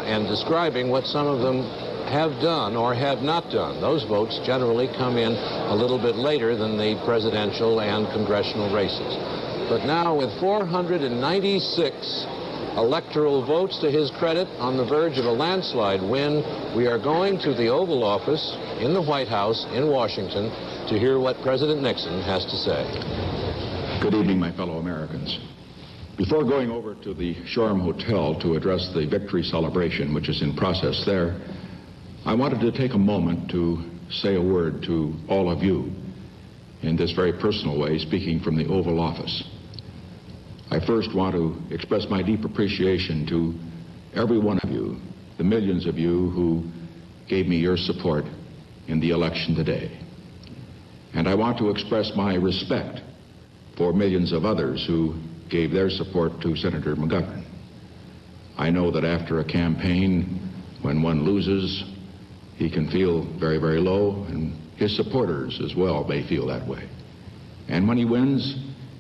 and describing what some of them have done or have not done. Those votes generally come in a little bit later than the presidential and congressional races. But now, with 496 electoral votes to his credit, on the verge of a landslide win, we are going to the Oval Office in the White House in Washington to hear what President Nixon has to say. Good evening, my fellow Americans. Before going over to the Shoreham Hotel to address the victory celebration, which is in process there, I wanted to take a moment to say a word to all of you in this very personal way, speaking from the Oval Office. I first want to express my deep appreciation to every one of you, the millions of you who gave me your support in the election today. And I want to express my respect for millions of others who gave their support to Senator McGovern. I know that after a campaign, when one loses, he can feel very, very low, and his supporters as well may feel that way. And when he wins,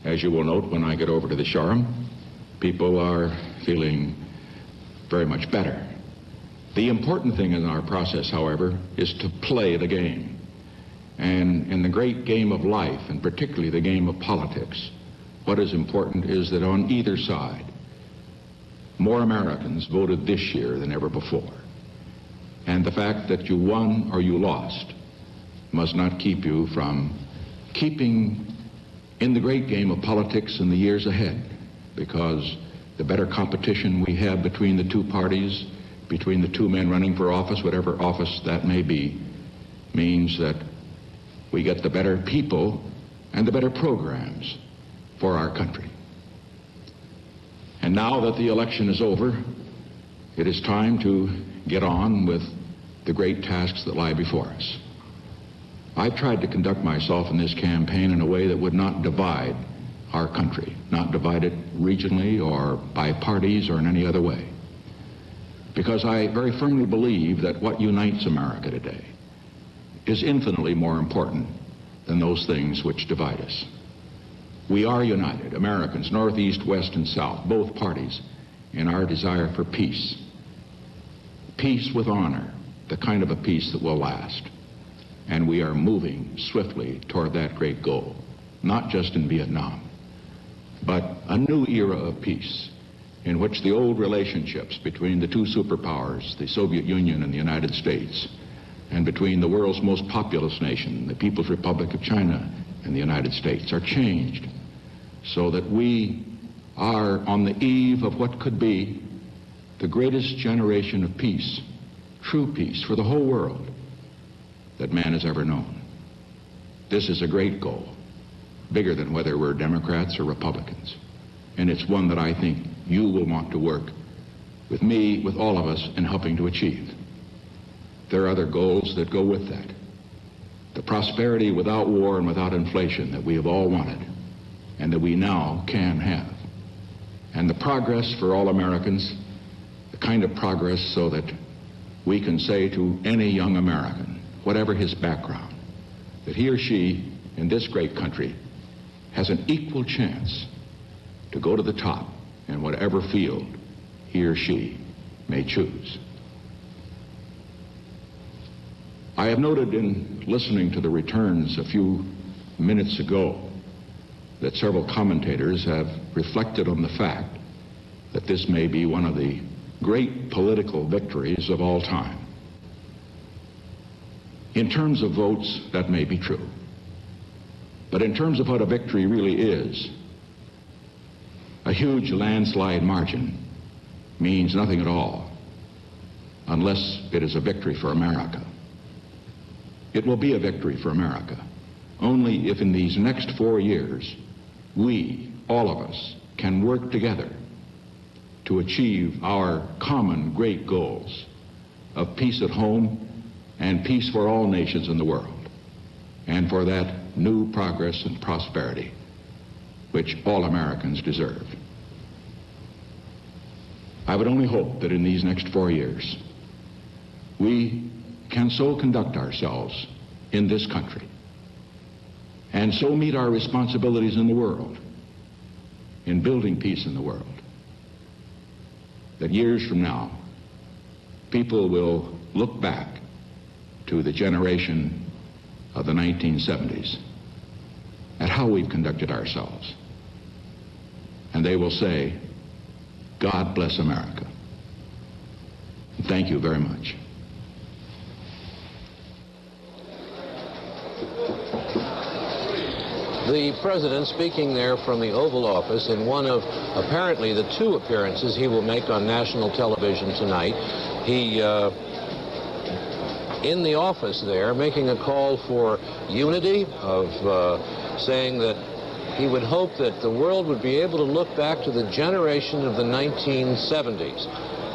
as you will note when I get over to the Shoreham, people are feeling very much better. The important thing in our process, however, is to play the game. And in the great game of life, and particularly the game of politics, what is important is that on either side, more Americans voted this year than ever before. And the fact that you won or you lost must not keep you from keeping in the great game of politics in the years ahead, because the better competition we have between the two parties, between the two men running for office, whatever office that may be, means that we get the better people and the better programs for our country. And now that the election is over, it is time to get on with the great tasks that lie before us. I've tried to conduct myself in this campaign in a way that would not divide our country, not divide it regionally or by parties or in any other way. Because I very firmly believe that what unites America today is infinitely more important than those things which divide us. We are united, Americans, North, East, West, and South, both parties, in our desire for peace. Peace with honor, the kind of a peace that will last. And we are moving swiftly toward that great goal, not just in Vietnam, but a new era of peace in which the old relationships between the two superpowers, the Soviet Union and the United States, and between the world's most populous nation, the People's Republic of China and the United States, are changed so that we are on the eve of what could be the greatest generation of peace, true peace for the whole world that man has ever known. This is a great goal, bigger than whether we're Democrats or Republicans. And it's one that I think you will want to work with me, with all of us, in helping to achieve. There are other goals that go with that. The prosperity without war and without inflation that we have all wanted and that we now can have. And the progress for all Americans, the kind of progress so that we can say to any young American, whatever his background, that he or she in this great country has an equal chance to go to the top in whatever field he or she may choose. I have noted in listening to the returns a few minutes ago that several commentators have reflected on the fact that this may be one of the great political victories of all time. In terms of votes, that may be true. But in terms of what a victory really is, a huge landslide margin means nothing at all unless it is a victory for America. It will be a victory for America only if in these next 4 years we, all of us, can work together to achieve our common great goals of peace at home and peace for all nations in the world, and for that new progress and prosperity which all Americans deserve. I would only hope that in these next 4 years, we can so conduct ourselves in this country and so meet our responsibilities in the world, in building peace in the world, that years from now, people will look back to the generation of the 1970s at how we've conducted ourselves. And they will say, God bless America. Thank you very much. The president speaking there from the Oval Office in one of apparently the 2 appearances he will make on national television tonight. He in the office there making a call for unity, of saying that he would hope that the world would be able to look back to the generation of the 1970s.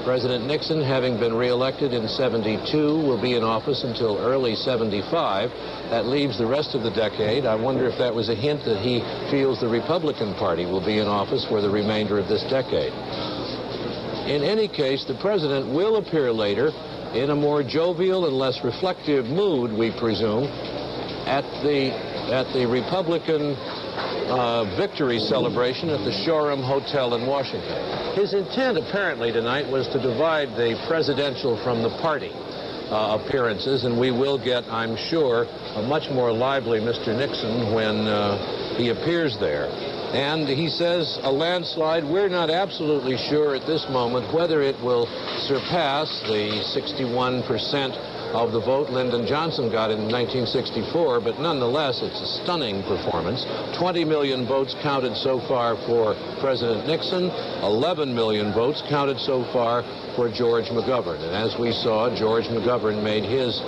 President Nixon, having been reelected in 72, will be in office until early 75. That leaves the rest of the decade. I wonder if that was a hint that he feels the Republican Party will be in office for the remainder of this decade. In any case, the president will appear later in a more jovial and less reflective mood, we presume, at the Republican victory celebration at the Shoreham Hotel in Washington. His intent apparently tonight was to divide the presidential from the party appearances, and we will get, I'm sure, a much more lively Mr. Nixon when he appears there. And he says a landslide, we're not absolutely sure at this moment whether it will surpass the 61% of the vote Lyndon Johnson got in 1964, but nonetheless, it's a stunning performance. 20 million votes counted so far for President Nixon, 11 million votes counted so far for George McGovern. And as we saw, George McGovern made his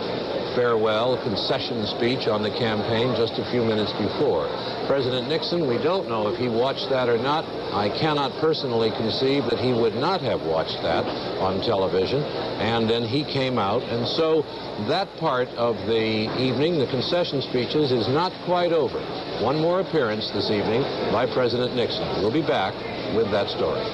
farewell concession speech on the campaign just a few minutes before. President Nixon, we don't know if he watched that or not. I cannot personally conceive that he would not have watched that on television. And then he came out, and so that part of the evening, the concession speeches, is not quite over. One more appearance this evening by President Nixon. We'll be back with that story.